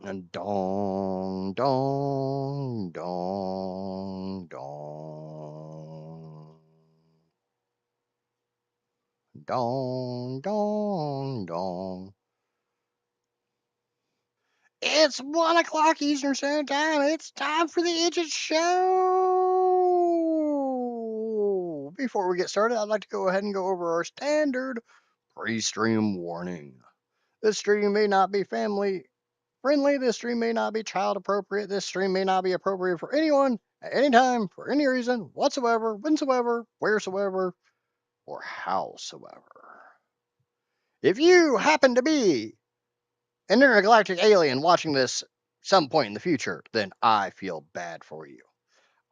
And dong, dong, dong, dong. Dong, dong, dong. It's 1 o'clock Eastern Standard Time. It's time for the Idiot Show. Before we get started, I'd like to go ahead and go over our standard pre-stream warning. This stream may not be family friendly. This stream may not be child appropriate. This stream may not be appropriate for anyone at any time, for any reason whatsoever, whensoever, wheresoever, or howsoever. If you happen to be an intergalactic alien watching this some point in the future, then I feel bad for you.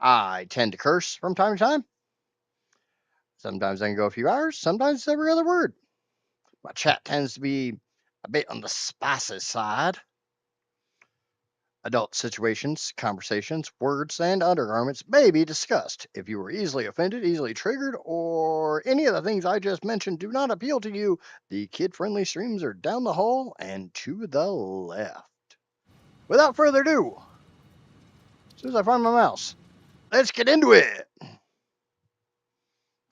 I tend to curse from time to time. Sometimes I can go a few hours, sometimes it's every other word. My chat tends to be a bit on the spicy side. Adult situations, conversations, words, and undergarments may be discussed. If you were easily offended, easily triggered, or any of the things I just mentioned do not appeal to you, the kid-friendly streams are down the hall and to the left. Without further ado, as soon as I find my mouse, let's get into it.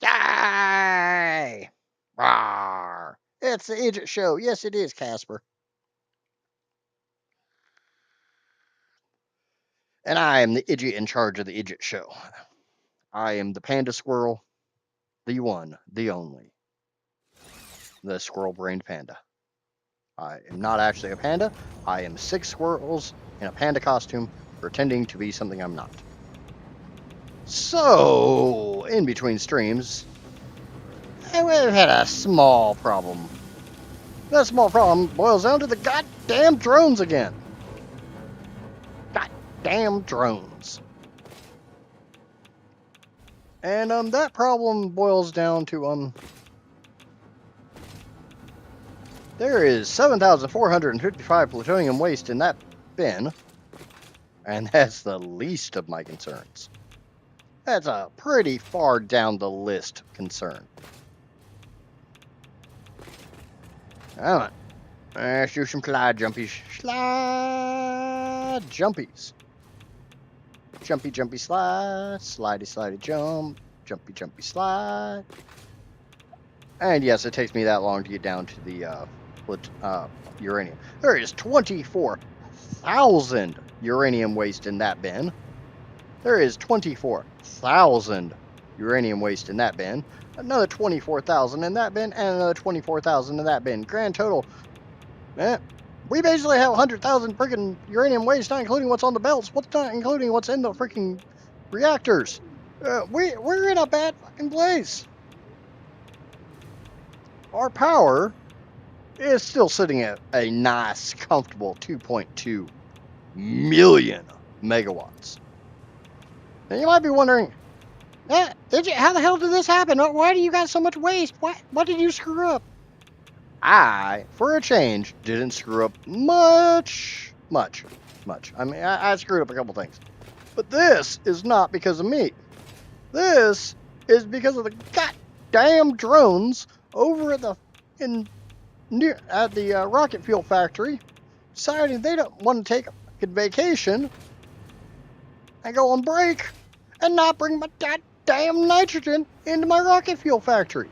Yay! Rawr! It's the Idiot Show. Yes, it is, Casper. And I am the idiot in charge of the Idiot Show. I am the panda squirrel, the one, the only, the squirrel-brained panda. I am not actually a panda. I am 6 squirrels in a panda costume pretending to be something I'm not. So, in between streams, we've had a small problem. That small problem boils down to the goddamn drones again. Goddamn drones. And that problem boils down to there is 7,455 plutonium waste in that bin, and that's the least of my concerns. That's a pretty far down the list concern. Alright, let's do some slide jumpies. Slide jumpies. Jumpy, jumpy, slide. Slidey, slidey, jump. Jumpy, jumpy, slide. And yes, it takes me that long to get down to the uranium. There is 24,000 uranium waste in that bin. There is 24,000 uranium waste in that bin. Another 24,000 in that bin, and another 24,000 in that bin. Grand total. We basically have 100,000 freaking uranium waste, not including what's on the belts. What's not including what's in the freaking reactors. We're in a bad fucking place. Our power is still sitting at a nice, comfortable 2.2 million megawatts. Now you might be wondering, how the hell did this happen? Why do you got so much waste? What did you screw up? I, for a change, didn't screw up much. I mean, I screwed up a couple things. But this is not because of me. This is because of the goddamn drones over at the rocket fuel factory deciding they don't want to take a vacation and go on break and not bring my goddamn nitrogen into my rocket fuel factory.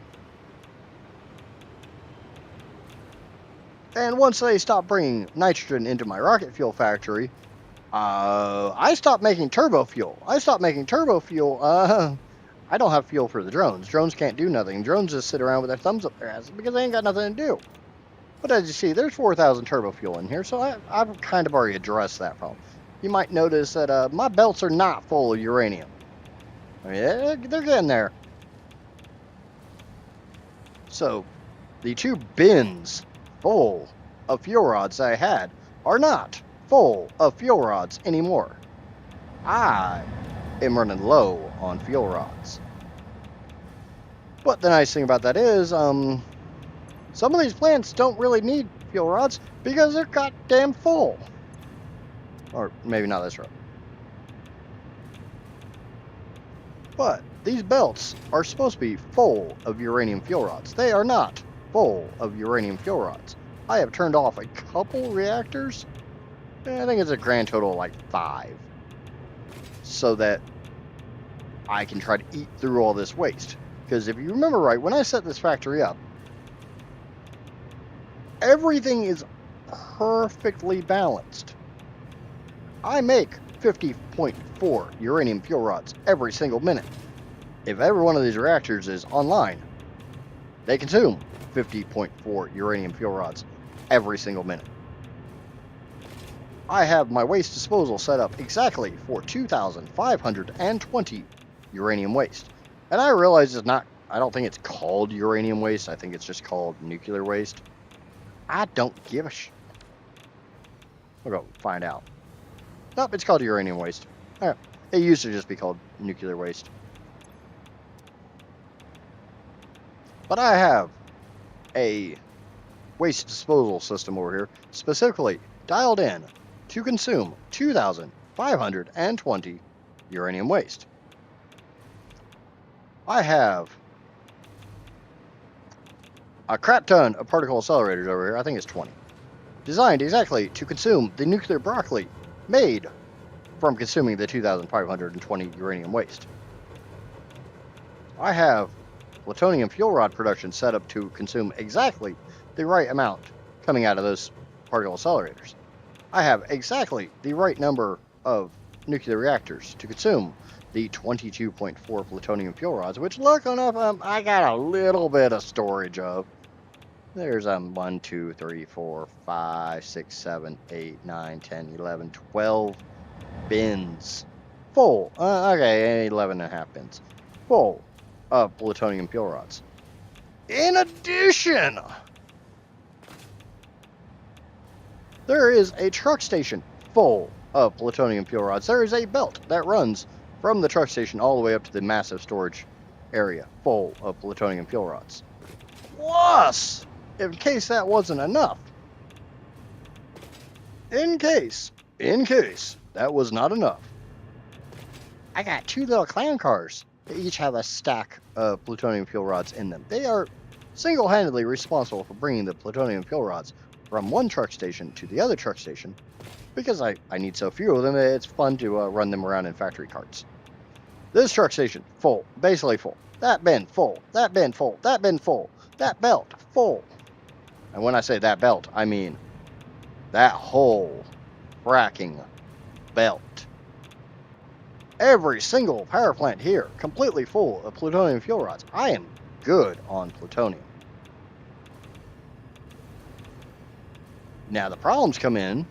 And once they stopped bringing nitrogen into my rocket fuel factory, I stopped making turbo fuel. I don't have fuel for the drones. Drones can't do nothing. Drones just sit around with their thumbs up their asses because they ain't got nothing to do. But as you see, there's 4,000 turbo fuel in here, so I've kind of already addressed that problem. You might notice that my belts are not full of uranium. I mean, they're getting there. So, the 2 bins full of fuel rods that I had are not full of fuel rods anymore. I am running low on fuel rods. But the nice thing about that is, some of these plants don't really need fuel rods because they're goddamn full. Or maybe not this road. But these belts are supposed to be full of uranium fuel rods. They are not full of uranium fuel rods. I have turned off a couple reactors I think it's a grand total of like 5. So that I can try to eat through all this waste. Because if you remember right, when I set this factory up, everything is perfectly balanced. I make 50.4 uranium fuel rods every single minute. If every one of these reactors is online, they consume 50.4 uranium fuel rods every single minute. I have my waste disposal set up exactly for 2,520 uranium waste. And I realize it's not, I don't think it's called uranium waste, I think it's just called nuclear waste. I don't give a shit. We'll go find out. Nope, it's called uranium waste. It used to just be called nuclear waste. But I have a waste disposal system over here, specifically dialed in to consume 2,520 uranium waste. I have a crap ton of particle accelerators over here, I think it's 20, designed exactly to consume the nuclear broccoli made from consuming the 2,520 uranium waste. I have plutonium fuel rod production set up to consume exactly the right amount coming out of those particle accelerators. I have exactly the right number of nuclear reactors to consume the 22.4 plutonium fuel rods, which, look enough, I got a little bit of storage of. There's 1, 2, 3, 4, 5, 6, 7, 8, 9, 10, 11, 12 bins full. Okay, 11 and a half bins full of plutonium fuel rods. In addition, there is a truck station full of plutonium fuel rods. There is a belt that runs from the truck station all the way up to the massive storage area full of plutonium fuel rods. Plus, in case that wasn't enough, in case that was not enough, I got 2 little clown cars. They each have a stack of plutonium fuel rods in them. They are single-handedly responsible for bringing the plutonium fuel rods from one truck station to the other truck station, because I need so few of them, it's fun to run them around in factory carts. This truck station, full, basically full. That bin, full. That bin, full. That bin, full. That belt, full. And when I say that belt, I mean that whole fracking belt. Every single power plant here, completely full of plutonium fuel rods. I am good on plutonium. Now the problems come in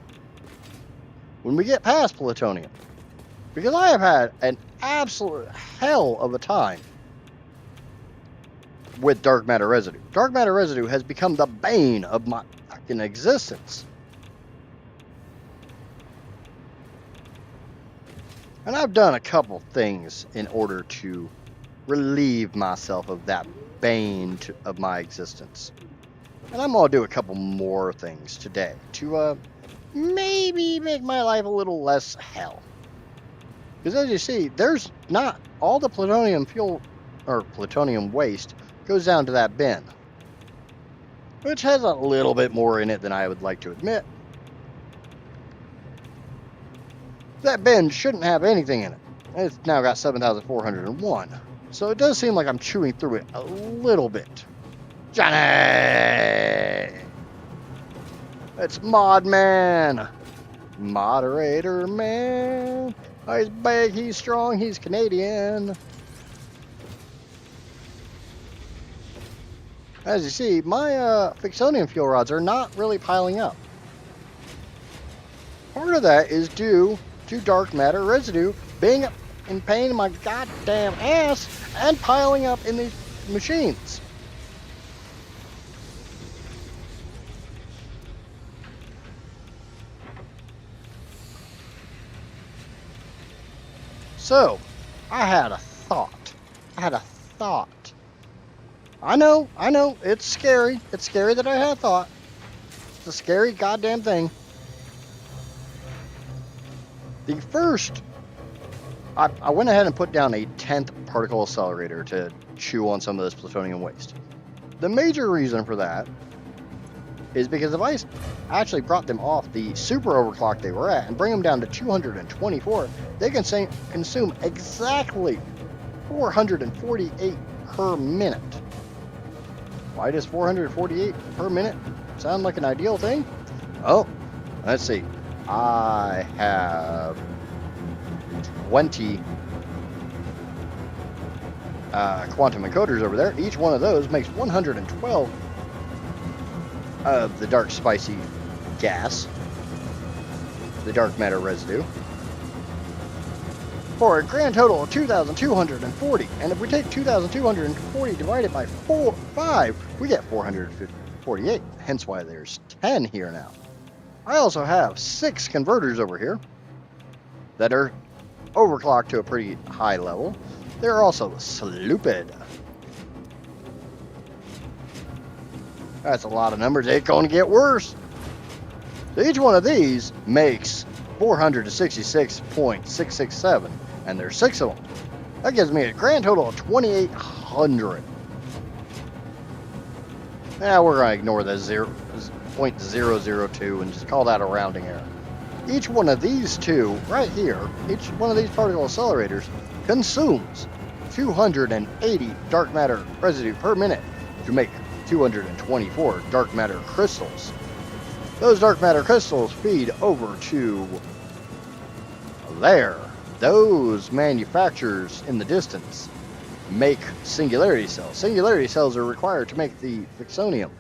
when we get past plutonium, because I have had an absolute hell of a time with dark matter residue. Dark matter residue has become the bane of my fucking existence. And I've done a couple things in order to relieve myself of that bane of my existence. And I'm going to do a couple more things today to maybe make my life a little less hell. Because as you see, there's not all the plutonium fuel or plutonium waste goes down to that bin, which has a little bit more in it than I would like to admit. That bin shouldn't have anything in it. It's now got 7,401. So it does seem like I'm chewing through it a little bit. Johnny! It's Mod Man! Moderator Man! Oh, he's big, he's strong, he's Canadian. As you see, my Fixonium fuel rods are not really piling up. Part of that is due to dark matter residue being in pain in my goddamn ass and piling up in these machines. So, I had a thought. I know, it's scary. It's scary that I had a thought. It's a scary goddamn thing. The first, I went ahead and put down a 10th particle accelerator to chew on some of this plutonium waste. The major reason for that is because if I actually brought them off the super overclock they were at and bring them down to 224, they can consume exactly 448 per minute. Why does 448 per minute sound like an ideal thing? Oh, let's see. I have 20 quantum encoders over there. Each one of those makes 112 of the dark spicy gas, the dark matter residue, for a grand total of 2,240. And if we take 2,240 divided by 5, we get 448. Hence why there's 10 here now. I also have 6 converters over here that are overclocked to a pretty high level. They're also stupid. That's a lot of numbers. It's going to get worse. Each one of these makes 466.667, and there's 6 of them. That gives me a grand total of 2,800. Now we're going to ignore the 0.002 and just call that a rounding error. Each one of these two right here, each one of these particle accelerators consumes 280 dark matter residue per minute to make 224 dark matter crystals. Those dark matter crystals feed over to there. Those manufacturers in the distance make singularity cells. Singularity cells are required to make the fixonium.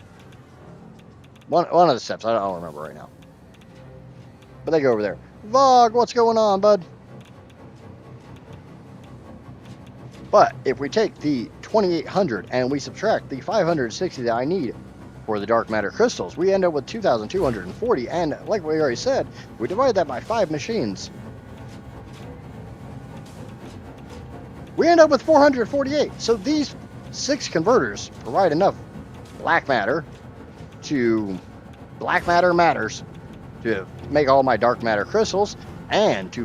One of the steps, I don't remember right now. But they go over there. Vog, what's going on, bud? But if we take the 2,800 and we subtract the 560 that I need for the dark matter crystals, we end up with 2,240. And like we already said, we divide that by 5 machines, we end up with 448. So these 6 converters provide enough black matter matters to make all my dark matter crystals and to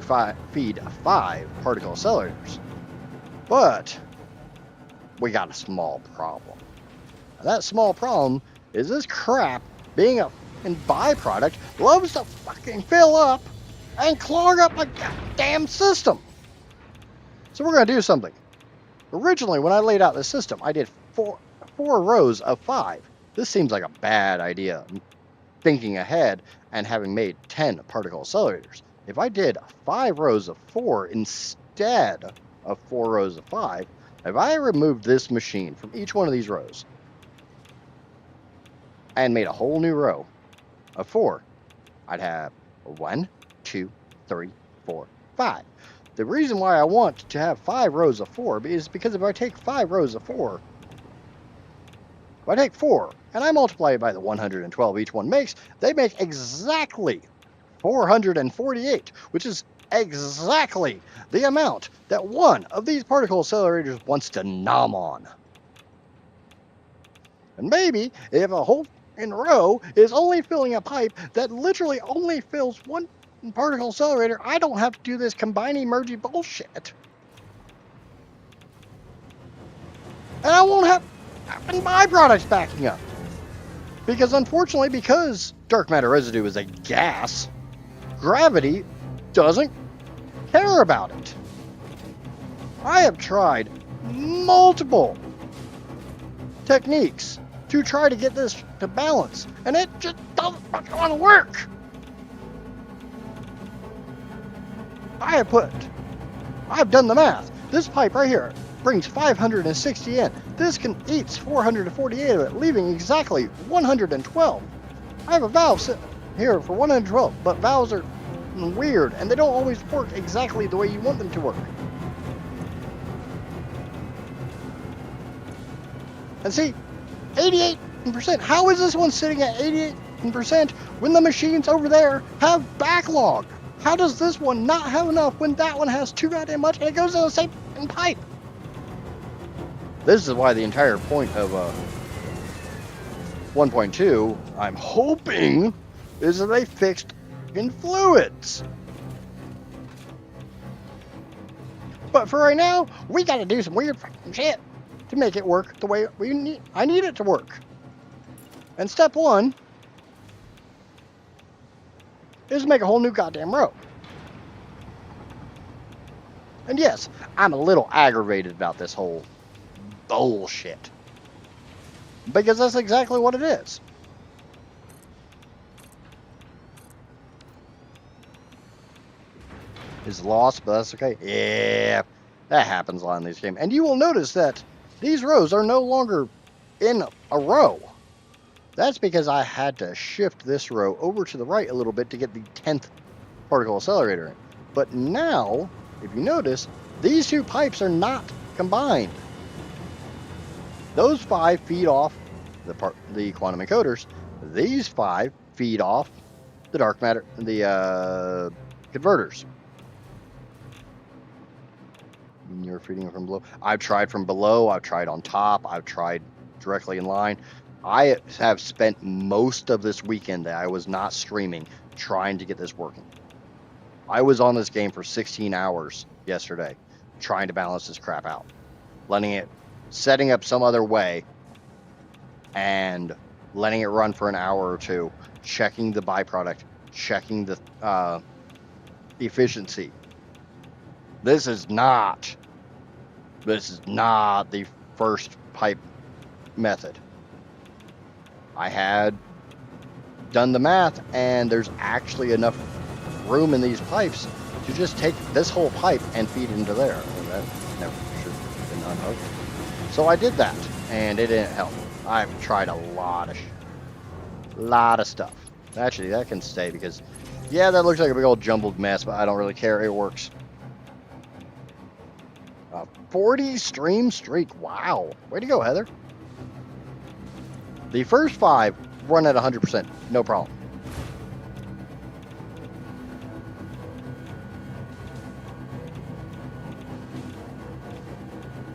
feed 5 particle accelerators. But we got a small problem. And that small problem is this crap, being a byproduct, loves to fucking fill up and clog up my goddamn system. So we're going to do something. Originally, when I laid out this system, I did four rows of 5. This seems like a bad idea, thinking ahead and having made 10 particle accelerators. If I did 5 rows of 4 instead of 4 rows of 5, if I removed this machine from each one of these rows and made a whole new row of 4, I'd have 1, 2, 3, 4, 5. The reason why I want to have 5 rows of 4 is because if I take 5 rows of 4, if I take 4 and I multiply it by the 112 each one makes, they make exactly 448, which is exactly the amount that one of these particle accelerators wants to nom on. And maybe if a whole in row is only filling a pipe that literally only fills one particle accelerator, I don't have to do this combining mergy bullshit. And I won't have byproducts backing up. Because unfortunately, because dark matter residue is a gas, gravity doesn't care about it. I have tried multiple techniques to try to get this to balance, and it just doesn't want to work. I've done the math. This pipe right here brings 560 in. This eats 448 of it, leaving exactly 112. I have a valve sitting here for 112, but valves are weird, and they don't always work exactly the way you want them to work. And see, 88%. How is this one sitting at 88% when the machines over there have backlog? How does this one not have enough when that one has too goddamn much and it goes in the same pipe? This is why the entire point of 1.2, I'm hoping, is that they fixed in fluids. But for right now, we gotta do some weird fucking shit to make it work the way I need it to work. And step 1 is make a whole new goddamn row. And yes, I'm a little aggravated about this whole bullshit. Because that's exactly what it is. Is lost, but that's okay. Yeah, that happens a lot in these games. And you will notice that these rows are no longer in a row. That's because I had to shift this row over to the right a little bit to get the 10th particle accelerator in. But now, if you notice, these two pipes are not combined. Those 5 feed off the quantum encoders. These 5 feed off the dark matter, the converters. You're feeding from below. I've tried from below. I've tried on top. I've tried directly in line. I have spent most of this weekend that I was not streaming trying to get this working. I was on this game for 16 hours yesterday trying to balance this crap out, setting up some other way and letting it run for an hour or two, checking the byproduct, checking the efficiency. This is not the first pipe method. I had done the math, and there's actually enough room in these pipes to just take this whole pipe and feed into there. Well, that never should have been unhooked. So I did that, and it didn't help. I've tried a lot of stuff. Actually, that can stay because, yeah, that looks like a big old jumbled mess, but I don't really care. It works. 40 stream streak. Wow. Way to go, Heather. The first 5 run at 100%. No problem.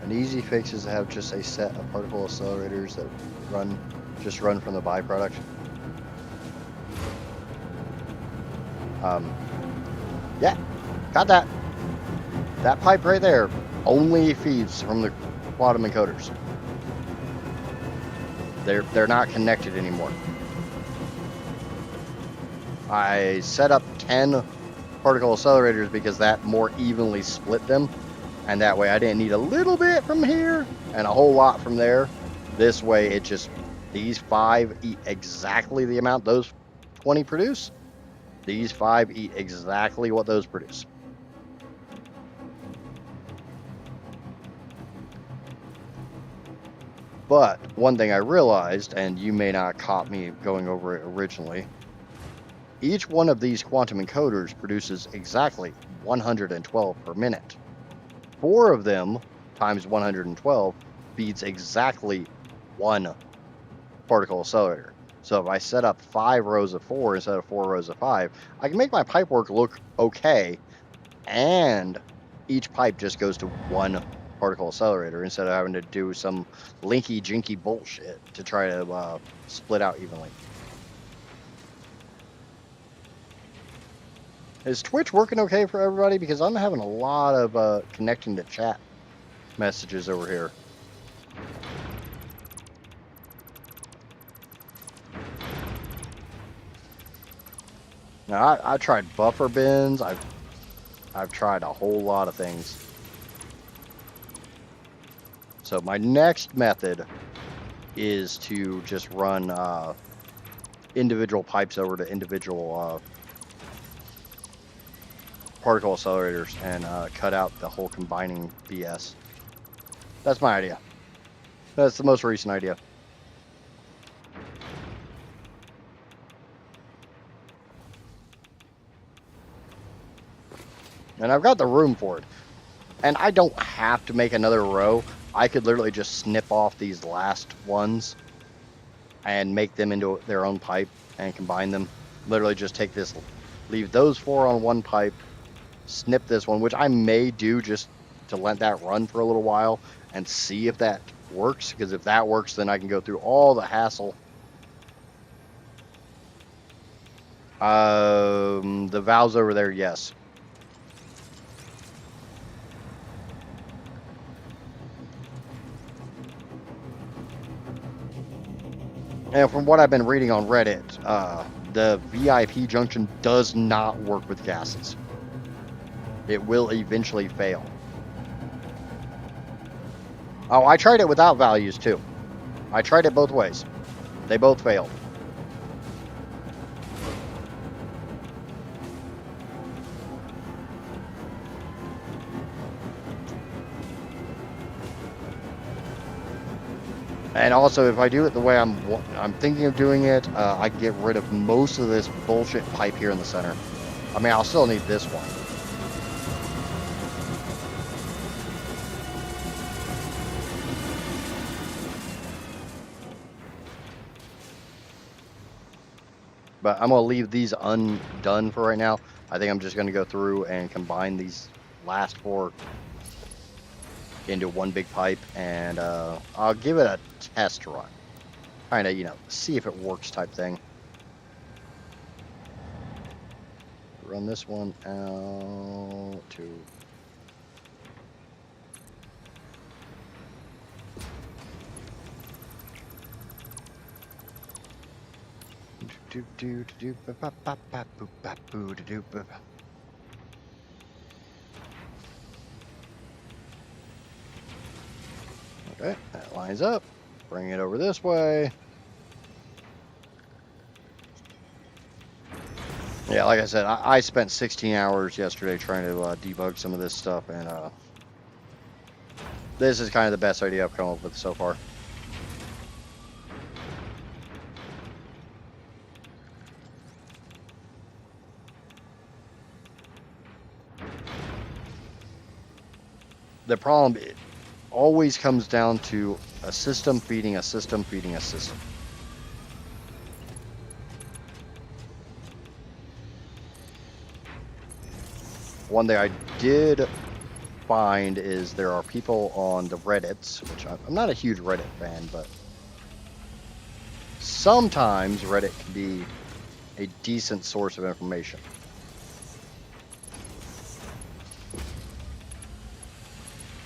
An easy fix is to have just a set of particle accelerators that run from the byproduct. Yeah, got that. That pipe right there only feeds from the quantum encoders. They're not connected anymore. I set up 10 particle accelerators because that more evenly split them, and that way I didn't need a little bit from here and a whole lot from there. This way it just, these 5 eat exactly the amount those 20 produce. These 5 eat exactly what those produce. But one thing I realized, and you may not caught me going over it originally, each one of these quantum encoders produces exactly 112 per minute. 4 of them times 112 feeds exactly 1 particle accelerator. So if I set up 5 rows of 4 instead of 4 rows of 5, I can make my pipe work look okay, and each pipe just goes to 1 particle accelerator instead of having to do some linky jinky bullshit to try to split out evenly. Is Twitch working okay for everybody? Because I'm having a lot of connecting to chat messages over here. Now I tried buffer bins. I've tried a whole lot of things. So my next method is to just run individual pipes over to individual particle accelerators and cut out the whole combining BS. That's my idea. That's the most recent idea. And I've got the room for it. And I don't have to make another row. I could literally just snip off these last ones and make them into their own pipe and combine them. Literally just take this, leave those 4 on one pipe, snip this one, which I may do just to let that run for a little while and see if that works. Because if that works, then I can go through all the hassle. The valves over there, yes. And from what I've been reading on Reddit, the VIP junction does not work with gases. It will eventually fail. Oh, I tried it without values too. I tried it both ways. They both failed. And also, if I do it the way I'm thinking of doing it, I get rid of most of this bullshit pipe here in the center. I mean, I'll still need this one. But I'm going to leave these undone for right now. I think I'm just going to go through and combine these last 4 into one big pipe, and I'll give it a test run. Kind of, see if it works type thing. Run this one out to... Okay, that lines up. Bring it over this way. Yeah, like I said, I spent 16 hours yesterday trying to debug some of this stuff, and this is kind of the best idea I've come up with so far. The problem always comes down to a system feeding a system feeding a system. One thing I did find is there are people on the Reddits, which I'm not a huge Reddit fan, but sometimes Reddit can be a decent source of information.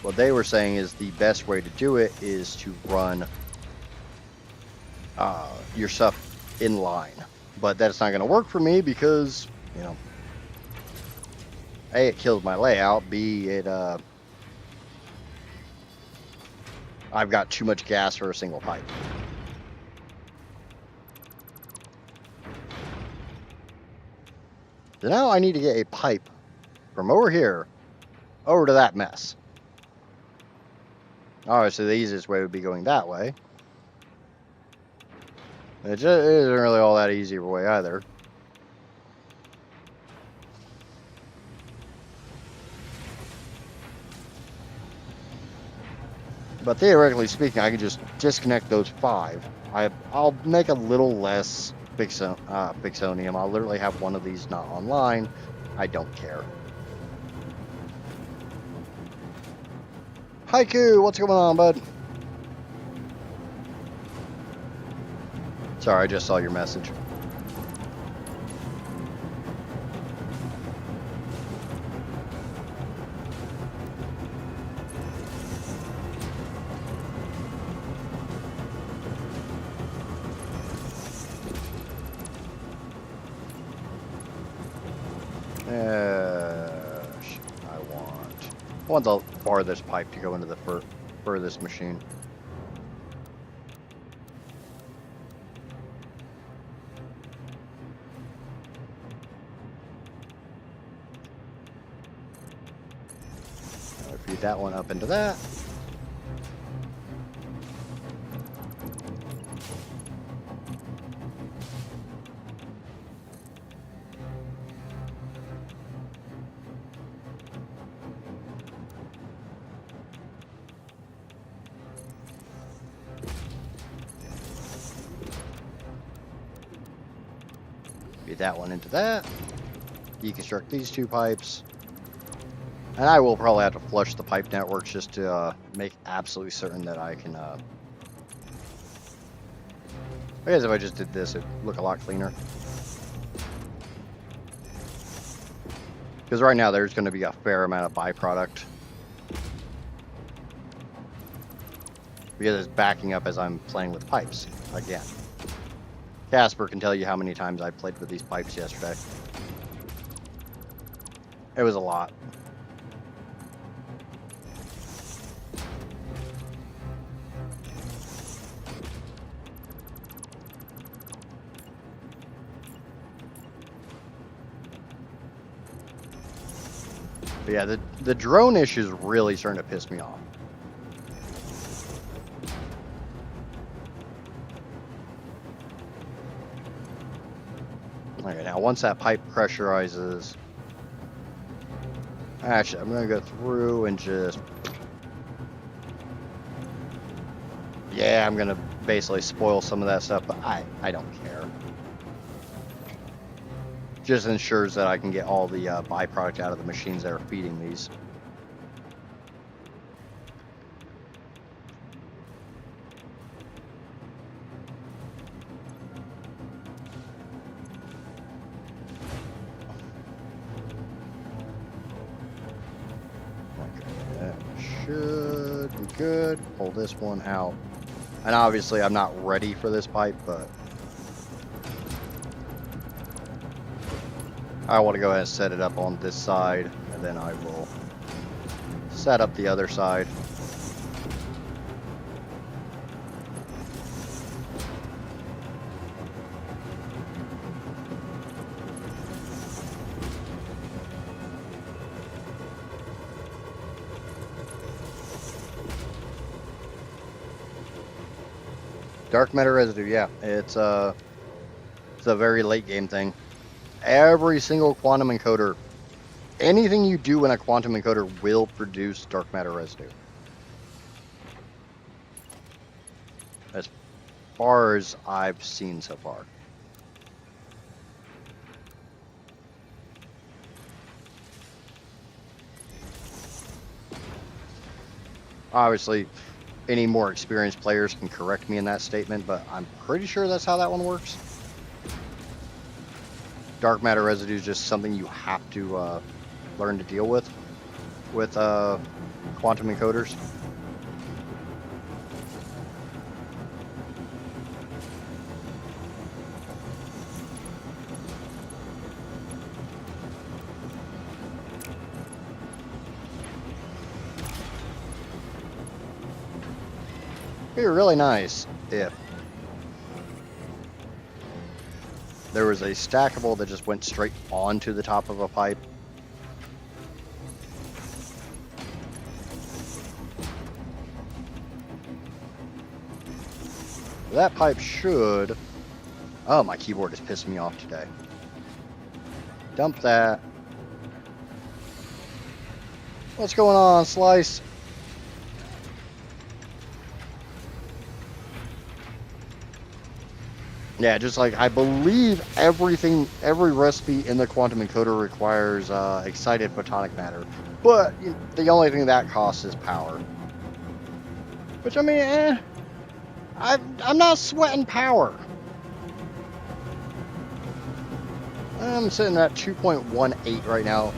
What they were saying is the best way to do it is to run your stuff in line. But that's not going to work for me because, A, it kills my layout. B, I've got too much gas for a single pipe. So now I need to get a pipe from over here over to that mess. Obviously, the easiest way would be going that way. It just isn't really all that easy of a way either. But theoretically speaking, I can just disconnect those 5. I'll make a little less Fixonium. I'll literally have one of these not online. I don't care. Haiku, what's going on, bud? Sorry, I just saw your message. I want the farthest pipe to go into the furthest machine. I'll feed that one up into that. Feed that one into that. Deconstruct these 2 pipes. And I will probably have to flush the pipe networks just to make absolutely certain that I can... I guess if I just did this, it'd look a lot cleaner. Because right now there's going to be a fair amount of byproduct. Because it's backing up as I'm playing with pipes again. Casper can tell you how many times I played with these pipes yesterday. It was a lot. But yeah, the drone issue is really starting to piss me off. Okay, now once that pipe pressurizes, actually, I'm gonna go through and just, yeah, I'm gonna basically spoil some of that stuff, but I don't care. Just ensures that I can get all the byproduct out of the machines that are feeding these. Should be good. Pull this one out. And obviously I'm not ready for this pipe, but I want to go ahead and set it up on this side, and then I will set up the other side. Dark matter residue, yeah, it's a very late game thing. Every single quantum encoder, anything you do in a quantum encoder will produce dark matter residue. As far as I've seen so far. Obviously, any more experienced players can correct me in that statement, but I'm pretty sure that's how that one works. Dark matter residue is just something you have to learn to deal with quantum encoders. It'd be really nice if there was a stackable that just went straight onto the top of a pipe. That pipe should... Oh, my keyboard is pissing me off today. Dump that. What's going on, Slice? Yeah, just like I believe every recipe in the quantum encoder requires excited photonic matter, but the only thing that costs is power. Which I mean, I'm not sweating power. I'm sitting at 2.18 right now.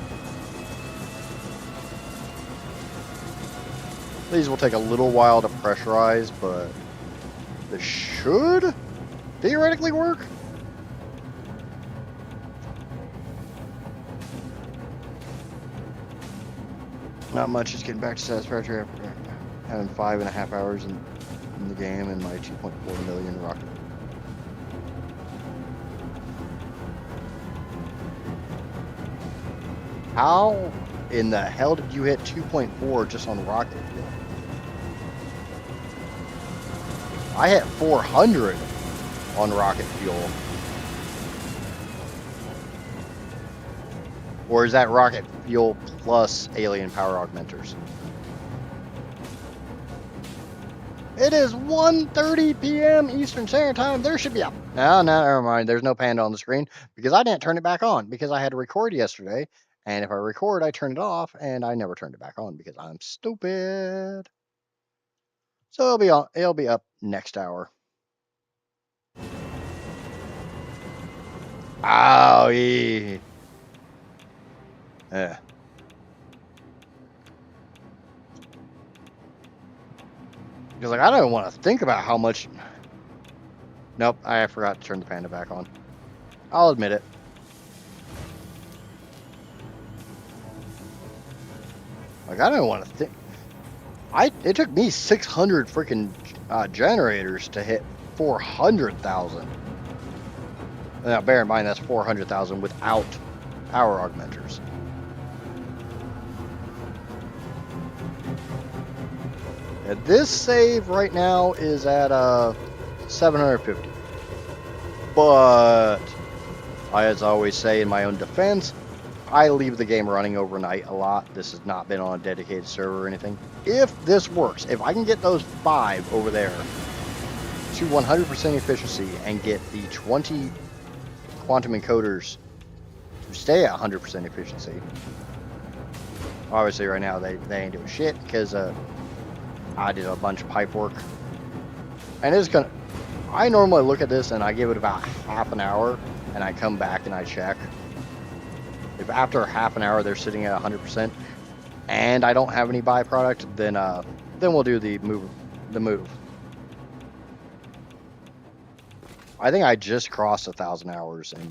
These will take a little while to pressurize, but this should theoretically work. Not much, just getting back to Satisfactory after having 5.5 hours in the game and my 2.4 million rocket. How in the hell did you hit 2.4 just on rocket fuel? I hit 400 on rocket fuel. Or is that rocket fuel plus alien power augmenters? It is 1:30 p.m. Eastern Standard Time. There should be a... No, never mind. There's no panda on the screen because I didn't turn it back on because I had to record yesterday. And if I record, I turn it off, and I never turned it back on because I'm stupid. So it'll be up next hour. Oh, yeah. Yeah. Because like I don't want to think about how much Nope, I forgot to turn the panda back on. I'll admit it. Like, I don't want to think. It took me 600 freaking generators to hit 400,000. Now, bear in mind that's 400,000 without power augmenters. And this save right now is at 750. But I, as I always say in my own defense, I leave the game running overnight a lot. This has not been on a dedicated server or anything. If this works, if I can get those 5 over there to 100% efficiency and get the 20 quantum encoders to stay at 100% efficiency, obviously right now they ain't doing shit because I did a bunch of pipe work. And it's gonna, I normally look at this and I give it about half an hour and I come back and I check. If after half an hour they're sitting at 100% and I don't have any byproduct, then we'll do the move. I think I just crossed 1,000 hours in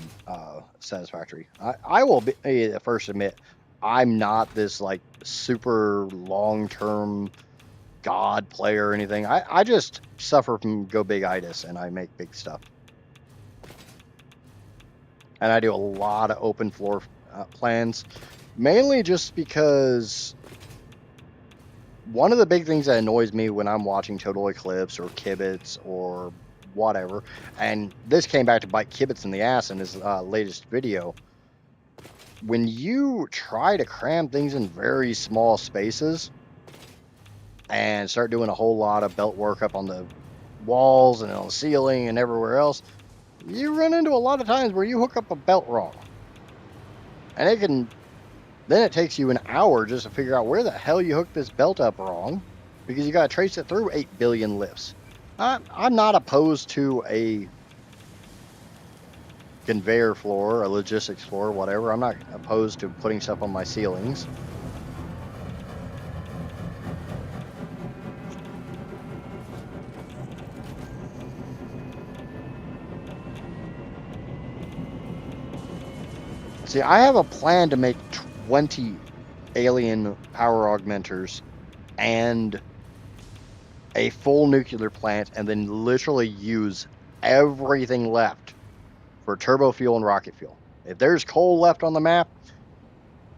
Satisfactory. I will be the first to admit I'm not this like super long-term god player or anything. I just suffer from go big-itis and I make big stuff. And I do a lot of open floor plans, mainly just because one of the big things that annoys me when I'm watching Total Eclipse or Kibitz or whatever, and this came back to bite Kibitz in the ass in his latest video, when you try to cram things in very small spaces and start doing a whole lot of belt work up on the walls and on the ceiling and everywhere else, you run into a lot of times where you hook up a belt wrong. And then it takes you an hour just to figure out where the hell you hooked this belt up wrong, because you got to trace it through 8 billion lifts. I'm not opposed to a conveyor floor, a logistics floor, whatever. I'm not opposed to putting stuff on my ceilings. See, I have a plan to make 20 alien power augmenters and a full nuclear plant, and then literally use everything left for turbo fuel and rocket fuel. If there's coal left on the map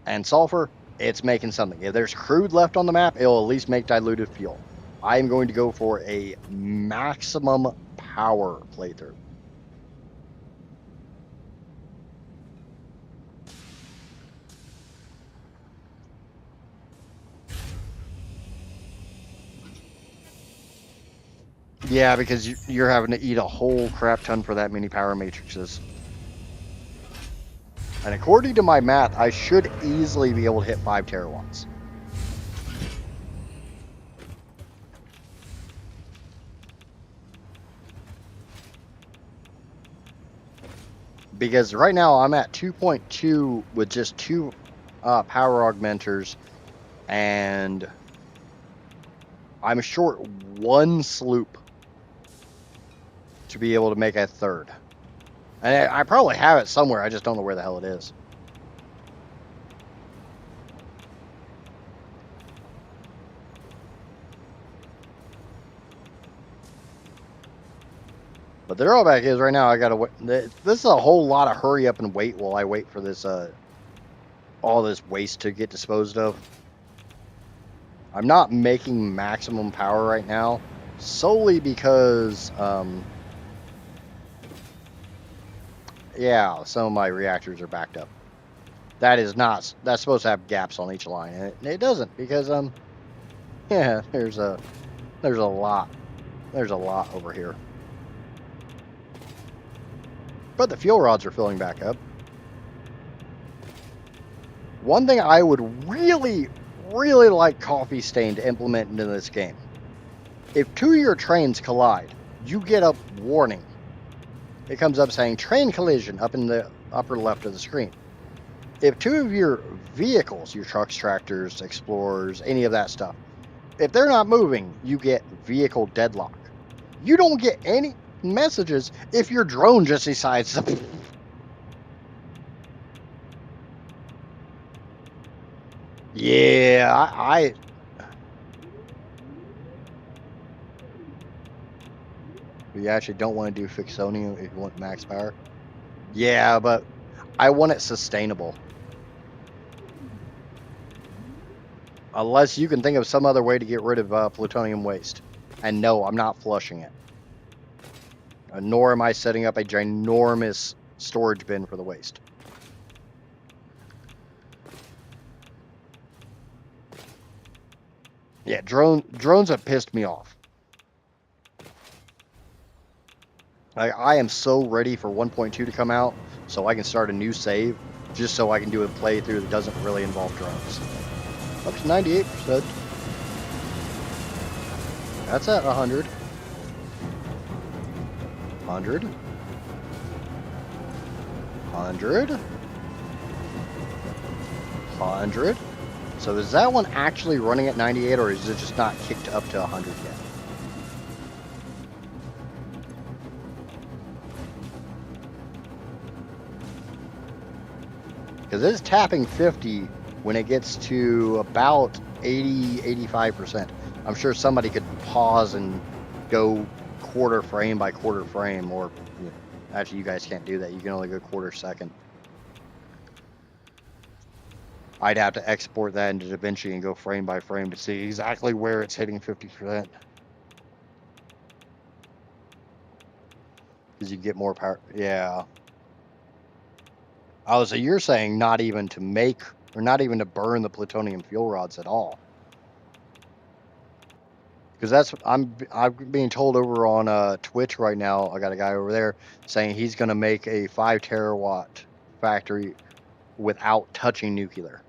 and sulfur, it's making something. If there's crude left on the map, it'll at least make diluted fuel. I'm going to go for a maximum power playthrough. Yeah, because you're having to eat a whole crap ton for that many power matrices. And according to my math, I should easily be able to hit 5 terawatts. Because right now I'm at 2.2 with just 2 power augmenters, and I'm short 1 sloop to be able to make a 3rd. And I probably have it somewhere, I just don't know where the hell it is. But the drawback is right now I gotta wait. This is a whole lot of hurry up and wait while I wait for this all this waste to get disposed of. I'm not making maximum power right now solely because yeah, some of my reactors are backed up. That's supposed to have gaps on each line, and it doesn't, because yeah, there's a lot over here. But the fuel rods are filling back up. One thing I would really like Coffee Stain to implement into this game: if 2 of your trains collide, you get a warning. It comes up saying train collision up in the upper left of the screen. If 2 of your vehicles, your trucks, tractors, explorers, any of that stuff, if they're not moving, you get vehicle deadlock. You don't get any, messages if your drone just decides to. Yeah, you actually don't want to do Fixonium if you want max power. Yeah, but I want it sustainable. Unless you can think of some other way to get rid of plutonium waste. And no, I'm not flushing it. Nor am I setting up a ginormous storage bin for the waste. Yeah, drones have pissed me off. I am so ready for 1.2 to come out so I can start a new save just so I can do a playthrough that doesn't really involve drones. Up to 98%. That's at 100. 100. 100. 100. So is that one actually running at 98 or is it just not kicked up to 100 yet? Because it's tapping 50 when it gets to about 80, 85%. I'm sure somebody could pause and go quarter frame by quarter frame, or actually you guys can't do that. You can only go quarter second. I'd have to export that into DaVinci and go frame by frame to see exactly where it's hitting 50%. Because you get more power. Yeah. Oh, so you're saying not even to make, or not even to burn the plutonium fuel rods at all? Because that's I'm being told over on Twitch right now. I got a guy over there saying he's going to make a 5 terawatt factory without touching nuclear.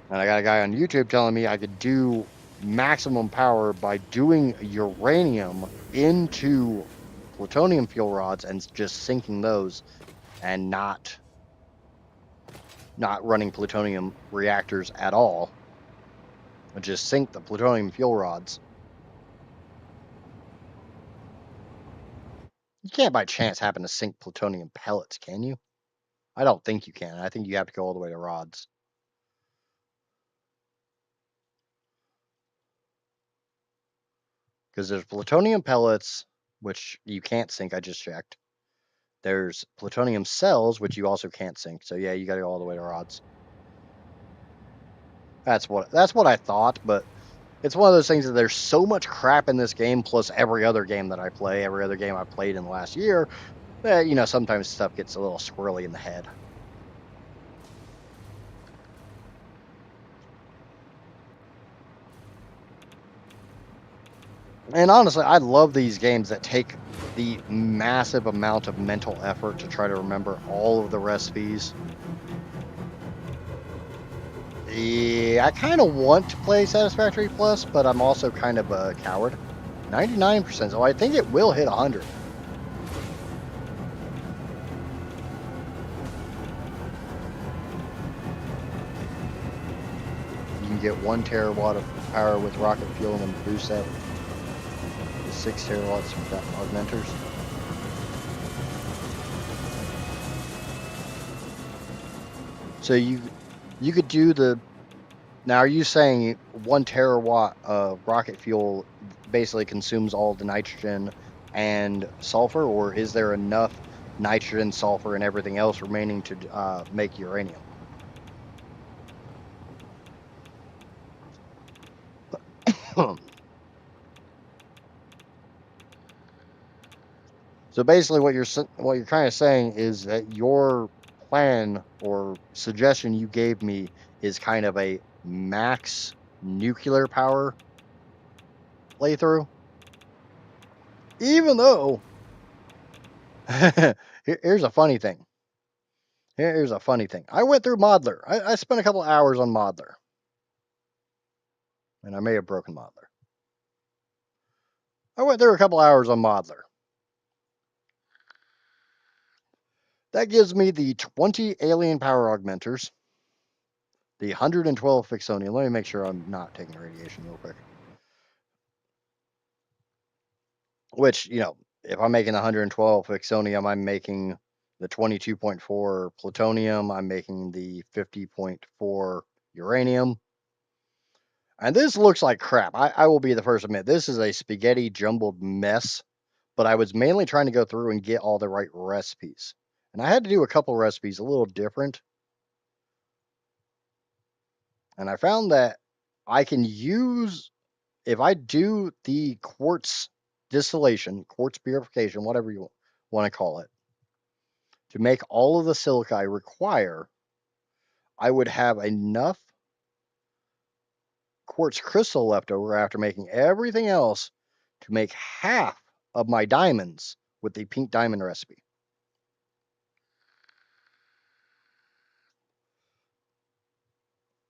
And I got a guy on YouTube telling me I could do maximum power by doing uranium into plutonium fuel rods and just sinking those and not running plutonium reactors at all. Just sink the plutonium fuel rods. You can't by chance happen to sink plutonium pellets, can you? I don't think you can. I think you have to go all the way to rods. Because there's plutonium pellets, which you can't sink, I just checked. There's plutonium cells, which you also can't sink. So yeah, you got to go all the way to rods. That's what I thought, but it's one of those things that there's so much crap in this game, plus every other game that I play, every other game I played in the last year, that sometimes stuff gets a little squirrely in the head. And honestly, I love these games that take the massive amount of mental effort to try to remember all of the recipes. Yeah, I kind of want to play Satisfactory Plus, but I'm also kind of a coward. 99%, so I think it will hit 100. You can get 1 terawatt of power with rocket fuel and then boost that with 6 terawatts with that augmenters. So you could do the. Now, are you saying 1 terawatt of rocket fuel basically consumes all the nitrogen and sulfur, or is there enough nitrogen, sulfur, and everything else remaining to make uranium? So basically, what you're kind of saying is that your plan or suggestion you gave me is kind of a max nuclear power playthrough. Even though, here's a funny thing. Here's a funny thing. I went through Modeler. I spent a couple hours on Modeler, and I may have broken Modeler. I went through a couple hours on Modeler. That gives me the 20 alien power augmenters, the 112 Fixonium. Let me make sure I'm not taking radiation real quick. Which, you know, if I'm making 112 Fixonium, I'm making the 22.4 plutonium. I'm making the 50.4 uranium. And this looks like crap. I will be the first to admit, this is a spaghetti jumbled mess. But I was mainly trying to go through and get all the right recipes. And I had to do a couple recipes a little different. And I found that I can use, if I do the quartz distillation, quartz purification, whatever you want to call it, to make all of the silica I require, I would have enough quartz crystal left over after making everything else to make half of my diamonds with the pink diamond recipe.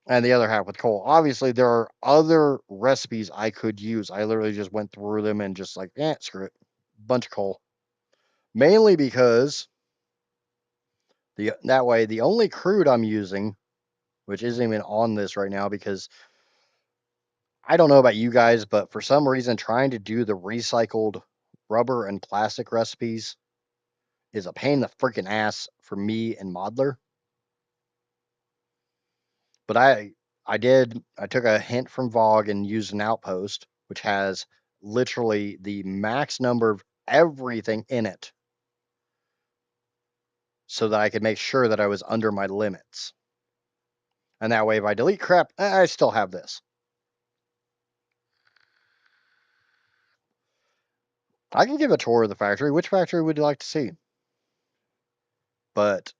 And the other half with coal. Obviously, there are other recipes I could use. I literally just went through them and just like, screw it. Bunch of coal. Mainly because that way the only crude I'm using, which isn't even on this right now because I don't know about you guys, but for some reason trying to do the recycled rubber and plastic recipes is a pain in the freaking ass for me and Modeler. But I took a hint from Vogue and used an outpost, which has literally the max number of everything in it so that I could make sure that I was under my limits. And that way, if I delete crap, I still have this. I can give a tour of the factory. Which factory would you like to see? But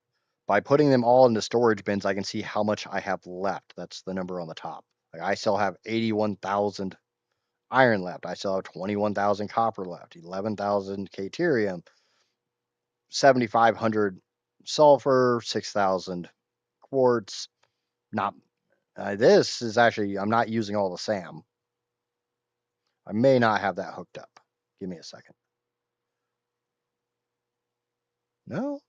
by putting them all into storage bins, I can see how much I have left. That's the number on the top. Like I still have 81,000 iron left. I still have 21,000 copper left, 11,000 caterium, 7,500 sulfur, 6,000 quartz. Not this is actually, I'm not using all the SAM. I may not have that hooked up. Give me a second. No.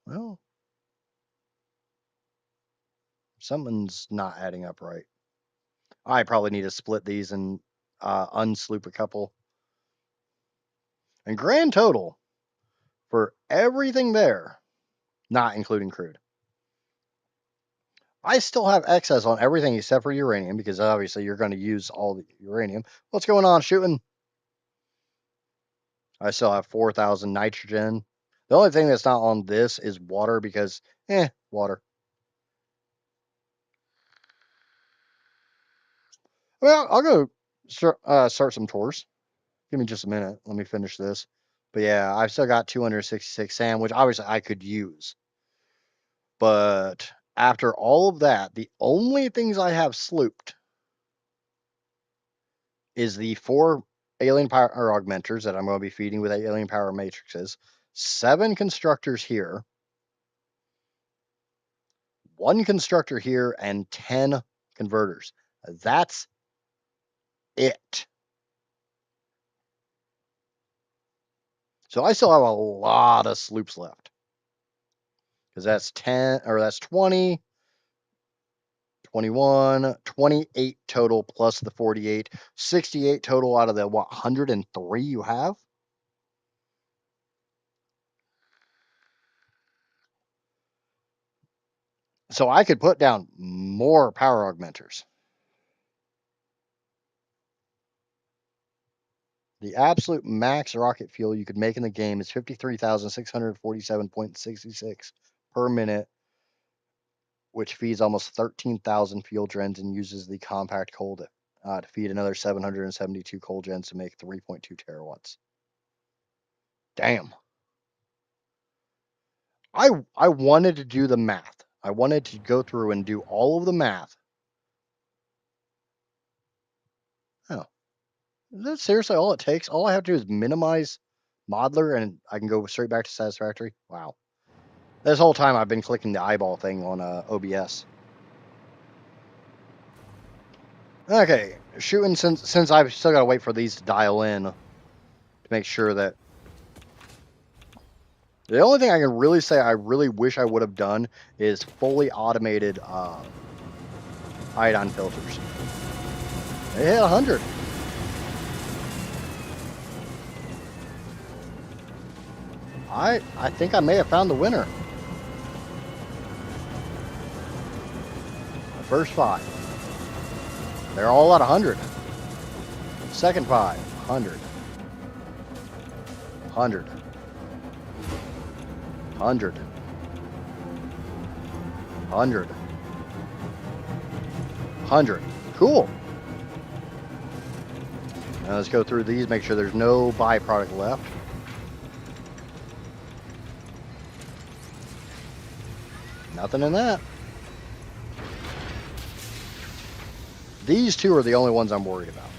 Something's not adding up right. I probably need to split these and unsloop a couple. And grand total for everything there, not including crude, I still have excess on everything except for uranium because obviously you're going to use all the uranium. What's going on, shooting? I still have 4,000 nitrogen. The only thing that's not on this is water because, water. Well, I'll go start some tours. Give me just a minute. Let me finish this. But yeah, I've still got 266 SAM, which obviously I could use. But after all of that, the only things I have slooped is the 4 alien power augmenters that I'm going to be feeding with alien power matrices, 7 constructors here, 1 constructor here, and 10 converters. That's it. So I still have a lot of sloops left. Because that's 10, or that's 20, 21, 28 total plus the 48, 68 total out of the, 103 you have? So I could put down more power augmenters. The absolute max rocket fuel you could make in the game is 53,647.66 per minute, which feeds almost 13,000 fuel gens and uses the compact coal to feed another 772 coal gens to make 3.2 terawatts. Damn. I wanted to do the math. I wanted to go through and do all of the math. Oh, is that seriously all it takes? All I have to do is minimize Modeler and I can go straight back to Satisfactory? Wow. This whole time I've been clicking the eyeball thing on OBS. Okay, shooting since I've still got to wait for these to dial in to make sure that... The only thing I can really say I really wish I would have done is fully automated iodine filters. They hit 100. I think I may have found the winner. The first 5. They're all at 100. Second 5, 100. 100. 100. 100. 100. Cool. Now let's go through these, make sure there's no byproduct left. Nothing in that. These 2 are the only ones I'm worried about.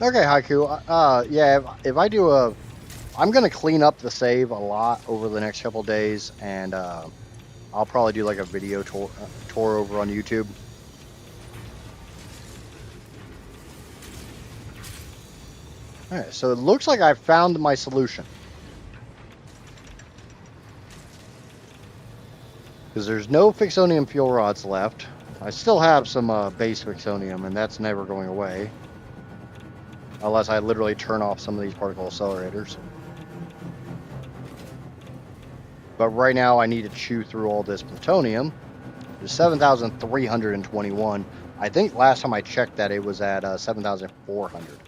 Okay, Haiku. Yeah, if I do I'm gonna clean up the save a lot over the next couple days, and I'll probably do like a video tour over on YouTube. All right, so it looks like I found my solution. Because there's no Fixonium fuel rods left. I still have some base Fixonium, and that's never going away. Unless I literally turn off some of these particle accelerators. But right now I need to chew through all this plutonium. There's 7,321. I think last time I checked that it was at 7,400.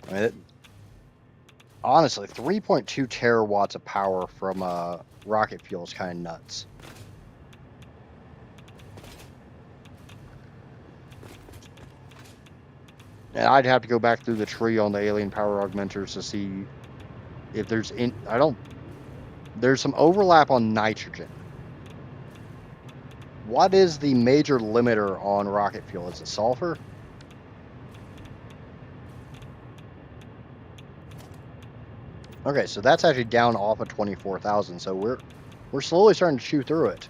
I mean, honestly, 3.2 terawatts of power from rocket fuel is kind of nuts. And I'd have to go back through the tree on the alien power augmenters to see if there's there's some overlap on nitrogen. What is the major limiter on rocket fuel? Is it sulfur? Okay, so that's actually down off of 24,000. So we're slowly starting to chew through it.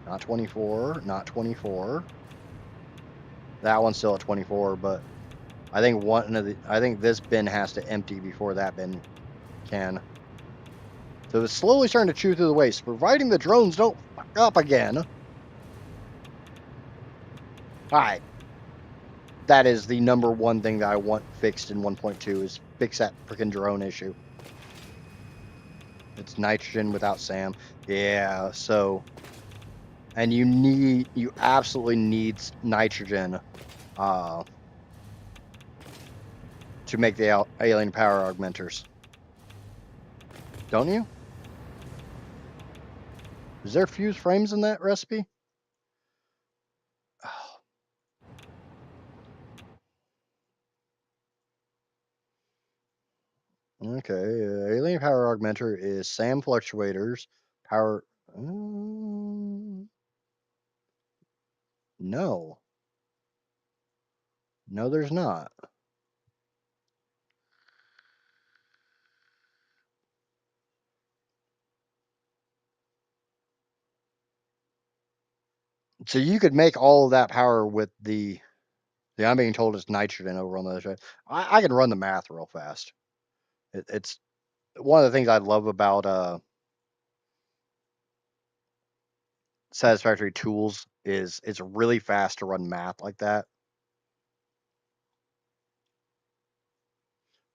Not 24, not 24. That one's still at 24, but I think this bin has to empty before that bin can. So it's slowly starting to chew through the waste, providing the drones don't fuck up again. Alright. That is the number one thing that I want fixed in 1.2 is fix that freaking drone issue. It's nitrogen without SAM. Yeah, so and you absolutely need nitrogen to make the alien power augmenters. Don't you? Is there fused frames in that recipe? Okay, alien power augmenter is SAM fluctuators, power... no. No, there's not. So you could make all of that power with the I'm being told it's nitrogen over on the other side. I can run the math real fast. It's one of the things I love about Satisfactory tools is it's really fast to run math like that.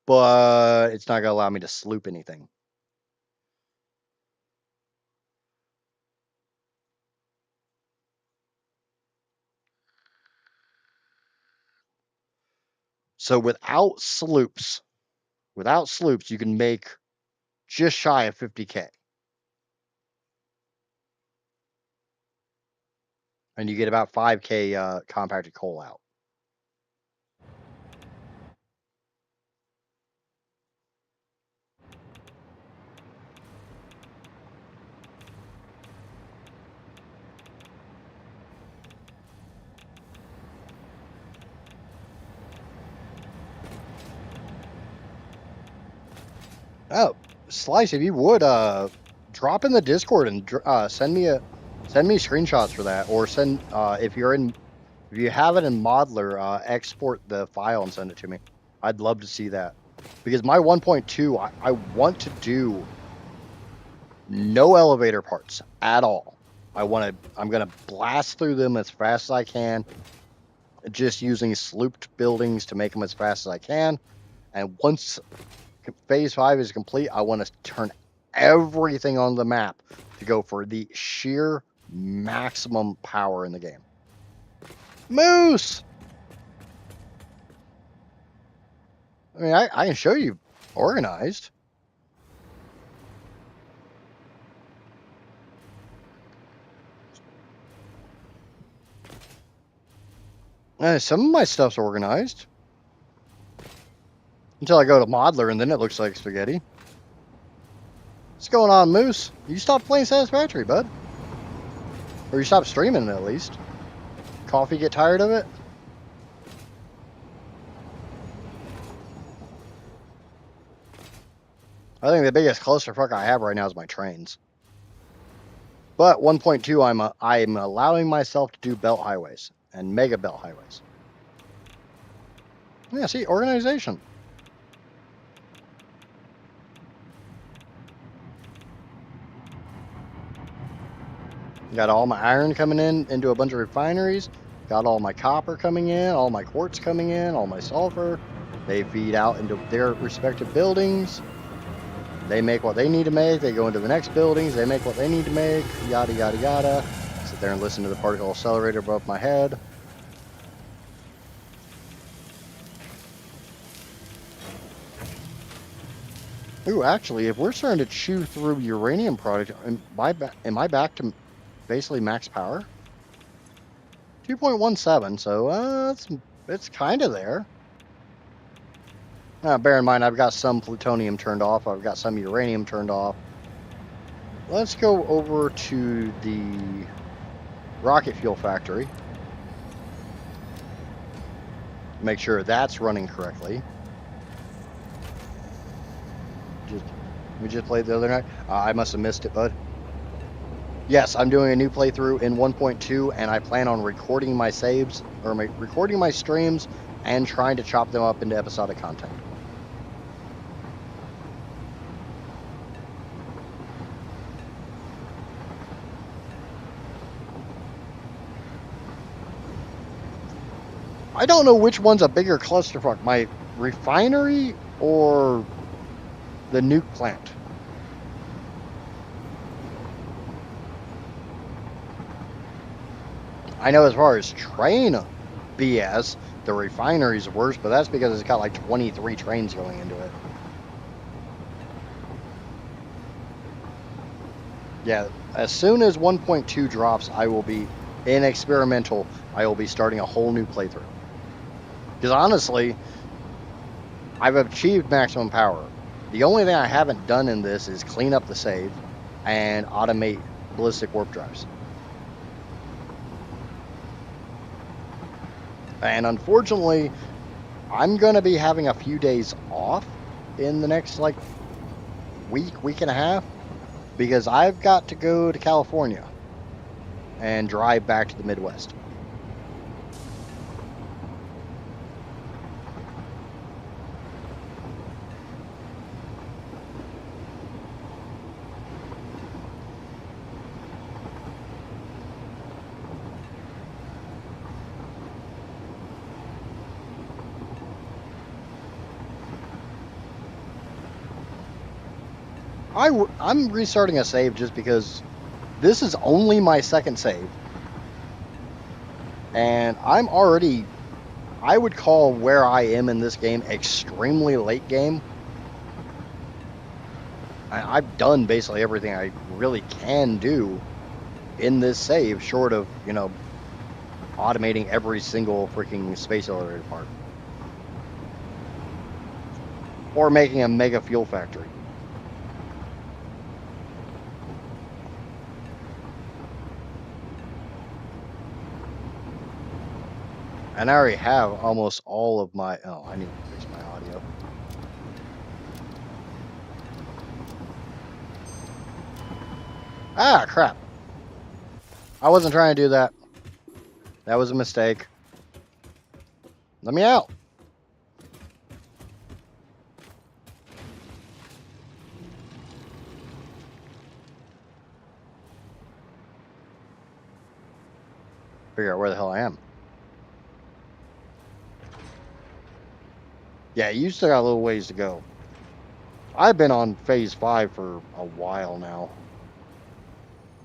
But it's not going to allow me to sloop anything. So without sloops, you can make just shy of 50K. And you get about 5K compacted coal out. Oh, Slice, if you would, drop in the Discord and send me screenshots for that, or send if you have it in Modeler, export the file and send it to me. I'd love to see that, because my 1.2, I want to do no elevator parts at all. I'm gonna blast through them as fast as I can, just using slooped buildings to make them as fast as I can. And once phase 5 is complete, I want to turn everything on the map to go for the sheer maximum power in the game. Moose! I mean, I can show you organized. Some of my stuff's organized. Until I go to Modeler, and then it looks like spaghetti. What's going on, Moose? You stopped playing Satisfactory, bud. Or you stopped streaming, at least. Coffee get tired of it? I think the biggest clusterfuck I have right now is my trains. But 1.2, I'm allowing myself to do belt highways and mega belt highways. Yeah, see, organization. Got all my iron coming in into a bunch of refineries. Got all my copper coming in, all my quartz coming in, all my sulfur. They feed out into their respective buildings. They make what they need to make. They go into the next buildings. They make what they need to make. Yada, yada, yada. Sit there and listen to the particle accelerator above my head. Ooh, actually, if we're starting to chew through uranium product, am I back to basically max power? 2.17, so it's kind of there. Bear in mind, I've got some plutonium turned off. I've got some uranium turned off. Let's go over to the rocket fuel factory. Make sure that's running correctly. We just played the other night. I must have missed it, bud. Yes, I'm doing a new playthrough in 1.2, and I plan on recording my saves, or recording my streams, and trying to chop them up into episodic content. I don't know which one's a bigger clusterfuck, my refinery or the nuke plant. I know as far as train BS, the refinery's worse, but that's because it's got like 23 trains going into it. Yeah, as soon as 1.2 drops, I will be in experimental. I will be starting a whole new playthrough. Because honestly, I've achieved maximum power. The only thing I haven't done in this is clean up the save and automate ballistic warp drives. And unfortunately, I'm going to be having a few days off in the next like week and a half, because I've got to go to California and drive back to the Midwest. I'm restarting a save just because this is only my second save. And I'm already, I would call where I am in this game extremely late game. I've done basically everything I really can do in this save, short of, automating every single freaking space elevator part. Or making a mega fuel factory. And I already have almost all of my... Oh, I need to fix my audio. Ah, crap. I wasn't trying to do that. That was a mistake. Let me out. Figure out where the hell I am. Yeah, you still got a little ways to go. I've been on phase 5 for a while now.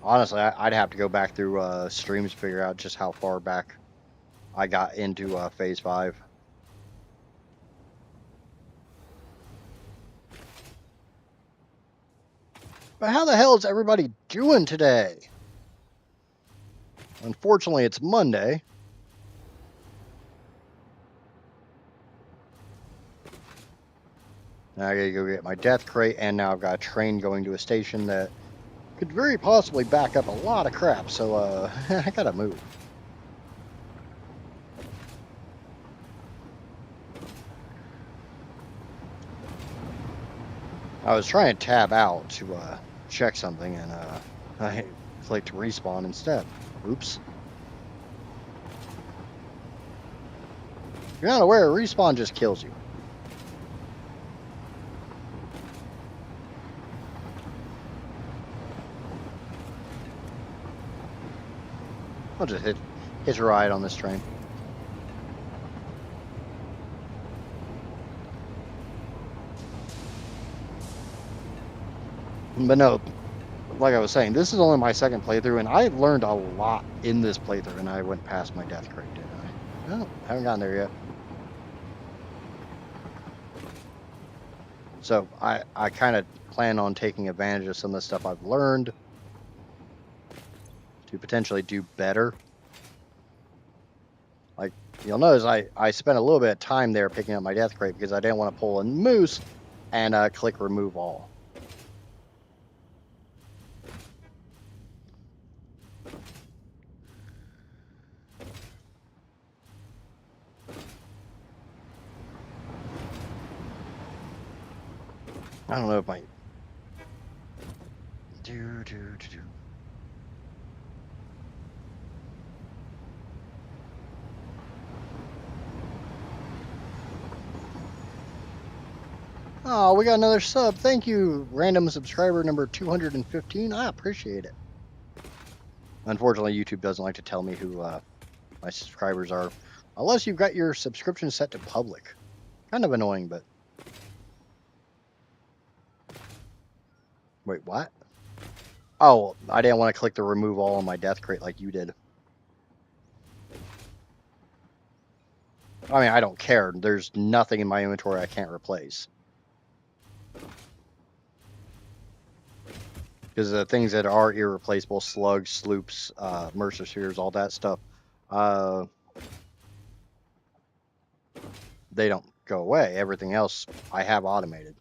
Honestly, I'd have to go back through streams to figure out just how far back I got into phase 5. But how the hell is everybody doing today? Unfortunately, it's Monday. Now I gotta go get my death crate, and now I've got a train going to a station that could very possibly back up a lot of crap, so I gotta move. I was trying to tab out to check something, and I clicked respawn instead. Oops. If you're not aware, respawn just kills you. I'll just hitch a ride on this train. But no, like I was saying, this is only my second playthrough, and I learned a lot in this playthrough, and I went past my death crate, didn't I? No, haven't gotten there yet. So I kind of plan on taking advantage of some of the stuff I've learned to potentially do better. Like, you'll notice I spent a little bit of time there picking up my death crate because I didn't want to pull a moose and click remove all. I don't know if my do. Oh, we got another sub. Thank you, random subscriber number 215. I appreciate it. Unfortunately, YouTube doesn't like to tell me who my subscribers are, unless you've got your subscription set to public. Kind of annoying, but... Wait, what? Oh, I didn't want to click the remove all on my death crate like you did. I mean, I don't care. There's nothing in my inventory I can't replace. Because the things that are irreplaceable, slugs, sloops, Mercer spheres, all that stuff, they don't go away. Everything else I have automated.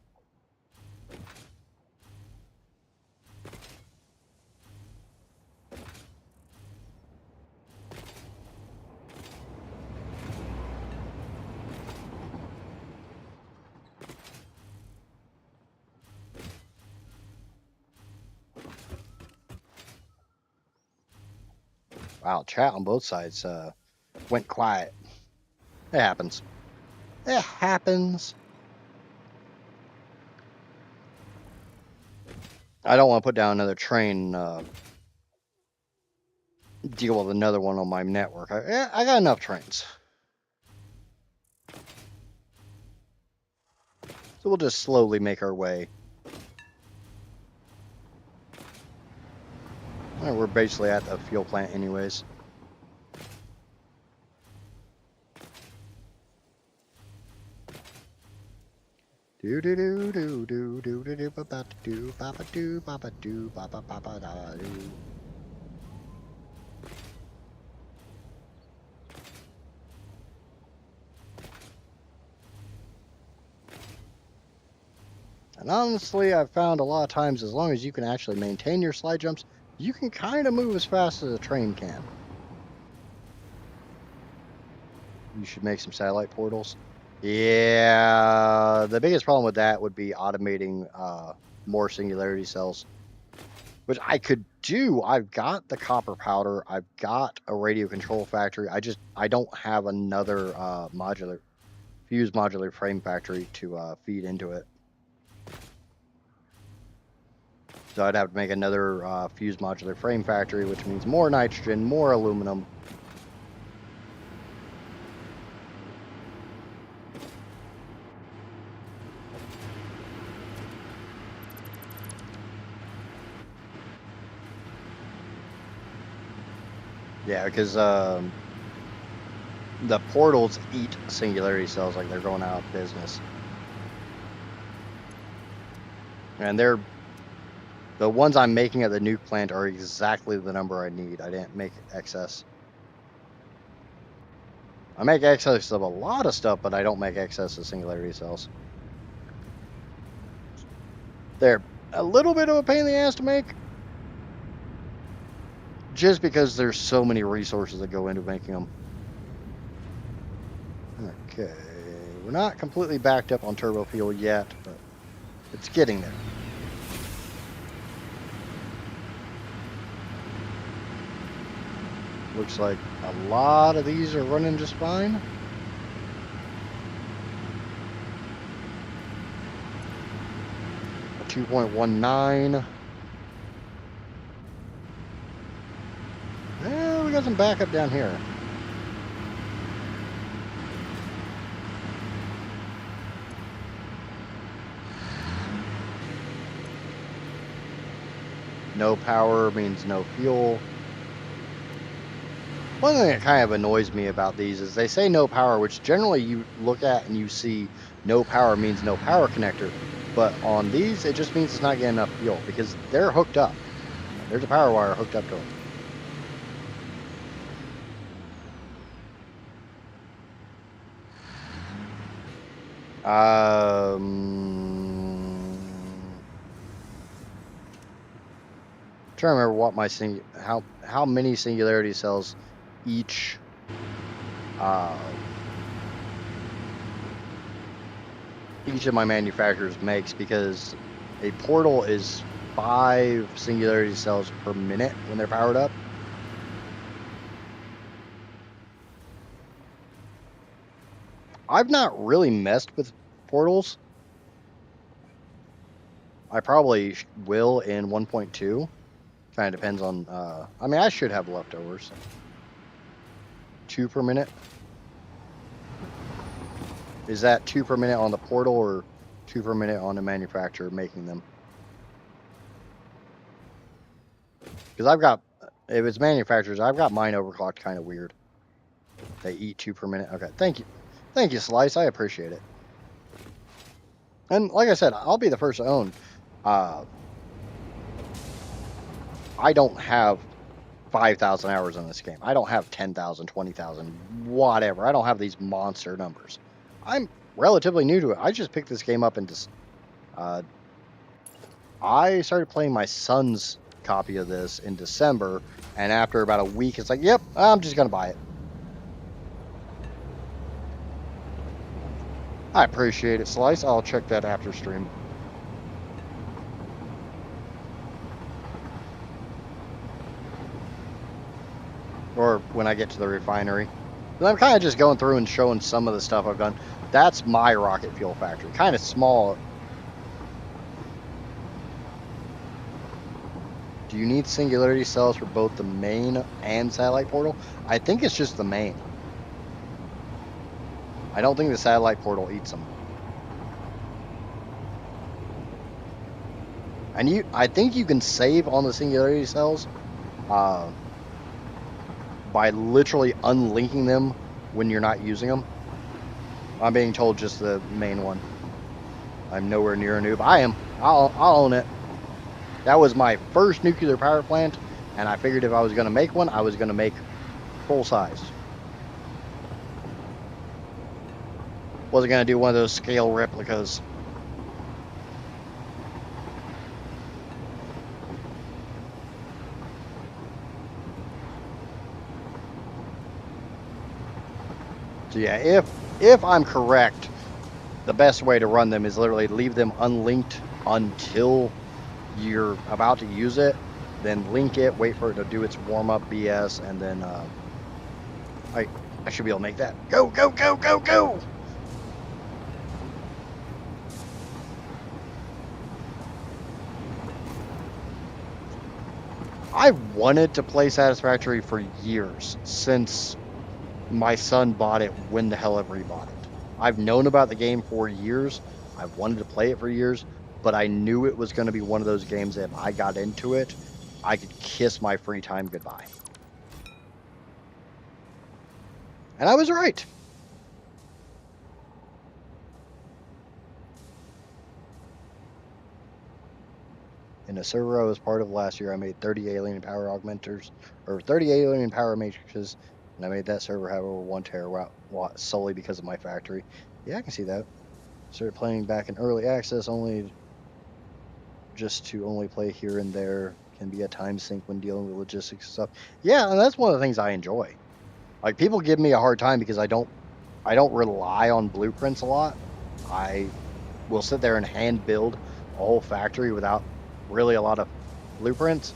Wow, chat on both sides went quiet. It happens. It happens. I don't want to put down another train, deal with another one on my network. I got enough trains. So we'll just slowly make our way. We're basically at the fuel plant anyways. Do do do do do do do do ba ba do ba ba do ba ba do ba ba ba ba da do. And honestly, I've found a lot of times, as long as you can actually maintain your slide jumps, you can kind of move as fast as a train can. You should make some satellite portals. Yeah, the biggest problem with that would be automating more singularity cells. which I could do. I've got the copper powder. I've got a radio control factory. I don't have another fused modular frame factory to feed into it. So I'd have to make another fused modular frame factory, which means more nitrogen, more aluminum. Yeah, because the portals eat singularity cells like they're going out of business. And the ones I'm making at the nuke plant are exactly the number I need. I didn't make excess. I make excess of a lot of stuff, but I don't make excess of singularity cells. They're a little bit of a pain in the ass to make, just because there's so many resources that go into making them. Okay, we're not completely backed up on turbo fuel yet, but it's getting there. Looks like a lot of these are running just fine. A 2.19. Well, we got some backup down here. No power means no fuel. One thing that kind of annoys me about these is they say no power, which generally you look at and you see no power means no power connector. But on these, it just means it's not getting enough fuel because they're hooked up. There's a power wire hooked up to them. Trying to remember what my how many singularity cells each of my manufacturers makes, because a portal is 5 singularity cells per minute when they're powered up. I've not really messed with portals. I probably will in 1.2. Kind of depends on, I mean, I should have leftovers. 2 per minute. Is that 2 per minute on the portal or 2 per minute on the manufacturer making them? Because I've got, if it's manufacturers, I've got mine overclocked kind of weird. They eat 2 per minute. Okay, thank you. Thank you, Slice. I appreciate it. And like I said, I'll be the first to own. I don't have 5,000 hours in this game. I don't have 10,000, 20,000, whatever. I don't have these monster numbers. I'm relatively new to it. I just picked this game up and I started playing my son's copy of this in December, and after about a week, it's like, yep, I'm just gonna buy it. I appreciate it, Slice. I'll check that after stream. Or when I get to the refinery. But I'm kind of just going through and showing some of the stuff I've done. That's my rocket fuel factory. Kind of small. Do you need singularity cells for both the main and satellite portal? I think it's just the main. I don't think the satellite portal eats them. And I think you can save on the singularity cells by literally unlinking them when you're not using them. I'm being told just the main one. I'm nowhere near a noob. I am. I'll own it. That was my first nuclear power plant, and I figured if I was going to make one, I was going to make full size. Wasn't going to do one of those scale replicas. So yeah, if I'm correct, the best way to run them is literally leave them unlinked until you're about to use it, then link it, wait for it to do its warm-up BS, and then I should be able to make that. Go, go, go, go, go! I wanted to play Satisfactory for years, since my son bought it when the hell ever he bought it. I've known about the game for years. I've wanted to play it for years, but I knew it was going to be one of those games that if I got into it, I could kiss my free time goodbye. And I was right. In a server I was part of last year, I made 30 alien power augmenters, or 30 alien power matrices, and I made that server have over 1 terawatt solely because of my factory. Yeah, I can see that. Started playing back in early access, only play here and there. Can be a time sink when dealing with logistics stuff. Yeah, and that's one of the things I enjoy. Like, people give me a hard time because I don't rely on blueprints a lot. I will sit there and hand build a whole factory without really a lot of blueprints.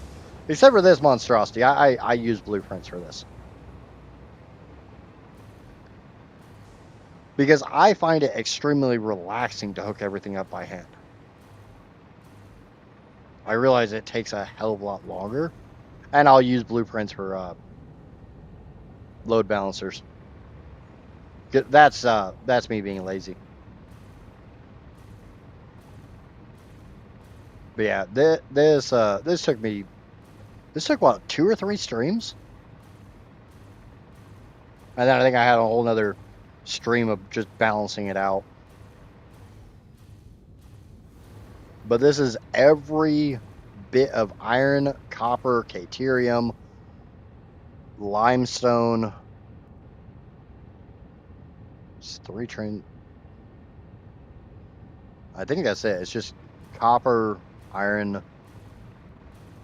Except for this monstrosity. I use blueprints for this. Because I find it extremely relaxing to hook everything up by hand. I realize it takes a hell of a lot longer. And I'll use blueprints for load balancers. That's me being lazy. But yeah, this took what, 2 or 3 streams? And then I think I had a whole nother stream of just balancing it out. But this is every bit of iron, copper, caterium, limestone. It's 3 train. I think that's it. It's just copper, iron,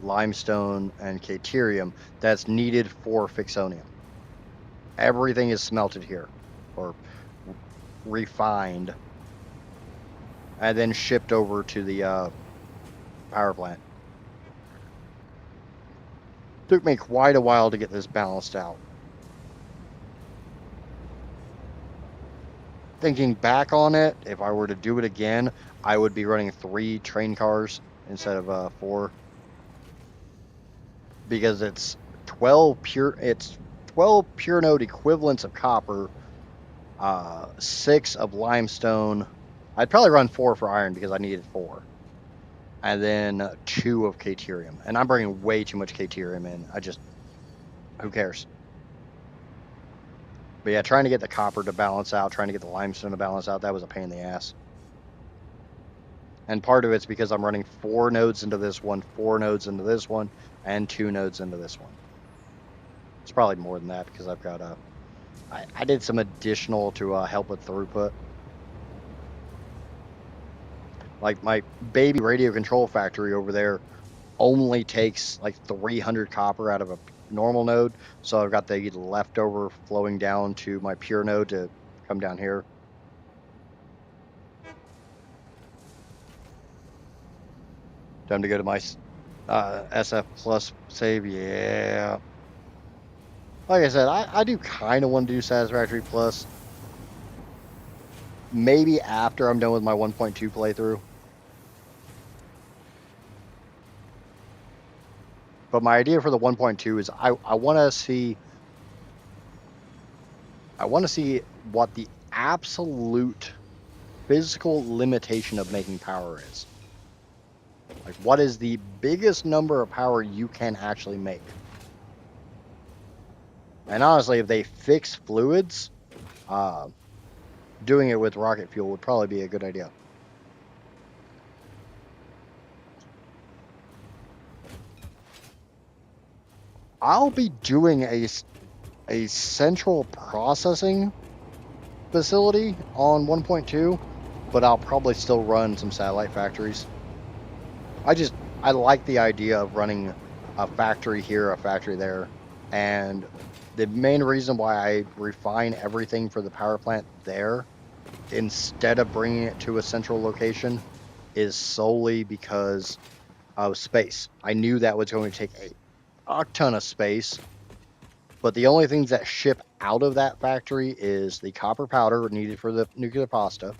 limestone, and caterium that's needed for fixonium. Everything is smelted here, or refined, and then shipped over to the power plant. Took me quite a while to get this balanced out. Thinking back on it, if I were to do it again, I would be running 3 train cars instead of 4. Because it's 12 pure node equivalents of copper, 6 of limestone. I'd probably run 4 for iron because I needed 4. And then 2 of caterium. And I'm bringing way too much caterium in. Who cares? But yeah, trying to get the copper to balance out, trying to get the limestone to balance out, that was a pain in the ass. And part of it's because I'm running 4 nodes into this one, 4 nodes into this one, and 2 nodes into this one. It's probably more than that because I've got I did some additional to help with throughput. Like my baby radio control factory over there only takes like 300 copper out of a normal node, so I've got the leftover flowing down to my pure node to come down here. Time to go to my SF Plus save. Yeah. Like I said, I do kind of want to do Satisfactory Plus. Maybe after I'm done with my 1.2 playthrough. But my idea for the 1.2 is I want to see what the absolute physical limitation of making power is. Like, what is the biggest number of power you can actually make? And honestly, if they fix fluids, doing it with rocket fuel would probably be a good idea. I'll be doing a central processing facility on 1.2, but I'll probably still run some satellite factories. I like the idea of running a factory here, a factory there, and the main reason why I refine everything for the power plant there instead of bringing it to a central location is solely because of space. I knew that was going to take a ton of space, but the only things that ship out of that factory is the copper powder needed for the nuclear pasta,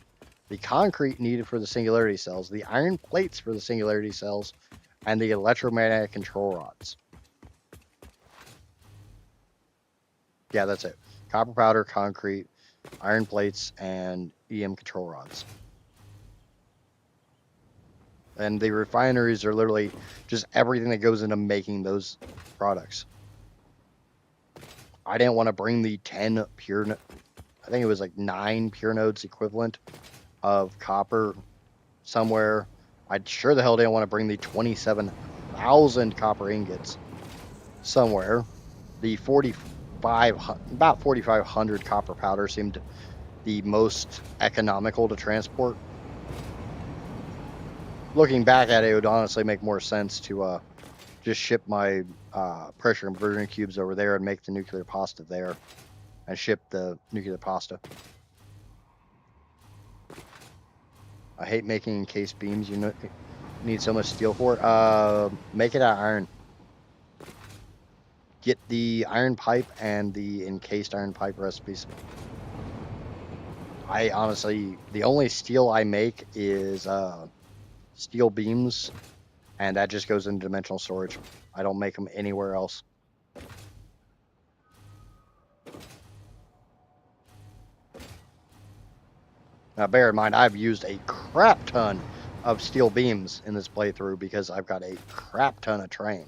the concrete needed for the singularity cells, the iron plates for the singularity cells, and the electromagnetic control rods. Yeah, that's it. Copper powder, concrete, iron plates, and EM control rods. And the refineries are literally just everything that goes into making those products. I didn't want to bring the 10 pure, I think it was like 9 pure nodes equivalent of copper somewhere. I sure the hell didn't want to bring the 27,000 copper ingots somewhere. The about 4,500 copper powder seemed the most economical to transport. Looking back at it, it would honestly make more sense to just ship my pressure conversion cubes over there and make the nuclear pasta there and ship the nuclear pasta. I hate making encased beams. You need so much steel for it. Make it out of iron. Get the iron pipe and the encased iron pipe recipes. I honestly, the only steel I make is steel beams, and that just goes into dimensional storage. I don't make them anywhere else. Now, bear in mind, I've used a crap ton of steel beams in this playthrough because I've got a crap ton of terrain.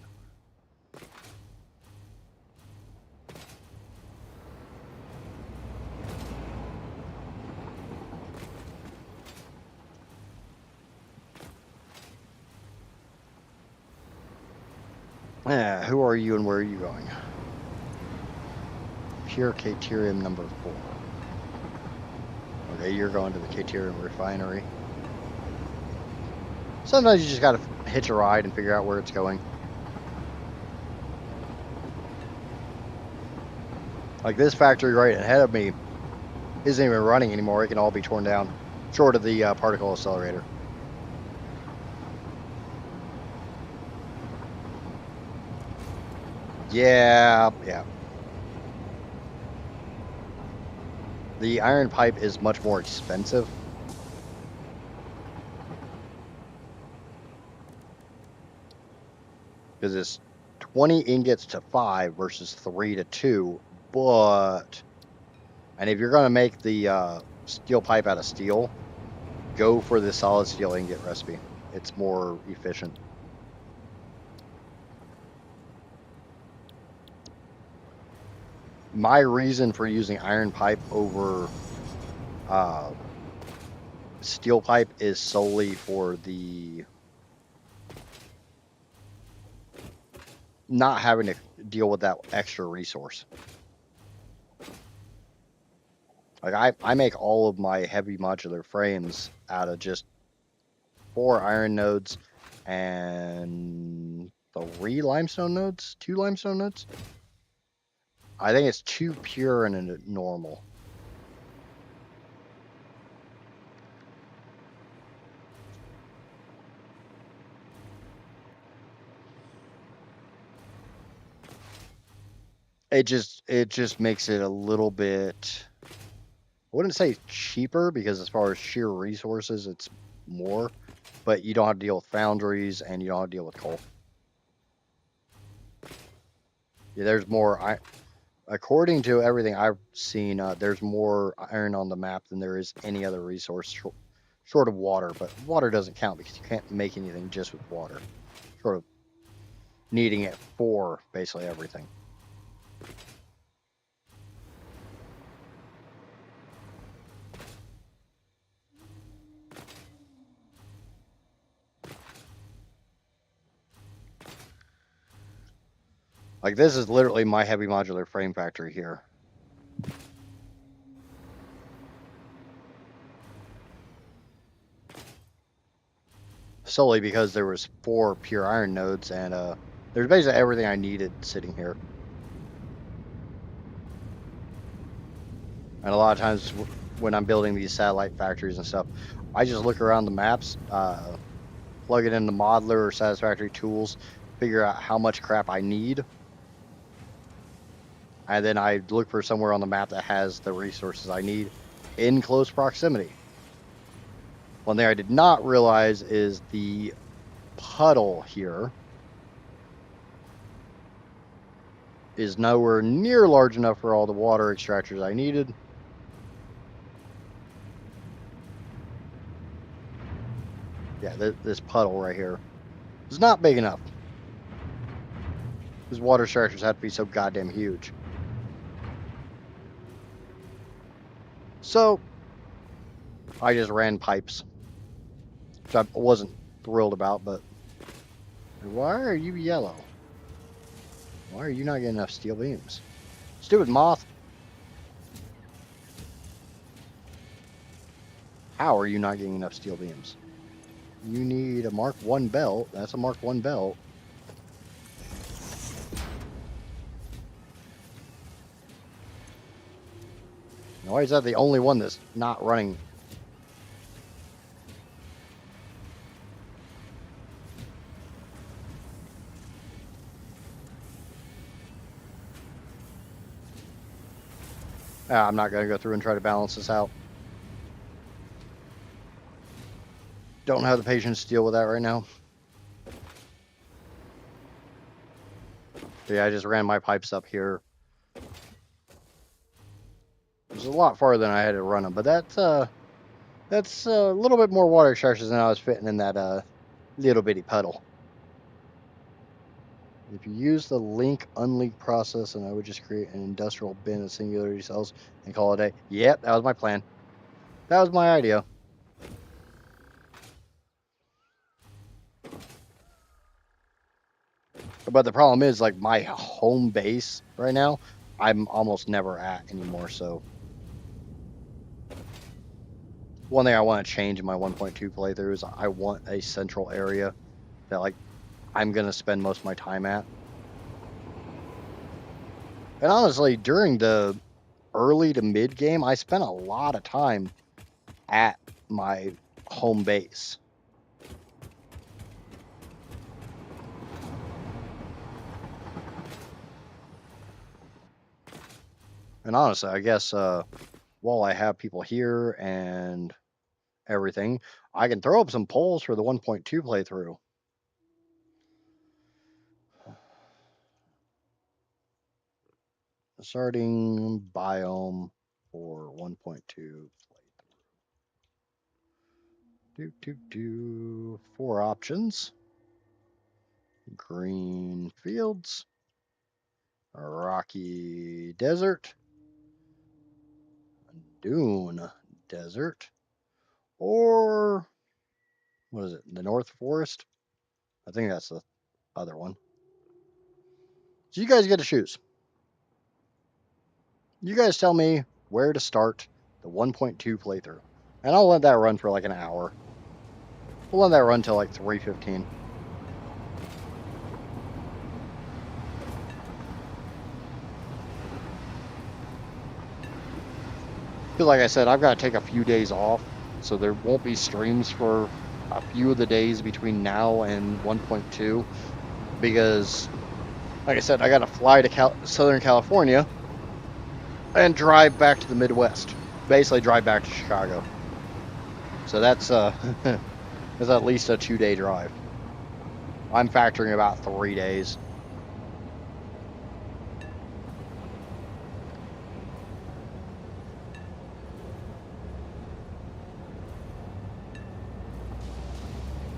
Who are you and where are you going? Pure Caterium number 4. Okay, you're going to the Caterium Refinery. Sometimes you just gotta hitch a ride and figure out where it's going. Like this factory right ahead of me isn't even running anymore. It can all be torn down, short of the particle accelerator. Yeah. The iron pipe is much more expensive. Because it's 20 ingots to 5 versus 3 to 2. But, and if you're going to make the steel pipe out of steel, go for the solid steel ingot recipe. It's more efficient. My reason for using iron pipe over steel pipe is solely for the not having to deal with that extra resource. Like I make all of my heavy modular frames out of just 4 iron nodes and 3 limestone nodes, 2 limestone nodes. I think it's 2 pure and a normal. It just makes it a little bit, I wouldn't say cheaper because as far as sheer resources, it's more, but you don't have to deal with foundries and you don't have to deal with coal. Yeah, there's more. According to everything I've seen, there's more iron on the map than there is any other resource short of water. But water doesn't count because you can't make anything just with water. Sort of needing it for basically everything. Like this is literally my heavy modular frame factory here. Solely because there was 4 pure iron nodes and there's basically everything I needed sitting here. And a lot of times when I'm building these satellite factories and stuff, I just look around the maps. plug it into Modeler or Satisfactory tools, figure out how much crap I need. And then I look for somewhere on the map that has the resources I need in close proximity. One thing I did not realize is the puddle here is nowhere near large enough for all the water extractors I needed. Yeah, this puddle right here is not big enough. These water extractors have to be so goddamn huge. So I just ran pipes, which I wasn't thrilled about, but why are you yellow? Why are you not getting enough steel beams? Stupid moth. How are you not getting enough steel beams? You need a Mark 1 belt. That's a Mark 1 belt. Why is that the only one that's not running? I'm not going to go through and try to balance this out. Don't have the patience to deal with that right now. Yeah, I just ran my pipes up here. It's a lot farther than I had to run them, but that's a little bit more water extractions than I was fitting in that little bitty puddle. If you use the link unleak process, and I would just create an industrial bin of singularity cells and call it a day. Yep, that was my plan. That was my idea. But the problem is, like, my home base right now, I'm almost never at anymore, so. One thing I want to change in my 1.2 playthrough is I want a central area that, like, I'm going to spend most of my time at. And honestly, during the early to mid game, I spent a lot of time at my home base. And honestly, I guess while I have people here and everything, I can throw up some polls for the 1.2 playthrough. Starting biome for 1.2 playthrough. 4 options. Green fields, rocky desert, dune desert, or what is it? The North Forest? I think that's the other one. So you guys get to choose. You guys tell me where to start the 1.2 playthrough. And I'll let that run for like an hour. We'll let that run till like 3:15. Because like I said, I've got to take a few days off, so there won't be streams for a few of the days between now and 1.2. Because, like I said, I got to fly to Southern California and drive back to the Midwest. Basically, drive back to Chicago. So that's that's at least a 2-day drive. I'm factoring about 3 days.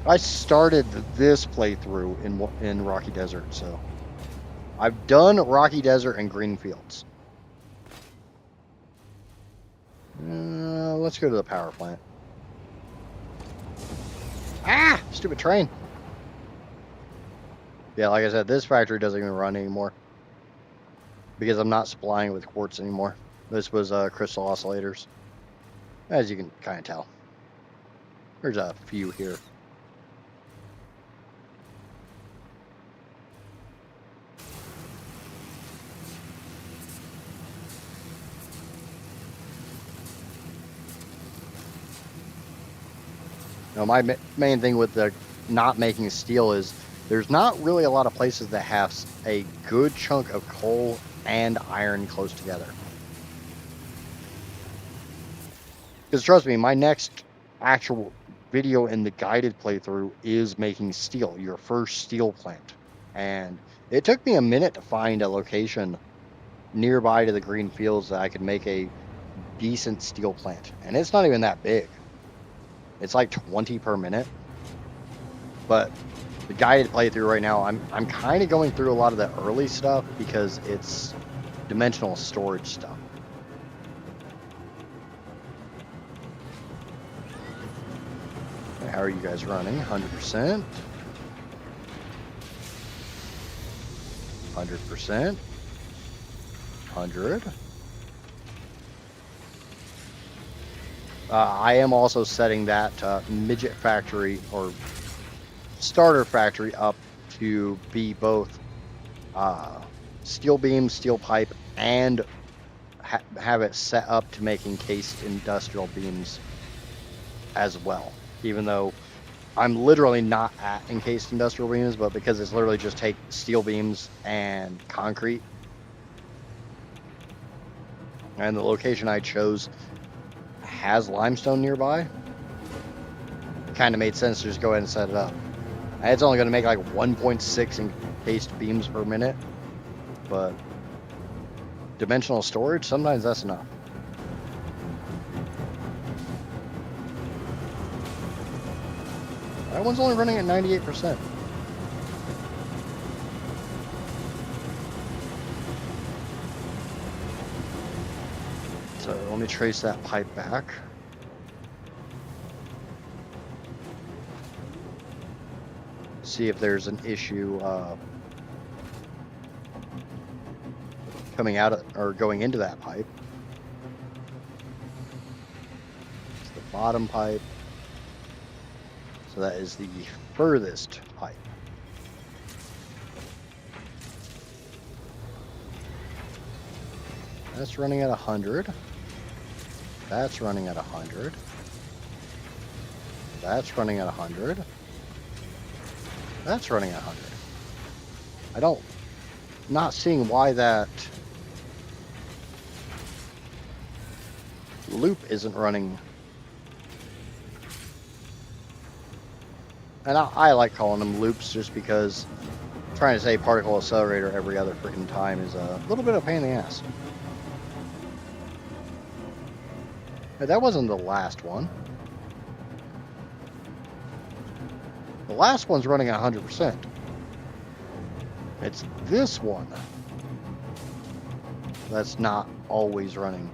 I started this playthrough in Rocky Desert, so I've done Rocky Desert and Green Fields. Let's go to the power plant. Ah! Stupid train. Yeah, like I said, this factory doesn't even run anymore because I'm not supplying it with quartz anymore. This was crystal oscillators, as you can kind of tell. There's a few here. Now, my main thing with the not making steel is there's not really a lot of places that have a good chunk of coal and iron close together. Because trust me, my next actual video in the guided playthrough is making steel, your first steel plant. And it took me a minute to find a location nearby to the green fields that I could make a decent steel plant. And it's not even that big. It's like 20 per minute. But the guided playthrough right now, I'm kind of going through a lot of the early stuff because it's dimensional storage stuff. How are you guys running? 100%. 100%. 100. I am also setting that midget factory or starter factory up to be both steel beam, steel pipe, and have it set up to make encased industrial beams as well. Even though I'm literally not at encased industrial beams, but because it's literally just take steel beams and concrete. And the location I chose has limestone nearby. It kind of made sense to just go ahead and set it up. And it's only going to make like 1.6 encased beams per minute, but dimensional storage, sometimes that's enough. That one's only running at 98%. So let me trace that pipe back. See if there's an issue coming out of, or going into that pipe. It's the bottom pipe. So that is the furthest pipe. That's running at 100. That's running at 100. That's running at 100. That's running at 100. Not seeing why that loop isn't running. And I like calling them loops just because trying to say particle accelerator every other freaking time is a little bit of a pain in the ass. Hey, that wasn't the last one. The last one's running at 100%. It's this one that's not always running.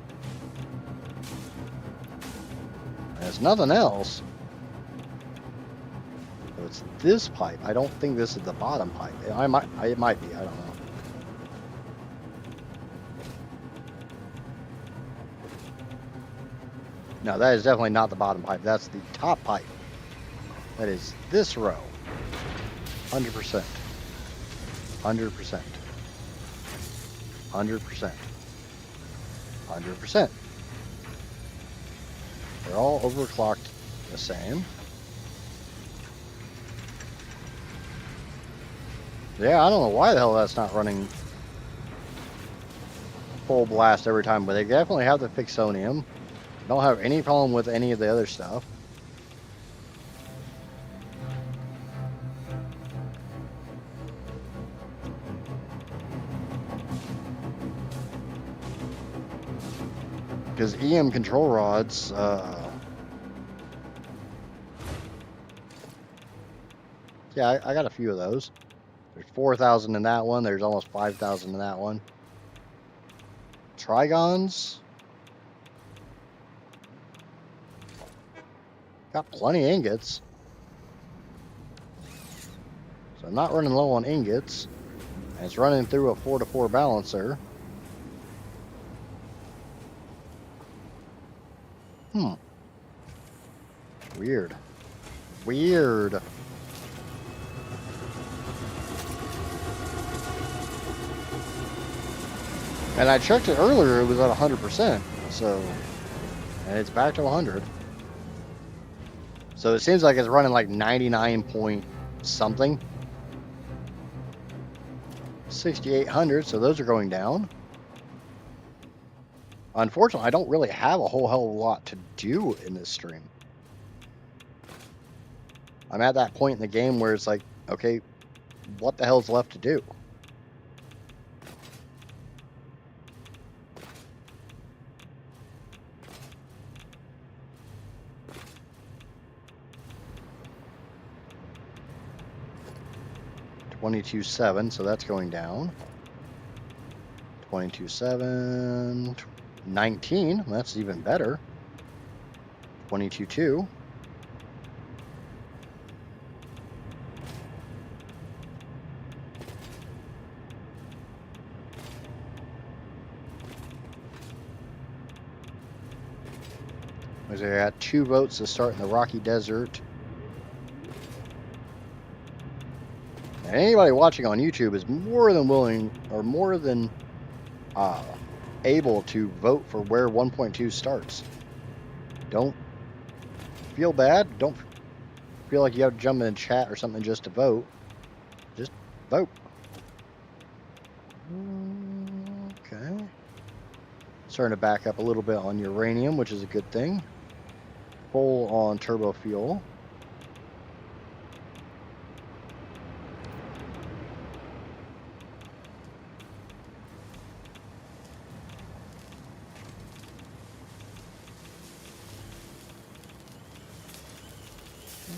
And it's nothing else. So it's this pipe. I don't think this is the bottom pipe. It might be. I don't know. No, that is definitely not the bottom pipe. That's the top pipe. That is this row. 100%. 100%. 100%. 100%. They're all overclocked the same. Yeah, I don't know why the hell that's not running full blast every time, but they definitely have the Fixonium. Don't have any problem with any of the other stuff. Because EM control rods, yeah, I got a few of those. There's 4,000 in that one. There's almost 5,000 in that one. Trigons. Got plenty of ingots. So I'm not running low on ingots. And it's running through a 4-to-4 balancer. Weird. Weird. And I checked it earlier, it was at 100%. So, and it's back to 100. So it seems like it's running like 99 point something. 6,800, so those are going down. Unfortunately, I don't really have a whole hell of a lot to do in this stream. I'm at that point in the game where it's like, okay, what the hell's left to do? $22,700, so that's going down. 22,700, 19, that's even better. 22,200. I got 2 votes to start in the Rocky Desert. And anybody watching on YouTube is more than willing, or more than able to vote for where 1.2 starts. Don't feel bad. Don't feel like you have to jump in chat or something just to vote. Just vote. Okay. Starting to back up a little bit on uranium, which is a good thing. Full on turbo fuel.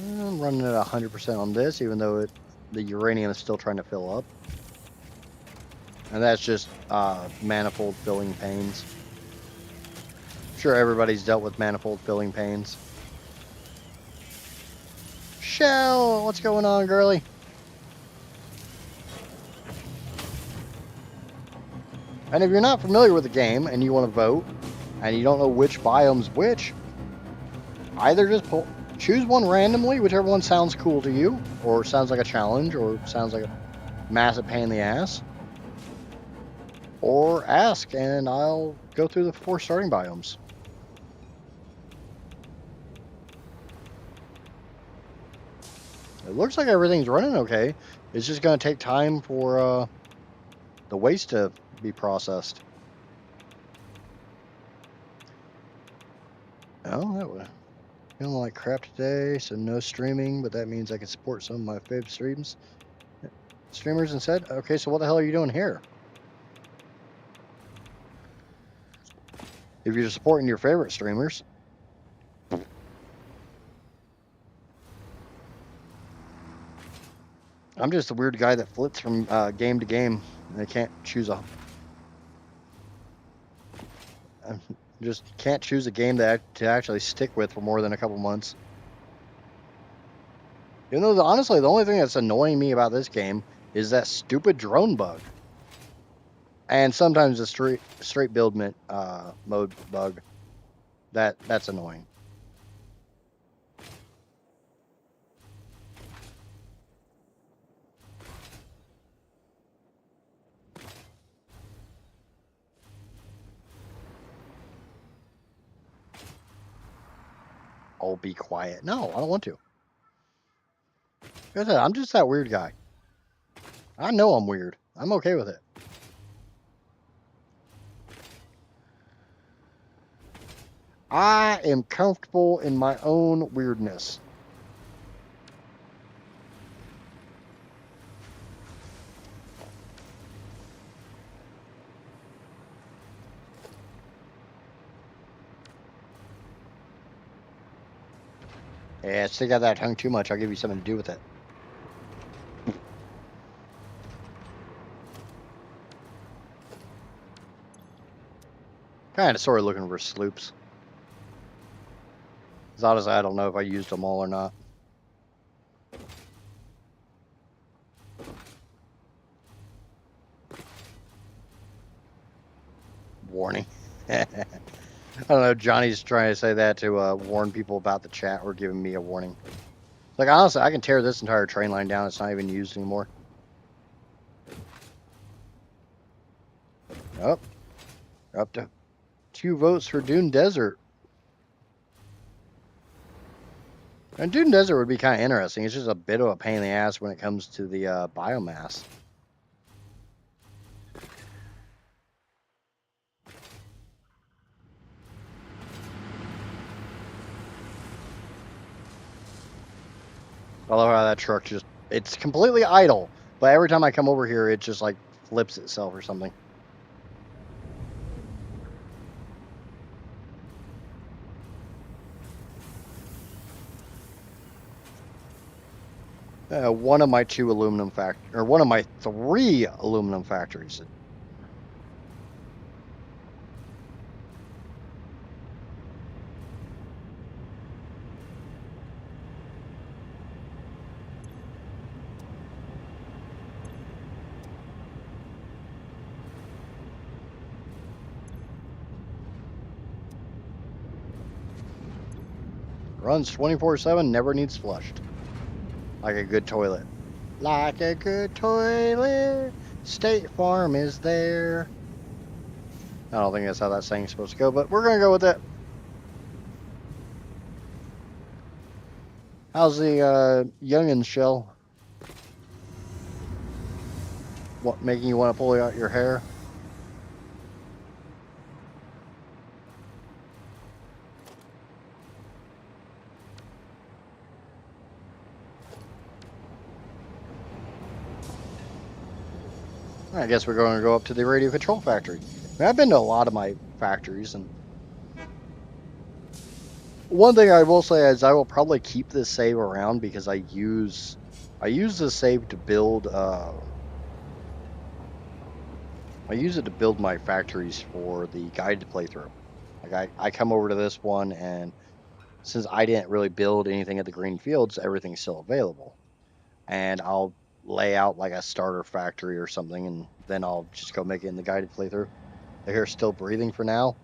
I'm running at 100% on this, even though the uranium is still trying to fill up. And that's just manifold filling pains. I'm sure everybody's dealt with manifold filling pains. Shell, what's going on, girly? And if you're not familiar with the game and you want to vote, and you don't know which biome's which, either just choose one randomly, whichever one sounds cool to you, or sounds like a challenge, or sounds like a massive pain in the ass. Or ask, and I'll go through the 4 starting biomes. It looks like everything's running okay. It's just going to take time for the waste to be processed. Oh, that was feeling like crap today, so no streaming, but that means I can support some of my favorite streamers instead. Okay, so what the hell are you doing here? If you're supporting your favorite streamers. I'm just a weird guy that flips from game to game, and I can't choose I just can't choose a game to actually stick with for more than a couple months. Even though, honestly, the only thing that's annoying me about this game is that stupid drone bug. And sometimes the straight build mode bug. That's annoying. Oh, be quiet. No, I don't want to. Like I said, I'm just that weird guy. I know I'm weird. I'm okay with it. I am comfortable in my own weirdness. Yeah, stick out that tongue too much. I'll give you something to do with it. Kind of sort of looking for sloops. As honestly, I don't know if I used them all or not. Warning. I don't know. Johnny's trying to say that to warn people about the chat or giving me a warning. Like, honestly, I can tear this entire train line down. It's not even used anymore. Oh, up to 2 votes for Dune Desert. And Dune Desert would be kind of interesting. It's just a bit of a pain in the ass when it comes to the biomass. I love how that truck just, it's completely idle, but every time I come over here, it just like flips itself or something. One of my two aluminum or one of my 3 aluminum factories. Runs 24/7, never needs flushed. Like a good toilet. Like a good toilet, State Farm is there. I don't think that's how that saying's supposed to go, but we're going to go with it. How's the youngin' shell? What, making you want to pull out your hair? I guess we're going to go up to the radio control factory. I mean, I've been to a lot of my factories, and one thing I will say is I will probably keep this save around because I use this save to build I use it to build my factories for the guided playthrough. Like I come over to this one, and since I didn't really build anything at the green fields, everything's still available. And I'll lay out like a starter factory or something, and then I'll just go make it in the guided playthrough. The hair's still breathing for now.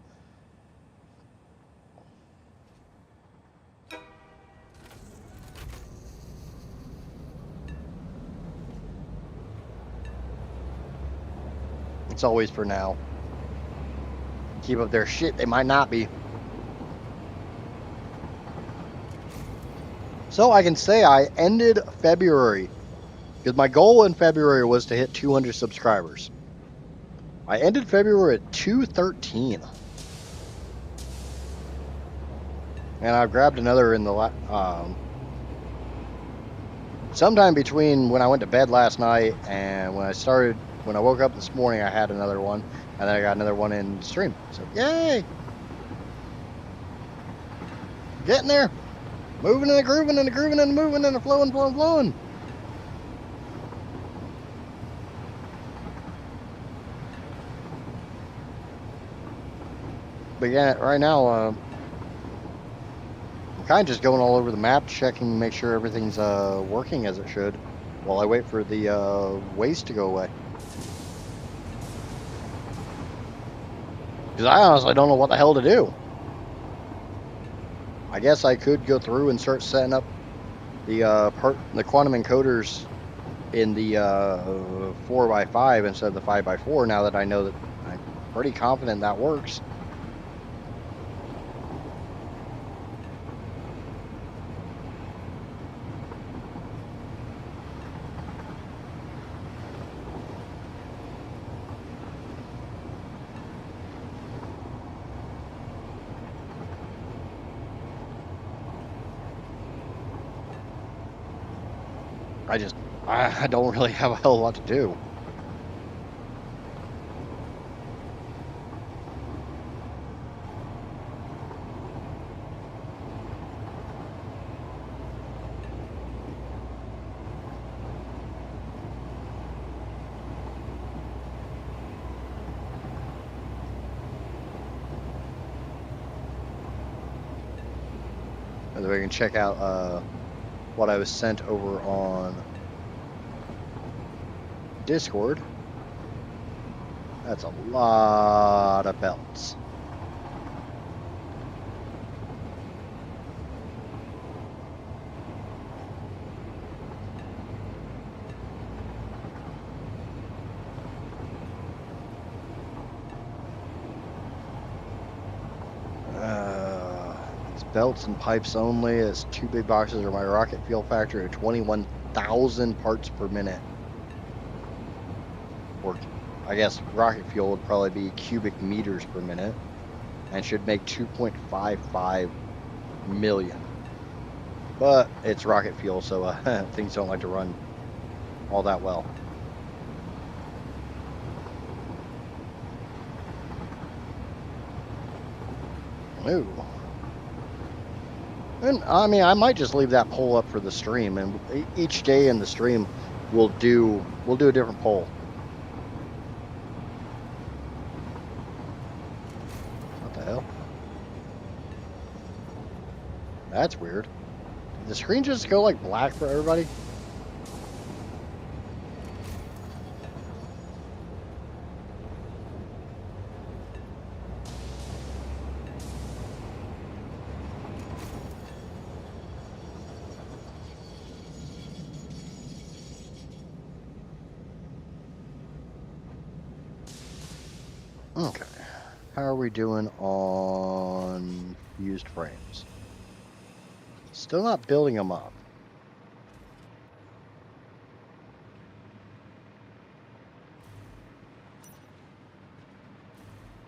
It's always for now. Keep up their shit. They might not be. So I can say I ended February because my goal in February was to hit 200 subscribers. I ended February at 213. And I grabbed another in the sometime between when I went to bed last night and when I woke up this morning, I had another one, and then I got another one in stream. So yay! Getting there, moving and grooving and grooving and moving and flowing. But yeah, right now, I'm kind of just going all over the map, checking, make sure everything's working as it should, while I wait for the waste to go away. Because I honestly don't know what the hell to do. I guess I could go through and start setting up the quantum encoders in the 4x5 instead of the 5x4. Now that I know that, I'm pretty confident that works. I don't really have a hell of a lot to do. And then we can check out what I was sent over on Discord. That's a lot of belts. Let's belts and pipes only. It's 2 big boxes are my rocket fuel factory at 21,000 parts per minute. Or I guess rocket fuel would probably be cubic meters per minute and should make 2.55 million. But it's rocket fuel, so things don't like to run all that well. Ooh. And I mean, I might just leave that poll up for the stream, and each day in the stream we'll do a different poll. What the hell? That's weird. Did the screen just go like black for everybody? Okay. How are we doing on used frames? Still not building them up.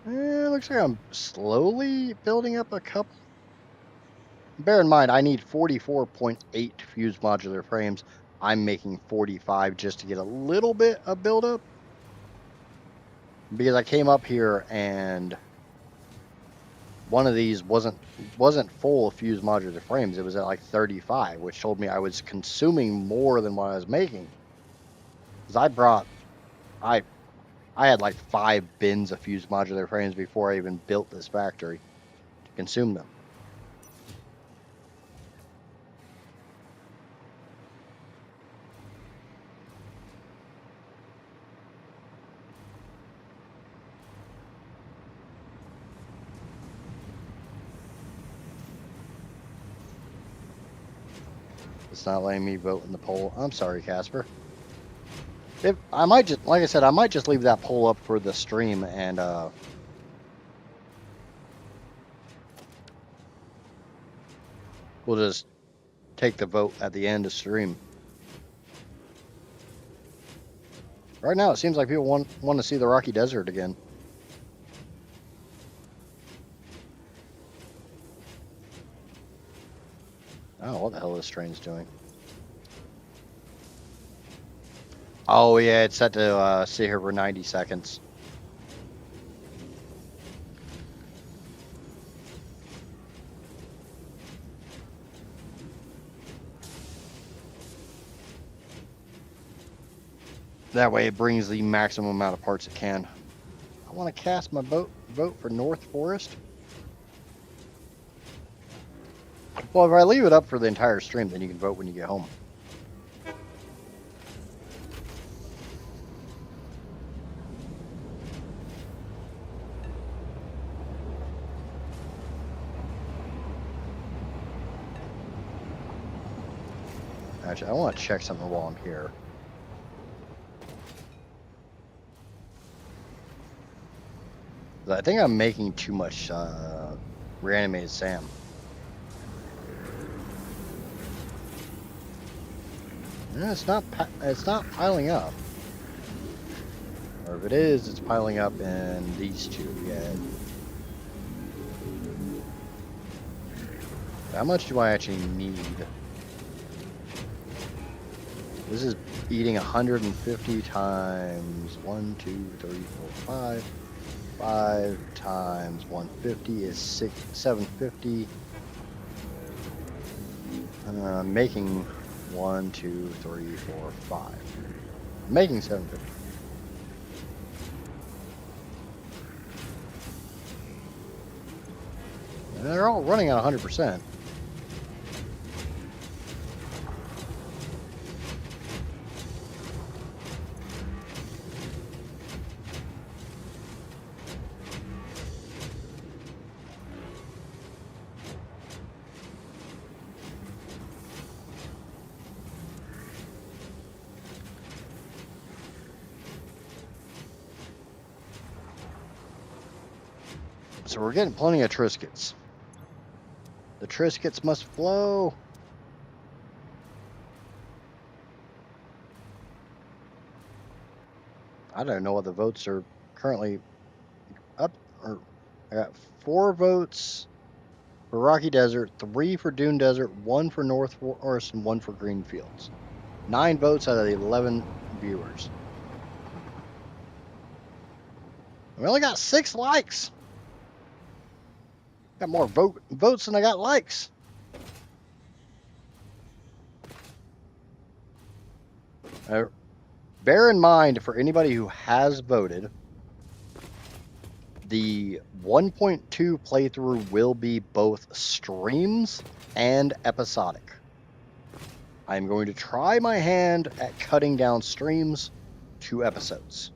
Looks like I'm slowly building up a couple. Bear in mind, I need 44.8 fused modular frames. I'm making 45 just to get a little bit of buildup. Because I came up here and one of these wasn't full of fused modular frames. It was at like 35, which told me I was consuming more than what I was making. Because I had like 5 bins of fused modular frames before I even built this factory to consume them. It's not letting me vote in the poll. I'm sorry, Casper. I might just, like I said, I might just leave that poll up for the stream and we'll just take the vote at the end of stream. Right now, it seems like people want to see the Rocky Desert again. Oh, what the hell this train's doing? Oh yeah, it's set to sit here for 90 seconds. That way it brings the maximum amount of parts it can. I want to cast my vote for North Forest. Well, if I leave it up for the entire stream, then you can vote when you get home. Actually, I want to check something while I'm here. I think I'm making too much reanimated Sam. No, it's not piling up. Or if it is, it's piling up in these two. Yeah. How much do I actually need? This is eating 150 times 1, 2, 3, 4, 5. 5 times 150 is 750. Making 1, 2, 3, 4, 5. Making 750. And they're all running at 100%. So we're getting plenty of Triscuits. The Triscuits must flow. I don't know what the votes are currently up. Or I got 4 votes for Rocky Desert, 3 for Dune Desert, 1 for North Forest, and 1 for Greenfields. 9 votes out of the 11 viewers. We only got 6 likes. Got more votes than I got likes. Bear in mind, for anybody who has voted, the 1.2 playthrough will be both streams and episodic. I'm going to try my hand at cutting down streams to episodes.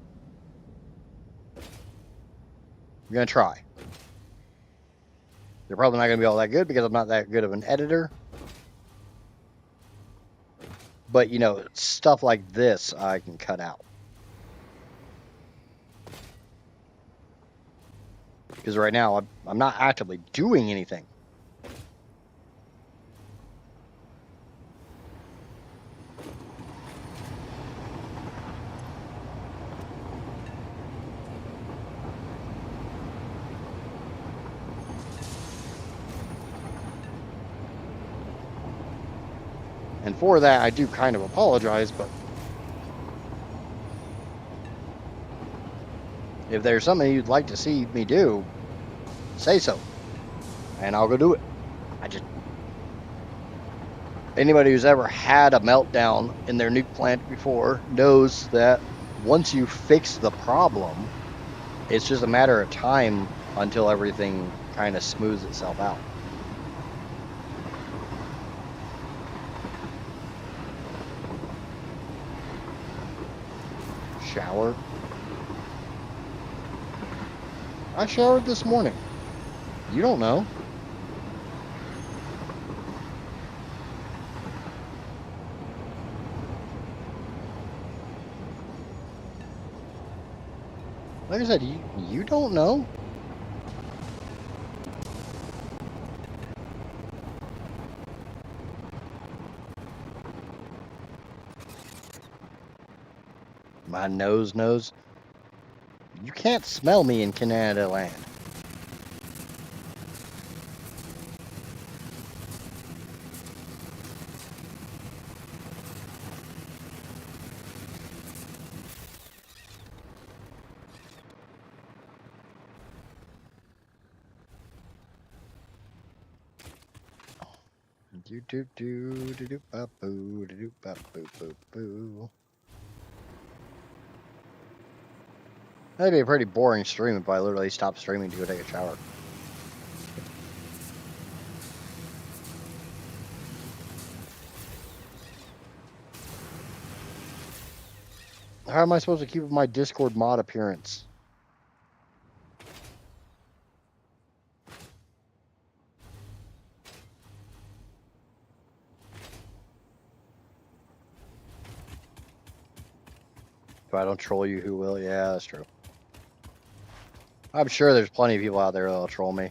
I'm going to try. They're probably not going to be all that good because I'm not that good of an editor. But, you know, stuff like this I can cut out. Because right now I'm not actively doing anything. And for that, I do kind of apologize, but if there's something you'd like to see me do, say so, and I'll go do it. Anybody who's ever had a meltdown in their nuke plant before knows that once you fix the problem, it's just a matter of time until everything kind of smooths itself out. Shower. I showered this morning. You don't know. Like I said, you don't know. My nose knows. You can't smell me in Canada land. Do do do do do ba boo do do ba boo boo boo. That'd be a pretty boring stream if I literally stopped streaming to go take a shower. How am I supposed to keep my Discord mod appearance? If I don't troll you, who will? Yeah, that's true. I'm sure there's plenty of people out there that'll troll me.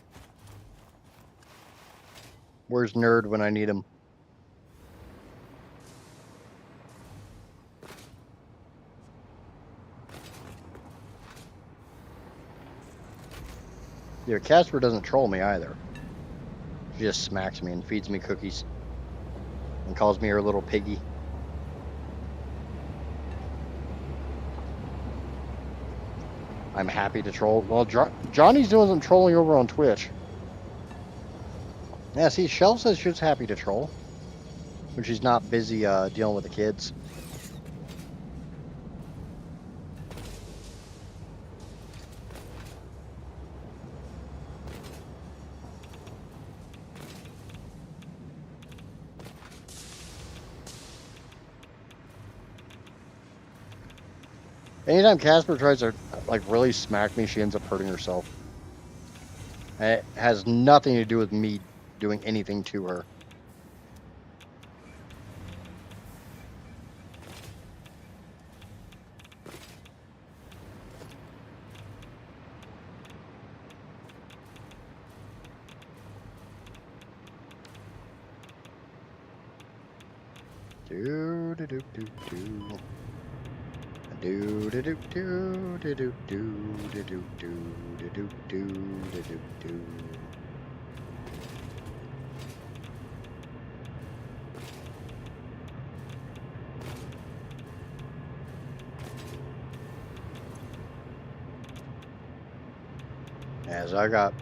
Where's Nerd when I need him? Yeah, Casper doesn't troll me either. She just smacks me and feeds me cookies. And calls me her little piggy. I'm happy to troll. Well, Johnny's doing some trolling over on Twitch. Yeah, see, Shell says she's happy to troll. When she's not busy dealing with the kids. Anytime Casper tries to like really smack me, she ends up hurting herself. And it has nothing to do with me doing anything to her. Do do do do do. Do do do do do do do do do do do do do do. As I got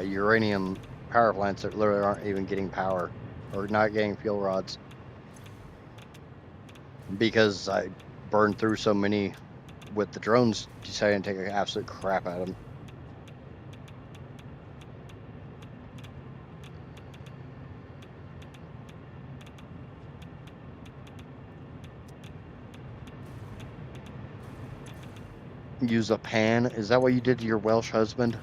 uranium power plants that literally aren't even getting power or not getting fuel rods because I burned through so many with the drones deciding to take an absolute crap out of them. Use a pan? Is that what you did to your Welsh husband?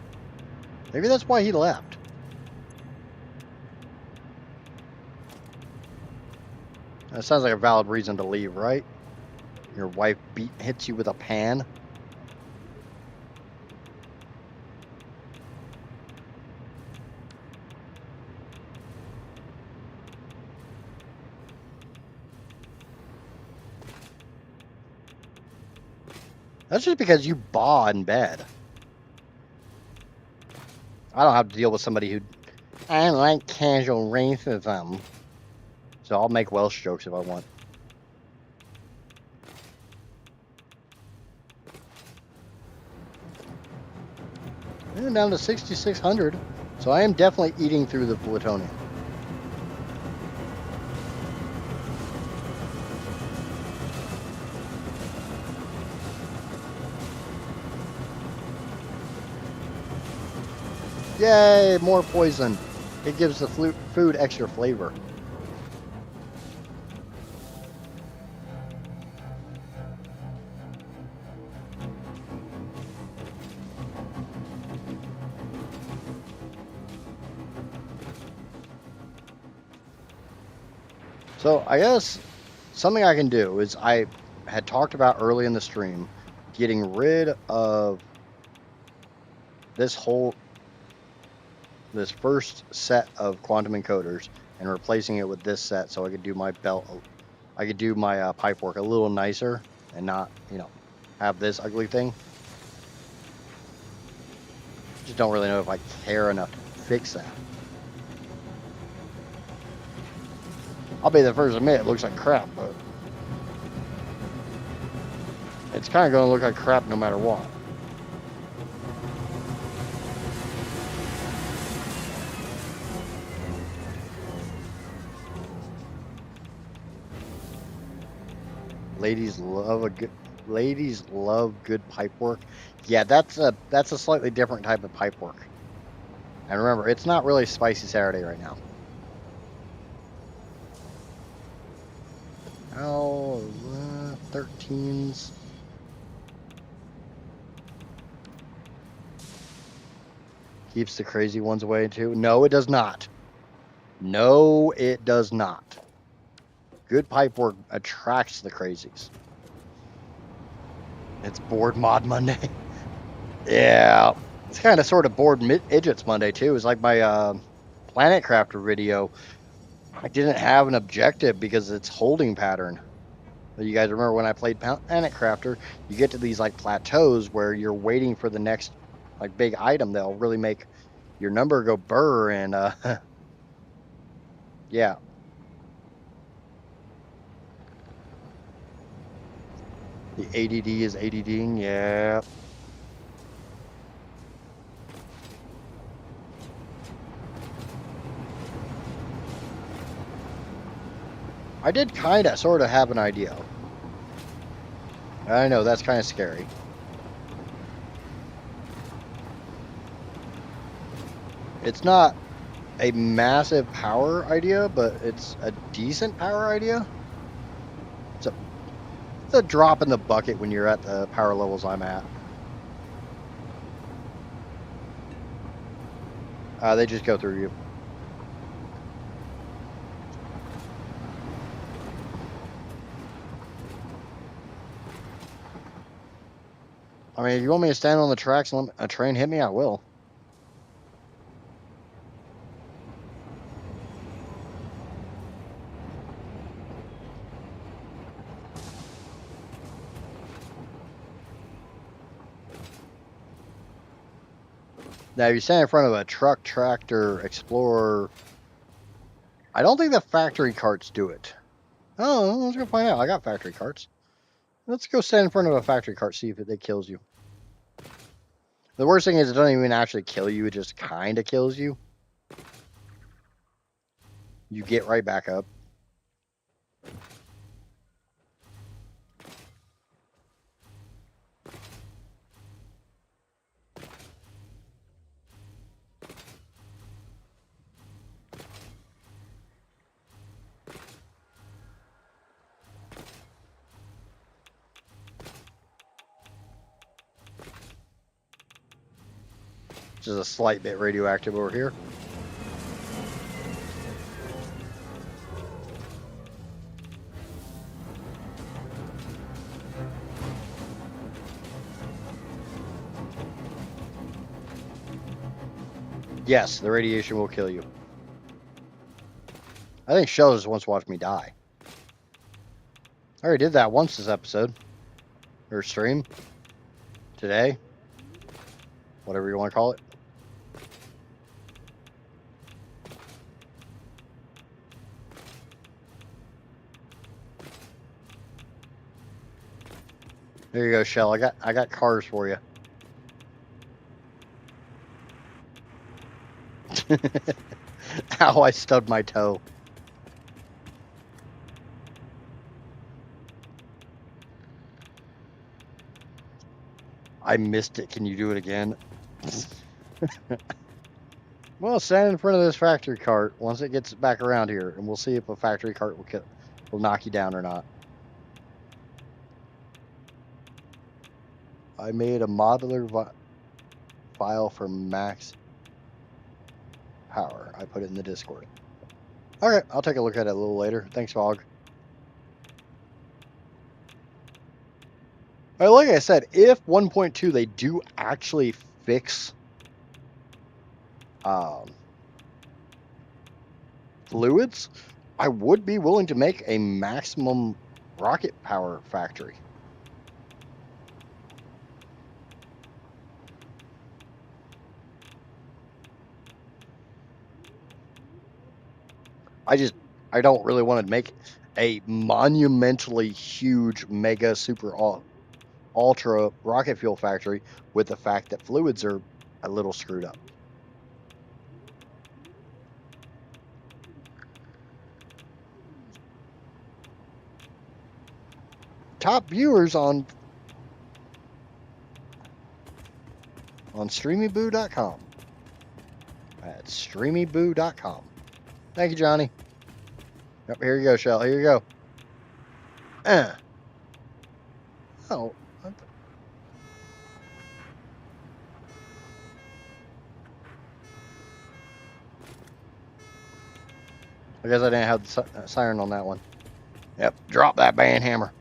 Maybe that's why he left. That sounds like a valid reason to leave, right? Your wife hits you with a pan? That's just because you baw in bed. I don't have to deal with somebody who... I like casual racism. So I'll make Welsh jokes if I want. And down to 6,600. So I am definitely eating through the plutonium. Yay, more poison. It gives the food extra flavor. So I guess something I can do is I had talked about early in the stream getting rid of this first set of quantum encoders and replacing it with this set so I could do my pipe work a little nicer and not, have this ugly thing. Just don't really know if I care enough to fix that. I'll be the first to admit it looks like crap, but it's kind of going to look like crap no matter what. Ladies love good pipe work. Yeah, that's a slightly different type of pipe work. And remember, it's not really Spicy Saturday right now. Oh, 13s. Keeps the crazy ones away too. No, it does not. No, it does not. Good pipe work attracts the crazies. It's Bored Mod Monday. Yeah. It's kind of sort of Bored Idiots Monday too. It's like my Planet Crafter video. I didn't have an objective because it's holding pattern. You guys remember when I played Planet Crafter, you get to these like plateaus where you're waiting for the next like big item that'll really make your number go burr and yeah. The ADD is ADDing, yeah. I did kind of sort of have an idea. I know, that's kind of scary. It's not a massive power idea, but it's a decent power idea. It's a drop in the bucket when you're at the power levels I'm at. They just go through you. I mean, if you want me to stand on the tracks and let a train hit me, I will. Now, if you stand in front of a truck, tractor, explorer, I don't think the factory carts do it. Oh, let's go find out. I got factory carts. Let's go stand in front of a factory cart, see if it kills you. The worst thing is it doesn't even actually kill you. It just kind of kills you. You get right back up. Just a slight bit radioactive over here. Yes, the radiation will kill you. I think Shell just wants to watch me die. I already did that once this episode. Or stream. Today. Whatever you want to call it. There you go, Shell. I got cars for you. Ow, I stubbed my toe. I missed it. Can you do it again? Well, stand in front of this factory cart once it gets back around here, and we'll see if a factory cart will knock you down or not. I made a modular file for max power. I put it in the Discord. Okay, I'll take a look at it a little later. Thanks, Fog. Like I said, if 1.2 they do actually fix fluids, I would be willing to make a maximum rocket power factory. I don't really want to make a monumentally huge mega super ultra rocket fuel factory with the fact that fluids are a little screwed up. Top viewers on streamyboo.com. At streamyboo.com. Thank you, Johnny. Yep, here you go, Shell. Here you go. Oh. I guess I didn't have the siren on that one. Yep, drop that band hammer.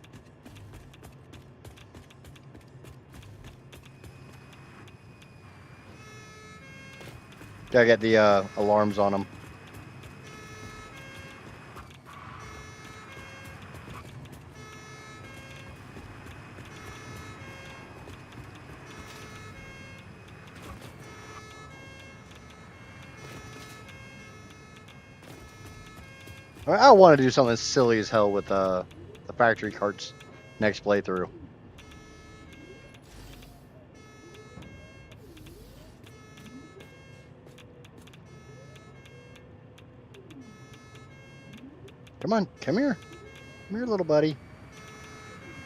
Gotta get the alarms on them. I want to do something silly as hell with the factory carts next playthrough. Come on, come here. Come here, little buddy.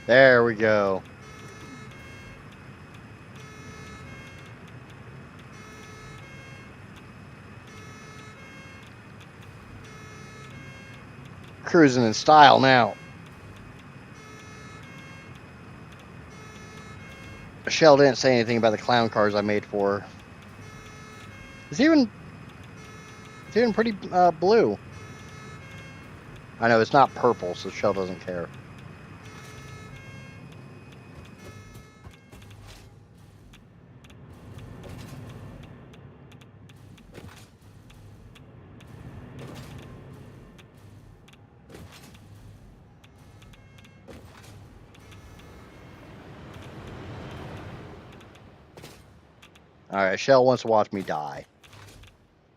There we go. Cruising in style now. Shell didn't say anything about the clown cars I made for her. It's even pretty blue. I know it's not purple, so Shell doesn't care. Alright, Shell wants to watch me die.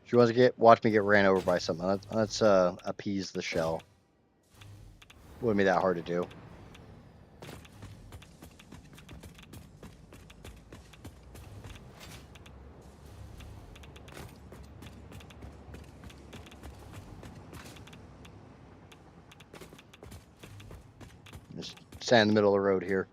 She wants to watch me get ran over by something. Let's appease the Shell. Wouldn't be that hard to do. Just stand in the middle of the road here.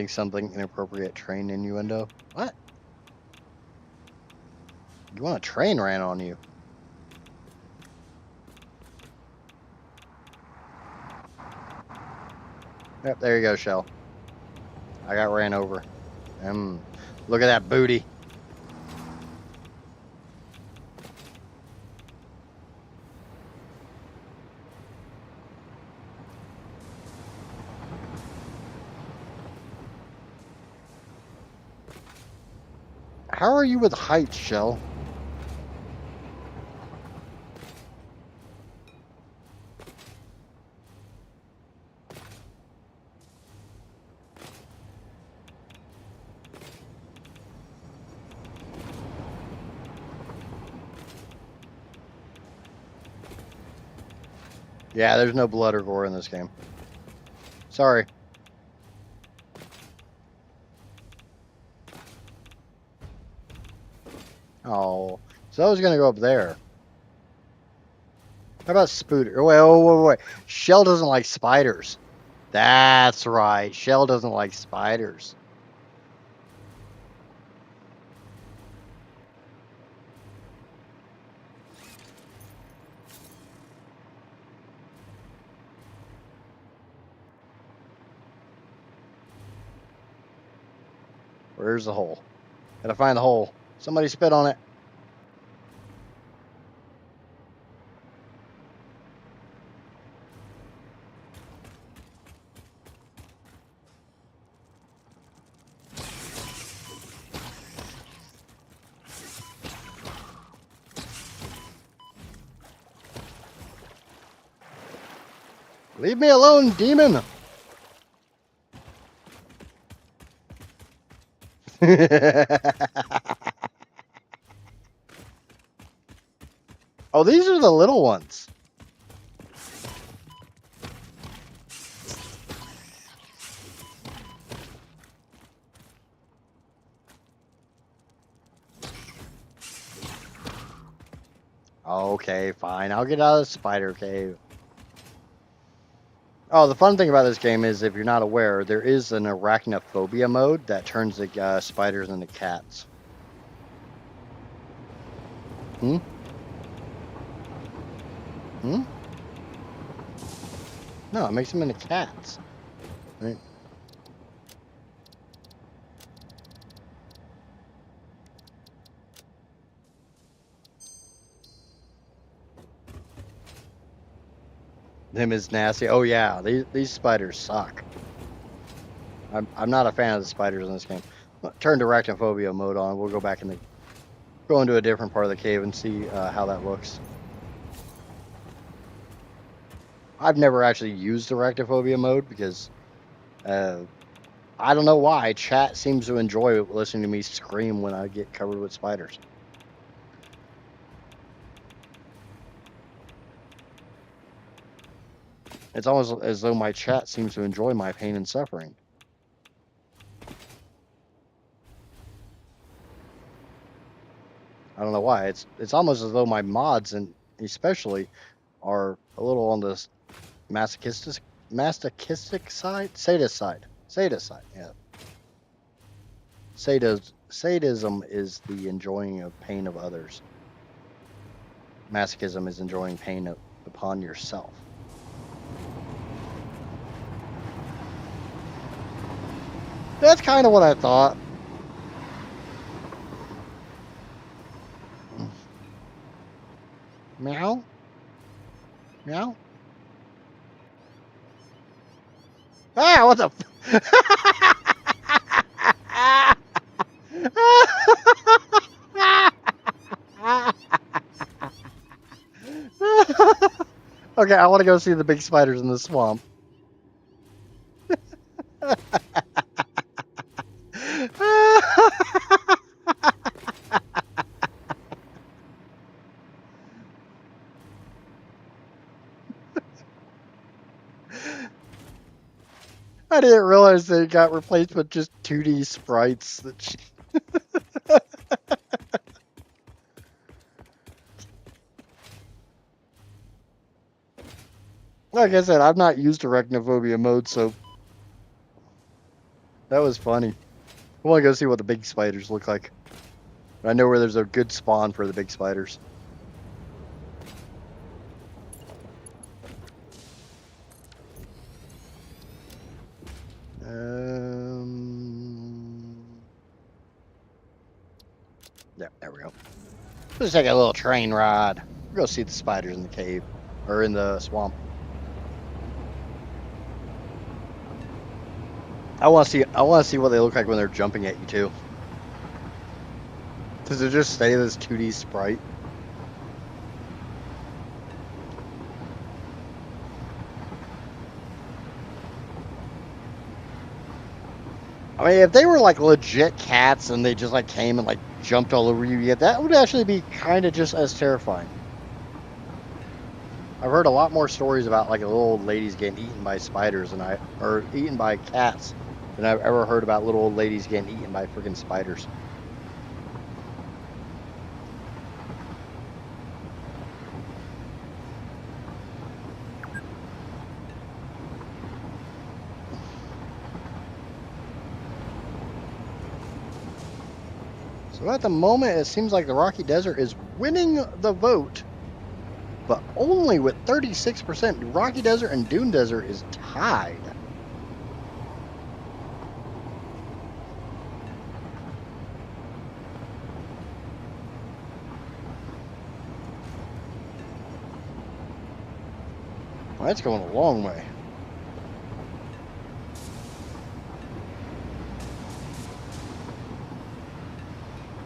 Something inappropriate train innuendo. What? You want a train ran on you? Yep, there you go, Shell. I got ran over. Look at that booty. How are you with height, Shell? Yeah, there's no blood or gore in this game. Sorry. Oh, so I was gonna go up there. How about Spooter? Wait. Shell doesn't like spiders. That's right. Shell doesn't like spiders. Where's the hole? Gotta find the hole. Somebody spit on it. Leave me alone, demon! Oh, these are the little ones. Okay, fine. I'll get out of the spider cave. Oh, the fun thing about this game is, if you're not aware, there is an arachnophobia mode that turns the spiders into cats. Hmm? No, it makes them into cats. Right? Them is nasty. Oh yeah, these spiders suck. I'm not a fan of the spiders in this game. Turn to arachnophobia mode on. We'll go back and go into a different part of the cave and see how that looks. I've never actually used arachnophobia mode because I don't know why. Chat seems to enjoy listening to me scream when I get covered with spiders. It's almost as though my chat seems to enjoy my pain and suffering. I don't know why. It's almost as though my mods, and especially, are a little on the masochistic side, sadist side, yeah. Sadism is the enjoying of pain of others. Masochism is enjoying pain upon yourself. That's kind of what I thought. Meow? Meow? Ah, what the Okay, I want to go see the big spiders in the swamp. I didn't realize they got replaced with just 2D sprites. Like I said, I've not used arachnophobia mode, so that was funny. I want to go see what the big spiders look like. I know where there's a good spawn for the big spiders. Yeah, there we go. Let's take a little train ride. We'll go see the spiders in the cave or in the swamp. I want to see. I want to see what they look like when they're jumping at you too. Does it just stay this 2D sprite? I mean, if they were like legit cats and they just like came and like jumped all over you, yeah, that would actually be kind of just as terrifying. I've heard a lot more stories about like little old ladies getting eaten by spiders or eaten by cats than I've ever heard about little old ladies getting eaten by freaking spiders. So at the moment, it seems like the Rocky Desert is winning the vote, but only with 36%. Rocky Desert and Dune Desert is tied. Well, that's going a long way.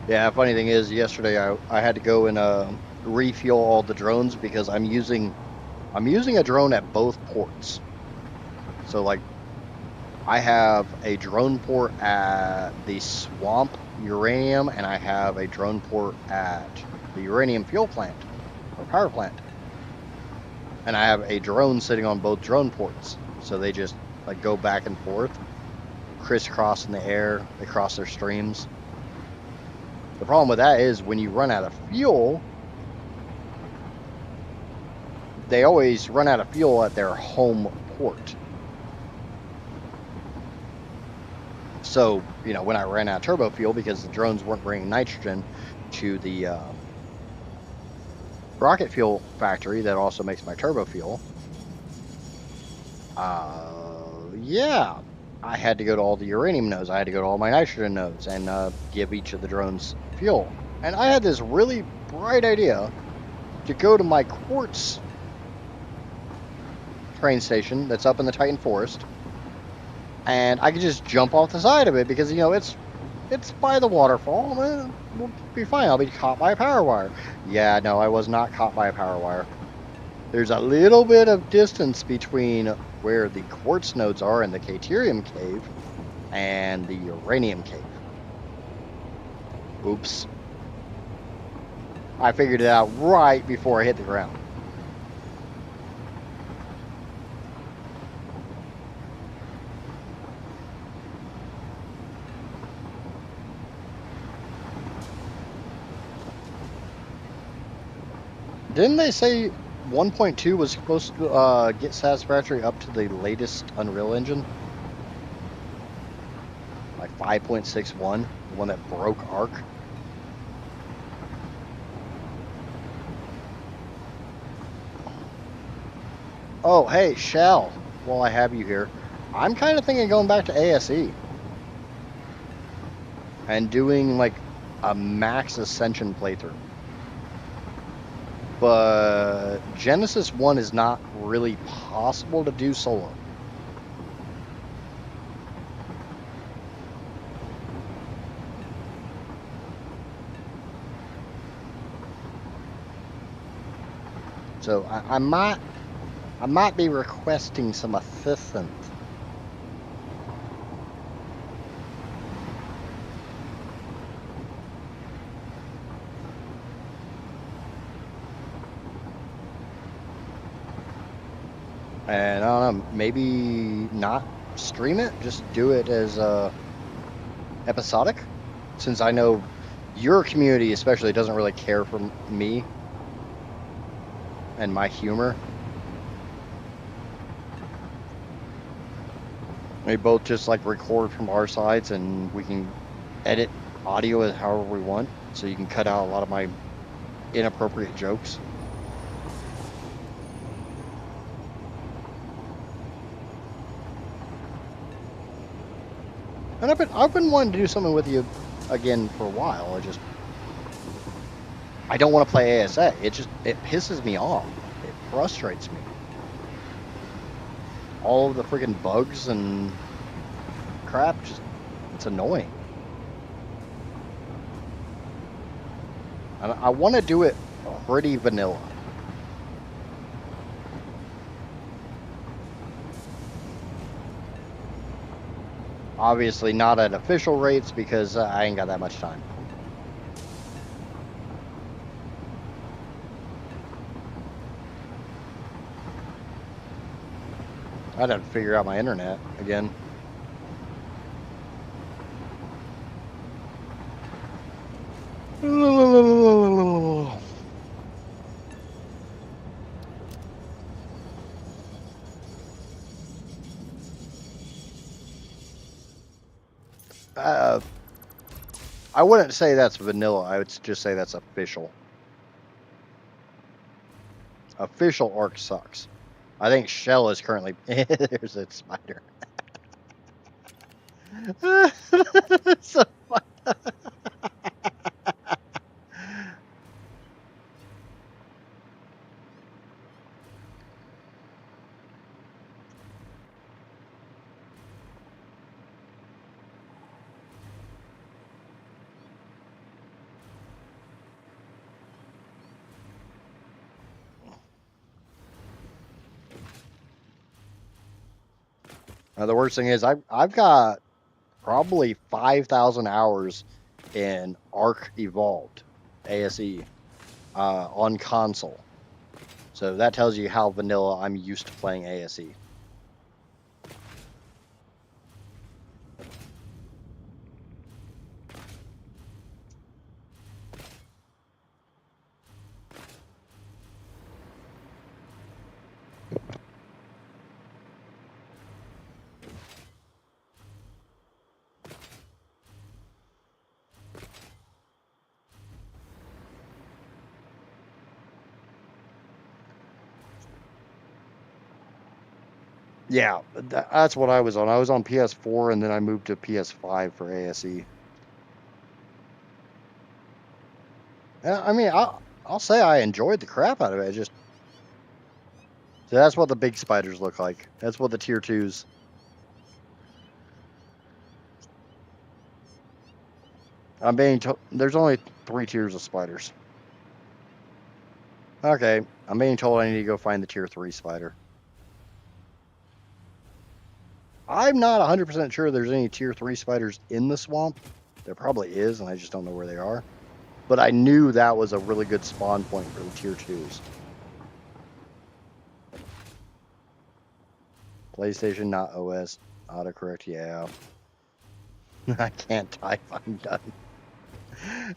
Yeah, funny thing is, yesterday I had to go and refuel all the drones because I'm using a drone at both ports. So like, I have a drone port at the swamp uranium, and I have a drone port at the uranium fuel plant or power plant. And I have a drone sitting on both drone ports, so they just like go back and forth, crisscross in the air. They cross their streams. The problem with that is when you run out of fuel, they always run out of fuel at their home port. So, you know, when I ran out of turbo fuel because the drones weren't bringing nitrogen to the rocket fuel factory that also makes my turbo fuel, yeah, I had to go to all the uranium nodes. I had to go to all my nitrogen nodes and give each of the drones fuel. And I had this really bright idea to go to my quartz train station that's up in the Titan Forest, and I could just jump off the side of it because, you know, it's by the waterfall. We'll be fine. I'll be caught by a power wire. Yeah, no, I was not caught by a power wire. There's a little bit of distance between where the quartz nodes are in the Caterium cave and the uranium cave. Oops. I figured it out right before I hit the ground. Didn't they say 1.2 was supposed to get Satisfactory up to the latest Unreal Engine? Like 5.61, the one that broke Arc? Oh, hey, Shell, while I have you here, I'm kind of thinking going back to ASE and doing like a max Ascension playthrough. But Genesis 1 is not really possible to do solo. So I might I might be requesting some assistance. And I don't know, maybe not stream it, just do it as episodic, since I know your community especially doesn't really care for me and my humor. We both just like record from our sides and we can edit audio as however we want, so you can cut out a lot of my inappropriate jokes. And I've been wanting to do something with you again for a while. I don't want to play ASA. It pisses me off. It frustrates me. All of the freaking bugs and crap, it's annoying. And I want to do it pretty vanilla. Obviously not at official rates because I ain't got that much time. I'd have to figure out my internet again. I wouldn't say that's vanilla. I would just say that's official. Official Arc sucks. I think Shell is currently... There's a spider. So the worst thing is I've got probably 5,000 hours in Arc Evolved ASE on console. So that tells you how vanilla I'm used to playing ASE. Yeah, that's what I was on. I was on PS4 and then I moved to PS5 for ASE. I mean, I'll say I enjoyed the crap out of it. So that's what the big spiders look like. That's what the tier 2s. I'm being told there's only 3 tiers of spiders. Okay, I'm being told I need to go find the tier 3 spider. I'm not 100% sure there's any tier 3 spiders in the swamp. There probably is, and I just don't know where they are. But I knew that was a really good spawn point for the tier 2s. PlayStation, not OS. Autocorrect, yeah. I can't type, I'm done.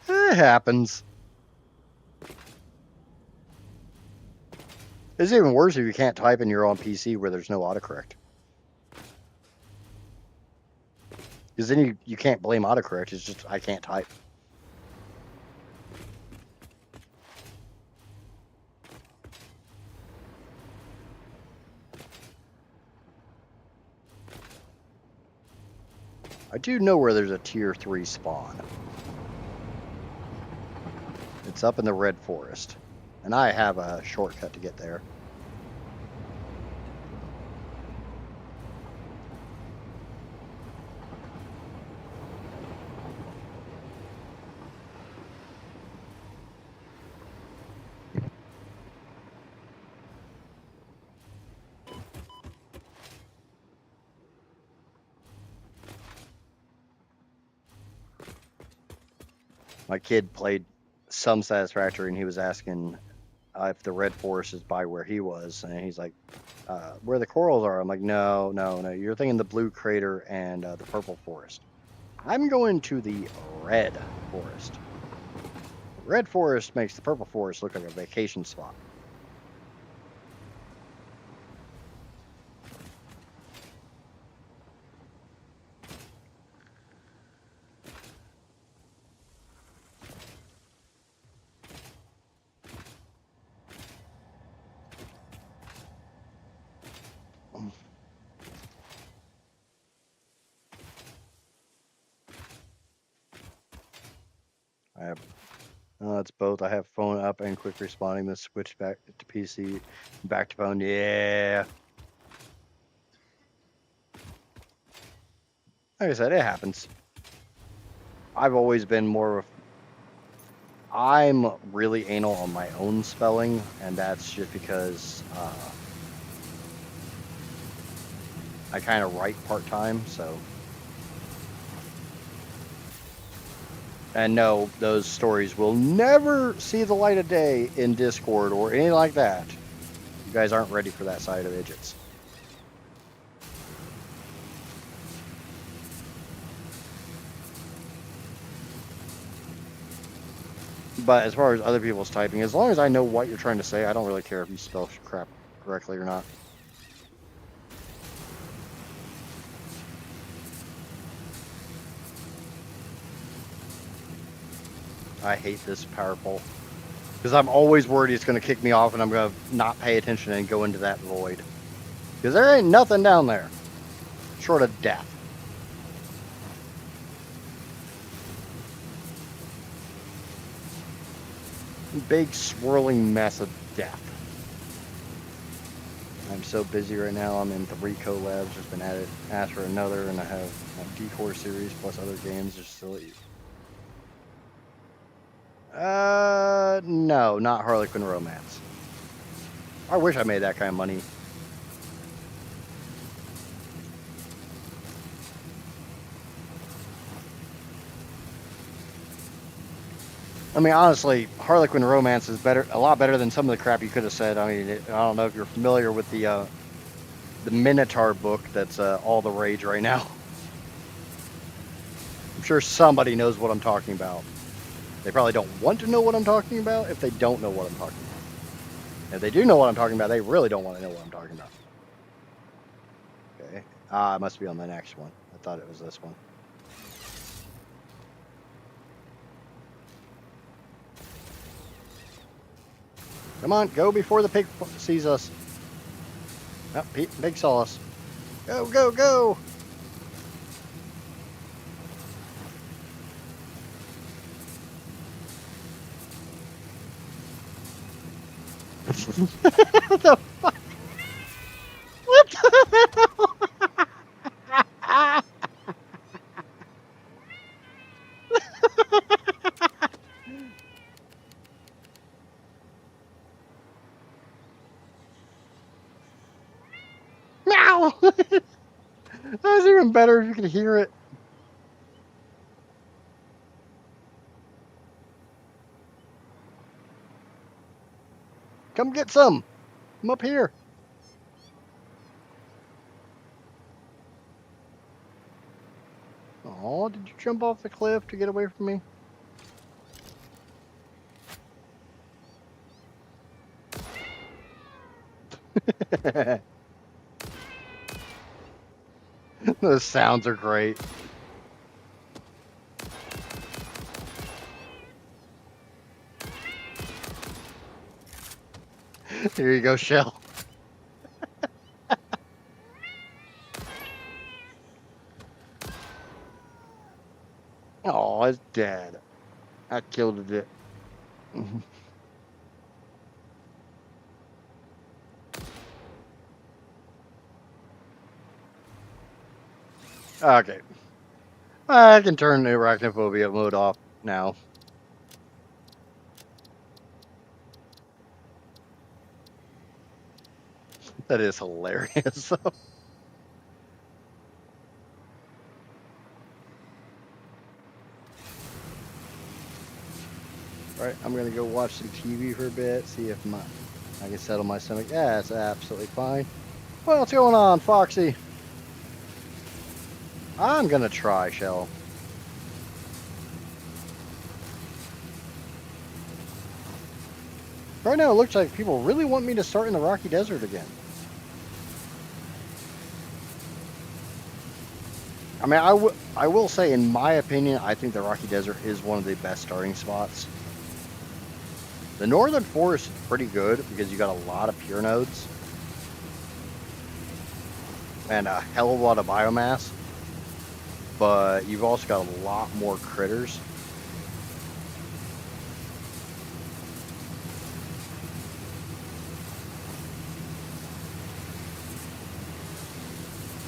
It happens. It's even worse if you can't type and you're on PC where there's no autocorrect. Because then you can't blame autocorrect, it's just I can't type. I do know where there's a tier 3 spawn. It's up in the Red Forest. And I have a shortcut to get there. My kid played some Satisfactory, and he was asking if the red forest is by where he was, and he's like, where the corals are. I'm like, no, no, no. You're thinking the blue crater and the purple forest. I'm going to the red forest. The red forest makes the purple forest look like a vacation spot. I have it's both. I have phone up and quick responding. The switch back to PC, back to phone. Yeah. Like I said, it happens. I've always been more of I'm really anal on my own spelling, and that's just because I kind of write part-time, so. And no, those stories will never see the light of day in Discord or anything like that. You guys aren't ready for that side of idiots. But as far as other people's typing, as long as I know what you're trying to say, I don't really care if you spell crap correctly or not. I hate this power pole. Because I'm always worried it's going to kick me off and I'm going to not pay attention and go into that void. Because there ain't nothing down there. Short of death. Big swirling mess of death. I'm so busy right now. I'm in 3 collabs. Just been asked for another, and I have a Decor series plus other games. Just silly. No, not Harlequin Romance. I wish I made that kind of money. I mean, honestly, Harlequin Romance is a lot better than some of the crap you could have said. I mean, I don't know if you're familiar with the Minotaur book that's all the rage right now. I'm sure somebody knows what I'm talking about. They probably don't want to know what I'm talking about if they don't know what I'm talking about. If they do know what I'm talking about, they really don't want to know what I'm talking about. Okay. It must be on the next one. I thought it was this one. Come on, go before the pig sees us. Oh, pig saw us. Go, go, go! What the fuck? What the hell? Meow! That was even better if you could hear it. Come get some. I'm up here. Oh, did you jump off the cliff to get away from me? Those sounds are great. Here you go, Shell. Oh, it's dead. I killed it. Okay. I can turn the arachnophobia mode off now. That is hilarious. Right, I'm gonna go watch some TV for a bit, see if I can settle my stomach. Yeah, it's absolutely fine. What's going on, Foxy? I'm gonna try, Shell. Right now, it looks like people really want me to start in the Rocky Desert again. I mean, I will say, in my opinion, I think the Rocky Desert is one of the best starting spots. The Northern Forest is pretty good because you got a lot of pure nodes and a hell of a lot of biomass, but you've also got a lot more critters.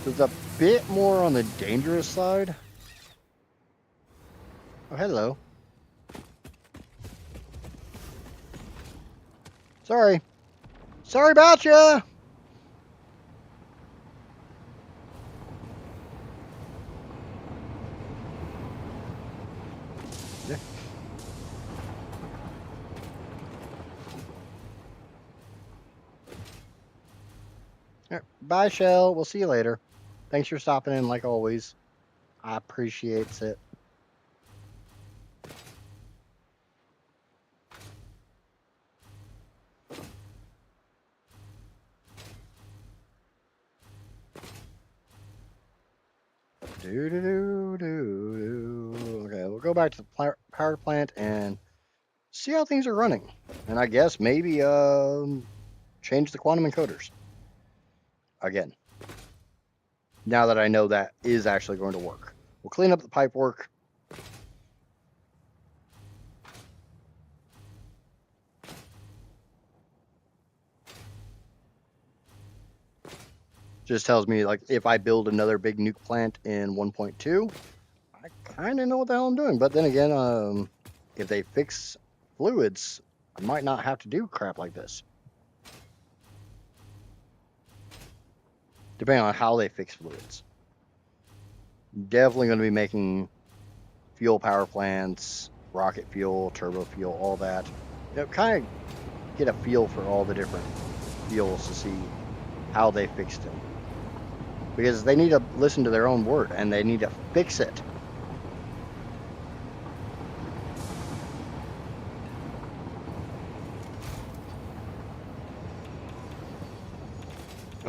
It's a bit more on the dangerous side. Oh, hello. Sorry. Sorry about ya! Yeah. Right, bye, Shell. We'll see you later. Thanks for stopping in, like always. I appreciate it. Okay, we'll go back to the power plant and see how things are running. And I guess maybe change the quantum encoders again. Now that I know that is actually going to work. We'll clean up the pipe work. Just tells me, like, if I build another big nuke plant in 1.2, I kind of know what the hell I'm doing. But then again, if they fix fluids, I might not have to do crap like this. Depending on how they fix fluids. Definitely going to be making fuel power plants, rocket fuel, turbo fuel, all that. You know, kind of get a feel for all the different fuels to see how they fixed it. Because they need to listen to their own word and they need to fix it.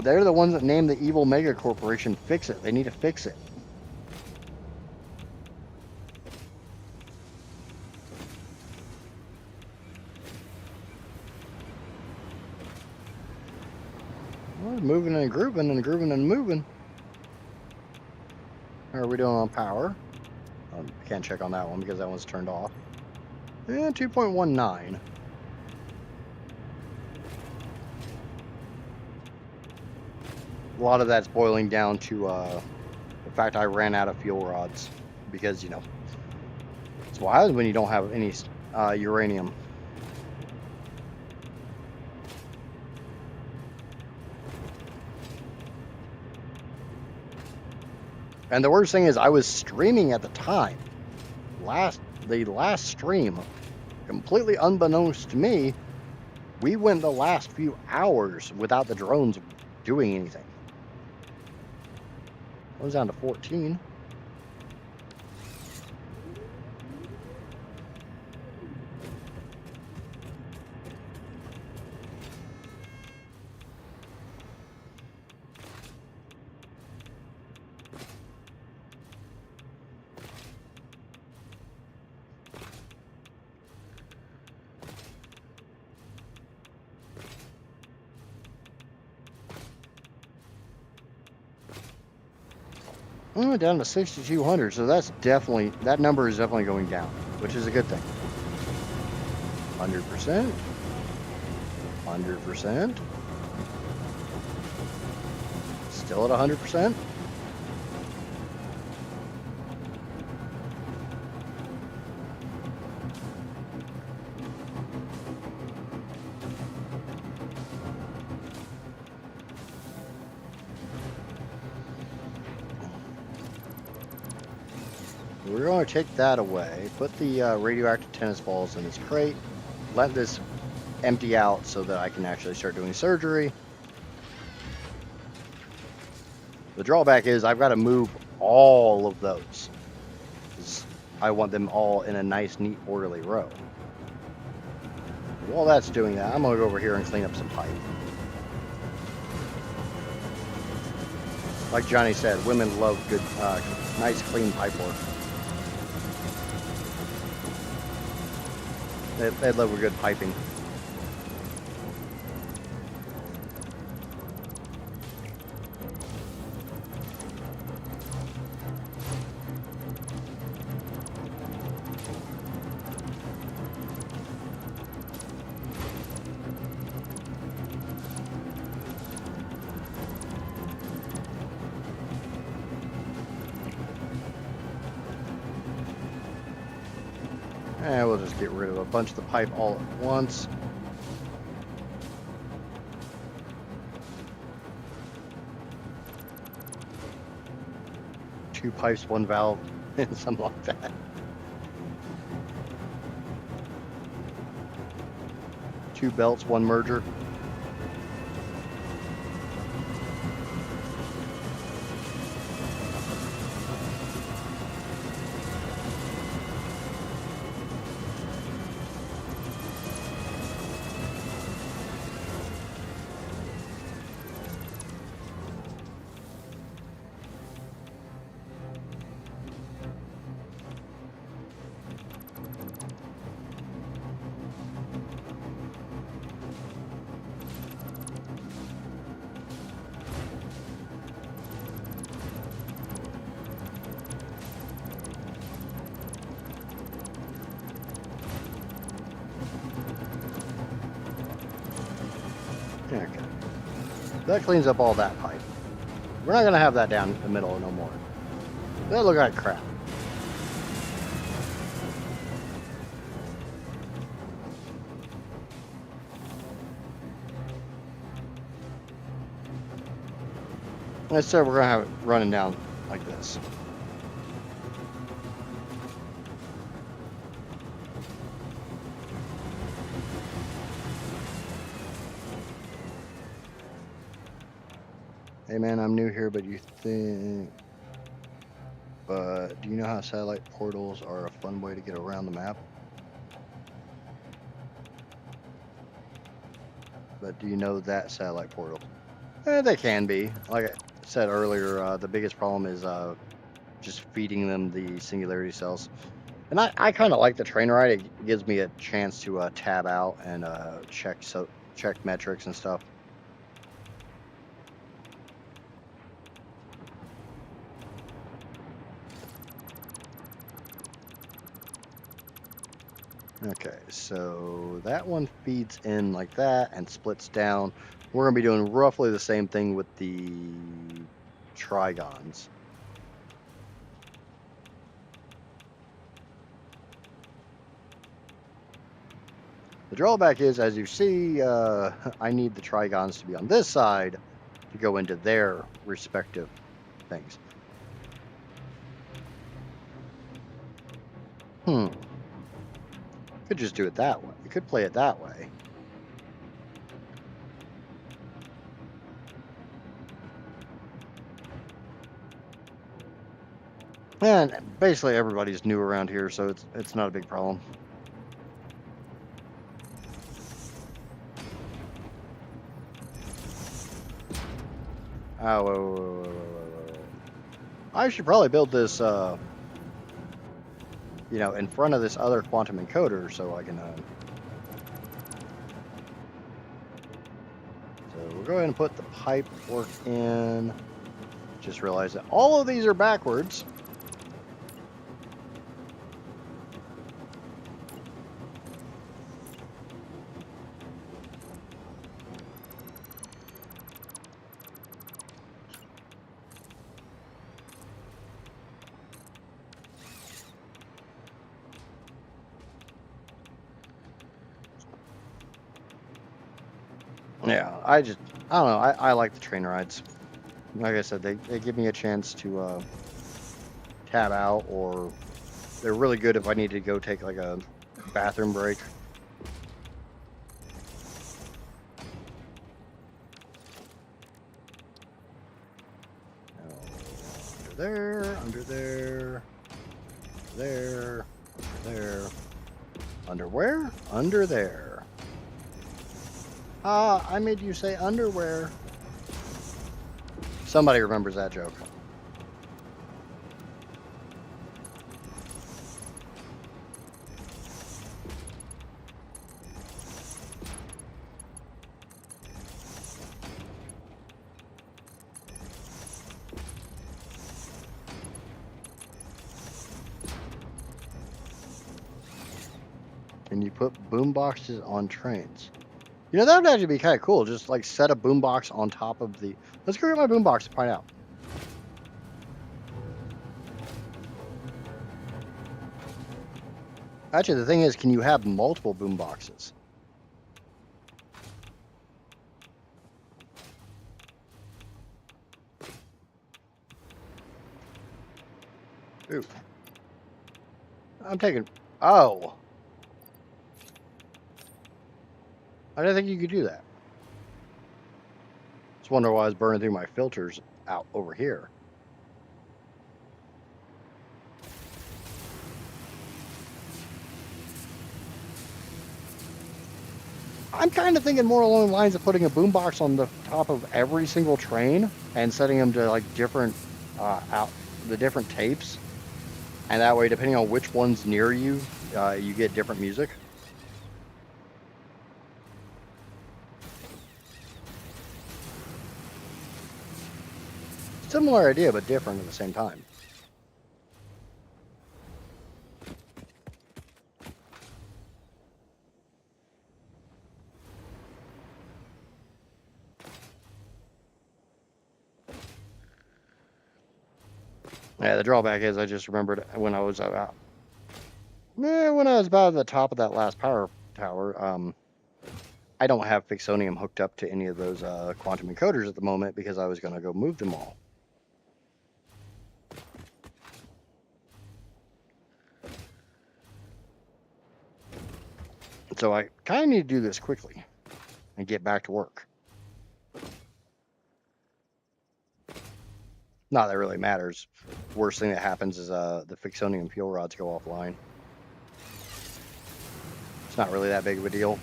They're the ones that named the evil mega corporation. Fix it. They need to fix it. Well, moving and grooving and grooving and moving. How are we doing on power? I can't check on that one because that one's turned off. And 2.19. A lot of that's boiling down to the fact I ran out of fuel rods because, you know, it's what happens when you don't have any uranium. And the worst thing is I was streaming at the time. The last stream, completely unbeknownst to me, we went the last few hours without the drones doing anything. I was down to 14. Down to 6,200, so that's definitely, that number is definitely going down, which is a good thing. 100%. 100%. Still at 100%. We're going to take that away, put the radioactive tennis balls in this crate, let this empty out so that I can actually start doing surgery. The drawback is I've got to move all of those, because I want them all in a nice, neat, orderly row. While that's doing that, I'm going to go over here and clean up some pipe. Like Johnny said, women love good, nice, clean pipe work. They love a good piping. And we'll just get rid of a bunch of the pipe all at once. Two pipes, one valve, and something like that. Two belts, one merger. Okay. That cleans up all that pipe. We're not going to have that down the middle no more. That look like crap. Instead, we're going to have it running down like this. Hey man, I'm new here, but do you know how satellite portals are a fun way to get around the map? But do you know that satellite portal? They can be. Like I said earlier, the biggest problem is just feeding them the singularity cells. And I kind of like the train ride. It gives me a chance to tab out and check metrics and stuff. Okay, so that one feeds in like that and splits down. We're going to be doing roughly the same thing with the trigons. The drawback is, as you see, I need the trigons to be on this side to go into their respective things. Could just do it that way. You could play it that way. And basically everybody's new around here, so it's not a big problem. Oh, whoa. I should probably build this, in front of this other quantum encoder so I can, so we'll go ahead and put the pipe work in. Just realize that all of these are backwards. Yeah, I don't know. I like the train rides. Like I said, they give me a chance to tab out or They're really good if I need to go take like a bathroom break. Under there, underwear, under there. I made you say underwear. Somebody remembers that joke. Can you put boom boxes on trains? You know, that would actually be kind of cool. Just like set a boombox on top of the. Let's go get my boombox and find out. Actually, the thing is, can you have multiple boomboxes? Ooh. I'm taking. Oh. I didn't think you could do that. Just wonder why I was burning through my filters out over here. I'm kind of thinking more along the lines of putting a boombox on the top of every single train and setting them to like different the different tapes, and that way, depending on which one's near you, you get different music. Similar idea, but different at the same time. Yeah, the drawback is I just remembered when I was about at the top of that last power tower, I don't have Fixonium hooked up to any of those quantum encoders at the moment because I was going to go move them all. So I kind of need to do this quickly and get back to work. Not that it really matters. Worst thing that happens is the Fixonium fuel rods go offline. It's not really that big of a deal.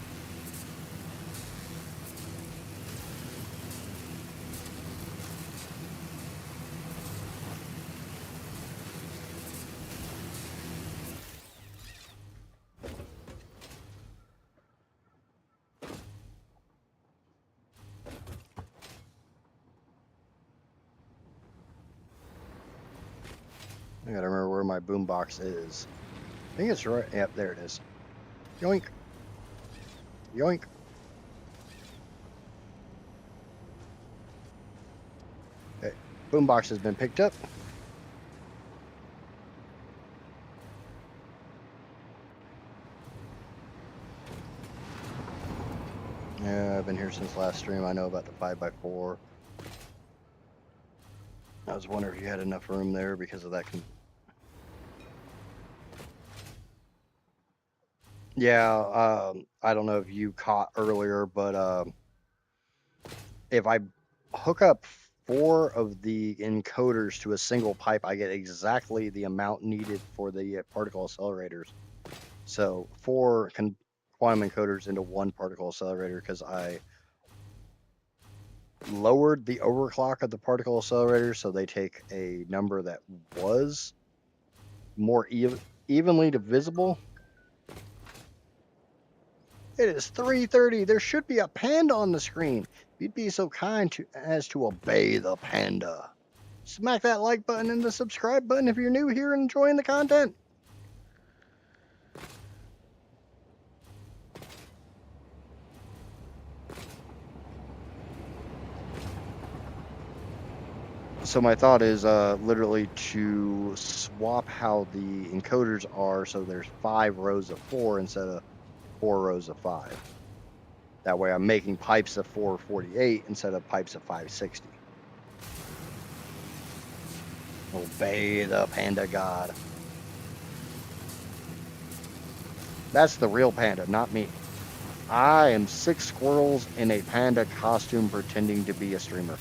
I gotta remember where my boombox is. I think it's right. Yep, there it is. Yoink. Yoink. Okay, boombox has been picked up. Yeah, I've been here since last stream. I know about the 5x4. I was wondering if you had enough room there because of that. Yeah, I don't know if you caught earlier, but if I hook up 4 of the encoders to a single pipe, I get exactly the amount needed for the particle accelerators. So 4 quantum encoders into 1 particle accelerator because I lowered the overclock of the particle accelerator so they take a number that was more evenly divisible. It is 3:30. There should be a panda on the screen. If you'd be so kind as to obey the panda. Smack that like button and the subscribe button if you're new here and enjoying the content. So my thought is literally to swap how the encoders are so there's 5 rows of 4 instead of 4 rows of 5. That way I'm making pipes of 448 instead of pipes of 560. Obey the panda god. That's the real panda, not me. I am 6 squirrels in a panda costume pretending to be a streamer.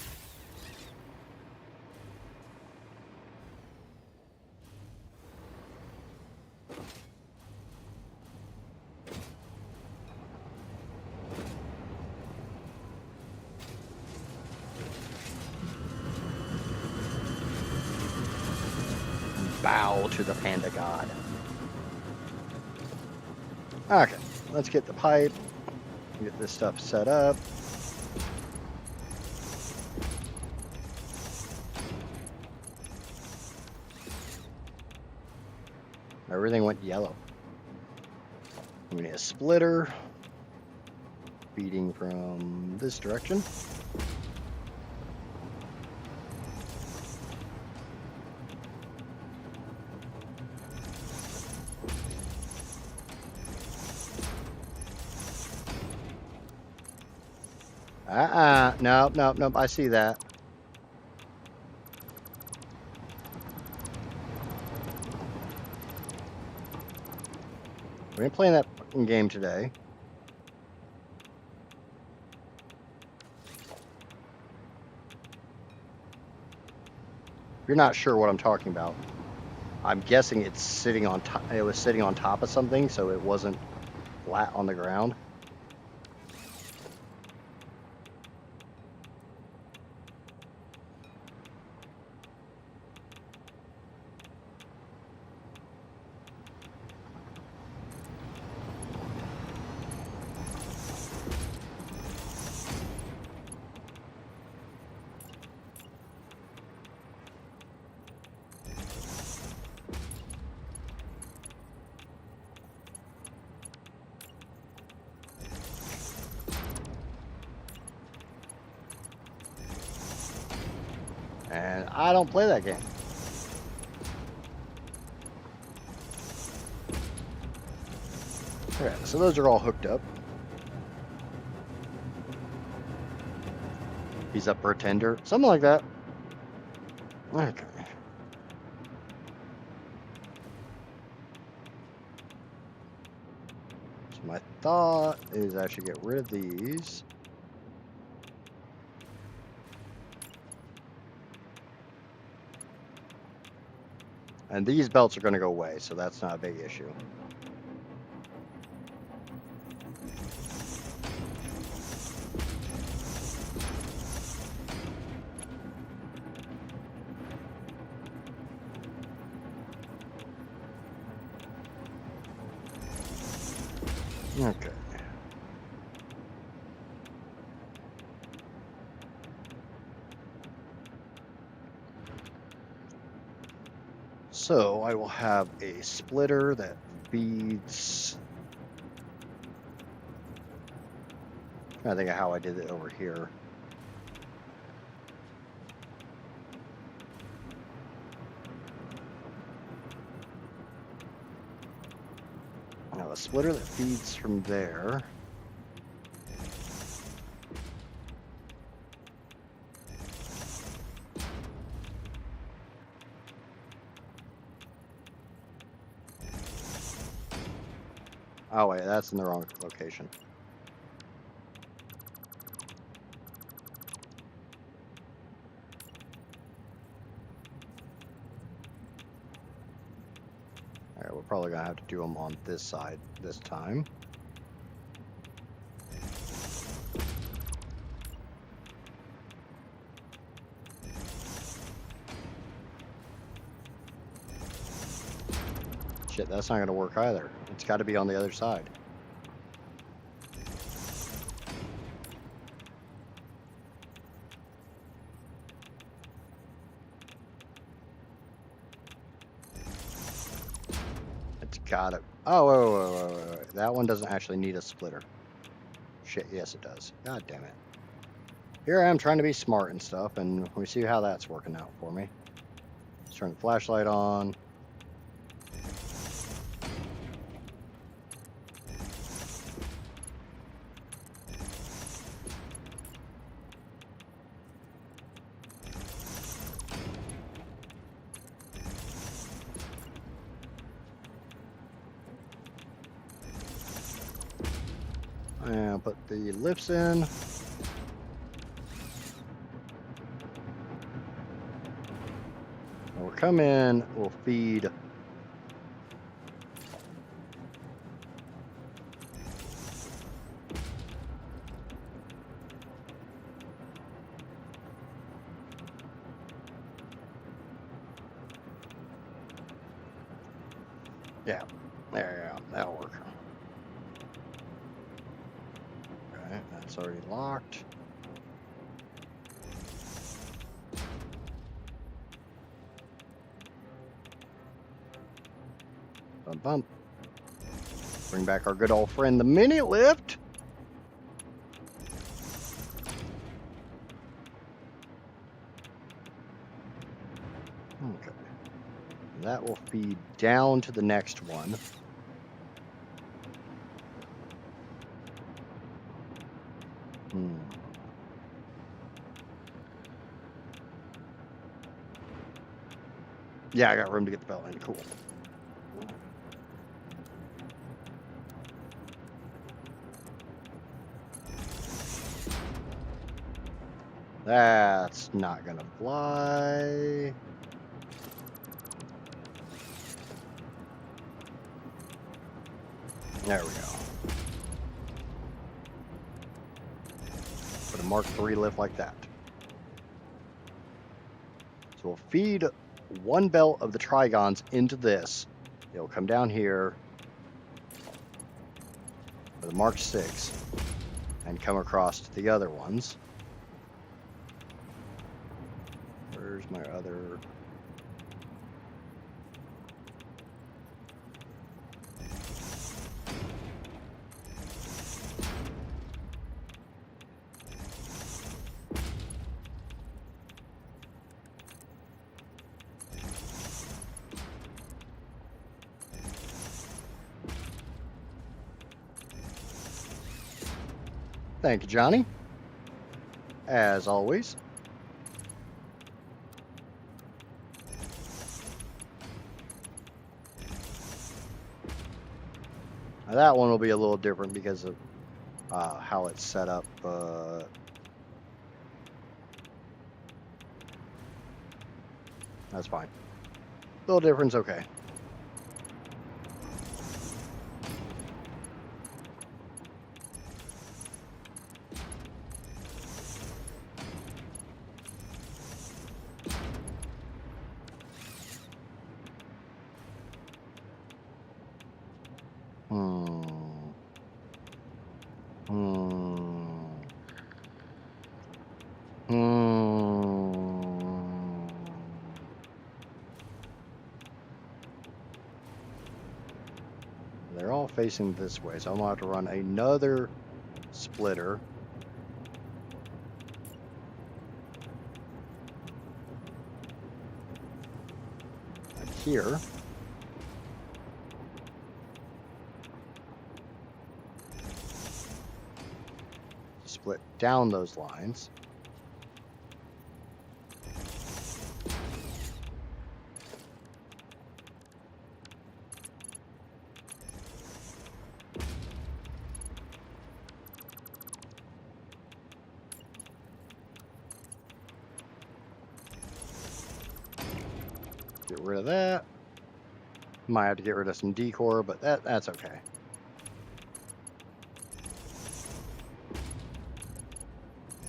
Bow to the panda god. Okay, let's get the pipe, get this stuff set up. Everything went yellow. We need a splitter feeding from this direction. Nope, I see that. We ain't playing that fucking game today. You're not sure what I'm talking about. I'm guessing it's sitting on top. It was sitting on top of something, so it wasn't flat on the ground. And I don't play that game. Okay, so those are all hooked up. He's a pretender. Something like that. Okay. So my thought is I should get rid of these. And these belts are going to go away, so that's not a big issue. Okay. So I will have a splitter that feeds. I think of how I did it over here. I have a splitter that feeds from there. Oh wait, that's in the wrong location. Alright, we're probably gonna have to do them on this side this time. Shit, that's not gonna work either. It's gotta be on the other side. It's gotta. Oh, wait. That one doesn't actually need a splitter. Shit, yes it does. God damn it. Here I am trying to be smart and stuff, and we see how that's working out for me. Let's turn the flashlight on. gonna put the lifts in. When we come in, we'll feed yeah, there you go, that'll work. Okay, that's already locked. Bump, bump. Bring back our good old friend, the mini lift. Okay. That will feed down to the next one. Yeah, I got room to get the belt in. Cool. That's not gonna fly. There we go. Put a Mark III lift like that. So we'll feed one belt of the Trigons into this. It'll come down here with a Mark VI and come across to the other ones. Where's my other? Thank you, Johnny. As always. Now that one will be a little different because of how it's set up. That's fine. Little difference, okay. They're all facing this way, so I'm gonna have to run another splitter. Like here. Split down those lines. Get rid of that. Might have to get rid of some decor, but that's okay.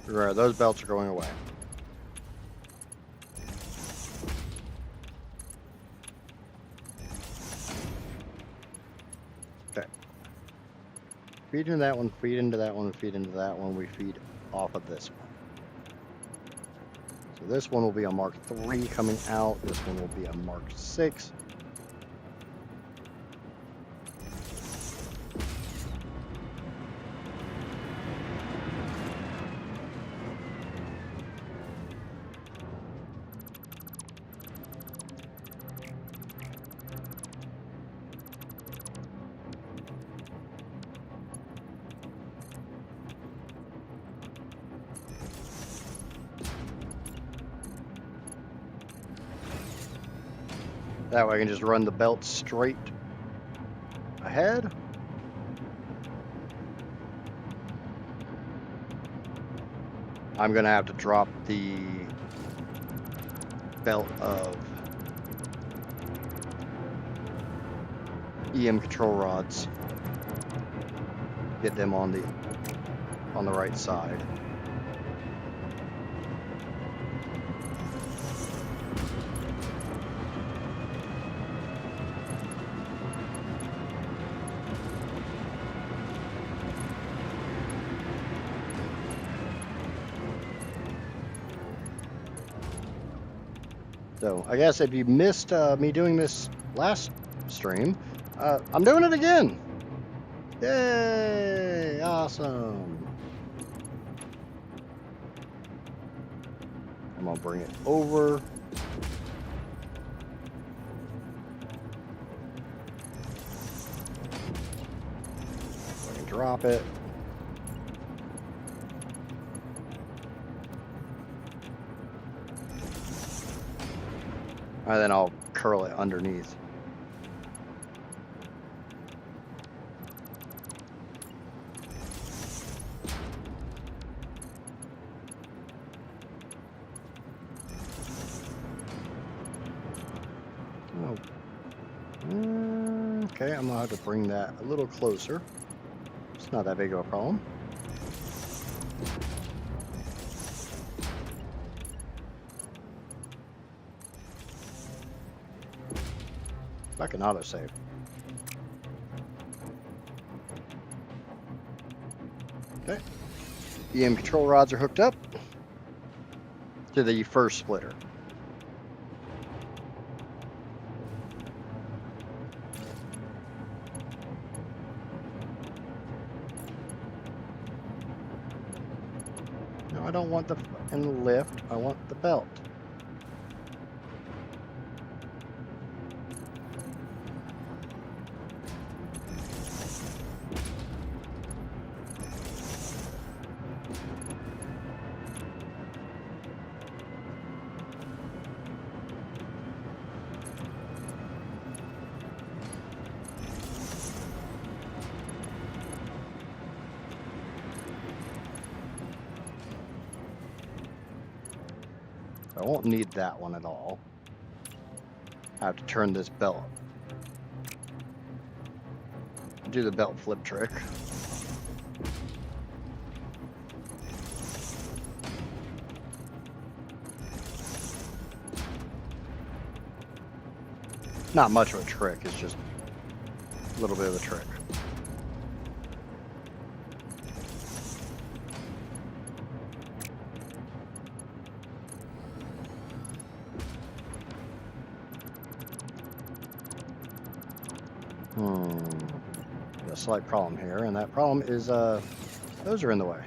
Right, those belts are going away. Okay. Feed into that one, feed into that one, feed into that one. We feed off of this one. So this one will be a Mark III coming out. This one will be a Mark VI. That way I can just run the belt straight ahead. I'm gonna have to drop the belt of EM control rods. Get them on the right side. So I guess if you missed me doing this last stream, I'm doing it again. Yay! Awesome. I'm gonna bring it over. I can drop it. And then I'll curl it underneath. Oh. Okay, I'm gonna have to bring that a little closer. It's not that big of a problem. I can autosave. Okay. EM control rods are hooked up to the first splitter. No, I don't want the lift. I want the belt. I won't need that one at all. I have to turn this belt. Do the belt flip trick. Not much of a trick, it's just a little bit of a trick. A slight problem here, and that problem is those are in the way.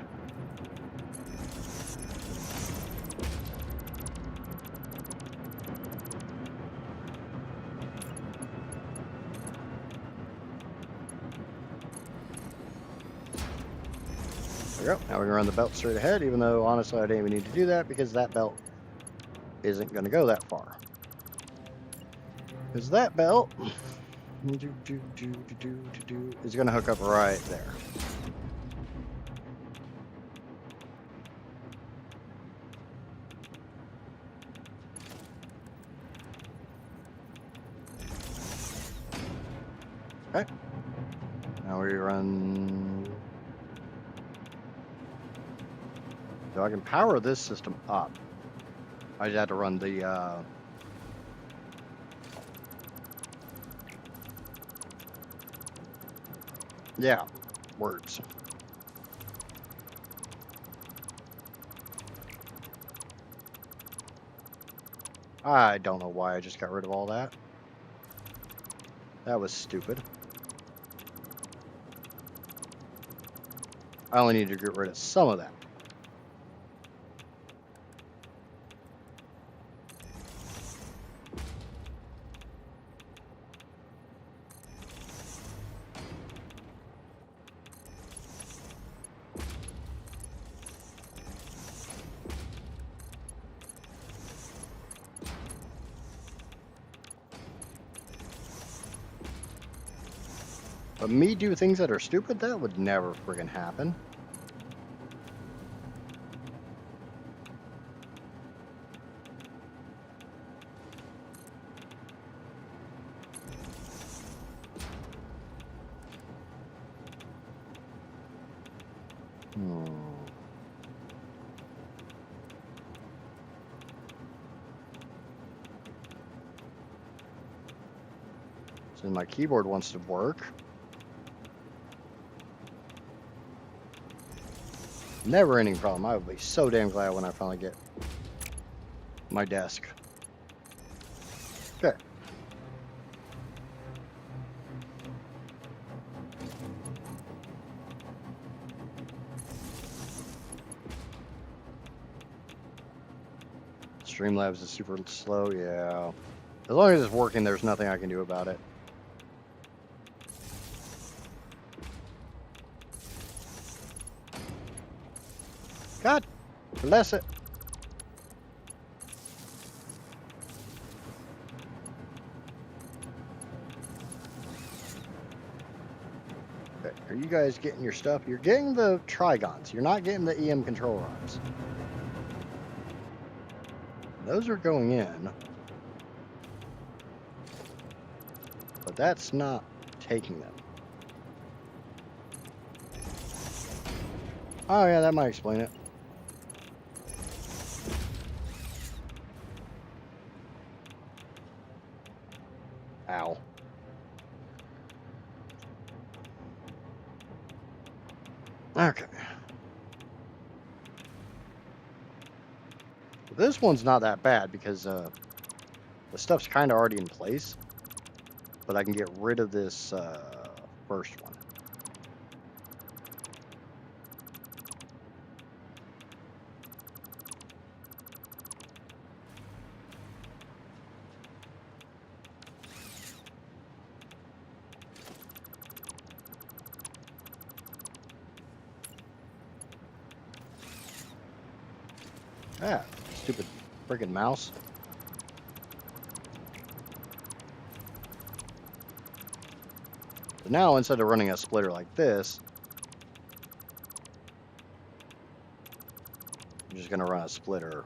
There we go. Now we're gonna run the belt straight ahead, even though honestly I didn't even need to do that because that belt isn't gonna go that far. Because that belt is gonna hook up right there. Okay. Now we run. So I can power this system up. I just had to run the yeah, words. I don't know why I just got rid of all that. That was stupid. I only need to get rid of some of that. But me do things that are stupid? That would never friggin' happen. Since my keyboard wants to work. Never ending problem. I would be so damn glad when I finally get my desk. Okay. Streamlabs is super slow, yeah. As long as it's working, there's nothing I can do about it. God bless it. Okay, are you guys getting your stuff? You're getting the trigons. You're not getting the EM control rods. Those are going in. But that's not taking them. Oh yeah, that might explain it. Ow. Okay. This one's not that bad because the stuff's kind of already in place. But I can get rid of this first one. Ah, stupid freaking mouse. But now, instead of running a splitter like this, I'm just going to run a splitter.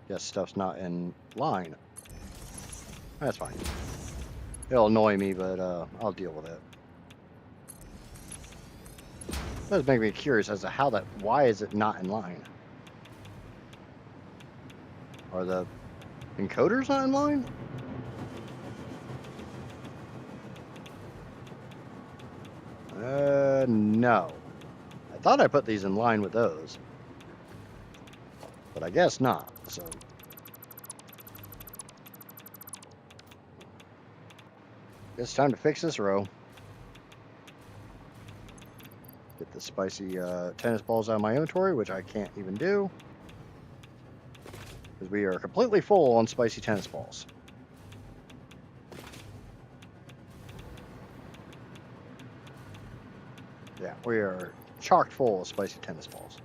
Guess stuff's not in line. That's fine. It'll annoy me, but I'll deal with it. It does make me curious as to how that. Why is it not in line? Are the encoders not in line? No. I thought I put these in line with those. But I guess not, so. It's time to fix this row. Get the spicy tennis balls out of my inventory, which I can't even do. Because we are completely full on spicy tennis balls. Yeah, we are chock full of spicy tennis balls.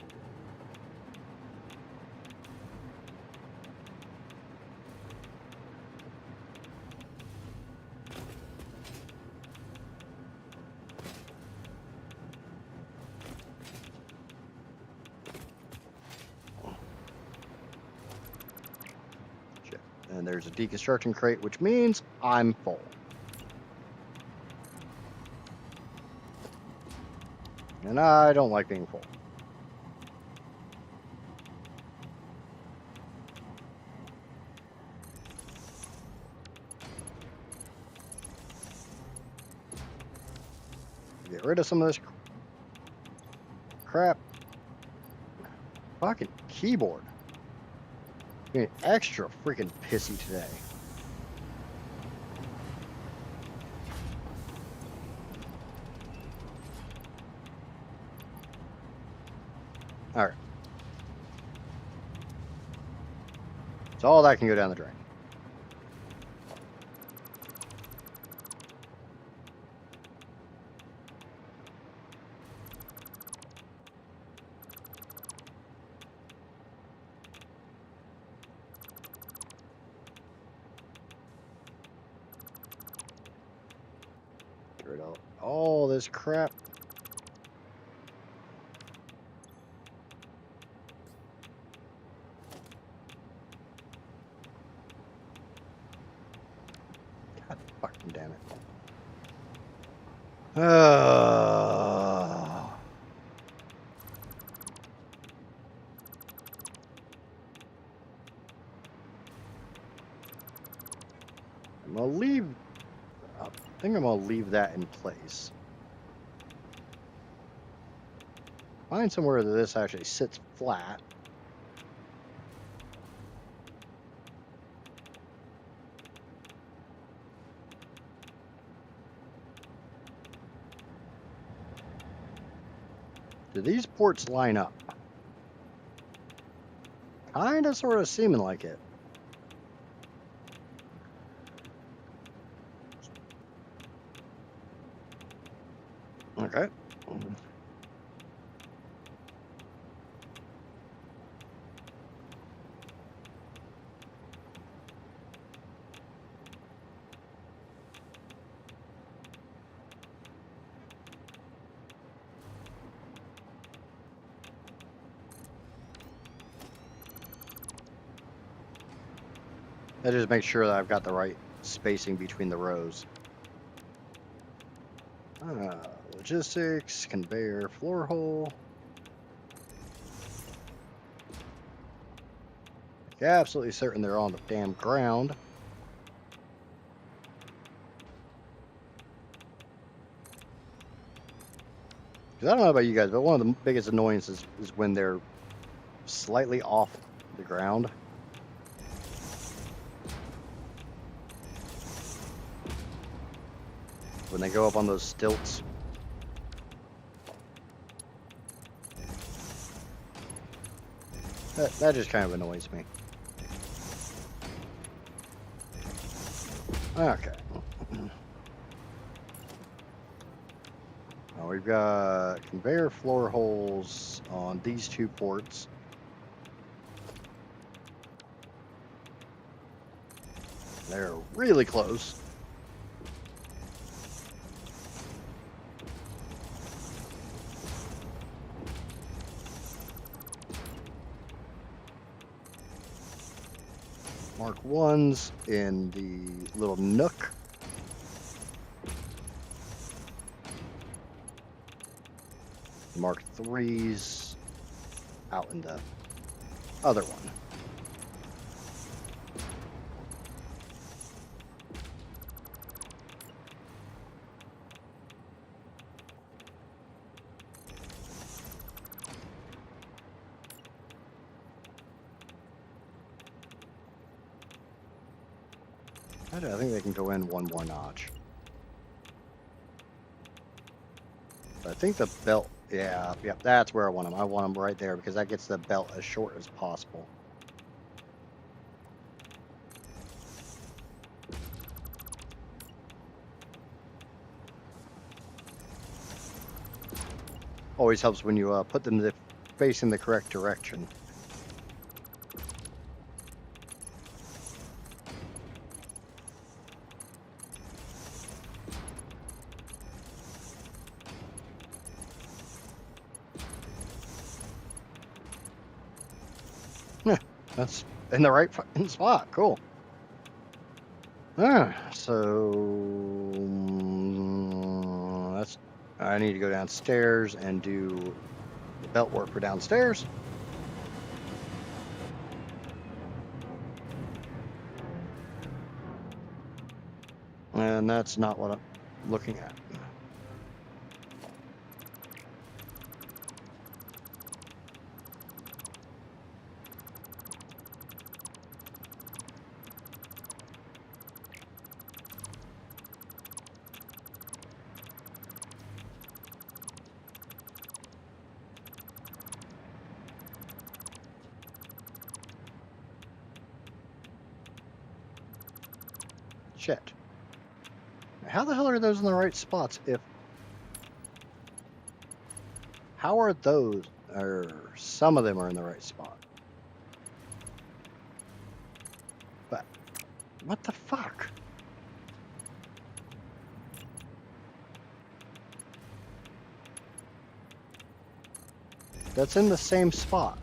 And there's a deconstruction crate, which means I'm full. And I don't like being full. Get rid of some of this crap. Fucking keyboard. Being extra freaking pissy today. All right. So all that can go down the drain. Get rid of all this crap. God fucking damn it. I'm gonna leave. I think I'm gonna leave that in place. Find somewhere that this actually sits flat. Do these ports line up? Kinda, sorta, seeming like it. Okay. I just make sure that I've got the right spacing between the rows. Logistics, conveyor, floor hole. Absolutely certain they're on the damn ground. Because I don't know about you guys, but one of the biggest annoyances is when they're slightly off the ground. When they go up on those stilts. That just kind of annoys me. Okay. Now we've got conveyor floor holes on these two ports. They're really close. Mark 1's in the little nook. Mark 3's out in the other one. I think they can go in one more notch. I think the belt, yeah, that's where I want them. I want them right there because that gets the belt as short as possible. Always helps when you put them facing the correct direction. That's in the right fucking spot. Cool. So that's. I need to go downstairs and do the belt work for downstairs. And that's not what I'm looking at. Shit. How the hell are those in the right spots if... How are those... Or some of them are in the right spot. But... What the fuck? that's in the same spot.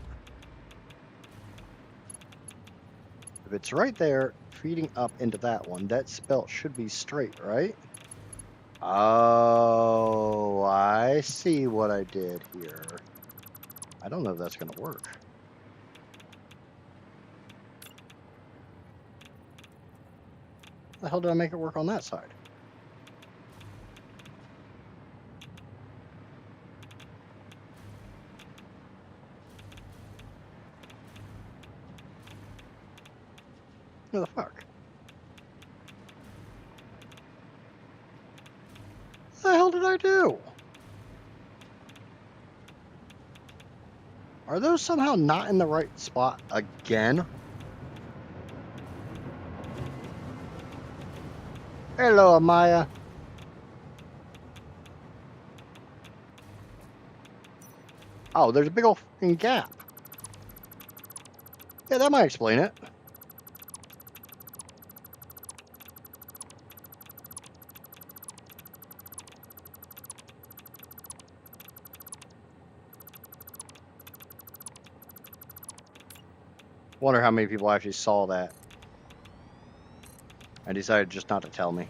If it's right there, feeding up into that one, that belt should be straight, right? Oh, I see what I did here. I don't know if that's going to work. How the hell did I make it work on that side? What the fuck? What the hell did I do? Are those somehow not in the right spot again? Hello, Amaya. Oh, there's a big old fucking gap. Yeah, that might explain it. Wonder how many people actually saw that and decided just not to tell me.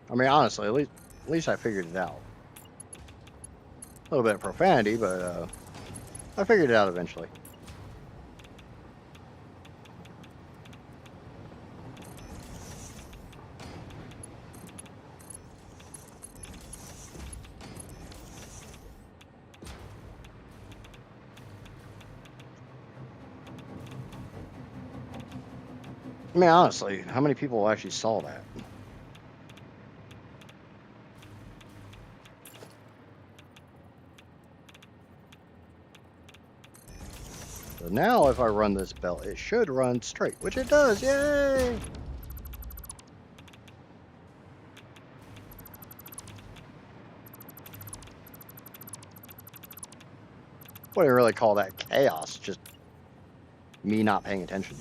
I mean, honestly, at least I figured it out. A little bit of profanity, but I figured it out eventually. I mean, honestly, how many people actually saw that? So now if I run this belt, it should run straight, which it does. Yay! Wouldn't really call that chaos, just me not paying attention.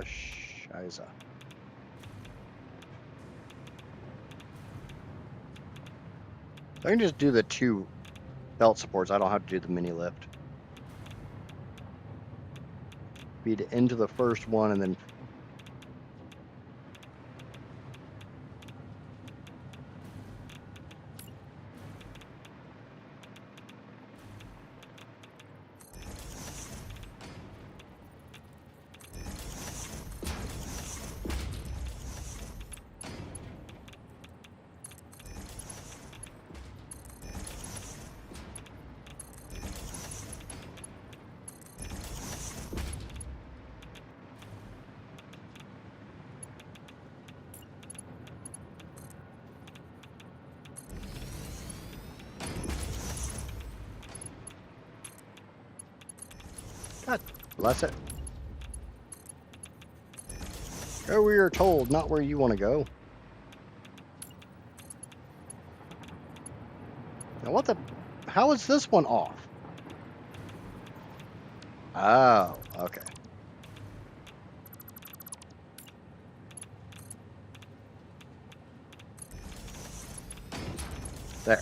Scheiße. So I can just do the 2 belt supports. I don't have to do the mini lift. Feed it into the first one and then God bless it. Go where you're told, not where you want to go. Now what the... How is this one off? Oh, okay. There.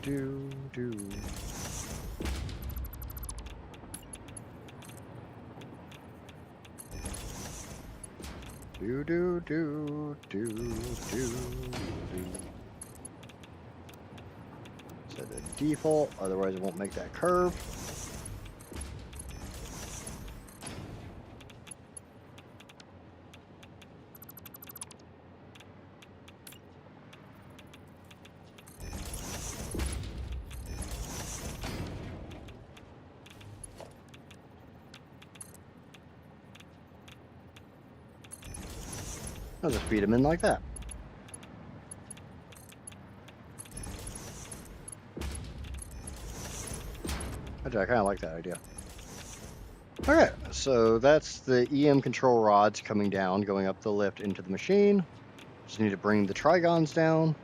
Do. Set a default, otherwise it won't make that curve. I'll just feed them in like that. Actually, I kind of like that idea. Okay, so that's the EM control rods coming down, going up the lift into the machine. Just need to bring the trigons down.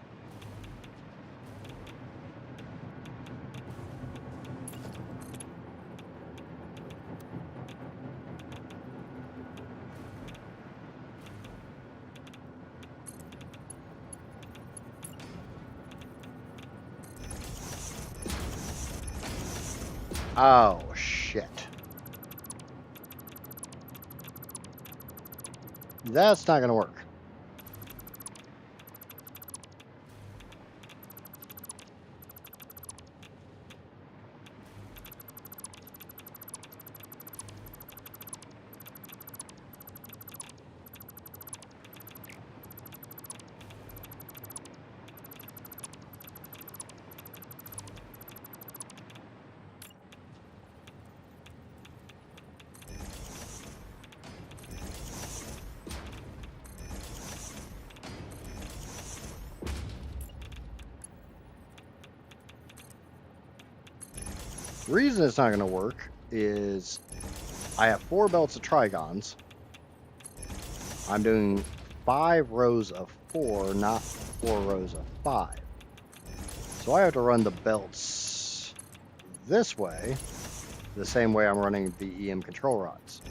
Oh, shit. That's not going to work. The reason it's not going to work is I have 4 belts of trigons. I'm doing 5 rows of 4, not 4 rows of 5. So I have to run the belts this way, the same way I'm running the EM control rods.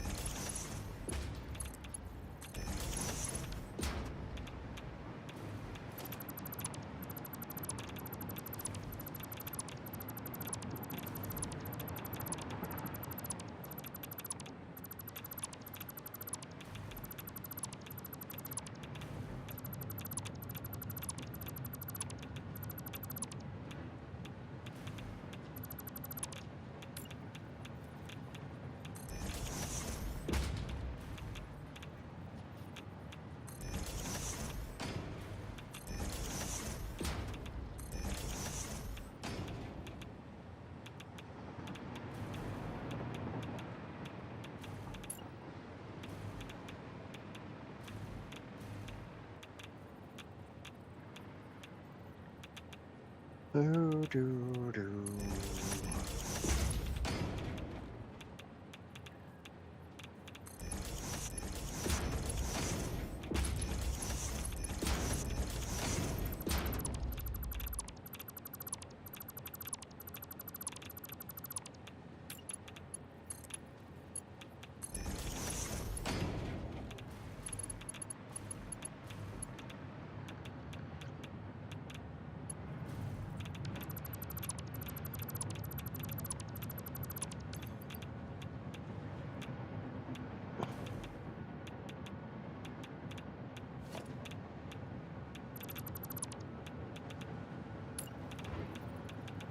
Do, do, do.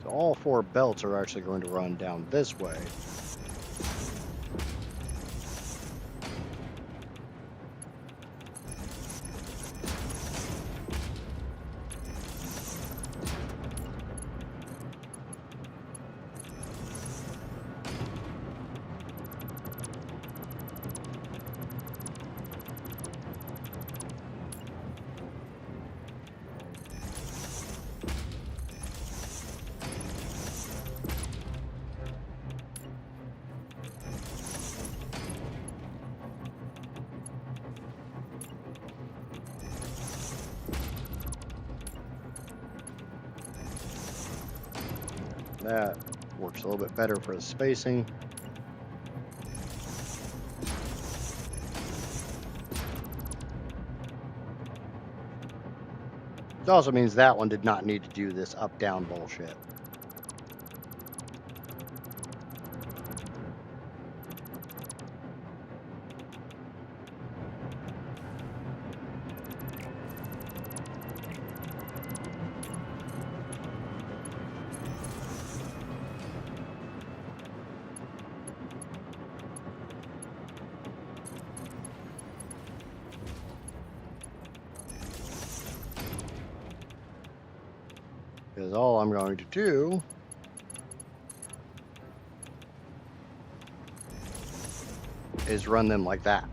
So all 4 belts are actually going to run down this way. That works a little bit better for the spacing. It also means that one did not need to do this up-down bullshit. Because all I'm going to do is run them like that.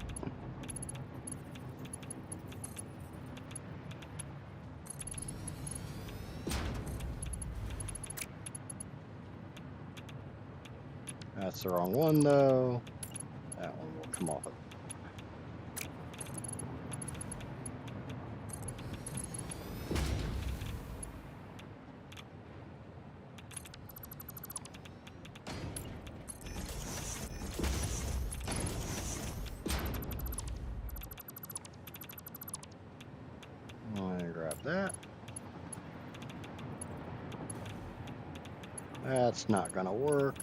That's the wrong one, though. That one will come off of. I'm gonna grab that. That's not gonna work.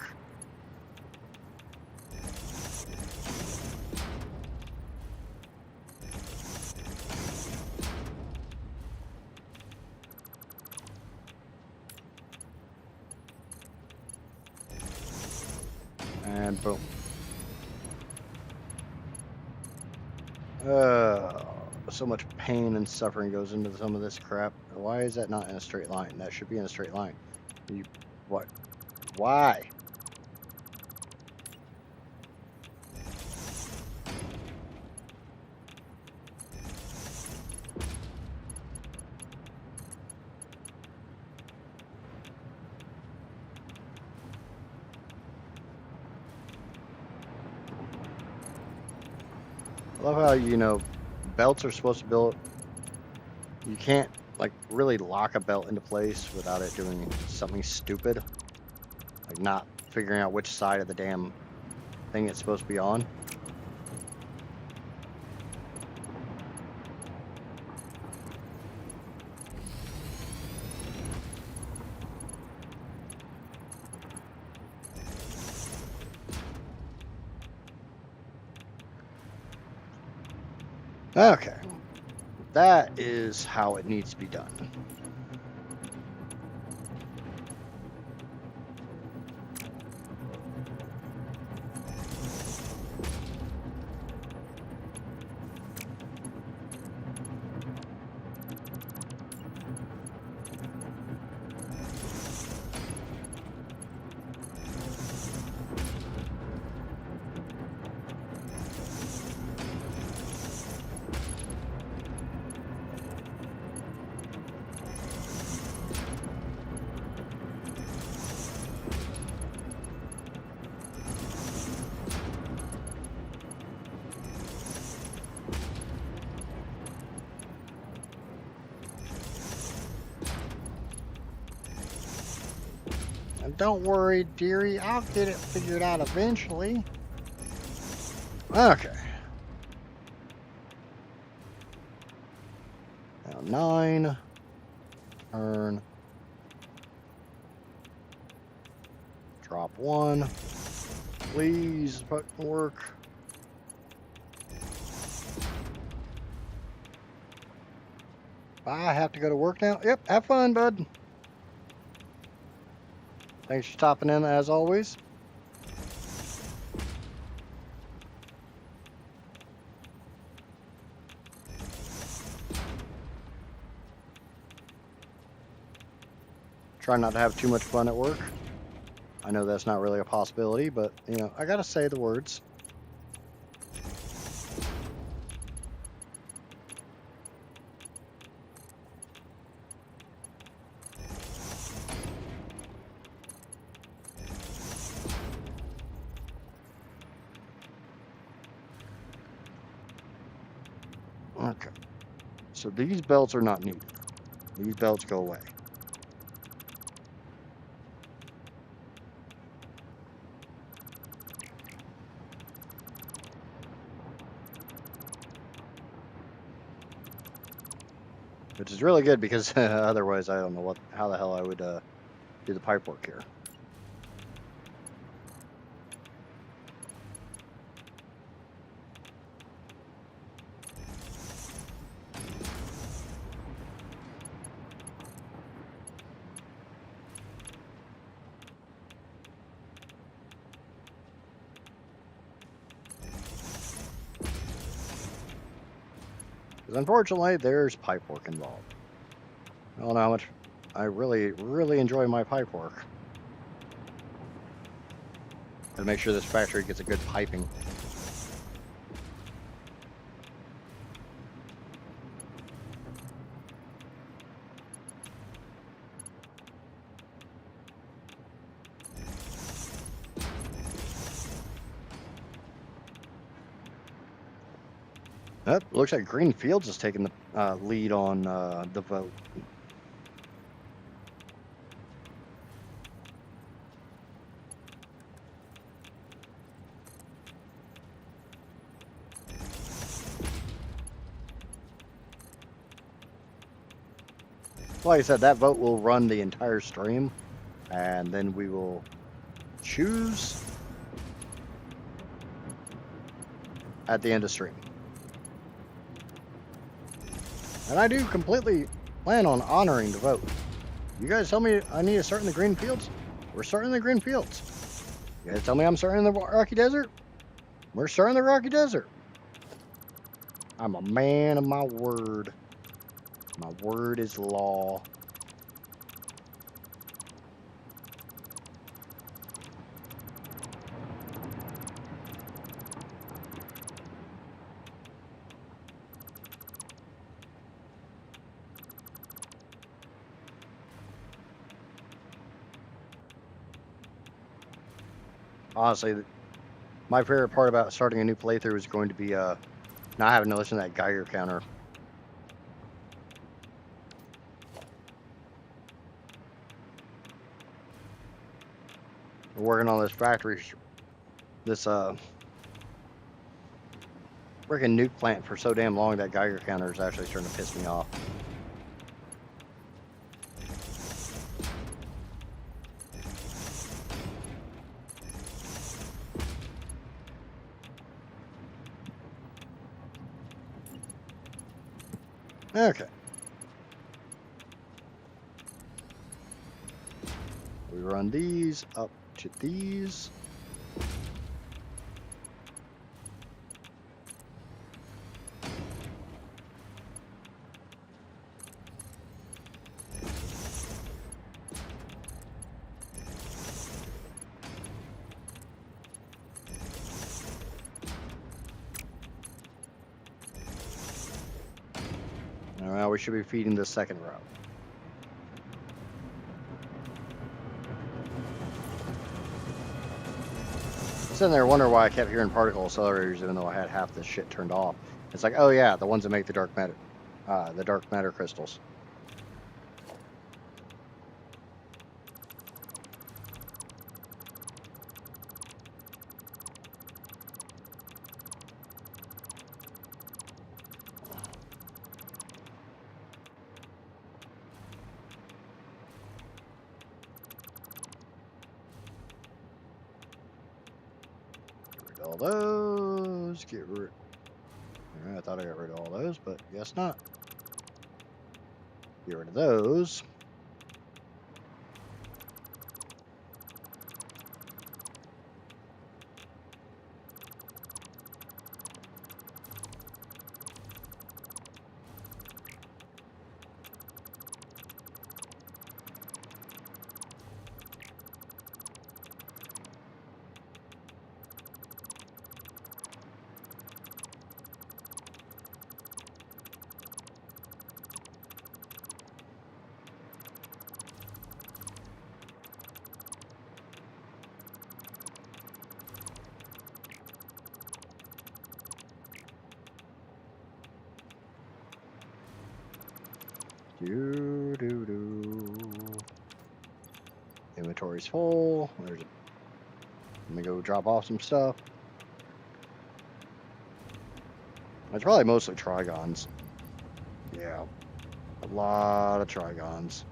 And boom. So much pain and suffering goes into some of this crap. Why is that not in a straight line? That should be in a straight line. You, what? Why? I love how, you know, belts are supposed to build. You can't, like, really lock a belt into place without it doing something stupid. Like, not figuring out which side of the damn thing it's supposed to be on. Okay. That is how it needs to be done. And don't worry, dearie, I'll get it figured out eventually. Okay. Now 9. Turn. Drop 1. Please fucking work. I have to go to work now. Yep, have fun, bud. Thanks for stopping in as always. Try not to have too much fun at work. I know that's not really a possibility, but, you know, I gotta say the words. Okay. So these belts are not needed. These belts go away. Which is really good because otherwise I don't know how the hell I would do the pipe work here. Because unfortunately, there's pipe work involved. I don't know how much I really enjoy my pipe work. To make sure this factory gets a good piping. Looks like Green Fields is taking the lead on the vote. Like I said, that vote will run the entire stream, and then we will choose at the end of stream. And I do completely plan on honoring the vote. You guys tell me I need to start in the Green Fields? We're starting in the Green Fields. You guys tell me I'm starting in the Rocky Desert? We're starting in the Rocky Desert. I'm a man of my word. My word is law. Honestly, my favorite part about starting a new playthrough is going to be not having to listen to that Geiger counter. We're working on this factory, this freaking nuke plant for so damn long that Geiger counter is actually starting to piss me off. Okay. We run these up to these. Now we should be feeding the second row. Sitting there wondering why I kept hearing particle accelerators even though I had half this shit turned off. It's like, oh yeah, the ones that make the dark matter crystals. All those, get rid. I thought I got rid of all those, but guess not. Get rid of those. Inventory's full. Let me go drop off some stuff. It's probably mostly trigons. Yeah, a lot of trigons.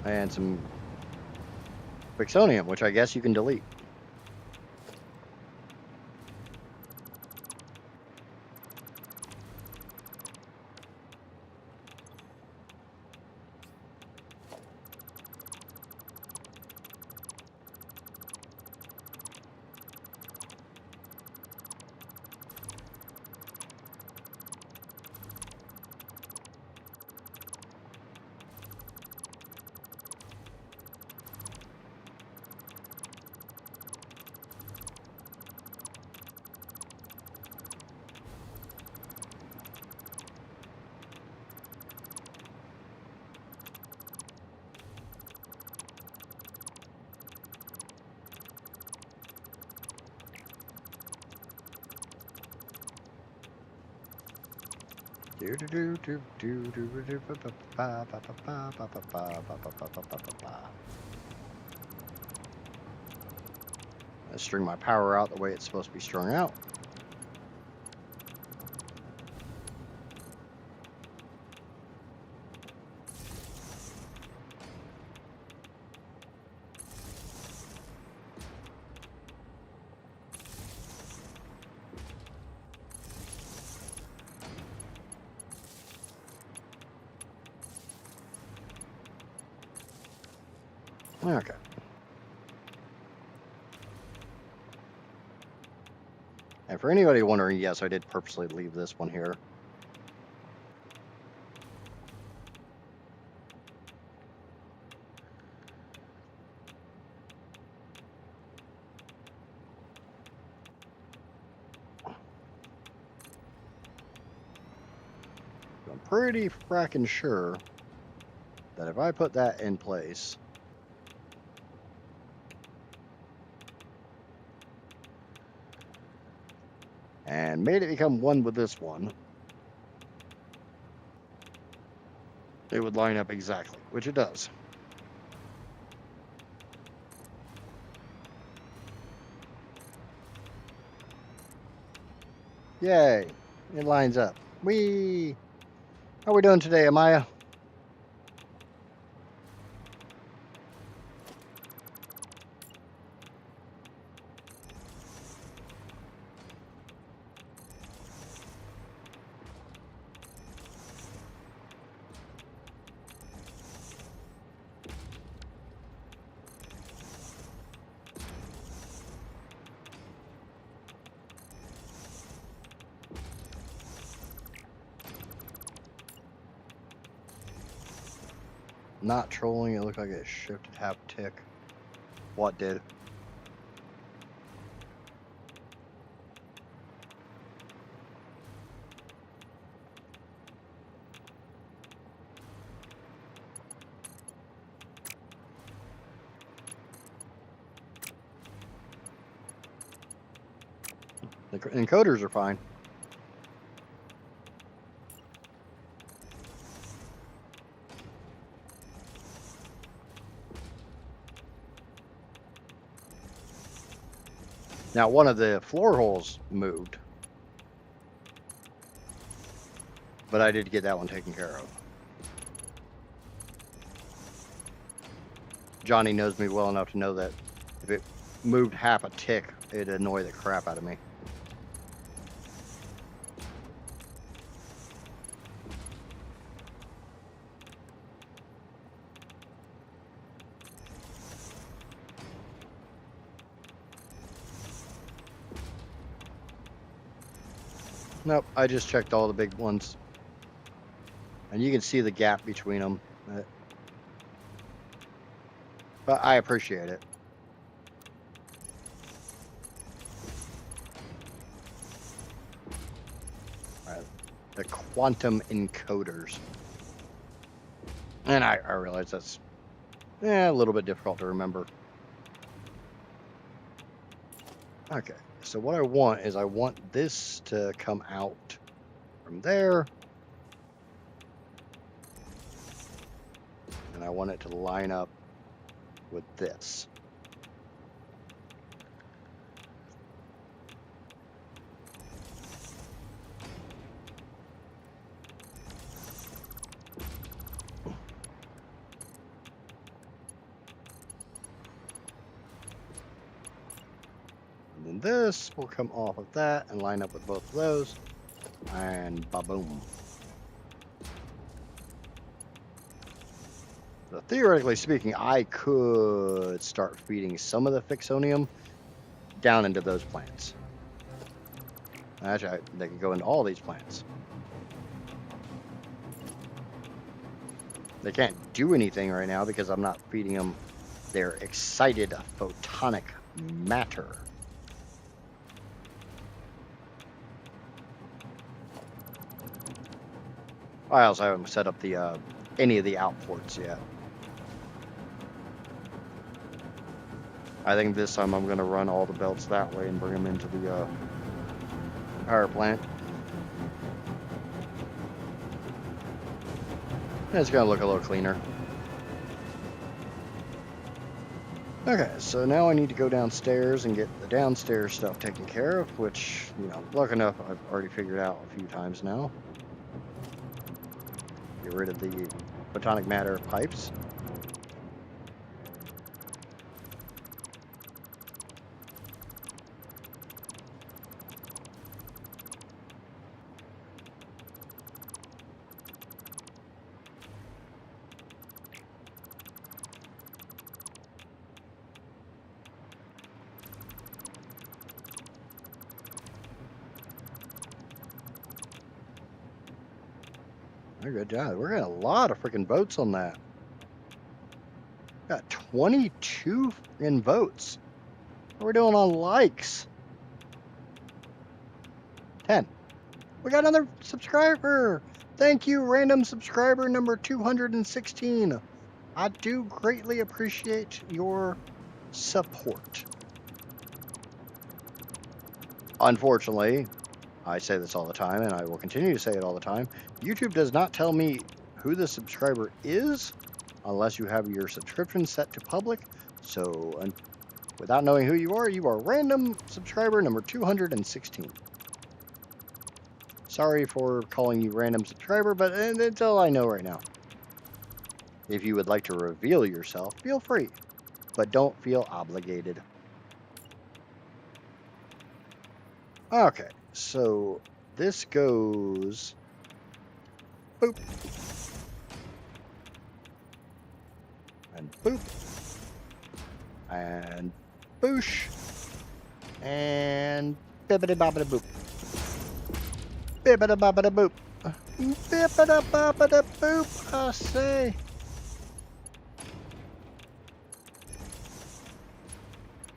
And some Vixonium, which I guess you can delete. Let's string my power out the way it's supposed to be strung out. Okay. And for anybody wondering, yes, I did purposely leave this one here. I'm pretty fracking sure that if I put that in place, and made it become one with this one, it would line up exactly, which it does. Yay, it lines up. Whee! How are we doing today, Amaya? Not trolling, it looked like it shifted half tick. What did? The encoders are fine. Now, one of the floor holes moved, but I did get that one taken care of. Johnny knows me well enough to know that if it moved half a tick, it'd annoy the crap out of me. Nope, I just checked all the big ones. And you can see the gap between them. But I appreciate it. Right, the quantum encoders. And I realize that's a little bit difficult to remember. Okay, so what I want is I want this to come out from there. And I want it to line up with this. And then this will come off of that and line up with both of those. And ba-boom. So theoretically speaking, I could start feeding some of the fixonium down into those plants. Actually, they could go into all these plants. They can't do anything right now because I'm not feeding them their excited photonic matter. I also haven't set up the any of the outports yet. I think this time I'm going to run all the belts that way and bring them into the power plant. It's gonna look a little cleaner. Okay, so now I need to go downstairs and get the downstairs stuff taken care of, which, you know, lucky enough, I've already figured out a few times now. Get rid of the photonic matter pipes. Good job. We're getting a lot of freaking votes on that. Got 22 in votes. What are we doing on likes? 10. We got another subscriber. Thank you, random subscriber number 216. I do greatly appreciate your support. Unfortunately, I say this all the time, and I will continue to say it all the time. YouTube does not tell me who the subscriber is unless you have your subscription set to public. So, without knowing who you are random subscriber number 216. Sorry for calling you random subscriber, but that's all I know right now. If you would like to reveal yourself, feel free, but don't feel obligated. Okay, so this goes boop and boop and boosh and bibbidi bobbidi boop. Bibbidi bobbidi boop. Bibbidi bobbidi boop, I say.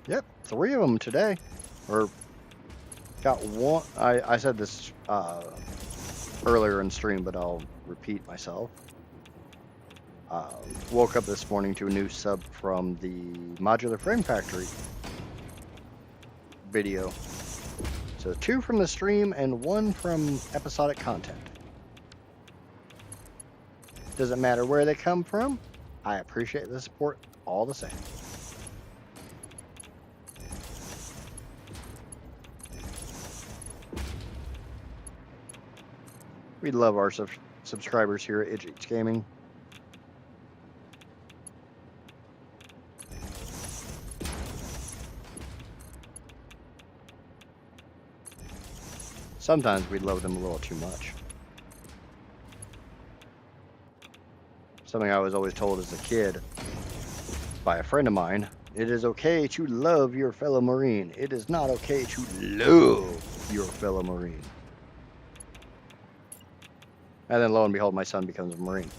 Yep, 3 of them today. Or got one. I said this earlier in stream, but I'll repeat myself. Woke up this morning to a new sub from the Modular Frame Factory video. So 2 from the stream and 1 from episodic content. Doesn't matter where they come from. I appreciate the support all the same. We love our subscribers here at Idgeeks Gaming. Sometimes we love them a little too much. Something I was always told as a kid by a friend of mine. It is okay to love your fellow Marine. It is not okay to love your fellow Marine. And then lo and behold, my son becomes a Marine.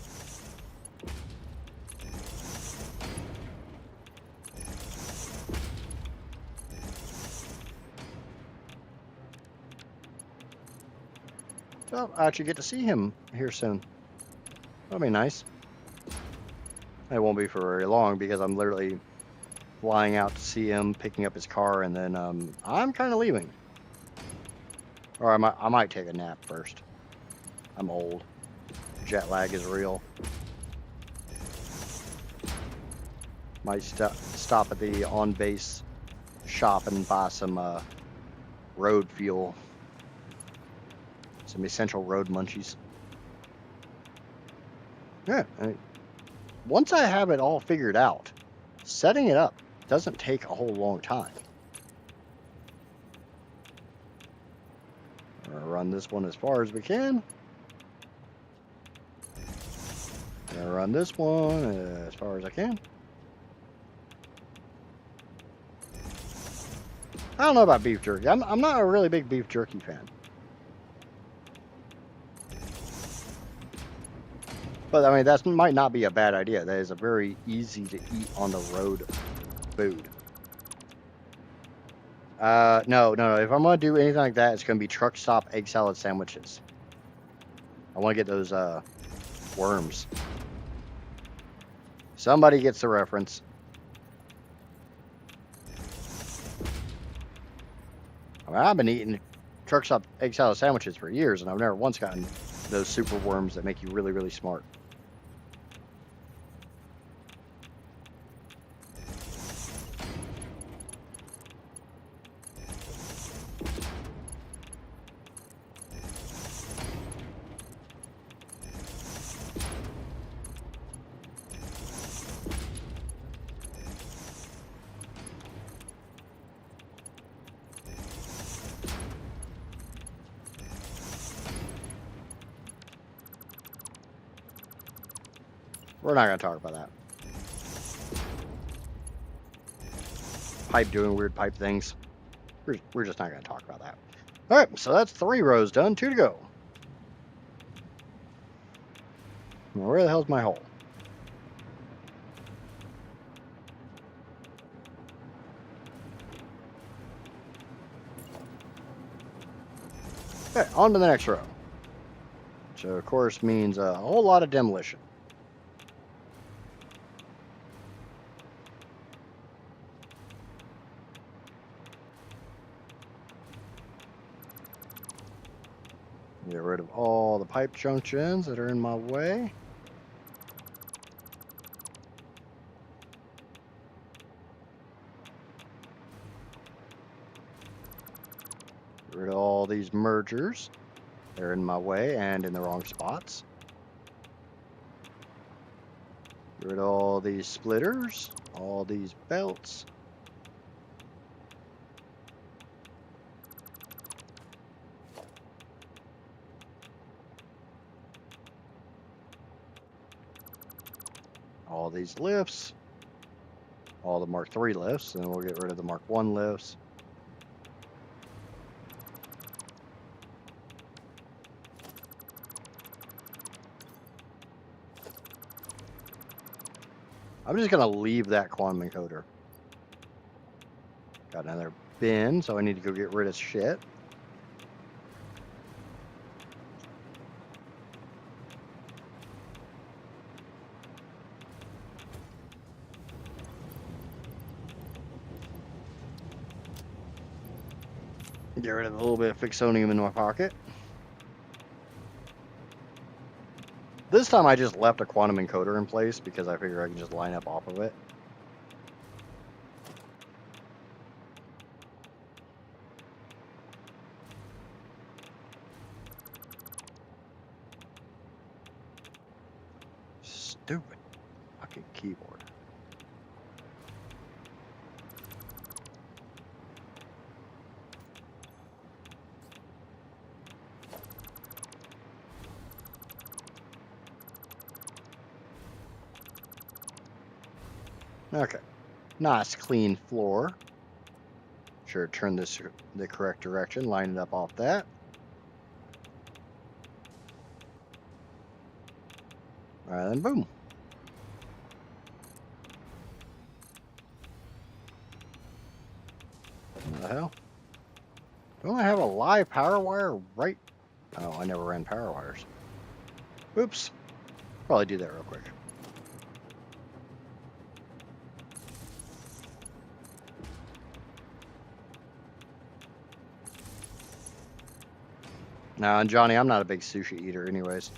So I actually get to see him here soon. That'll be nice. It won't be for very long because I'm literally flying out to see him, picking up his car, and then I'm kind of leaving. Or I might take a nap first. I'm old. Jet lag is real. Might stop at the on-base shop and buy some road fuel. Some essential road munchies. Yeah, once I have it all figured out, setting it up doesn't take a whole long time. We're gonna run this one as far as we can. Gonna run this one as far as I can. I don't know about beef jerky. I'm not a really big beef jerky fan. But I mean, that might not be a bad idea. That is a very easy to eat on the road food. No. If I'm gonna do anything like that, it's gonna be truck stop egg salad sandwiches. I want to get those worms. Somebody gets the reference. I mean, I've been eating truck stop egg salad sandwiches for years, and I've never once gotten those super worms that make you really, really smart. We're not going to talk about that. Pipe doing weird pipe things. We're just not going to talk about that. All right, so that's 3 rows done. 2 to go. Now, where the hell's my hole? Okay, on to the next row. Which, of course, means a whole lot of demolition. Get rid of all the pipe junctions that are in my way. Get rid of all these mergers. They're in my way and in the wrong spots. Get rid of all these splitters, all these belts. All these lifts, all the Mark III lifts, and we'll get rid of the Mark I lifts. I'm just going to leave that quantum encoder. Got another bin, so I need to go get rid of shit. Get rid of a little bit of fixonium in my pocket. This time I just left a quantum encoder in place because I figure I can just line up off of it. Stupid fucking keyboard. Okay, nice clean floor. Sure, turn this the correct direction, line it up off that. All right, then boom. What the hell? Don't I have a live power wire right? Oh, I never ran power wires. Oops. Probably do that real quick. Now, and Johnny, I'm not a big sushi eater anyways.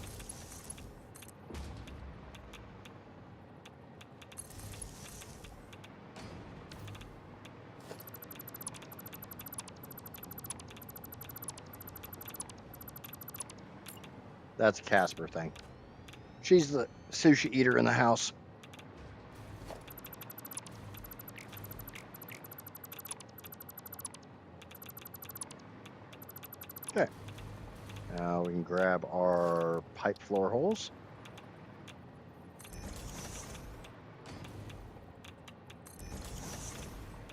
That's a Casper thing. She's the sushi eater in the house. Okay. Now we can grab our pipe floor holes.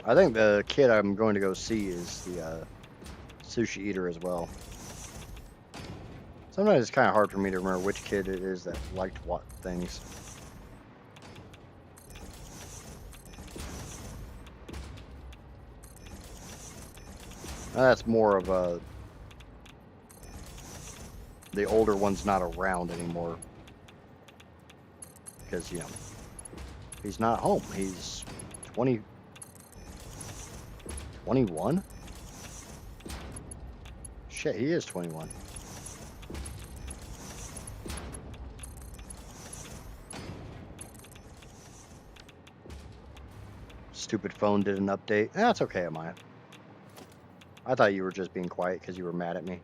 I think the kid I'm going to go see is the sushi eater as well. Sometimes it's kind of hard for me to remember which kid it is that liked what things. Now that's more of a... The older one's not around anymore. Because, you know, he's not home. He's 21? Shit, he is 21. Stupid phone did an update. That's okay, Amaya. I thought you were just being quiet because you were mad at me.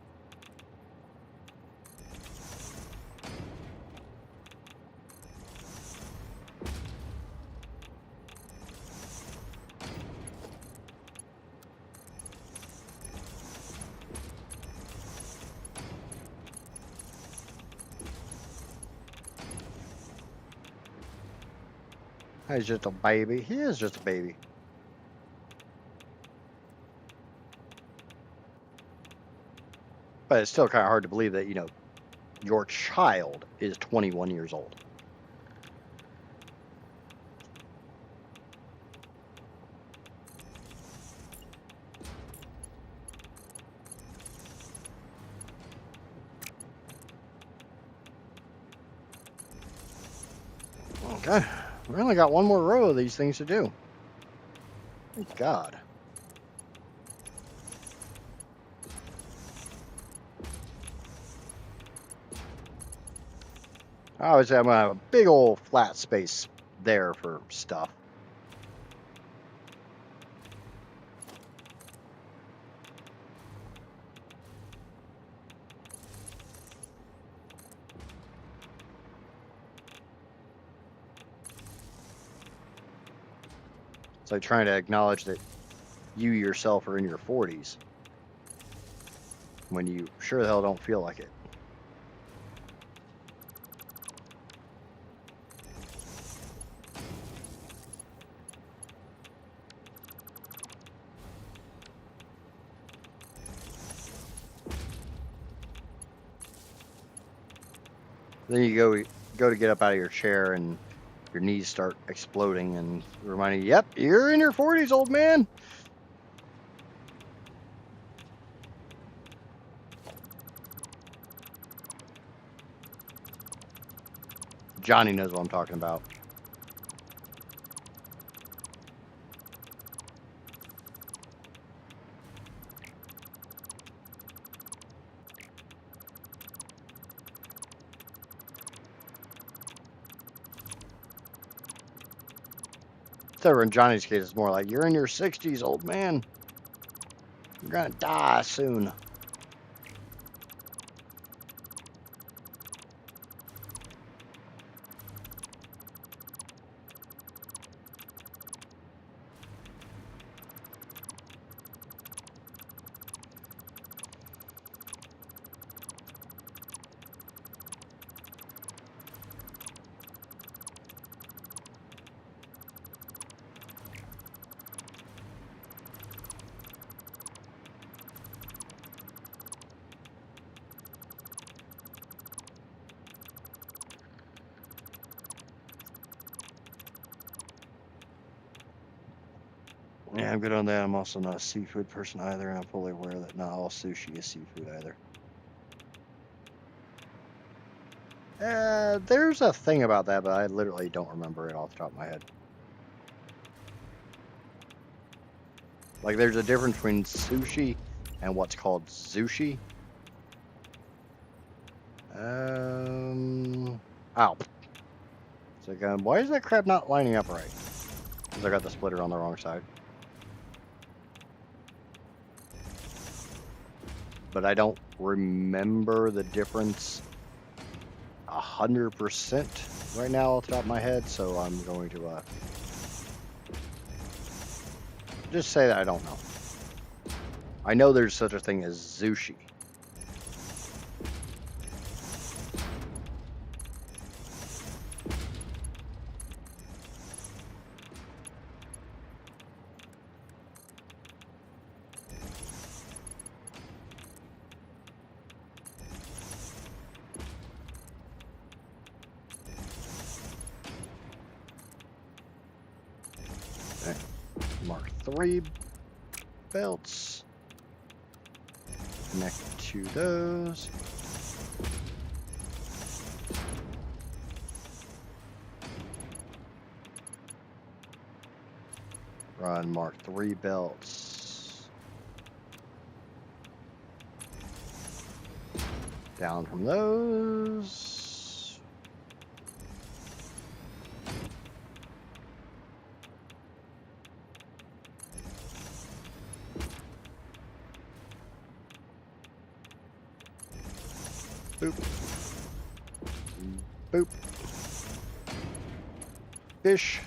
He's just a baby. He is just a baby. But it's still kind of hard to believe that, you know, your child is 21 years old. Okay, we only got one more row of these things to do. Thank God. I always say I'm gonna have a big old flat space there for stuff. It's like trying to acknowledge that you yourself are in your 40s when you sure the hell don't feel like it. Then you go to get up out of your chair and your knees start exploding and reminding you, yep, you're in your 40s, old man. Johnny knows what I'm talking about. So in Johnny's case, it's more like, you're in your 60s, old man. You're gonna die soon. Yeah, I'm good on that. I'm also not a seafood person either, and I'm fully aware that not all sushi is seafood either. There's a thing about that, but I literally don't remember it off the top of my head. Like, there's a difference between sushi and what's called sushi. Ow. It's like, why is that crab not lining up right? Because I got the splitter on the wrong side. But I don't remember the difference 100% right now off the top of my head, so I'm going to just say that I don't know. I know there's such a thing as sushi. Okay. Mark 3 belts. Connect to those. Run Mark 3 belts. Down from those. Boop. Boop. Fish.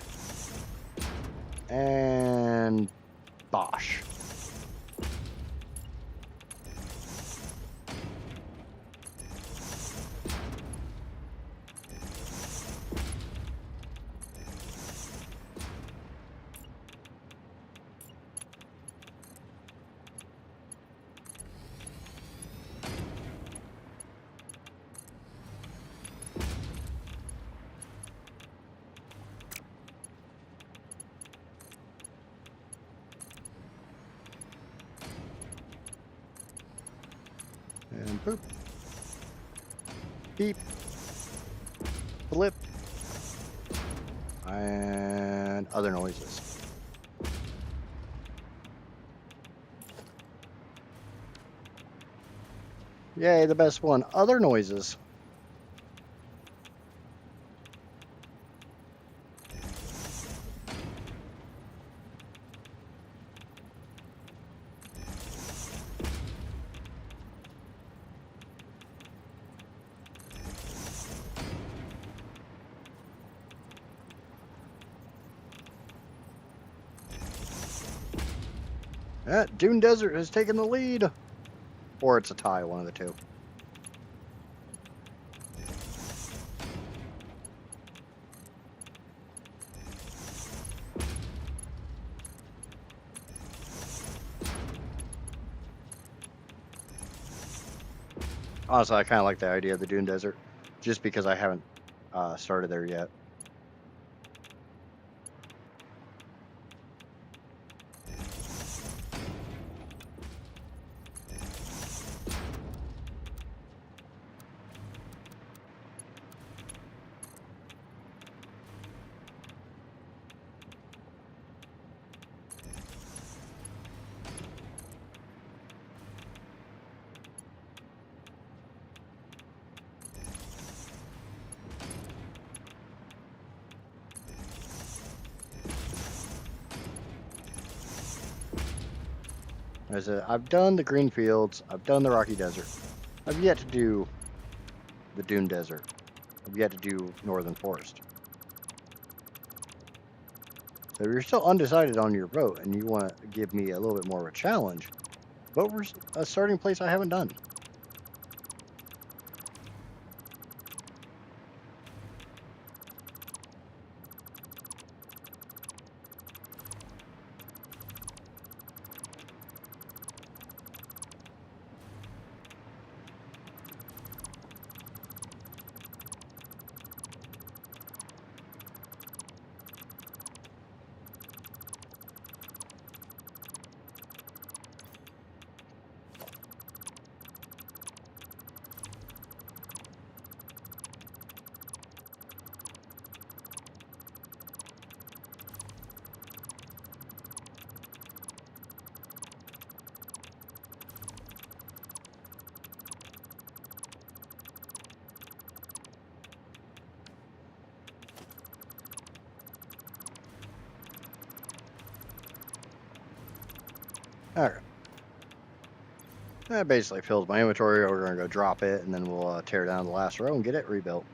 And Bosch. Boop. Beep. Blip. And other noises. Yay, the best one. Other noises. Dune Desert has taken the lead. Or it's a tie, one of the two. Honestly, I kind of like the idea of the Dune Desert, just because I haven't started there yet. As I've done the green fields, I've done the rocky desert. I've yet to do the Dune Desert. I've yet to do Northern Forest. So if you're still undecided on your vote and you want to give me a little bit more of a challenge, vote for a starting place I haven't done. Alright. That basically fills my inventory. We're going to go drop it, and then we'll tear down the last row and get it rebuilt.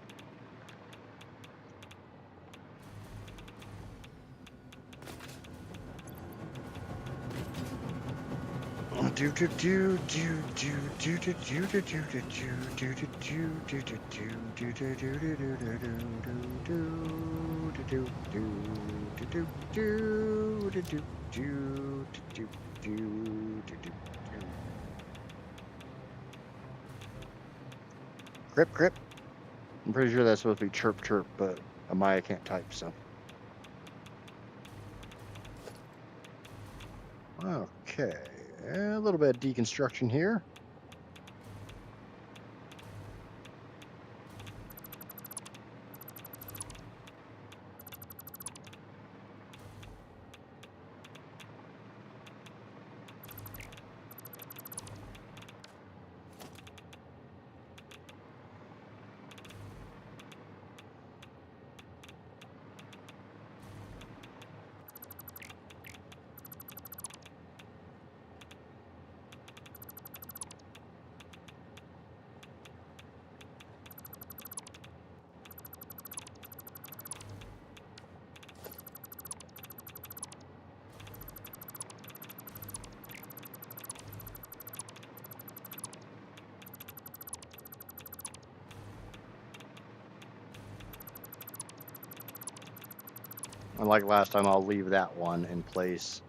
Grip, grip. I'm pretty sure that's supposed to be chirp, chirp, but Amaya can't type, so. Okay, a little bit of deconstruction here. Unlike last time, I'll leave that one in place.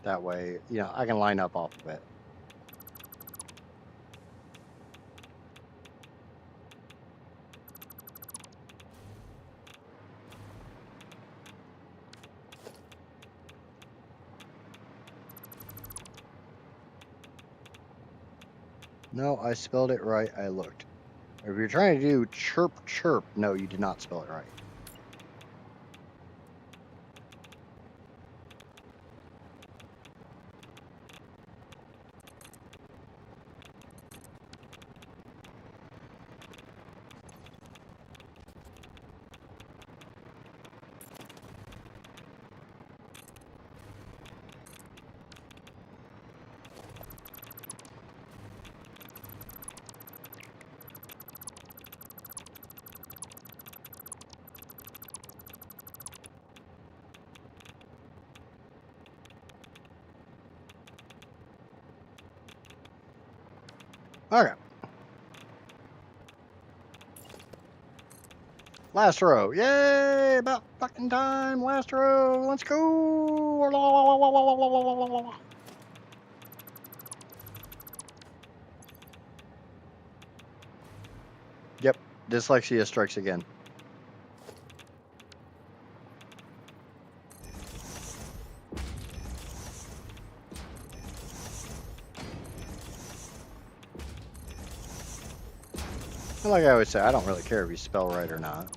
That way, you know, I can line up off of it. No, I spelled it right. I looked. If you're trying to do chirp chirp, no, you did not spell it right. Okay. Last row. Yay! About fucking time. Last row. Let's go. Yep. Dyslexia strikes again. Like I always say, I don't really care if you spell right or not.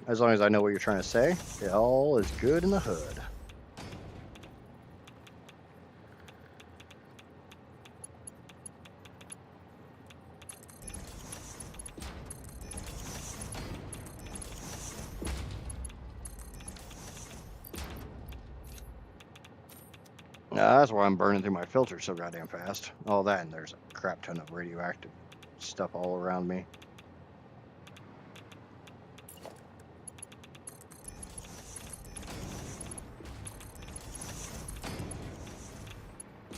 As long as I know what you're trying to say, it all is good in the hood. That's why I'm burning through my filter so goddamn fast. All that, and there's a crap ton of radioactive stuff all around me.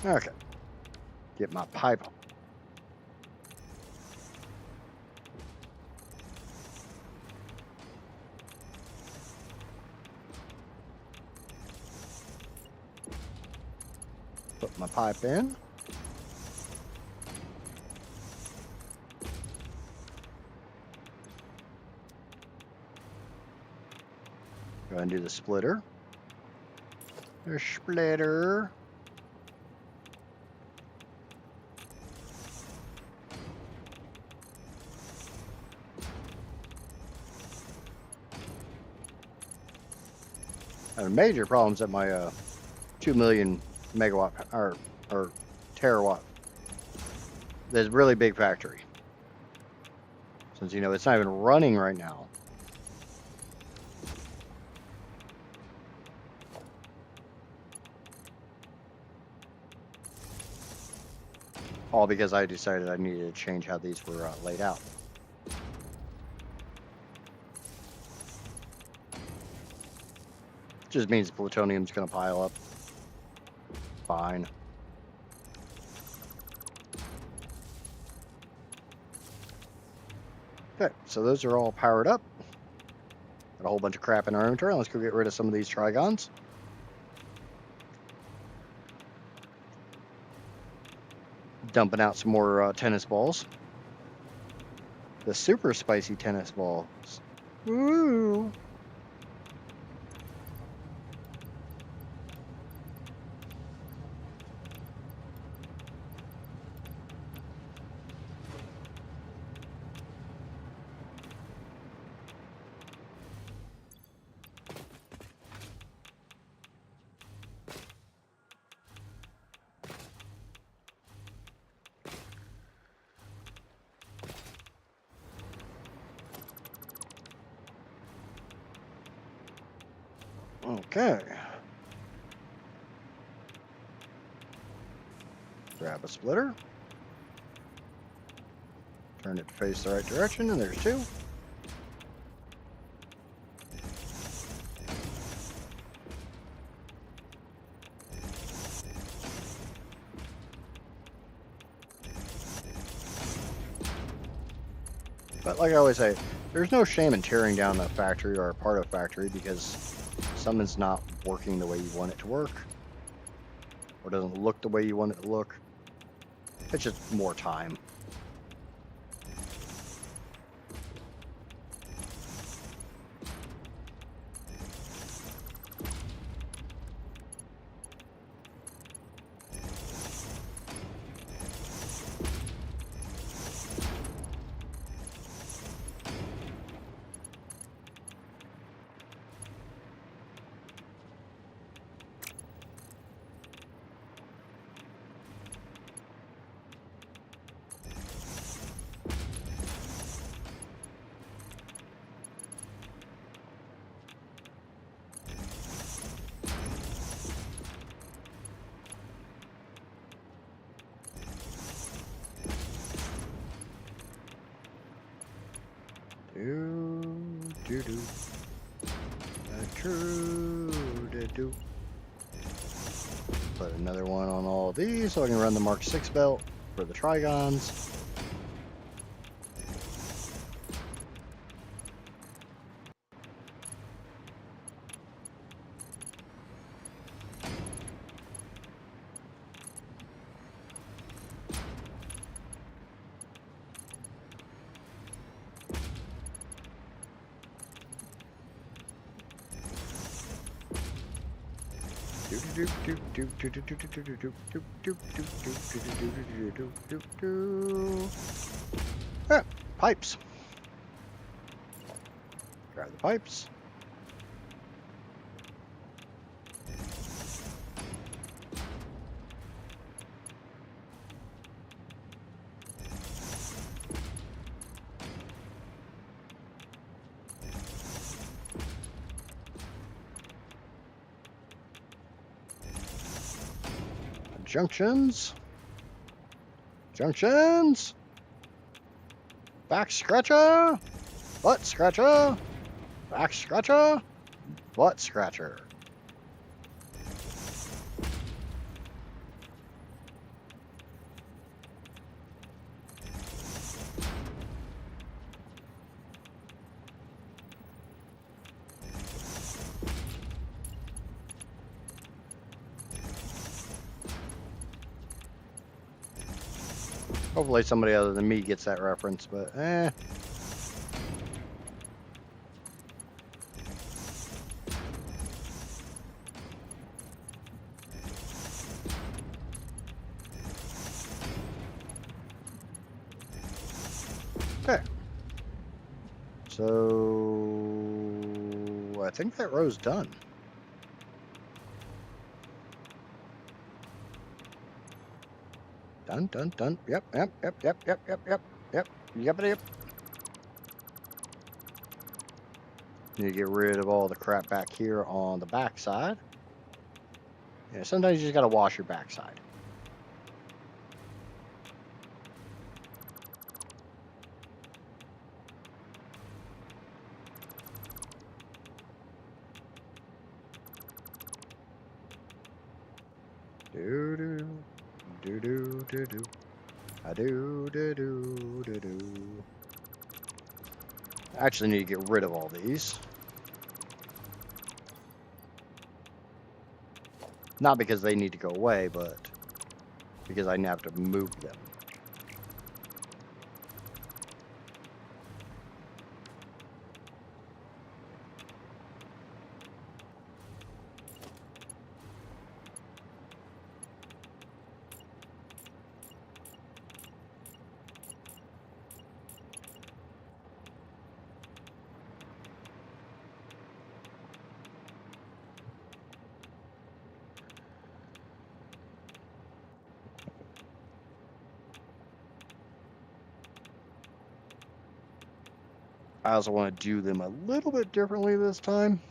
Okay. Get my pipe. Put my pipe in. Go ahead and do the splitter. The splitter. I have major problems at my 2 million megawatt or terawatt. There's a really big factory. Since you know it's not even running right now. All because I decided I needed to change how these were laid out. Just means plutonium's going to pile up. Fine. Okay, so those are all powered up. Got a whole bunch of crap in our inventory. Let's go get rid of some of these trigons. Dumping out some more tennis balls. The super spicy tennis balls. Woo! Okay. Grab a splitter. Turn it to face the right direction, and there's two. But like I always say, there's no shame in tearing down a factory or a part of a factory because something's not working the way you want it to work, or doesn't look the way you want it to look. It's just more time. Do do do. True do do. Put another one on all of these so I can run the Mark 6 belt for the trigons. Ah, pipes. Grab the pipes. Junctions. Junctions. Back scratcher. Butt scratcher. Back scratcher. Butt scratcher. Hopefully somebody other than me gets that reference, but eh. Okay. So I think that row's done. Done, done, done. Yep. Yep. You get rid of all the crap back here on the backside. Yeah, sometimes you just gotta wash your backside. Do do do do do do. I do do do do do. I actually need to get rid of all these. Not because they need to go away, but because I have to move them. I also want to do them a little bit differently this time.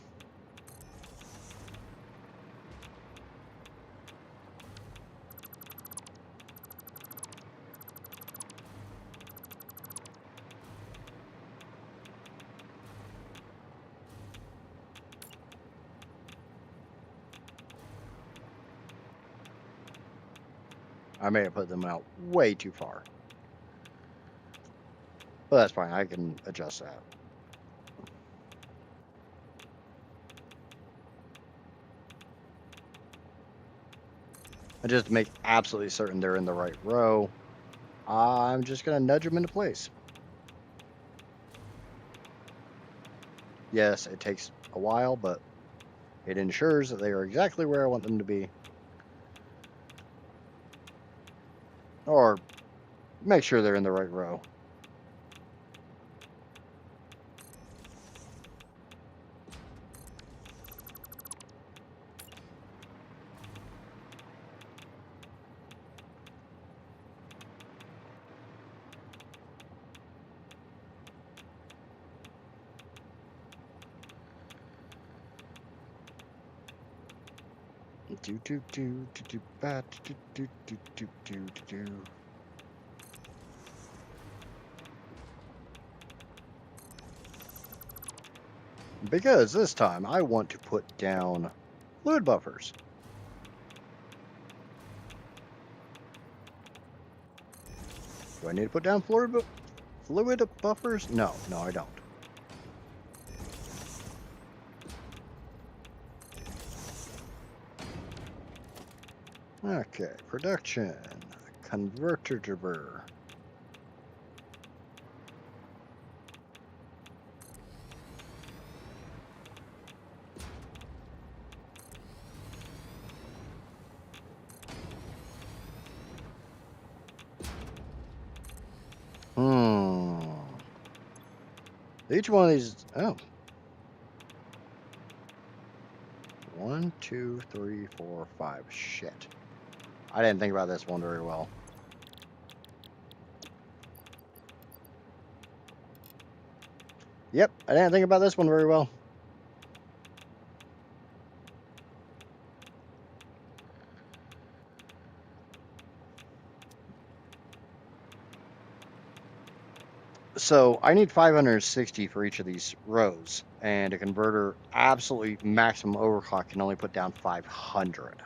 I may have put them out way too far. But that's fine, I can adjust that. And just to make absolutely certain they're in the right row, I'm just going to nudge them into place. Yes, it takes a while, but it ensures that they are exactly where I want them to be. Or make sure they're in the right row. Do do do do do bat do do do do do do do. Because this time I want to put down fluid buffers. Do I need to put down fluid buffers? No, I don't. Okay, production, converter. Each one of these, oh. 1, 2, 3, 4, 5. Shit. I didn't think about this one very well. Yep, I didn't think about this one very well. So I need 560 for each of these rows, and a converter absolutely maximum overclock can only put down 500.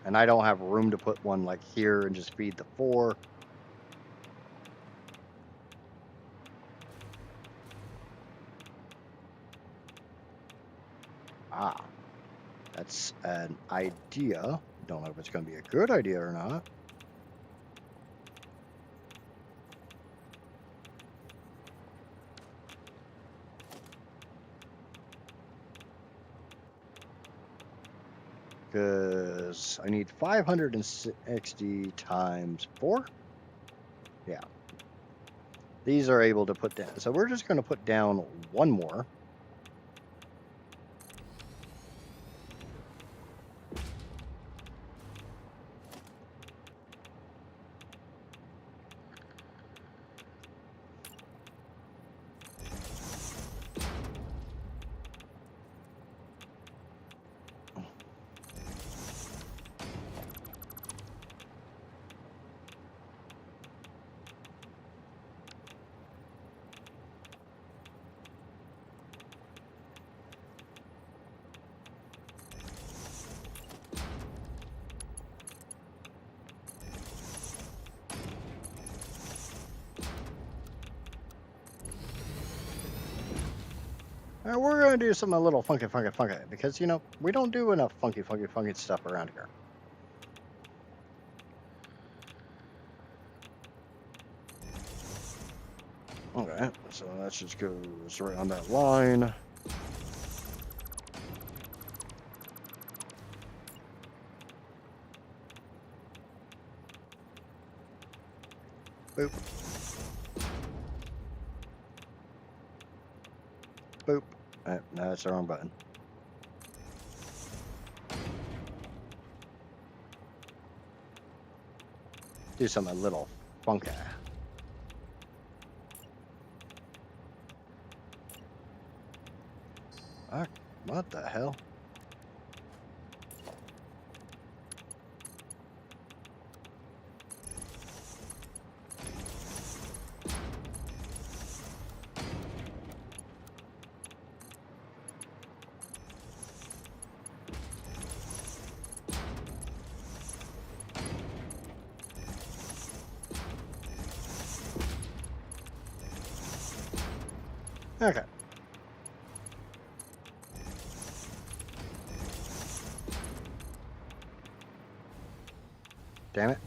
And I don't have room to put one like here and just feed the 4. Ah, that's an idea. Don't know if it's going to be a good idea or not. Because I need 560 times 4. Yeah. These are able to put down. So we're just going to put down one more. We're going to do something a little funky, because, you know, we don't do enough funky stuff around here. Okay, so that just goes right on that line. Boop. Boop. No, that's the wrong button. Do something a little funky. What the hell? Okay. Damn it.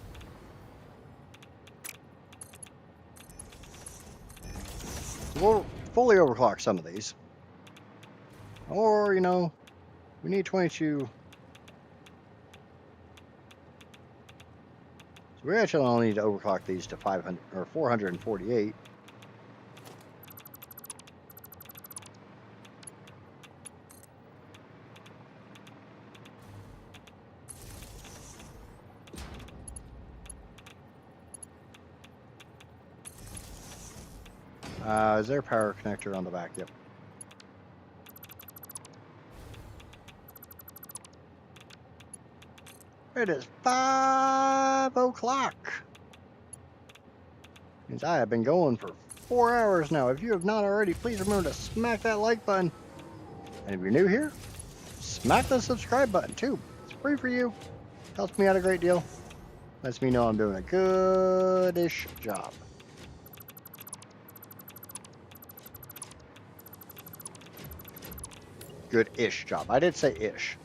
We'll fully overclock some of these. Or, you know, we need 22. So we actually only need to overclock these to 500 or 448. Is there a power connector on the back? Yep. It is 5 o'clock. Means I have been going for 4 hours now. If you have not already, please remember to smack that like button. And if you're new here, smack the subscribe button too. It's free for you. Helps me out a great deal. Lets me know I'm doing a good-ish job. Good-ish job. I did say ish.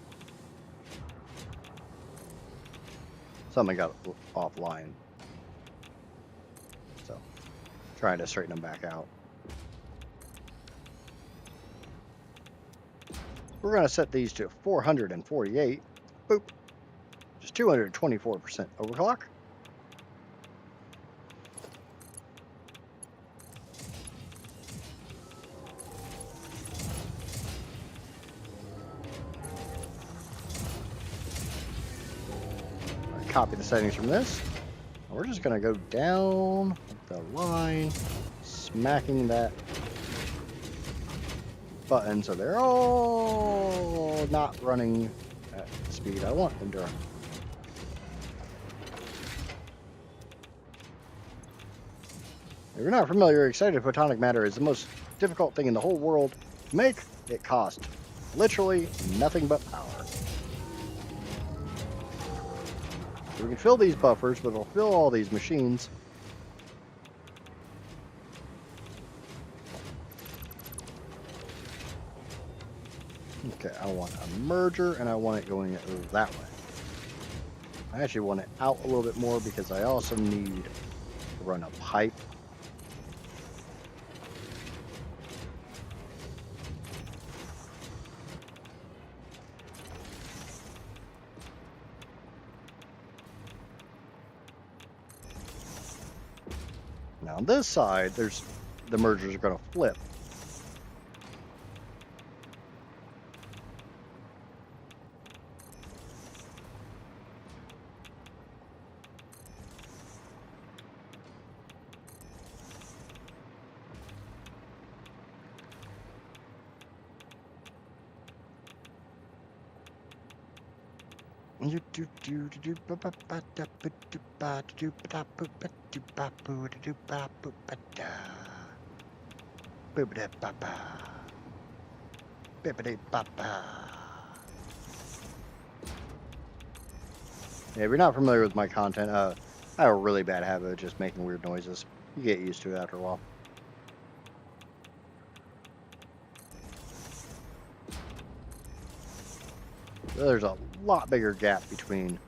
Something got offline. So, trying to straighten them back out. We're going to set these to 448. Boop. Just 224% overclock. Copy the settings from this. We're just going to go down the line, smacking that button so they're all not running at the speed I want them to run. If you're not familiar, excited photonic matter is the most difficult thing in the whole world to make. It costs literally nothing but power. So we can fill these buffers, but it'll fill all these machines. Okay, I want a merger, and I want it going that way. I actually want it out a little bit more because I also need to run a pipe. Now on this side, the mergers are going to flip. Yeah, if you're not familiar with my content, I have a really bad habit of just making weird noises. You get used to it after a while. There's a lot bigger gap between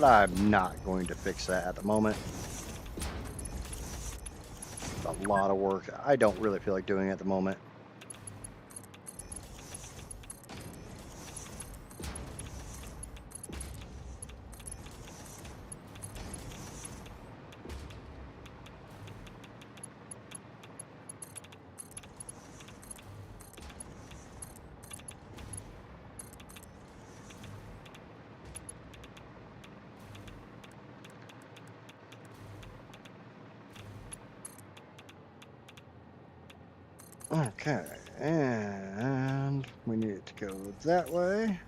but I'm not going to fix that at the moment. It's a lot of work. I don't really feel like doing it at the moment. Okay, and we need it to go that way.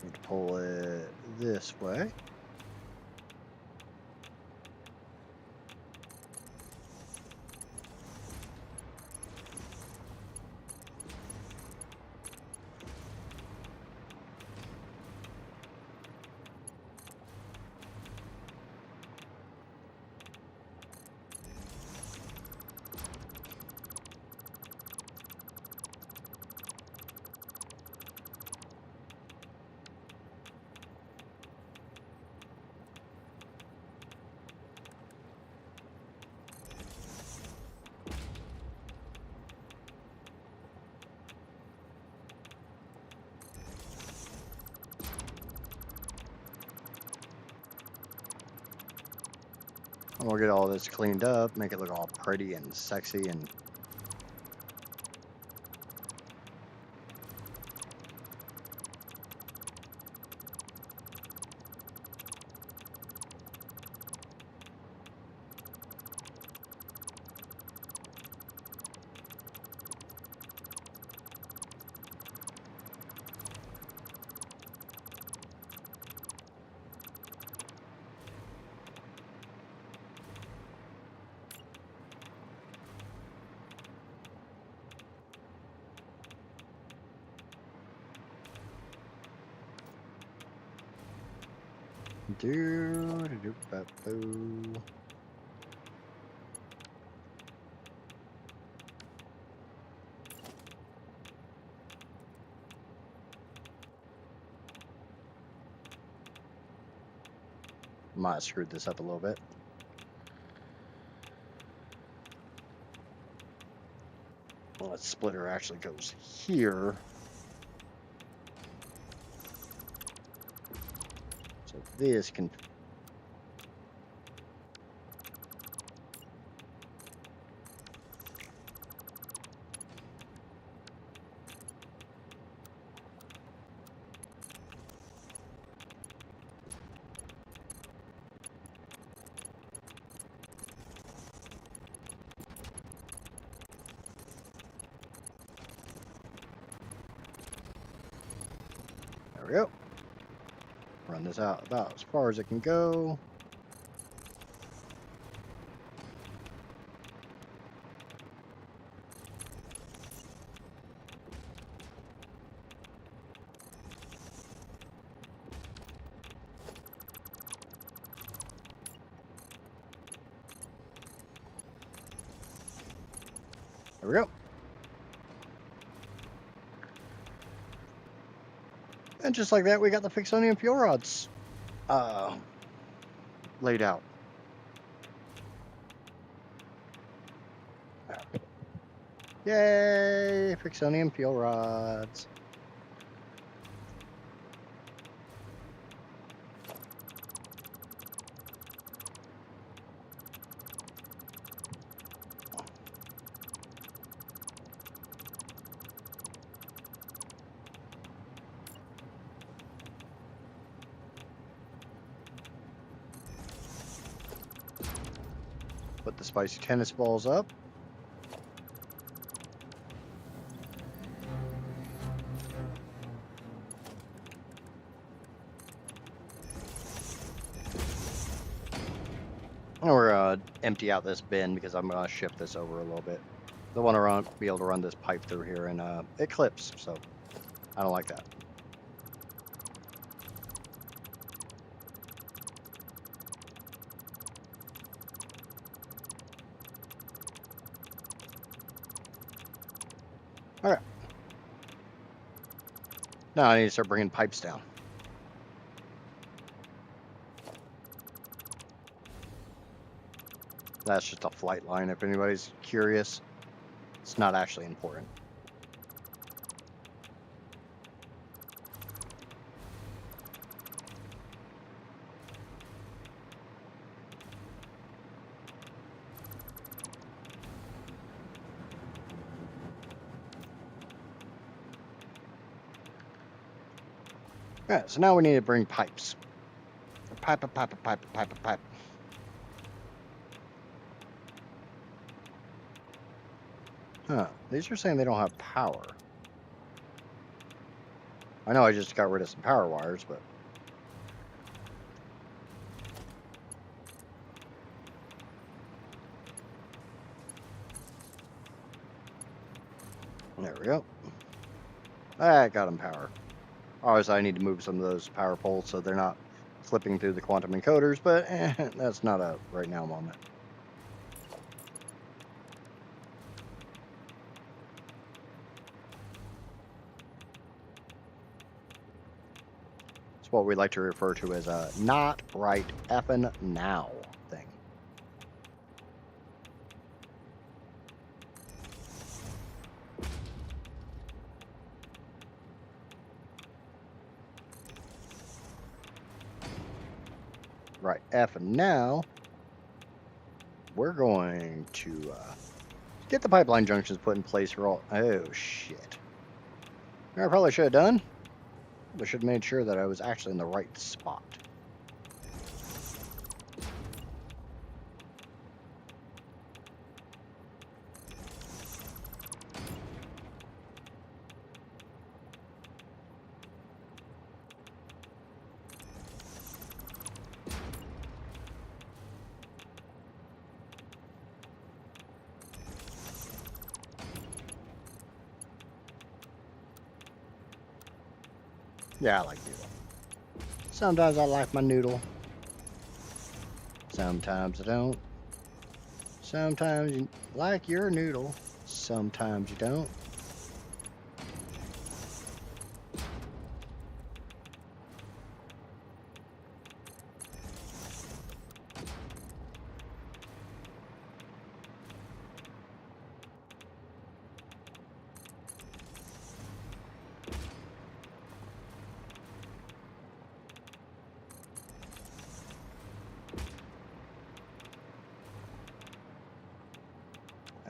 Need to pull it this way. And we'll get all this cleaned up, make it look all pretty and sexy and do. Might have screwed this up a little bit. Well, that splitter actually goes here. So this can... There we go. Run this out about as far as it can go. There we go. And just like that, we got the Fixonium fuel rods laid out. Yay! Fixonium fuel rods. Put the spicy tennis balls up. And we're gonna empty out this bin because I'm gonna shift this over a little bit. I want to be able to run this pipe through here, and it clips, so I don't like that. All right. Now I need to start bringing pipes down. That's just a flight line if anybody's curious. It's not actually important. Alright, so now we need to bring pipes. Pipe. Huh, these are saying they don't have power. I know I just got rid of some power wires, but... There we go. I got them power. Obviously, I need to move some of those power poles so they're not flipping through the quantum encoders, but that's not a right now moment. It's what we like to refer to as a not right effing now thing. Right effing now. we're going to get the pipeline junctions put in place for all. Oh shit! I probably should have done. I should have made sure that I was actually in the right spot. Yeah, I like noodle. Sometimes I like my noodle. Sometimes I don't. Sometimes you like your noodle. Sometimes you don't.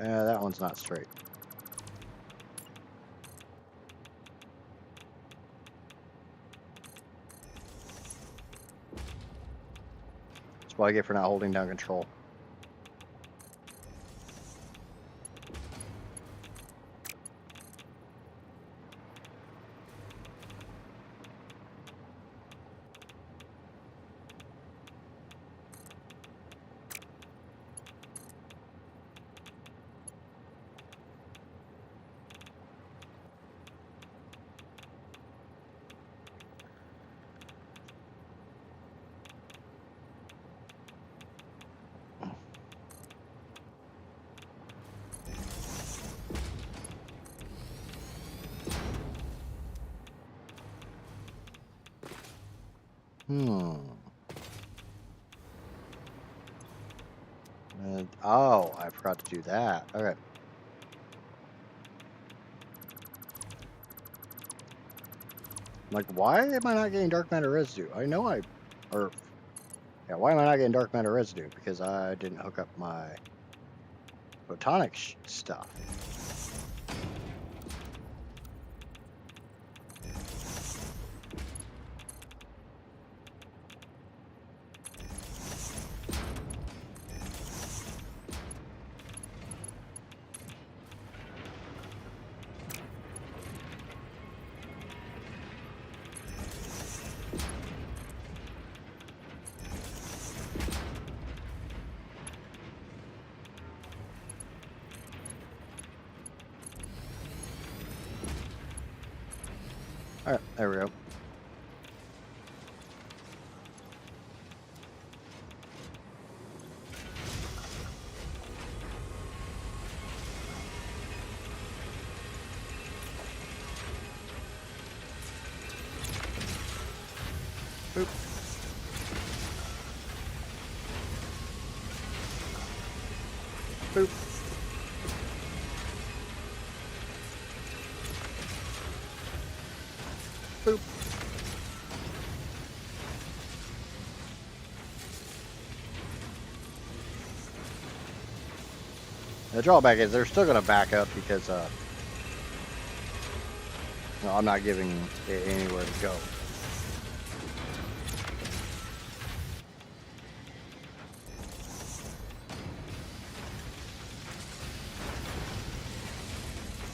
That one's not straight. That's what I get for not holding down control. Oh, I forgot to do that. Okay. Like, why am I not getting dark matter residue? I know why am I not getting dark matter residue? Because I didn't hook up my photonic stuff. Alright, there we go. Boop. Boop. Boop. The drawback is they're still going to back up because no, I'm not giving it anywhere to go.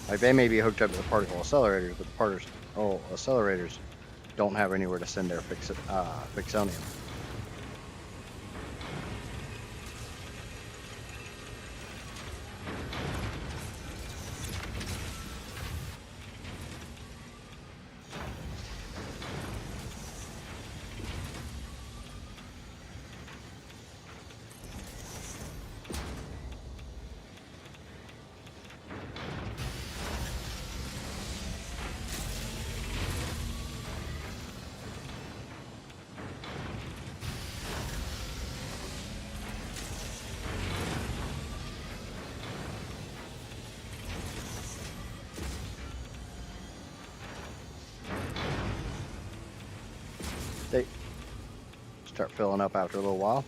Like, they may be hooked up to the particle accelerators, but the particle accelerators don't have anywhere to send their fixonium. They start filling up after a little while.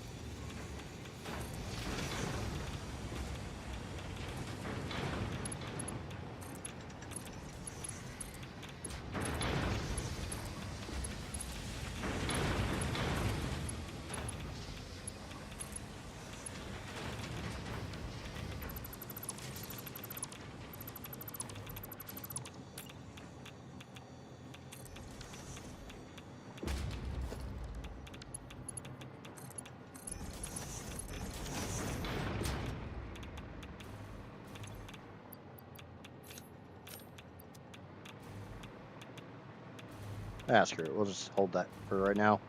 Ah, screw it. We'll just hold that for right now.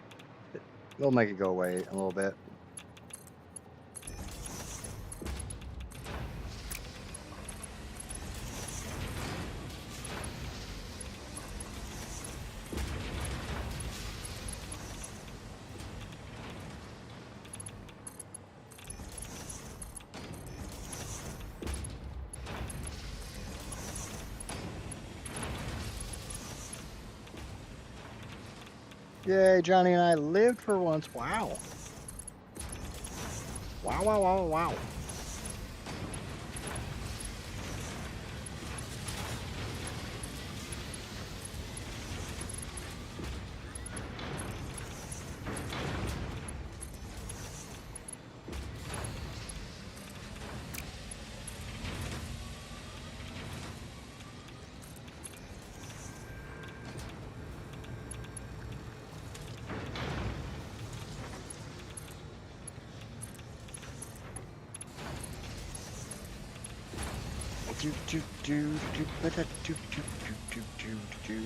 We'll make it go away a little bit. Yay, Johnny and I lived for once. Wow. Wow, wow, wow, wow. Do, do, do, do, do, do, do, do, do, do.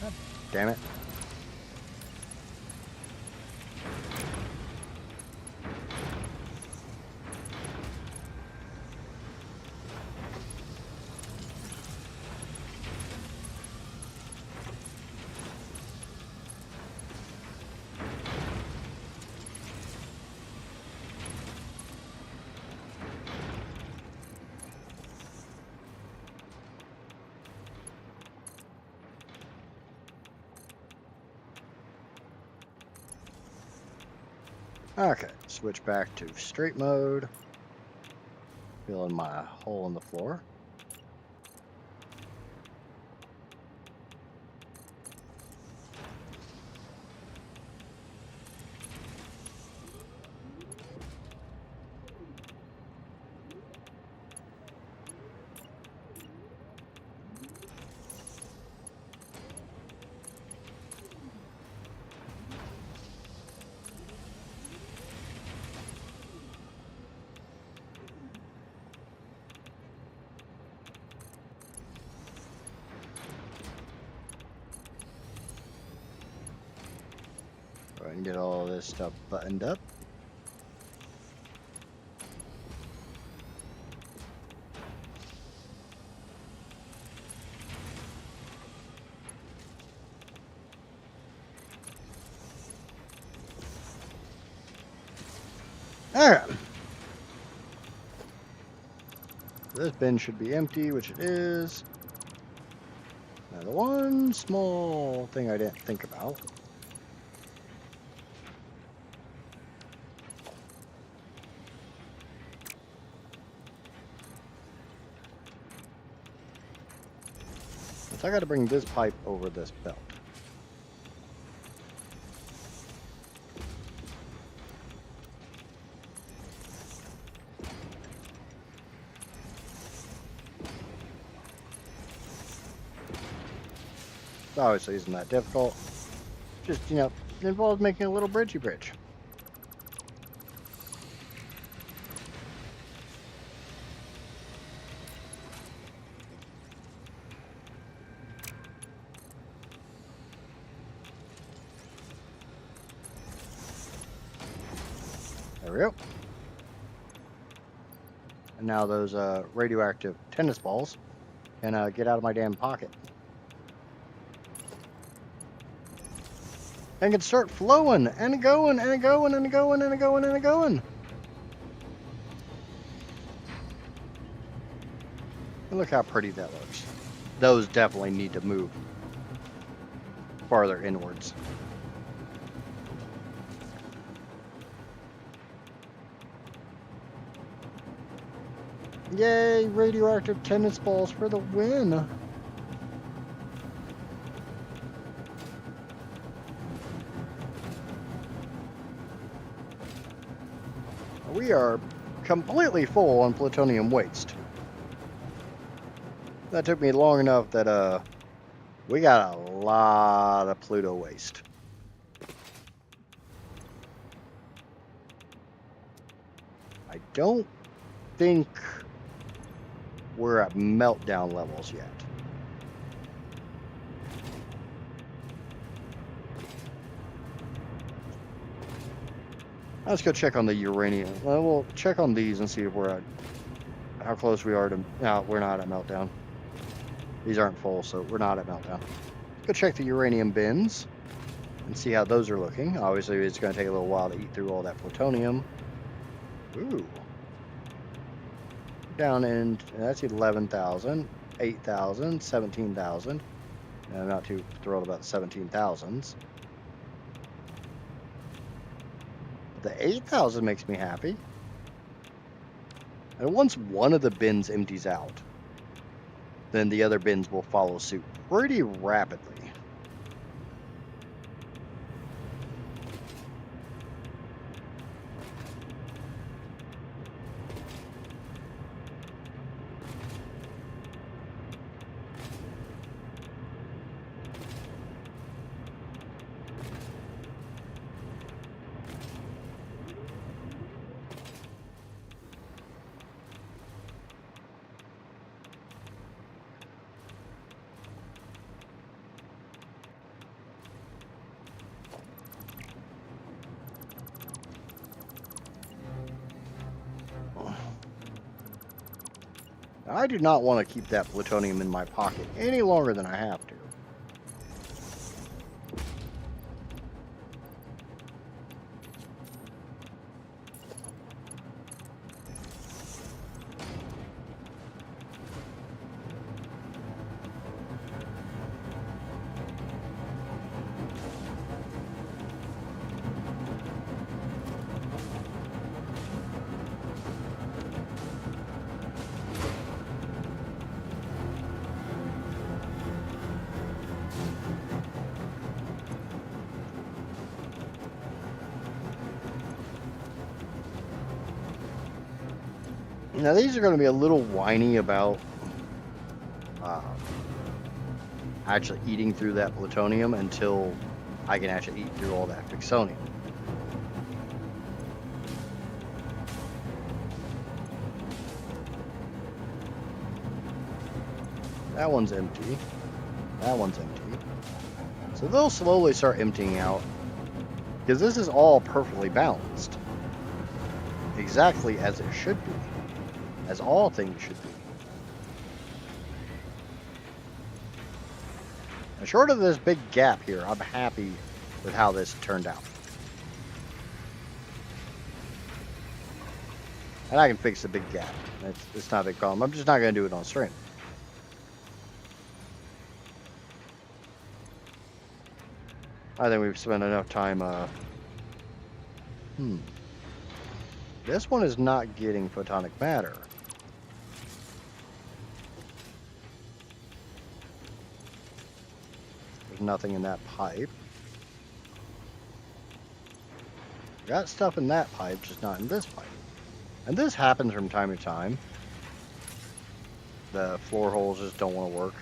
God damn it. Okay, switch back to straight mode. Fill in my hole in the floor. Go ahead and get all this stuff buttoned up. Alright. This bin should be empty, which it is. Now the one small thing I didn't think about. is I gotta bring this pipe over this belt. Obviously isn't that difficult. Just, you know, it involves making a little bridgey bridge. There we go. And now those radioactive tennis balls can get out of my damn pocket. And can start flowing and going and going and going and going and going. And look how pretty that looks. Those definitely need to move farther inwards. Yay, radioactive tennis balls for the win. We are completely full on plutonium waste. That took me long enough that we got a lot of Pluto waste. I don't think we're at meltdown levels yet. Let's go check on the uranium. Well, we'll check on these and see if we're at how close we are to. No, we're not at meltdown. These aren't full, so we're not at meltdown. Go check the uranium bins and see how those are looking. Obviously, it's going to take a little while to eat through all that plutonium. Ooh. Down in, that's 11,000, 8,000, 17,000. I'm not too thrilled about the 17,000s. The 8,000 makes me happy. And once one of the bins empties out, then the other bins will follow suit pretty rapidly. I do not want to keep that plutonium in my pocket any longer than I have to. Now these are going to be a little whiny about actually eating through that plutonium until I can actually eat through all that fixonium. That one's empty. That one's empty. So they'll slowly start emptying out because this is all perfectly balanced. Exactly as it should be. As all things should be. Now, short of this big gap here, I'm happy with how this turned out. And I can fix the big gap. It's not a big problem. I'm just not going to do it on stream. I think we've spent enough time. This one is not getting photonic matter. There's nothing in that pipe. Got stuff in that pipe, just not in this pipe. And this happens from time to time. The floor holes just don't want to work.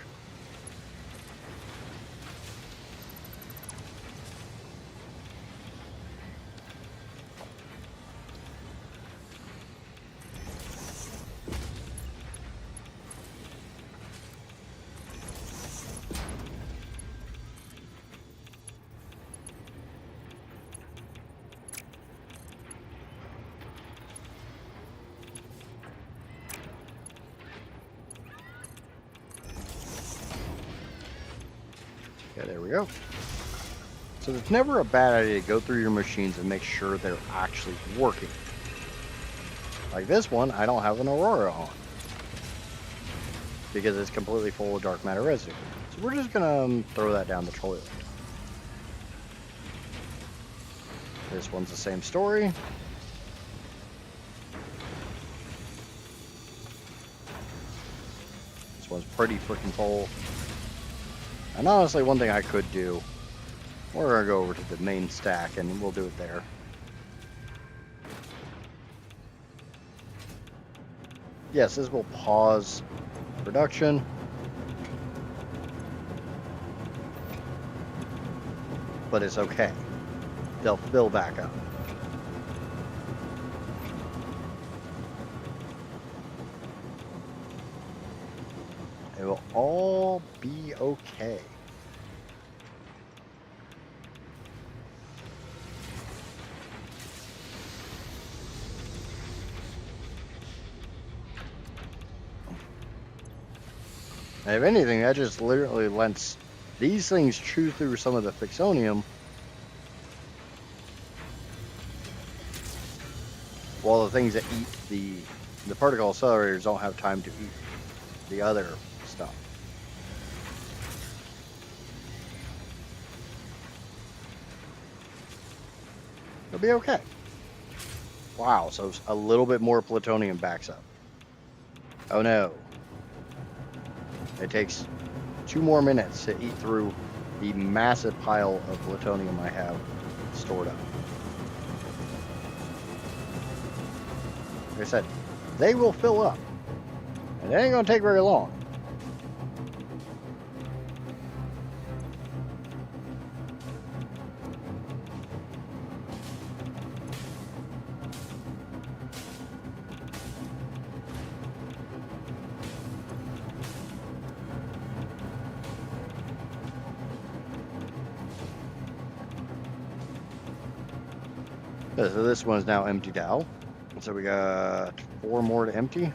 Yeah, there we go. So it's never a bad idea to go through your machines and make sure they're actually working. Like this one, I don't have an Aurora on because it's completely full of dark matter residue. So we're just gonna throw that down the toilet. This one's the same story. This one's pretty freaking full. And honestly, one thing I could do, we're going to go over to the main stack and we'll do it there. Yes, this will pause production. But it's okay. They'll fill back up. It will all be okay. And if anything, that just literally lets these things chew through some of the fixonium, while the things that eat the particle accelerators don't have time to eat the other stuff. It'll be okay. Wow, so a little bit more plutonium backs up. Oh no. It takes 2 more minutes to eat through the massive pile of plutonium I have stored up. Like I said, they will fill up. And it ain't gonna take very long. So this one's now emptied out. So we got 4 more to empty.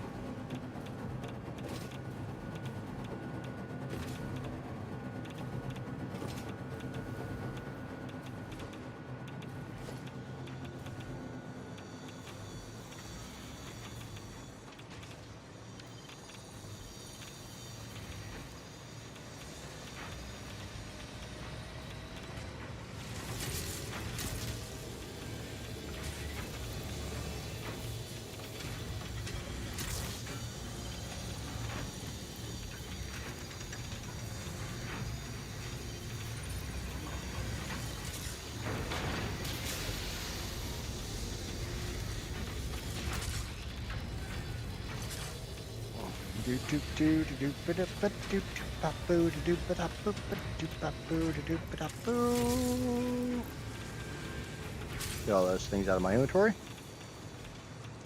Get all those things out of my inventory.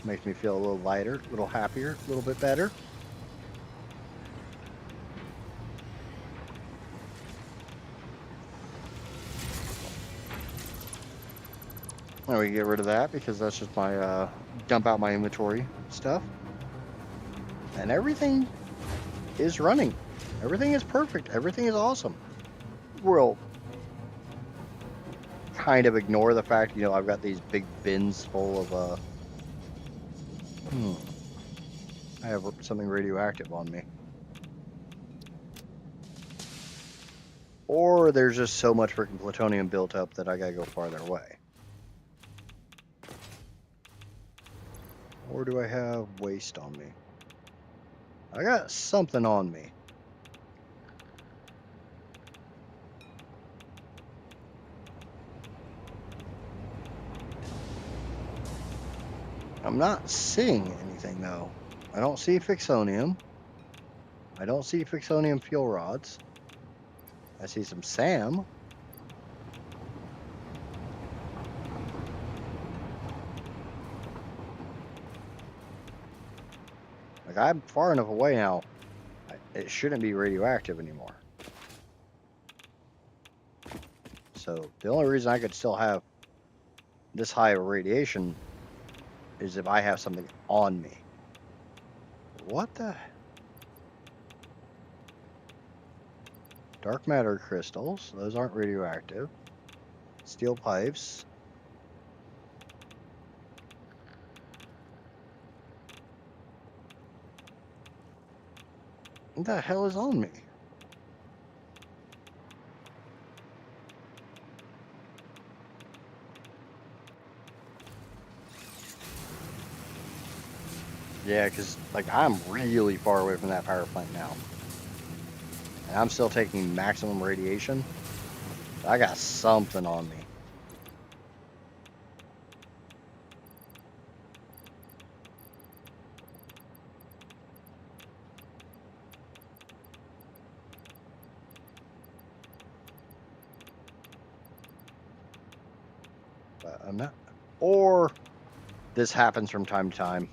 Makes me feel a little lighter, a little happier, a little bit better. And we get rid of that because that's just my dump out my inventory stuff. And everything is running. Everything is perfect. Everything is awesome. We'll kind of ignore the fact, I've got these big bins full of I have something radioactive on me. Or there's just so much freaking plutonium built up that I gotta go farther away. Or do I have waste on me? I got something on me. I'm not seeing anything though. I don't see fixonium. I don't see fixonium fuel rods. I see some SAM. Like, I'm far enough away now. It shouldn't be radioactive anymore. So the only reason I could still have this high of radiation is if I have something on me. What the? Dark matter crystals. Those aren't radioactive. Steel pipes. What the hell is on me? Yeah, because, like, I'm really far away from that power plant now. And I'm still taking maximum radiation. I got something on me. But I'm not. Or this happens from time to time.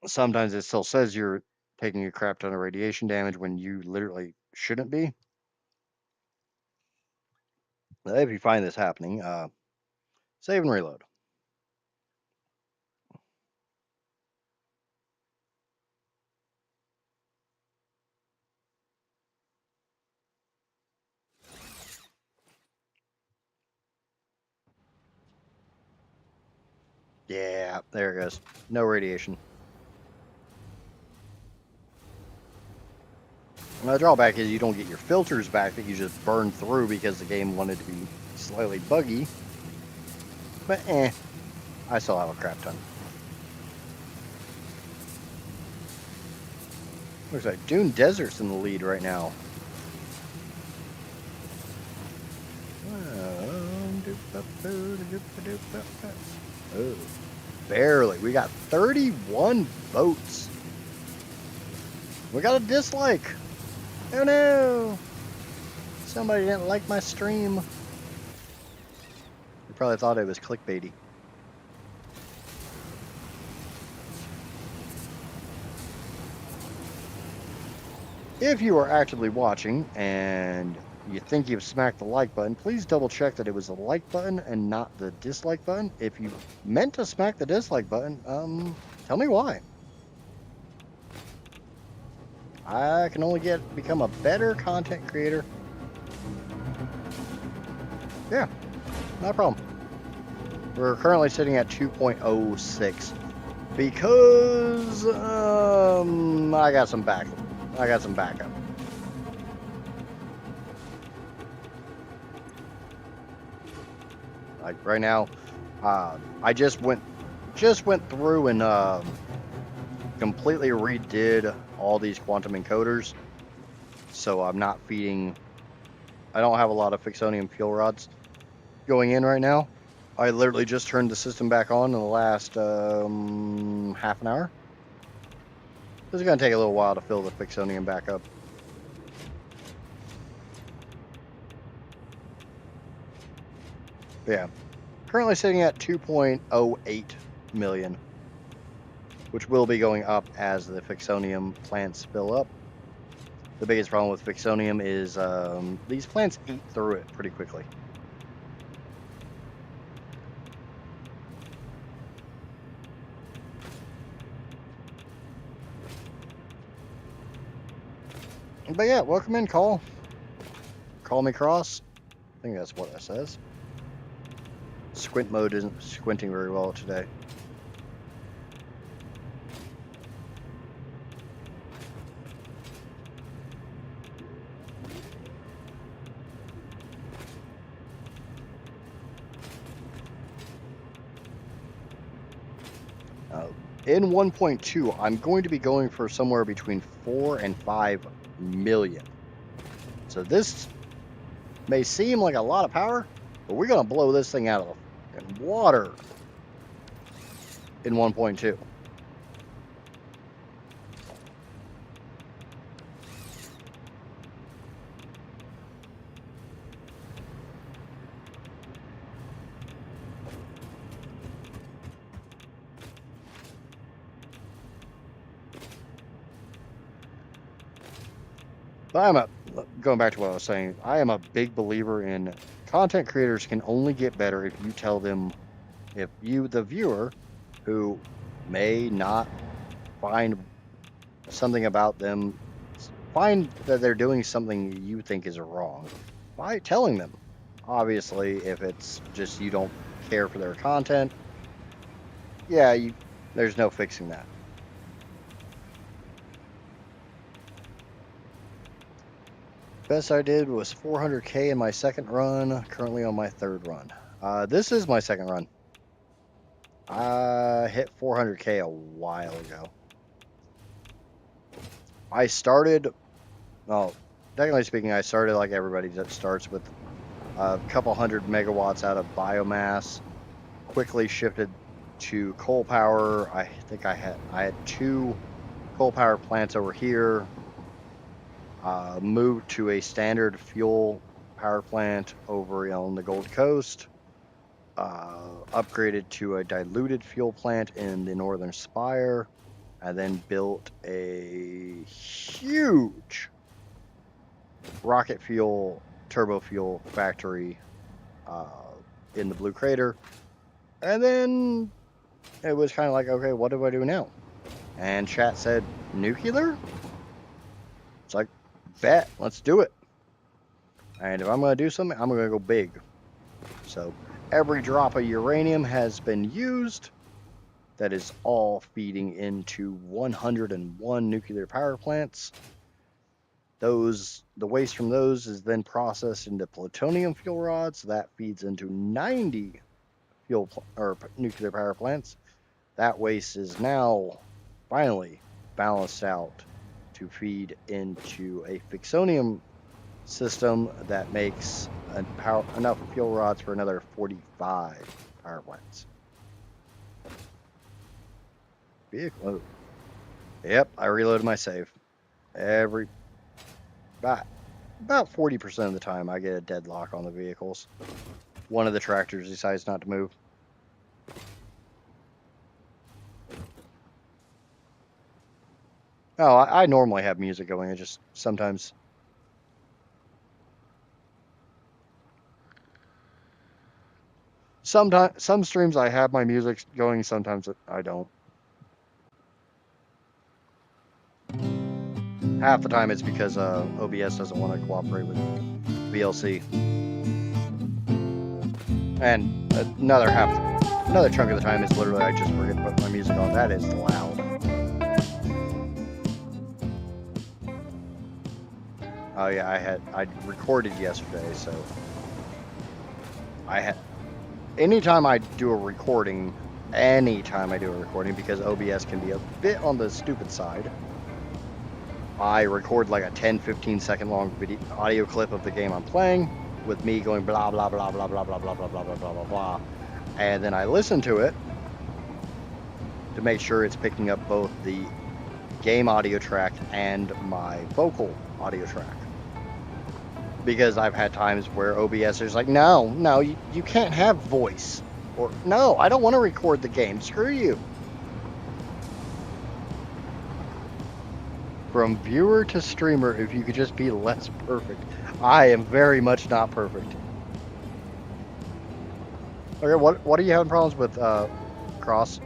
Sometimes it still says you're taking a crap ton of radiation damage when you literally shouldn't be. If you find this happening, save and reload. Yeah, there it goes. No radiation. And the drawback is you don't get your filters back that you just burned through because the game wanted to be slightly buggy. But I still have a crap ton. Looks like Dune Desert's in the lead right now. Oh, barely. We got 31 votes. We got a dislike. Oh no! Somebody didn't like my stream. You probably thought it was clickbaity. If you are actively watching and you think you've smacked the like button, please double check that it was the like button and not the dislike button. If you meant to smack the dislike button, tell me why. I can only become a better content creator. Yeah, not a problem. We're currently sitting at 2.06 because I got some backup. Like right now, I just went through and completely redid all these quantum encoders, so I'm not feeding. I don't have a lot of Fixonium fuel rods going in right now. I literally just turned the system back on in the last half an hour. This is going to take a little while to fill the Fixonium back up. Yeah. Currently sitting at 2.08 million, which will be going up as the Fixonium plants fill up. The biggest problem with Fixonium is these plants eat through it pretty quickly. But yeah, welcome in, Call. Call me Cross. I think that's what that says. Squint mode isn't squinting very well today. In 1.2, I'm going to be going for somewhere between 4 and 5 million. So this may seem like a lot of power, but we're going to blow this thing out of the water in 1.2. But going back to what I was saying, I am a big believer in content creators can only get better if you tell them, if you, the viewer, who may not find something about them, find that they're doing something you think is wrong by telling them. Obviously, if it's just you don't care for their content, yeah, there's no fixing that. Best I did was 400k in my second run, currently on my third run. This is my second run. I hit 400k a while ago. I started, well, technically speaking, I started like everybody that starts with a couple hundred megawatts out of biomass, quickly shifted to coal power. I think I had 2 coal power plants over here. Moved to a standard fuel power plant over on the Gold Coast. Upgraded to a diluted fuel plant in the Northern Spire. and then built a huge rocket fuel, turbo fuel factory in the Blue Crater. And then it was kind of like, okay, what do I do now? And chat said, nuclear? It's like, bet, let's do it. And if I'm going to do something, I'm going to go big. So every drop of uranium has been used. That is all feeding into 101 nuclear power plants. The waste from those is then processed into plutonium fuel rods. That feeds into 90 nuclear power plants. That waste is now finally balanced out to feed into a fixonium system that makes enough fuel rods for another 45 power plants. Vehicle. Yep, I reloaded my save. About 40% of the time I get a deadlock on the vehicles. One of the tractors decides not to move. Oh, I normally have music going. I just sometimes. Some streams I have my music going. Sometimes I don't. Half the time it's because OBS doesn't want to cooperate with VLC. And another chunk of the time is literally I just forget to put my music on. That is loud. Oh yeah, I recorded yesterday, so anytime I do a recording, because OBS can be a bit on the stupid side, I record like a 10-15 second long audio clip of the game I'm playing with me going blah blah blah blah blah blah blah blah blah blah blah blah blah, and then I listen to it to make sure it's picking up both the game audio track and my vocal audio track. Because I've had times where OBS is like, no, you can't have voice. Or, no, I don't want to record the game. Screw you. From viewer to streamer, if you could just be less perfect. I am very much not perfect. Okay, what are you having problems with, Cross?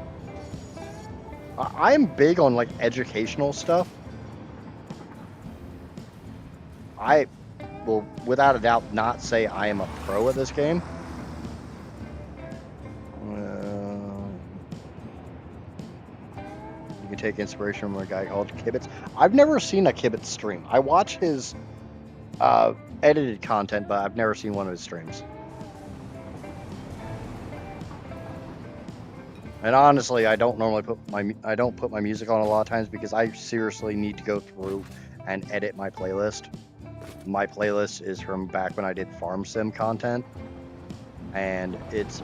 I'm big on, like, educational stuff. I will, without a doubt, not say I am a pro at this game. You can take inspiration from a guy called Kibitz. I've never seen a Kibitz stream. I watch his edited content, but I've never seen one of his streams. And honestly, I don't normally put my music on a lot of times because I seriously need to go through and edit my playlist. My playlist is from back when I did farm sim content, and it's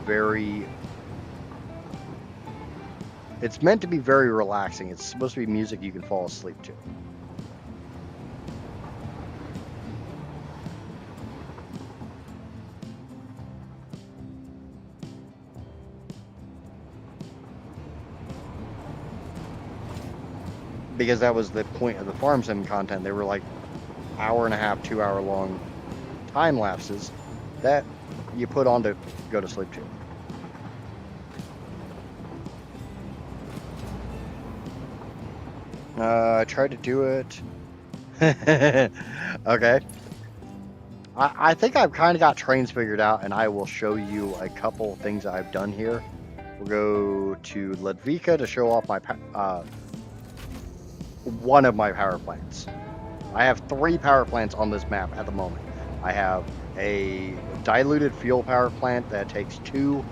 meant to be very relaxing. It's supposed to be music you can fall asleep to. Because that was the point of the farm sim content. They were like hour and a half, 2 hour long time lapses that you put on to go to sleep to. I tried to do it. Okay. I think I've kind of got trains figured out, and I will show you a couple things I've done here. We'll go to Ledvika to show off my one of my power plants. I have 3 power plants on this map at the moment. I have a diluted fuel power plant that takes 2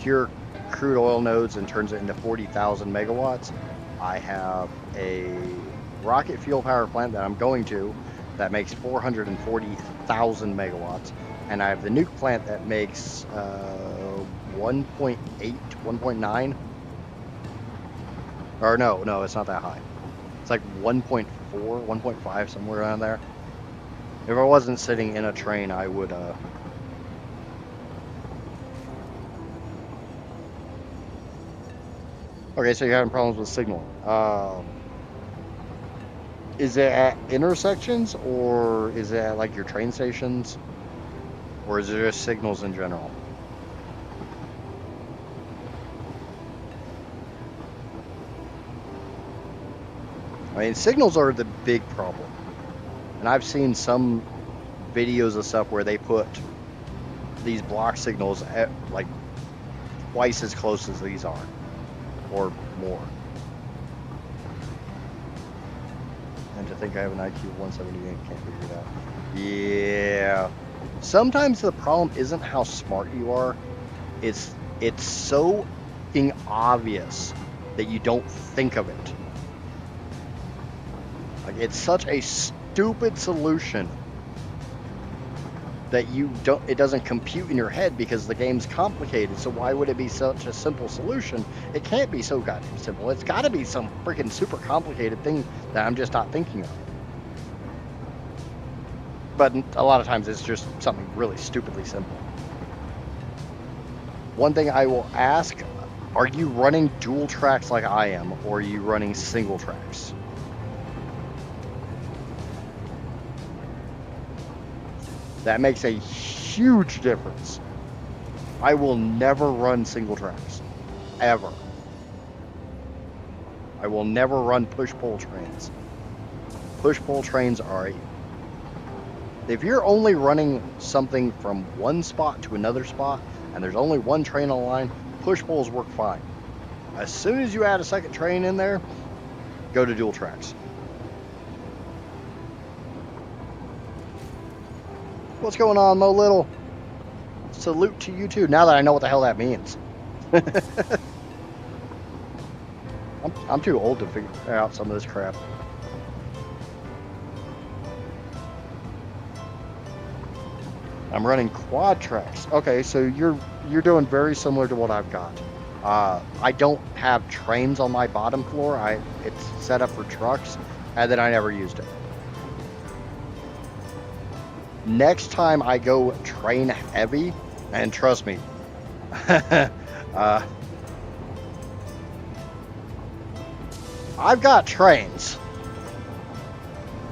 pure crude oil nodes and turns it into 40,000 megawatts. I have a rocket fuel power plant that I'm going to that makes 440,000 megawatts. And I have the nuke plant that makes 1.8, 1.9. Or no, it's not that high. It's like 1.4, 1.5, somewhere around there. If I wasn't sitting in a train, I would Okay, so you're having problems with signaling. Is it at intersections, or is it at like your train stations, or is it just signals in general? I mean, signals are the big problem. And I've seen some videos of stuff where they put these block signals at like twice as close as these are, or more. And to think I have an IQ of 178, can't figure it out. Yeah. Sometimes the problem isn't how smart you are. It's so obvious that you don't think of it. Like, it's such a stupid solution that it doesn't compute in your head because the game's complicated. So why would it be such a simple solution? It can't be so goddamn simple. It's got to be some freaking super complicated thing that I'm just not thinking of. But a lot of times it's just something really stupidly simple. One thing I will ask, are you running dual tracks like I am, or are you running single tracks? That makes a huge difference. I will never run single tracks, ever. I will never run push-pull trains. Push-pull trains are if you're only running something from one spot to another spot, and there's only one train on the line, push-pulls work fine. As soon as you add a second train in there, go to dual tracks. What's going on, Mo Little? Salute to you too, now that I know what the hell that means. I'm too old to figure out some of this crap. I'm running quad tracks. Okay, so you're doing very similar to what I've got. I don't have trains on my bottom floor. It's set up for trucks, and then I never used it. Next time I go train heavy, and trust me, I've got trains.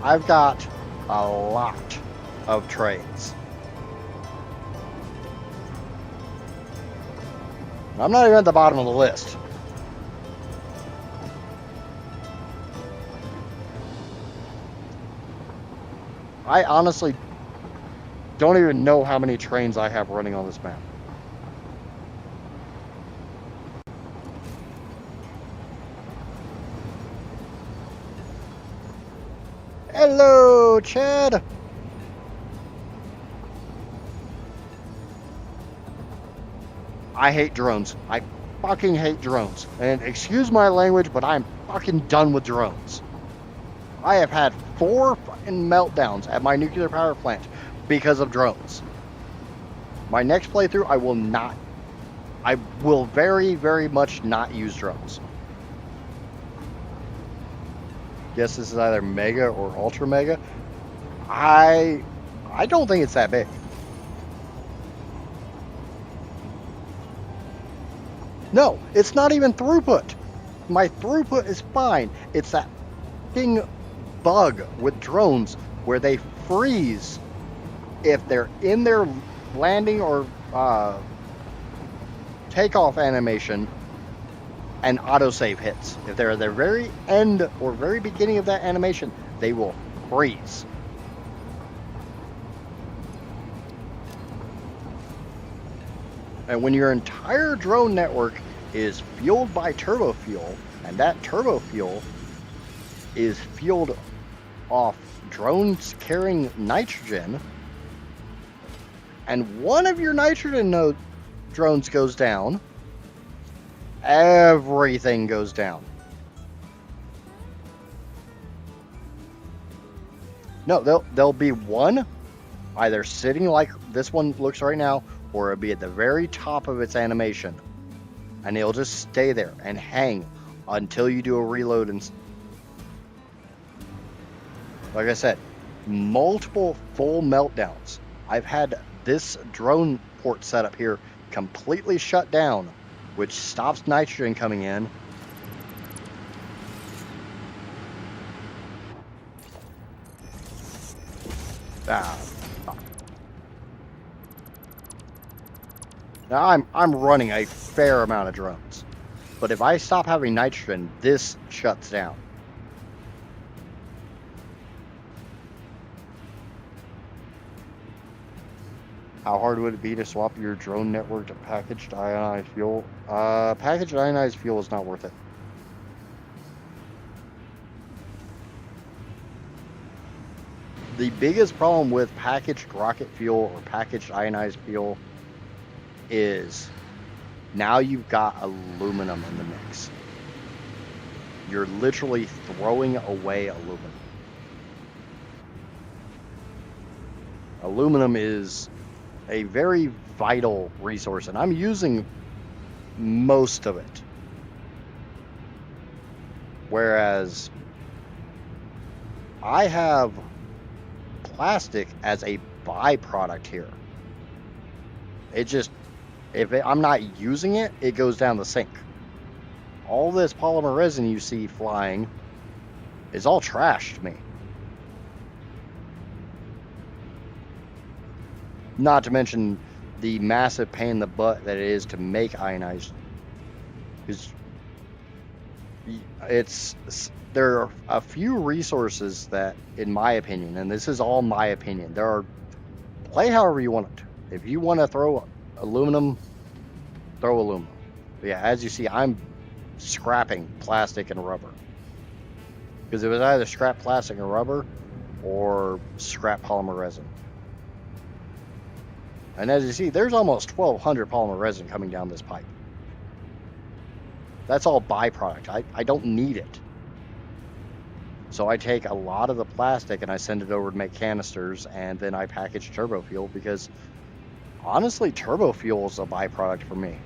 I've got a lot of trains. I'm not even at the bottom of the list. I honestly don't even know how many trains I have running on this map. Hello, Chad. I hate drones. I fucking hate drones. And excuse my language, but I'm fucking done with drones. I have had 4 fucking meltdowns at my nuclear power plant because of drones. My next playthrough, I will very, very much not use drones. Guess this is either Mega or Ultra Mega. I don't think it's that big. No, it's not even throughput. My throughput is fine. It's that thing bug with drones where they freeze if they're in their landing or takeoff animation and autosave hits. If they're at the very end or very beginning of that animation, they will freeze. And when your entire drone network is fueled by turbo fuel, and that turbo fuel is fueled off drones carrying nitrogen, and one of your nitrogen drones goes down, everything goes down. No, there'll be one either sitting like this one looks right now, or it'll be at the very top of its animation, and it'll just stay there and hang until you do a reload. And like I said, multiple full meltdowns. I've had this drone port setup here completely shut down, which stops nitrogen coming in, Ah. Now I'm running a fair amount of drones, but if I stop having nitrogen, this shuts down. How hard would it be to swap your drone network to packaged ionized fuel? Packaged ionized fuel is not worth it. The biggest problem with packaged rocket fuel or packaged ionized fuel is now you've got aluminum in the mix. You're literally throwing away aluminum. Aluminum is a very vital resource, and I'm using most of it. Whereas I have plastic as a byproduct here. It just, I'm not using it, it goes down the sink. All this polymer resin you see flying is all trash to me. Not to mention the massive pain in the butt that it is to make ionized. Because there are a few resources that, in my opinion, and this is all my opinion, play however you want it. If you want to throw aluminum, throw aluminum. But yeah, as you see, I'm scrapping plastic and rubber. Because it was either scrap plastic and rubber or scrap polymer resin. And as you see, there's almost 1,200 polymer resin coming down this pipe. That's all byproduct. I don't need it. So I take a lot of the plastic and I send it over to make canisters, and then I package turbo fuel because honestly, turbo fuel is a byproduct for me.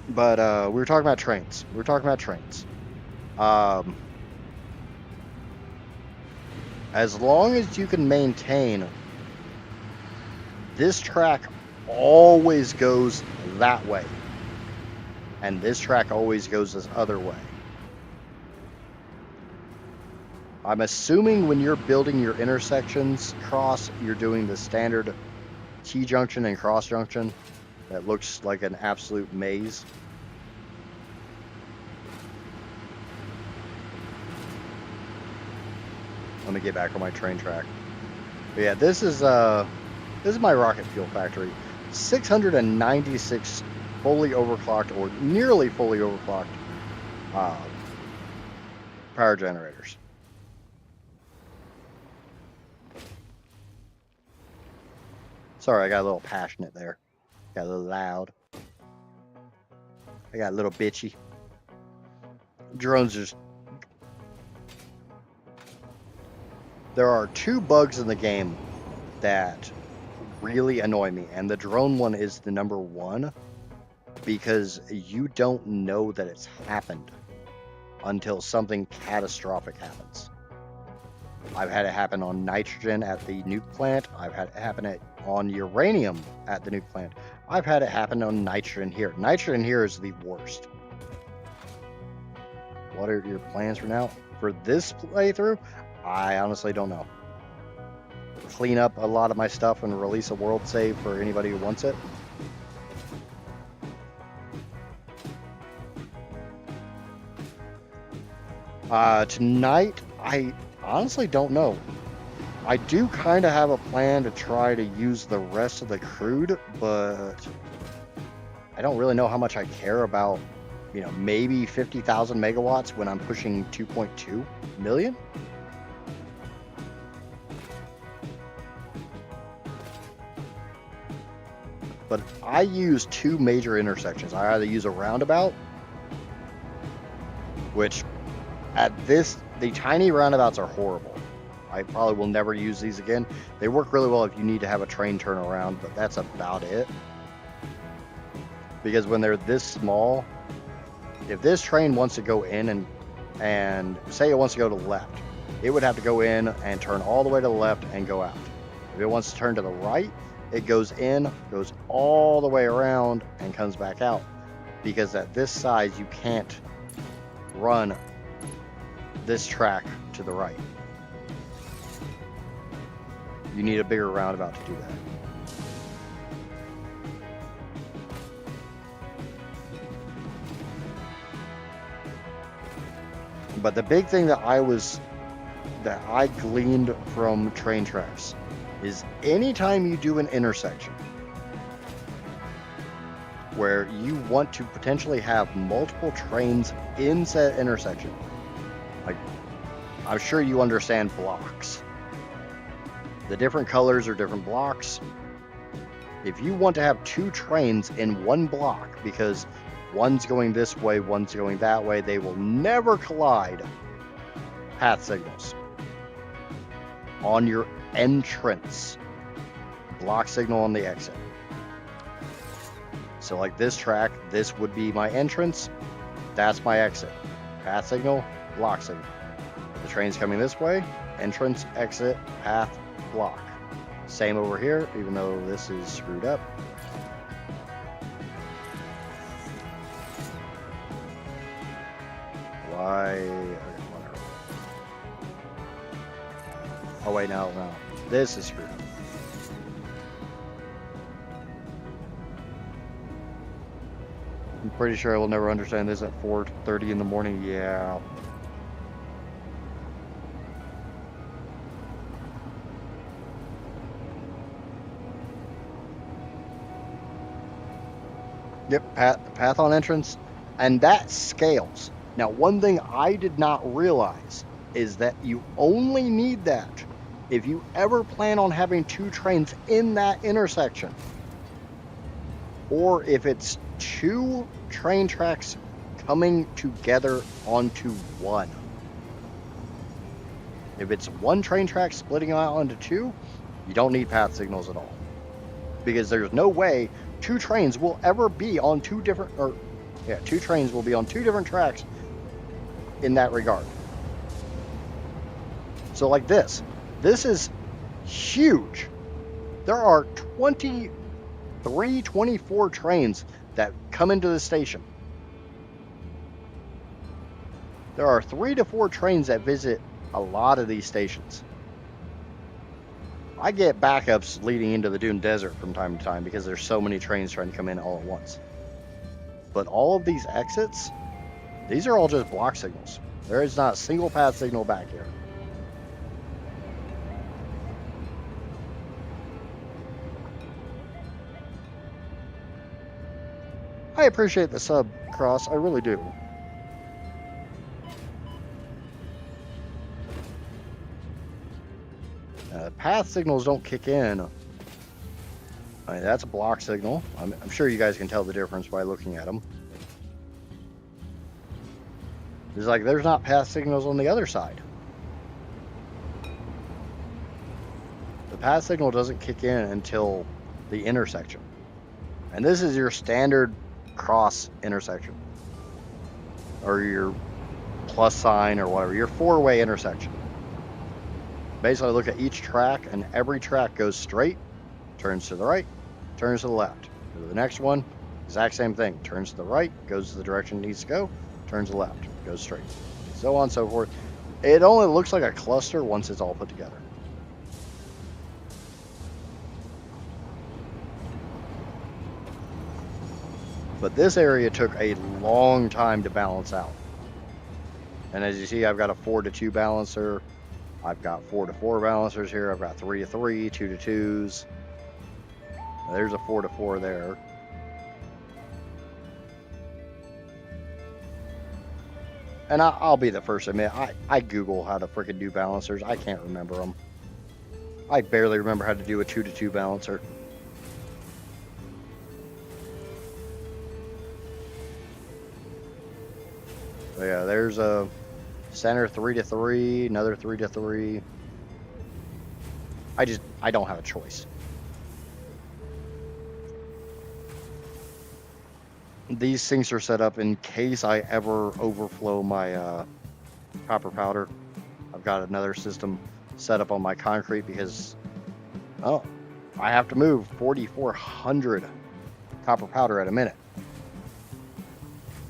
But we were talking about trains. As long as you can maintain, this track always goes that way, and this track always goes this other way. I'm assuming when you're building your intersections you're doing the standard T-junction and cross-junction that looks like an absolute maze. Let me get back on my train track. But yeah, this is my rocket fuel factory. 696 fully overclocked or nearly fully overclocked power generators. Sorry, I got a little passionate there. Got a little loud. I got a little bitchy. Drones just... There are two bugs in the game that really annoy me, and the drone one is the number one, because you don't know that it's happened until something catastrophic happens. I've had it happen on nitrogen at the nuke plant. I've had it happen on uranium at the nuke plant. I've had it happen on nitrogen here. Nitrogen here is the worst. What are your plans for now? For this playthrough, I honestly don't know. Clean up a lot of my stuff and release a world save for anybody who wants it. Tonight, I honestly don't know. I do kind of have a plan to try to use the rest of the crude, but I don't really know how much I care about, maybe 50,000 megawatts when I'm pushing 2.2 million. But I use two major intersections. I either use a roundabout, which the tiny roundabouts are horrible. I probably will never use these again. They work really well if you need to have a train turn around, but that's about it. Because when they're this small, if this train wants to go in and say it wants to go to the left, it would have to go in and turn all the way to the left and go out. If it wants to turn to the right, it goes in, goes all the way around, and comes back out. Because at this size, you can't run this track to the right. You need a bigger roundabout to do that. But the big thing that I gleaned from train tracks is anytime you do an intersection where you want to potentially have multiple trains in said intersection, like, I'm sure you understand blocks. The different colors are different blocks. If you want to have two trains in one block because one's going this way, one's going that way, they will never collide. Path signals on your entrance, block signal on the exit. So like this track, this would be my entrance, that's my exit. Path signal, block signal. The train's coming this way, entrance, exit, path, block. Same over here, even though this is screwed up. Why? Okay, whatever. Oh wait, no. This is screwed up. I'm pretty sure I will never understand this at 4:30 in the morning. Yeah. Yep, path on entrance, and that scales. Now, one thing I did not realize is that you only need that if you ever plan on having two trains in that intersection, or if it's two train tracks coming together onto one. If it's one train track splitting out onto two, you don't need path signals at all, because there's no way two trains will ever be on two trains will be on two different tracks in that regard. So like this is huge. There are 24 trains that come into the station. There are 3 to 4 trains that visit a lot of these stations. I get backups leading into the Dune Desert from time to time because there's so many trains trying to come in all at once. But all of these exits, these are all just block signals. There is not a single path signal back here. I appreciate the sub, Cross. I really do. Path signals don't kick in. I mean, that's a block signal. I'm sure you guys can tell the difference by looking at them. It's like there's not path signals on the other side. The path signal doesn't kick in until the intersection. And this is your standard cross intersection, or your plus sign or whatever, your 4-way intersection. Basically look at each track, and every track goes straight, turns to the right, turns to the left. Go to the next one, exact same thing, turns to the right, goes to the direction it needs to go, turns to the left, goes straight, so on and so forth. It only looks like a cluster once it's all put together. But this area took a long time to balance out. And as you see, I've got a 4-to-2 balancer. I've got 4-to-4 balancers here. I've got 3-to-3, 2-to-2s. There's a 4-to-4 there. And I'll be the first to admit, I Google how to freaking do balancers. I can't remember them. I barely remember how to do a 2-to-2 balancer. So yeah, there's a center 3-to-3, another 3-to-3. I don't have a choice. These things are set up in case I ever overflow my copper powder. I've got another system set up on my concrete because, I have to move 4,400 copper powder at a minute.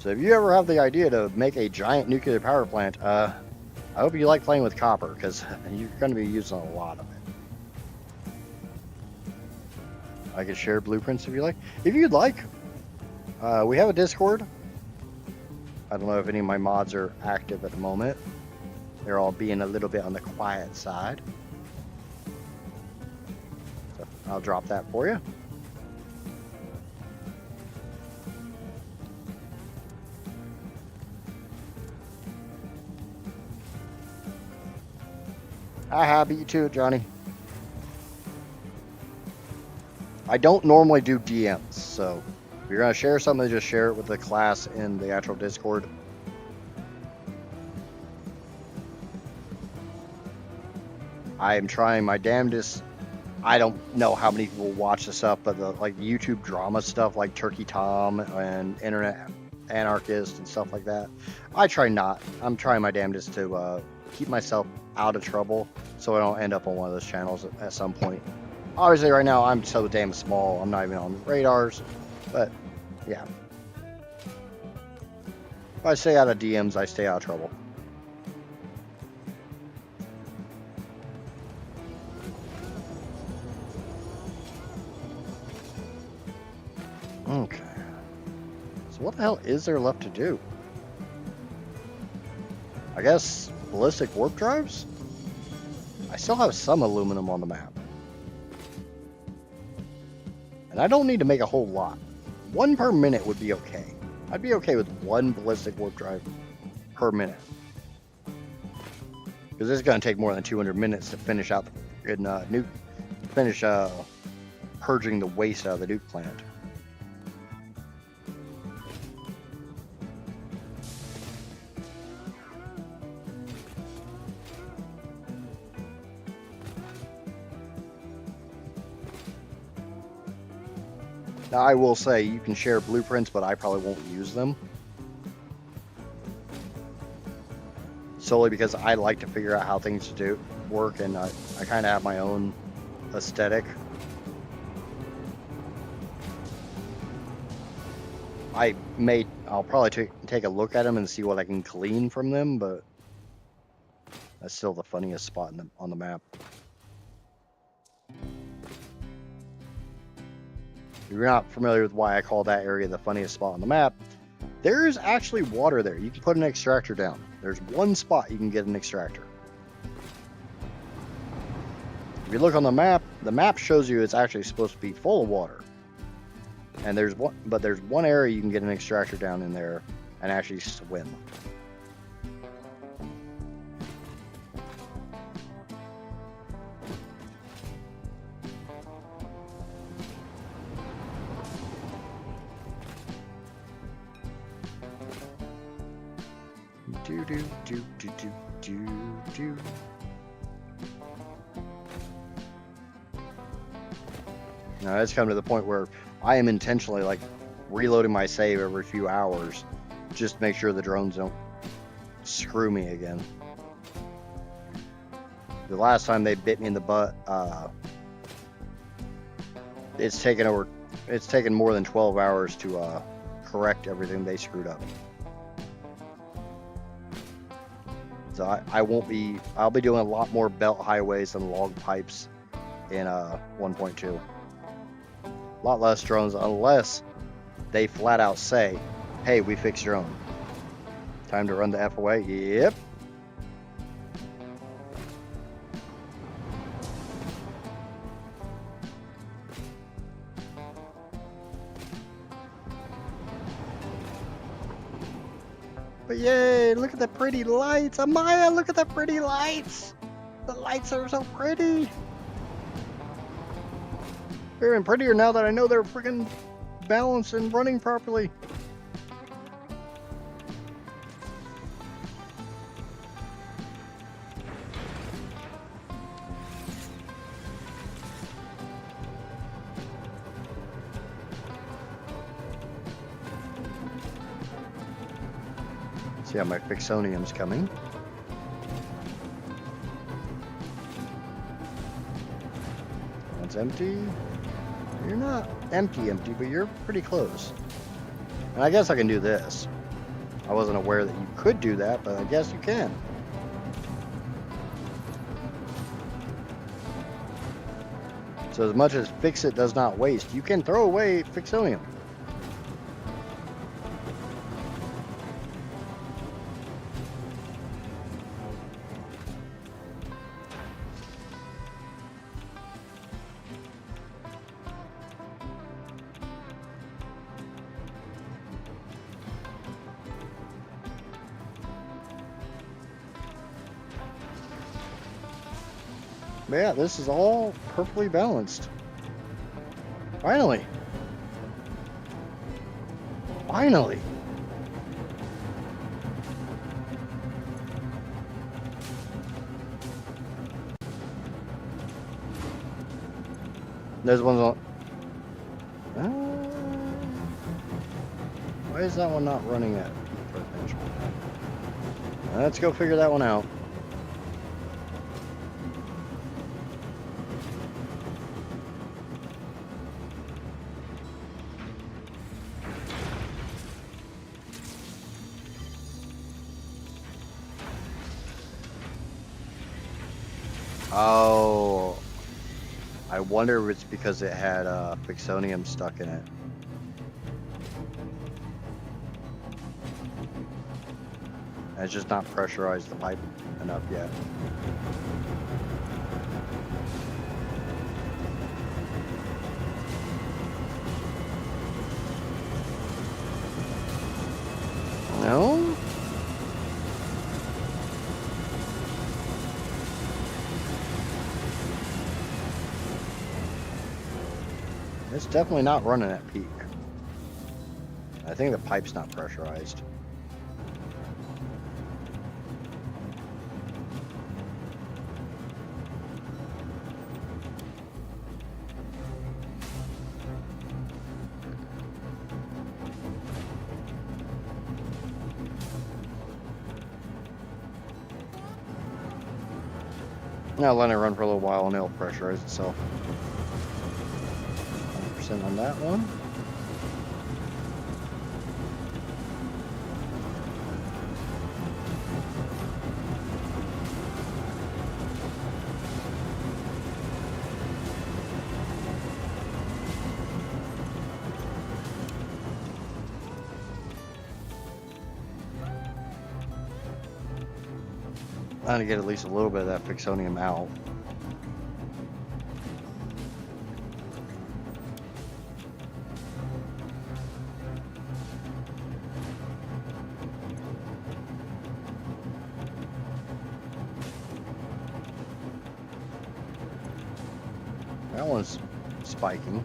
So if you ever have the idea to make a giant nuclear power plant, I hope you like playing with copper, because you're going to be using a lot of it. I can share blueprints if you like. If you'd like, we have a Discord. I don't know if any of my mods are active at the moment. They're all being a little bit on the quiet side. So I'll drop that for you. Haha, beat you to it, Johnny. I don't normally do DMs, so if you're going to share something, just share it with the class in the actual Discord. I am trying my damnedest. I don't know how many people watch this stuff, but the like YouTube drama stuff like Turkey Tom and Internet Anarchist and stuff like that, I try not. I'm trying my damnedest to keep myself out of trouble so I don't end up on one of those channels at some point. Obviously, right now, I'm so damn small, I'm not even on radars, but yeah. If I stay out of DMs, I stay out of trouble. Okay. So what the hell is there left to do? I guess ballistic warp drives? I still have some aluminum on the map. And I don't need to make a whole lot. 1 per minute would be okay. I'd be okay with 1 ballistic warp drive per minute. Because it's going to take more than 200 minutes to finish out the purging the waste out of the nuke plant. Now, I will say you can share blueprints, but I probably won't use them. Solely because I like to figure out how things work, and I kind of have my own aesthetic. I'll probably take a look at them and see what I can glean from them, but that's still the funniest spot on the map. If you're not familiar with why I call that area the funniest spot on the map, there is actually water there. You can put an extractor down. There's 1 spot you can get an extractor. If you look on the map shows you it's actually supposed to be full of water. And there's one area you can get an extractor down in there and actually swim. Do. Now it's come to the point where I am intentionally like reloading my save every few hours just to make sure the drones don't screw me again. The last time they bit me in the butt, it's taken more than 12 hours to correct everything they screwed up. So I'll be doing a lot more belt highways and log pipes in 1.2. A lot less drones unless they flat out say, hey, we fixed drone. Time to run the F away. Yep. But yay, look at the pretty lights. Amaya, look at the pretty lights. The lights are so pretty. They're even prettier now that I know they're freaking balanced and running properly. See how my Fixonium's coming. One's empty. You're not empty, but you're pretty close. And I guess I can do this. I wasn't aware that you could do that, but I guess you can. So as much as fix it does not waste, you can throw away fixonium. But yeah, this is all perfectly balanced. Finally. Finally. There's one's on. Why is that one not running at peak potential? Let's go figure that one out. Oh, I wonder if it's because it had fixonium stuck in it. And it's just not pressurized the pipe enough yet. No? It's definitely not running at peak. I think the pipe's not pressurized. Now let it run for a little while and it'll pressurize itself. 100% on that one. Trying to get at least a little bit of that fixonium out. That one's spiking.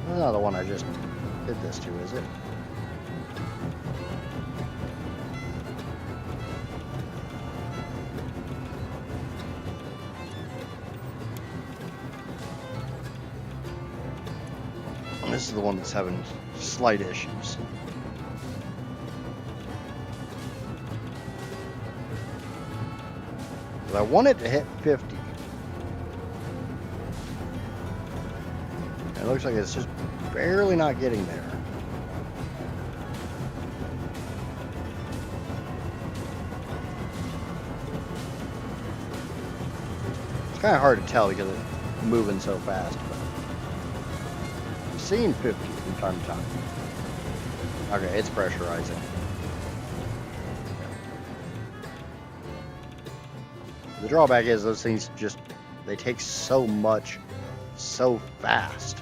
That's not the one I just did this to, is it? This is the one that's having slight issues. But I want it to hit 50. It looks like it's just barely not getting there. It's kind of hard to tell because it's moving so fast. But I'm seeing 50 from time to time. Okay, it's pressurizing. The drawback is those things just, they take so much so fast.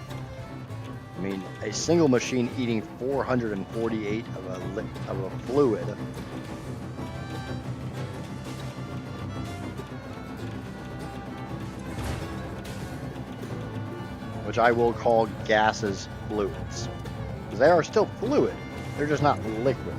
I mean, a single machine eating 448 of a fluid. Which I will call gases fluids. Because they are still fluid. They're just not liquid.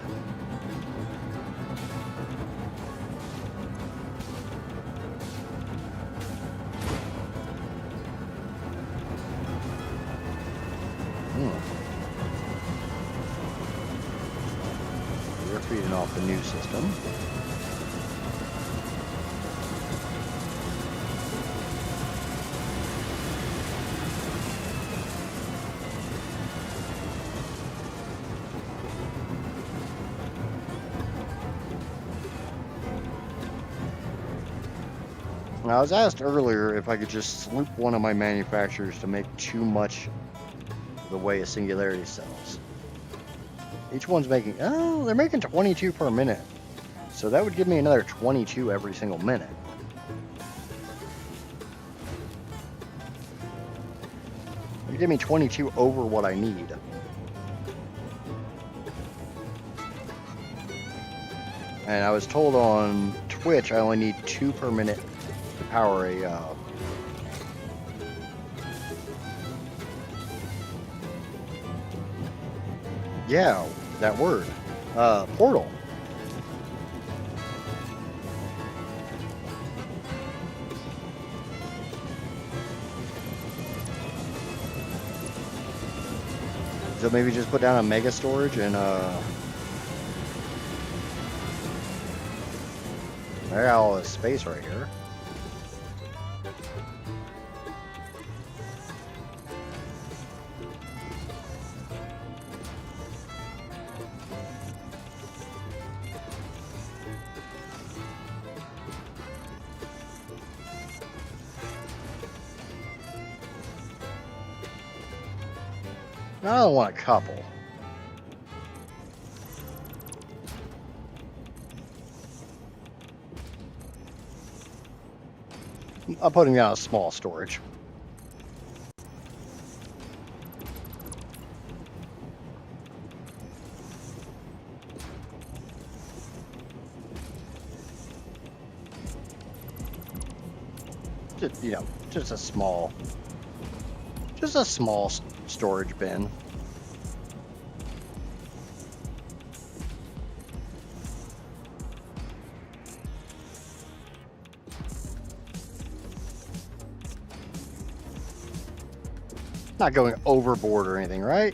feeding off the new system. Now, I was asked earlier if I could just sloop one of my manufacturers to make too much the way a Singularity sells. Each one's making, oh, they're making 22 per minute. So that would give me another 22 every single minute. It would give me 22 over what I need. And I was told on Twitch I only need 2 per minute to power a yeah, that word. Portal. So maybe just put down a mega storage and I got all this space right here. I don't want a couple. I'm putting down a small storage. Just, you know, just a small storage bin. Not going overboard or anything, right?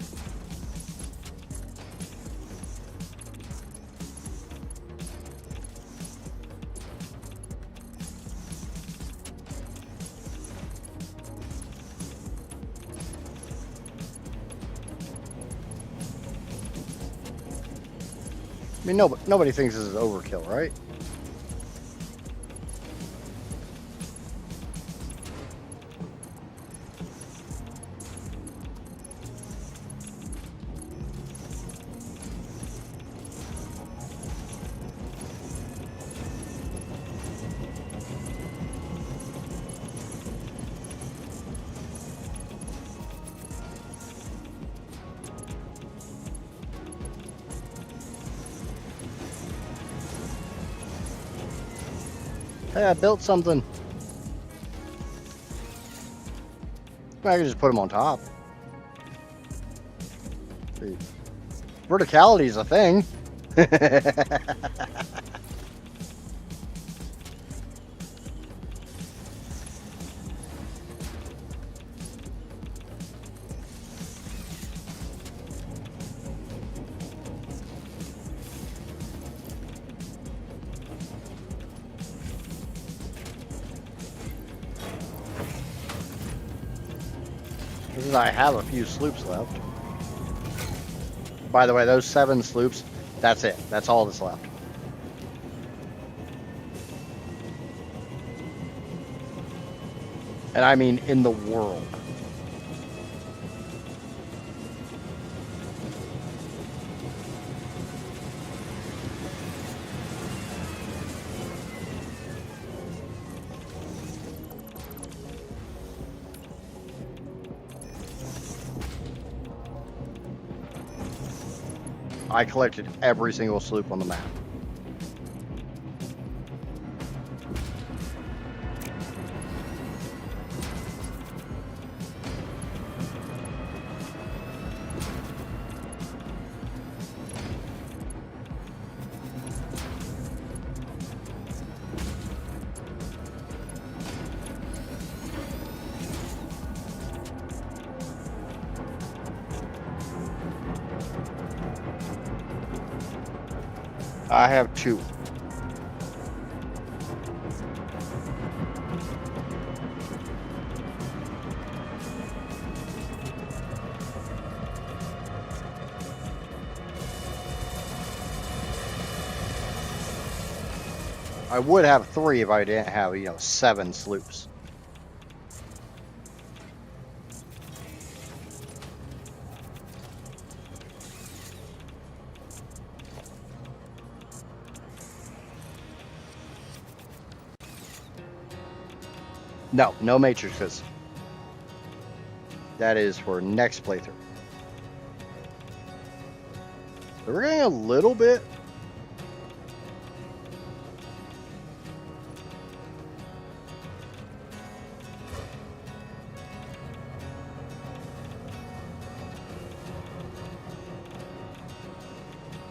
I mean, nobody thinks this is overkill, right? Hey, I built something. I can just put them on top. See, verticality is a thing. I have a few sloops left. By the way, those 7 sloops, that's it. That's all that's left. And I mean in the world. I collected every single sloop on the map. I have 2. I would have 3 if I didn't have, 7 sloops. No matrices. That is for next playthrough. So we're getting a little bit.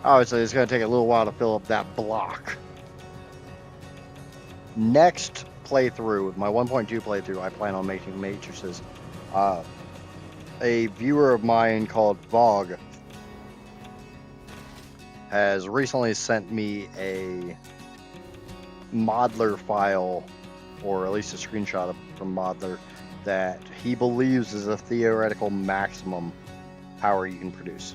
Obviously, it's going to take a little while to fill up that block. Next playthrough, with my 1.2 playthrough, I plan on making matrices. A viewer of mine called Vogue has recently sent me a Modeler file, or at least a screenshot from Modeler, that he believes is a theoretical maximum power you can produce.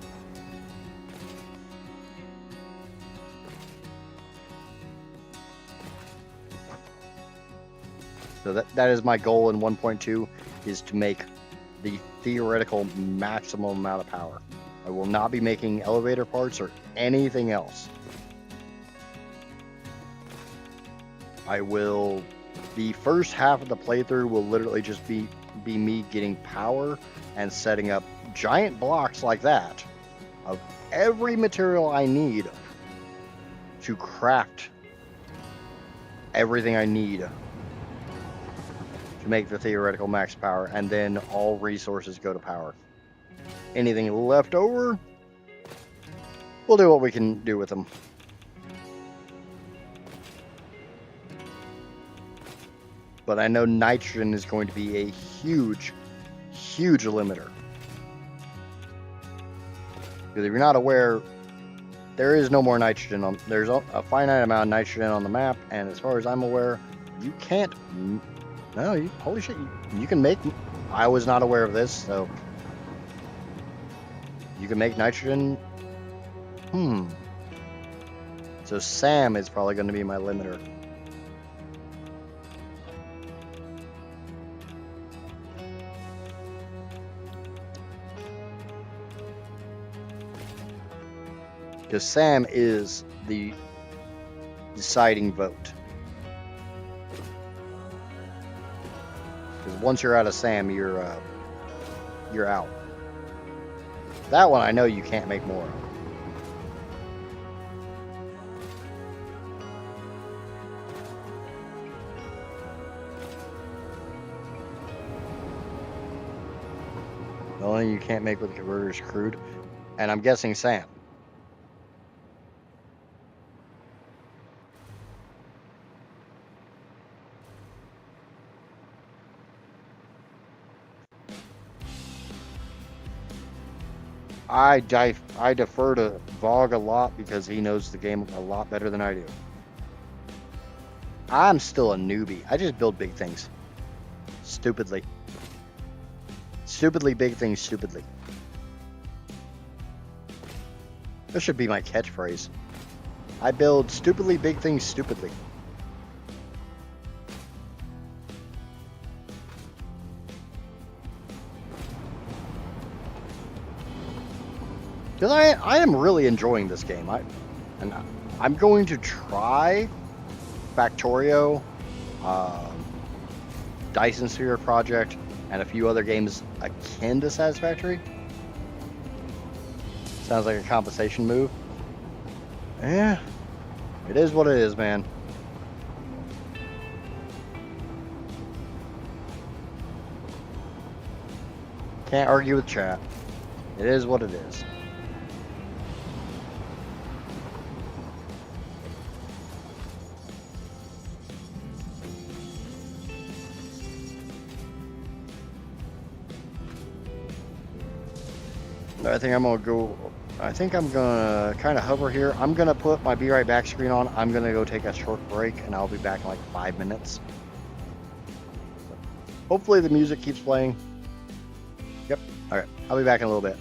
So that is my goal in 1.2, is to make the theoretical maximum amount of power. I will not be making elevator parts or anything else. The first half of the playthrough will literally just be me getting power and setting up giant blocks like that of every material I need to craft everything I need to make the theoretical max power, and then all resources go to power. Anything left over, we'll do what we can do with them. But I know nitrogen is going to be a huge, huge limiter. Because if you're not aware, there is no more nitrogen there's a finite amount of nitrogen on the map, and as far as I'm aware, you can't. No, holy shit, you can make. I was not aware of this, so you can make nitrogen. So SAM is probably going to be my limiter. Because SAM is the deciding vote. Because once you're out of SAM, you're out. That one I know you can't make more of. The only thing you can't make with the converter is crude, and I'm guessing SAM. I defer to Vogue a lot because he knows the game a lot better than I do. I'm still a newbie. I just build big things. Stupidly. Stupidly big things, stupidly. This should be my catchphrase. I build stupidly big things, stupidly. Because I am really enjoying this game. I'm going to try Factorio, Dyson Sphere Project, and a few other games akin to Satisfactory. Sounds like a compensation move. Yeah, it is what it is, man. Can't argue with chat. It is what it is. I think I'm gonna kind of hover here. I'm gonna put my be right back screen on. I'm gonna go take a short break, and I'll be back in like 5 minutes. Hopefully the music keeps playing. Yep. All right. I'll be back in a little bit.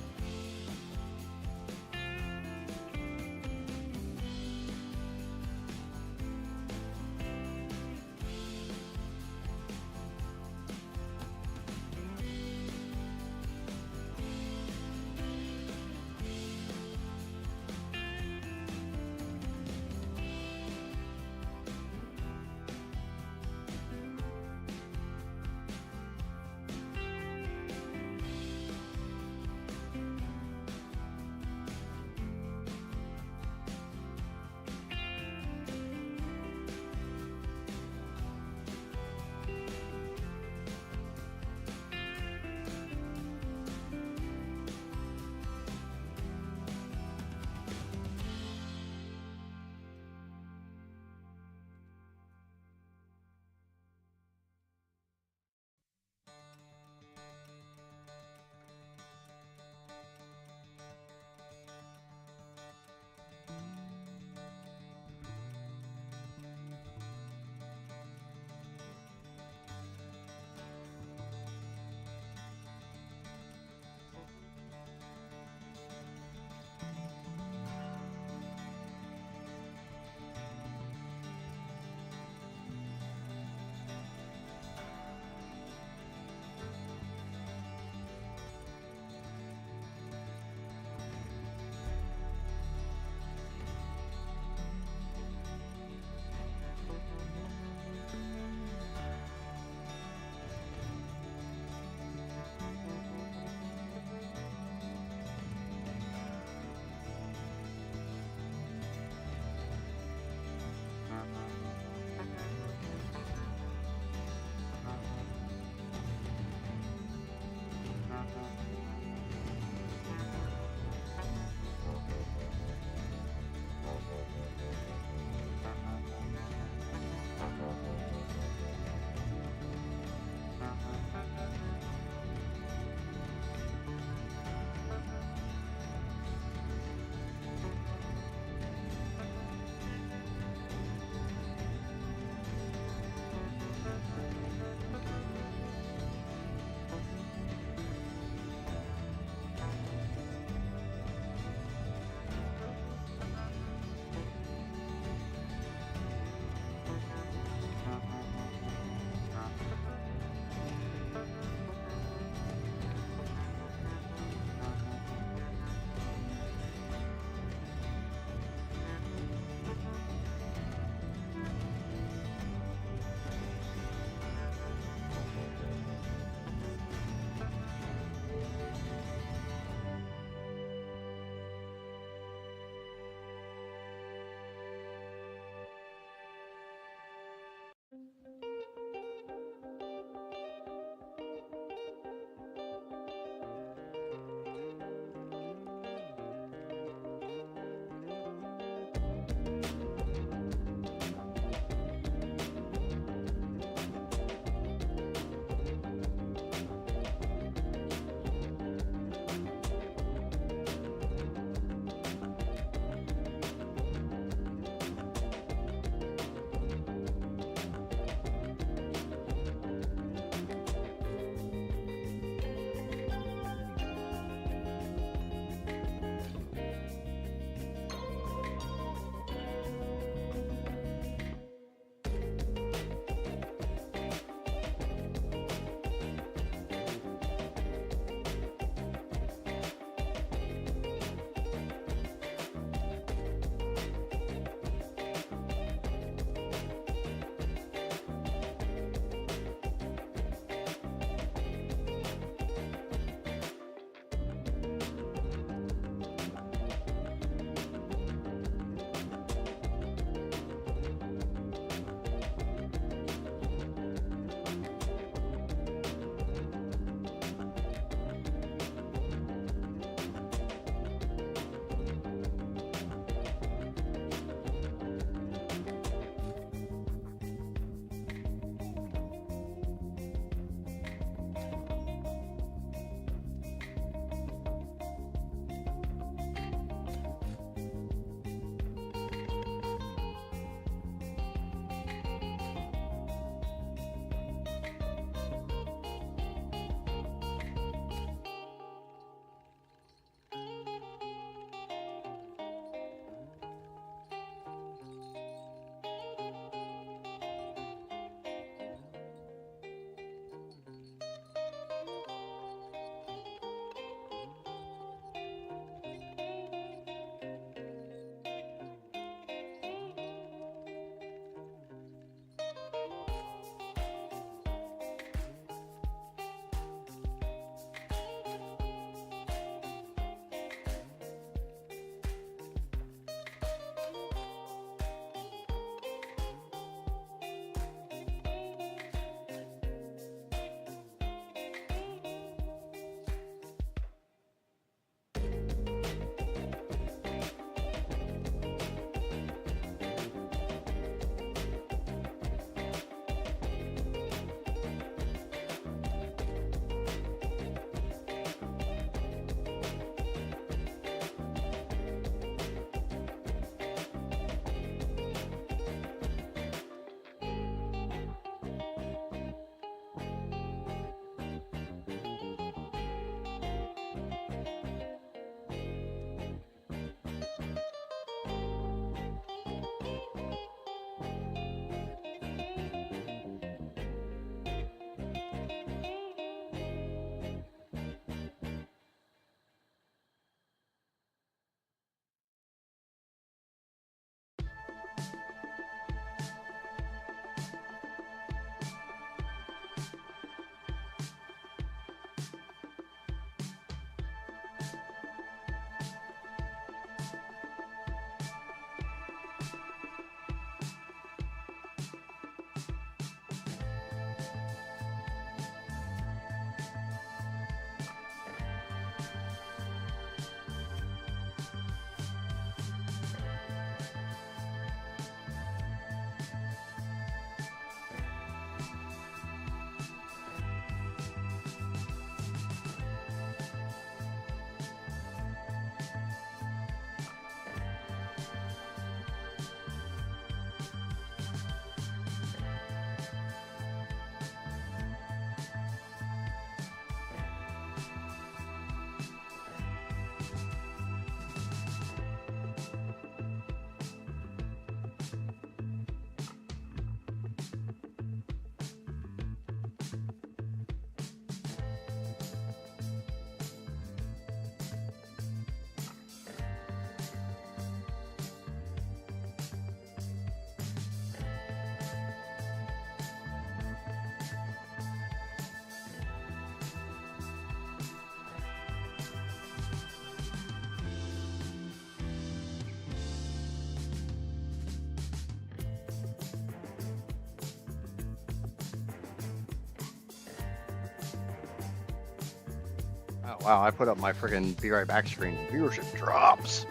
Wow, I put up my freaking Be Right Back screen. Viewership drops.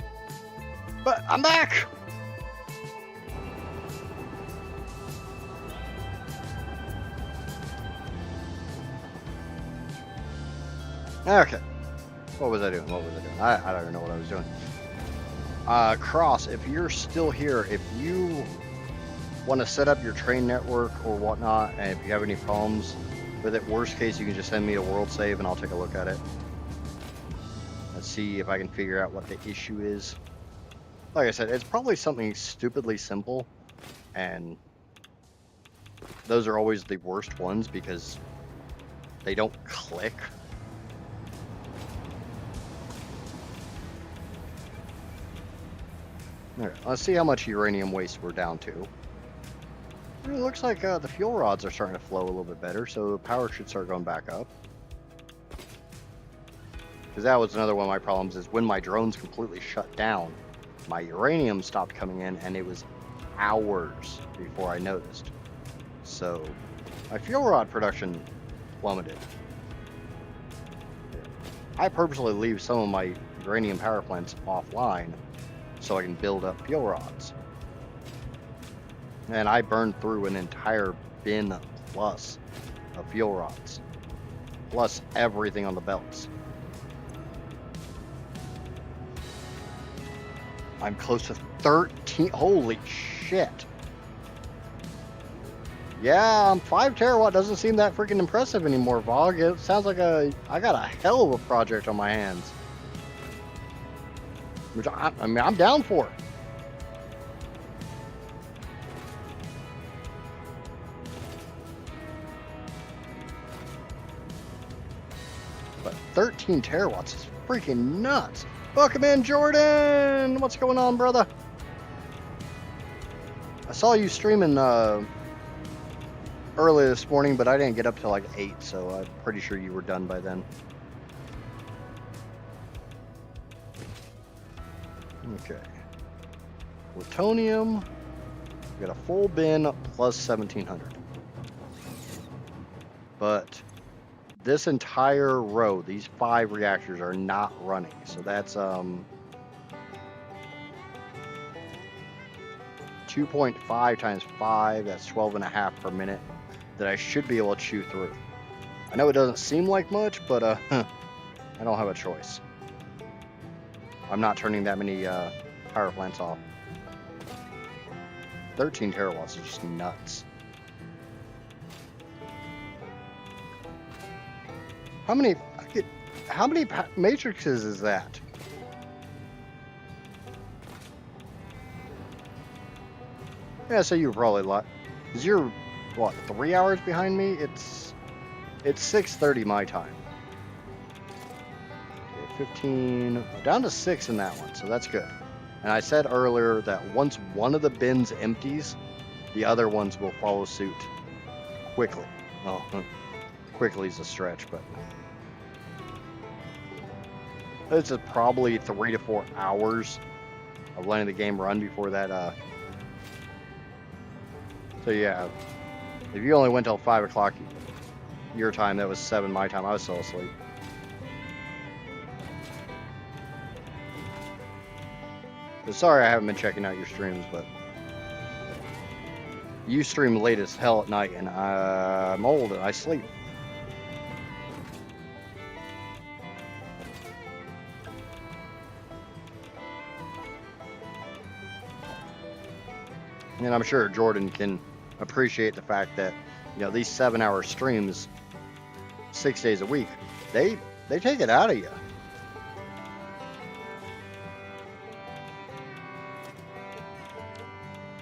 But I'm back! Okay. What was I doing? I don't even know what I was doing. Cross, if you're still here, if you want to set up your train network or whatnot, and if you have any problems with it, worst case, you can just send me a world save and I'll take a look at it. Let's see if I can figure out what the issue is. Like I said, it's probably something stupidly simple, and those are always the worst ones because they don't click. Alright, let's see how much uranium waste we're down to. It looks like the fuel rods are starting to flow a little bit better, so power should start going back up. Because that was another one of my problems, is when my drones completely shut down, my uranium stopped coming in, and it was hours before I noticed. So my fuel rod production plummeted. I purposely leave some of my uranium power plants offline so I can build up fuel rods. And I burned through an entire bin plus of fuel rods, plus everything on the belts. I'm close to 13. Holy shit. Yeah, 5 terawatt doesn't seem that freaking impressive anymore, Vog. It sounds like I got a hell of a project on my hands. Which I mean, I'm down for it. But 13 terawatts is freaking nuts. Welcome in, Jordan. What's going on, brother? I saw you streaming early this morning, but I didn't get up till like 8, so I'm pretty sure you were done by then. Okay. Plutonium. We got a full bin plus 1700. But this entire row, these 5 reactors are not running. So that's 2.5 times 5, that's 12.5 per minute that I should be able to chew through. I know it doesn't seem like much, but I don't have a choice. I'm not turning that many power plants off. 13 terawatts is just nuts. How many matrices is that? Yeah, so you're probably like, cause you're what, 3 hours behind me? It's 6:30 my time. 15, down to 6 in that one, so that's good. And I said earlier that once one of the bins empties, the other ones will follow suit quickly. Oh, quickly is a stretch, but it's probably 3 to 4 hours of letting the game run before that. So yeah, if you only went till 5 o'clock your time, that was 7 my time. I was still asleep. Sorry I haven't been checking out your streams, but you stream late as hell at night, and I'm old and I sleep. And I'm sure Jordan can appreciate the fact that, you know, these 7-hour streams, 6 days a week, they take it out of you.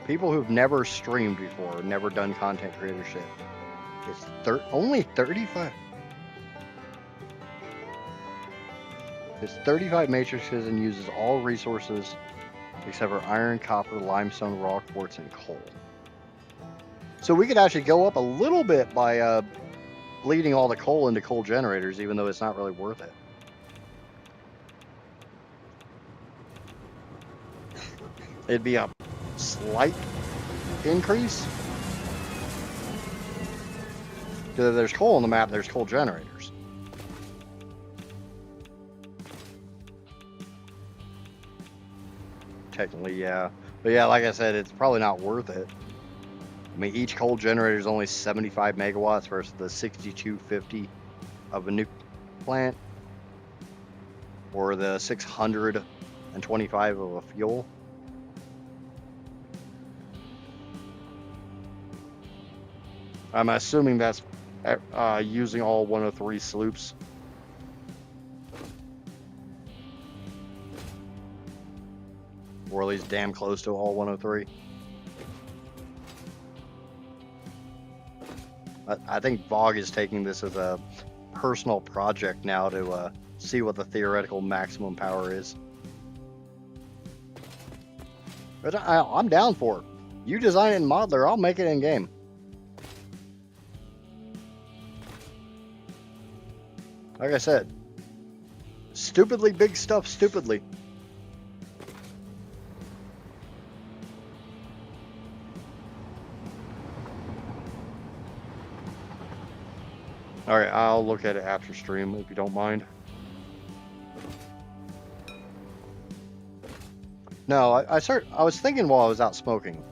People who've never streamed before, never done content creator shit, it's only 35. It's 35 matrices and uses all resources except for iron, copper, limestone, raw quartz, and coal. So we could actually go up a little bit by bleeding all the coal into coal generators, even though it's not really worth it. It'd be a slight increase. Because if there's coal on the map, there's coal generators. technically, yeah. But yeah, like I said, it's probably not worth it. I mean, each coal generator is only 75 megawatts versus the 6250 of a nuclear plant, or the 625 of a fuel. I'm assuming that's using all 103 sloops. Or at least damn close to all 103. I think Vogue is taking this as a personal project now to see what the theoretical maximum power is. But I'm down for it. You design it in Modeler, I'll make it in game. Like I said, stupidly big stuff, stupidly. Alright, I'll look at it after stream if you don't mind. No, I was thinking while I was out smoking.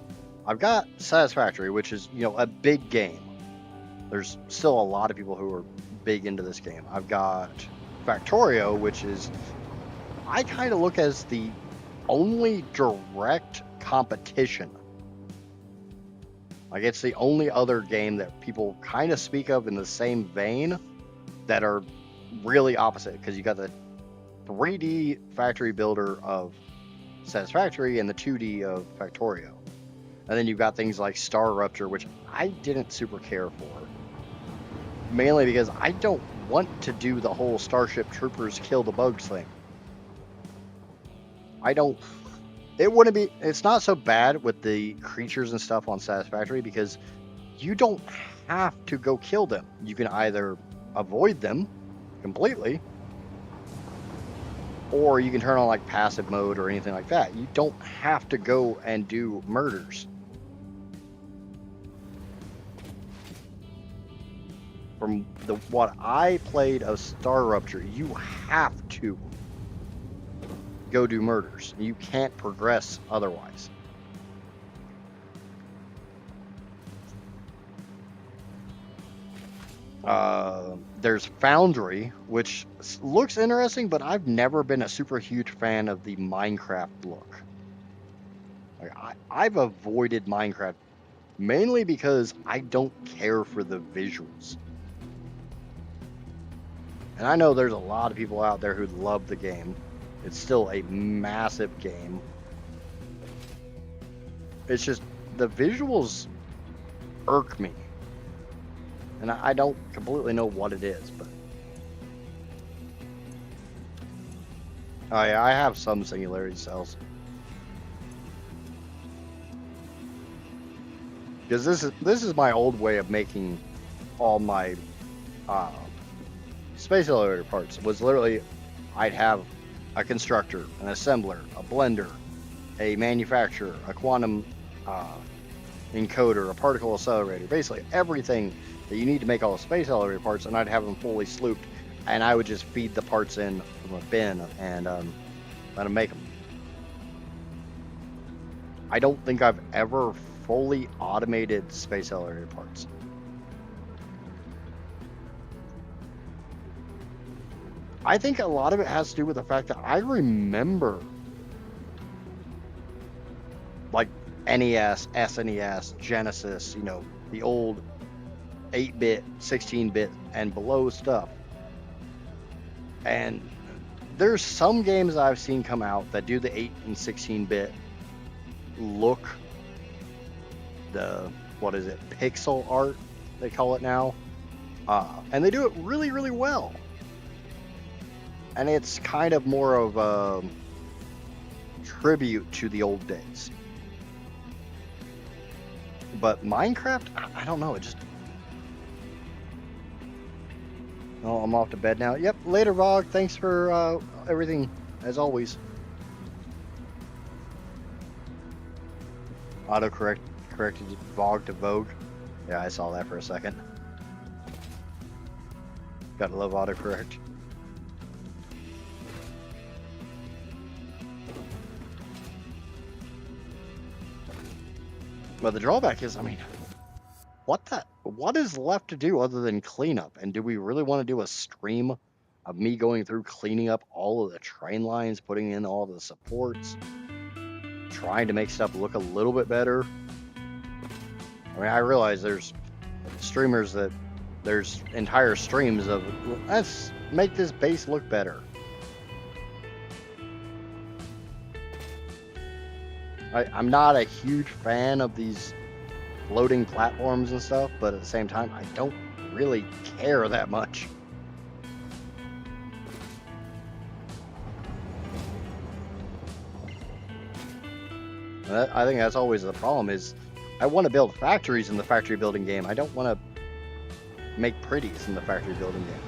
I've got Satisfactory, which is, you know, a big game. There's still a lot of people who are big into this game. I've got Factorio, which is, I kind of look as the only direct competition. Like, it's the only other game that people kind of speak of in the same vein that are really opposite, because you got the 3D factory builder of Satisfactory and the 2D of Factorio. And then you've got things like Star Rupture, which I didn't super care for. Mainly because I don't want to do the whole Starship Troopers kill the bugs thing. It's not so bad with the creatures and stuff on Satisfactory because you don't have to go kill them. You can either avoid them completely, or you can turn on like passive mode or anything like that. You don't have to go and do murders. From what I played of Star Rupture, you have to go do murders. You can't progress otherwise. There's Foundry, which looks interesting, but I've never been a super huge fan of the Minecraft look. Like, I've avoided Minecraft mainly because I don't care for the visuals. And I know there's a lot of people out there who love the game. It's still a massive game. It's just the visuals irk me. And I don't completely know what it is, but oh yeah, I have some singularity cells. Because this is my old way of making all my space elevator parts. Was literally, I'd have a constructor, an assembler, a blender, a manufacturer, a quantum encoder, a particle accelerator, basically everything that you need to make all the space elevator parts, and I'd have them fully slooped, and I would just feed the parts in from a bin and let them make them. I don't think I've ever fully automated space elevator parts. I think a lot of it has to do with the fact that I remember like NES, SNES, Genesis, you know, the old 8-bit, 16-bit, and below stuff. And there's some games I've seen come out that do the 8 and 16-bit look, the, what is it, pixel art, they call it now. And they do it really, really well. And it's kind of more of a tribute to the old days. But Minecraft, I don't know, it just... Oh, I'm off to bed now. Yep, later, Vogue. Thanks for everything, as always. Autocorrected Vogue to Vogue. Yeah, I saw that for a second. Gotta love autocorrect. But the drawback is, I mean, what is left to do other than cleanup? And do we really want to do a stream of me going through cleaning up all of the train lines, putting in all the supports, trying to make stuff look a little bit better? I mean, I realize there's streamers that there's entire streams of, let's make this base look better. I'm not a huge fan of these floating platforms and stuff, but at the same time, I don't really care that much. I think that's always the problem is I want to build factories in the factory building game. I don't want to make pretties in the factory building game.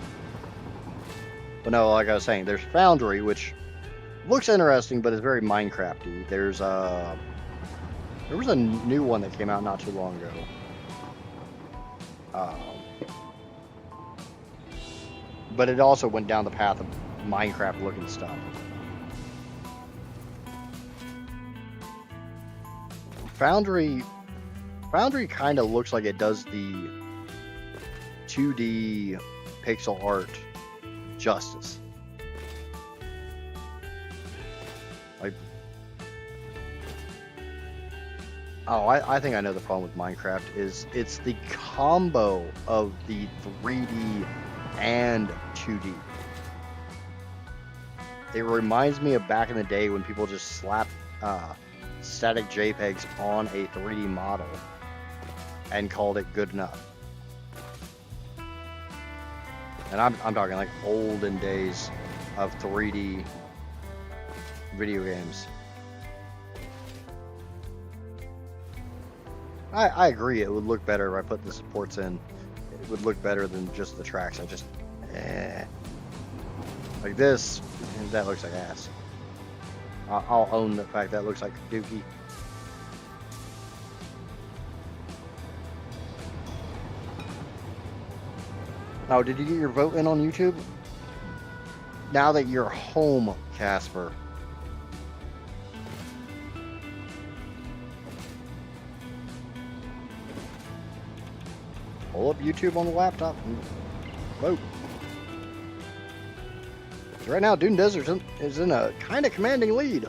But no, like I was saying, there's Foundry, which looks interesting, but is very Minecrafty. There was a new one that came out not too long ago. But it also went down the path of Minecraft looking stuff. Foundry kind of looks like it does the 2D pixel art justice. Like, oh, I think I know the problem with Minecraft is it's the combo of the 3D and 2D. It reminds me of back in the day when people just slapped static JPEGs on a 3D model and called it good enough. And I'm talking like olden days of 3D video games. I agree it would look better if I put the supports in. It would look better than just the tracks. Like this, that looks like ass. I'll own the fact that looks like dookie. Oh, did you get your vote in on YouTube? Now that you're home, Casper. Pull up YouTube on the laptop and vote. So right now, Dune Desert is in a kind of commanding lead.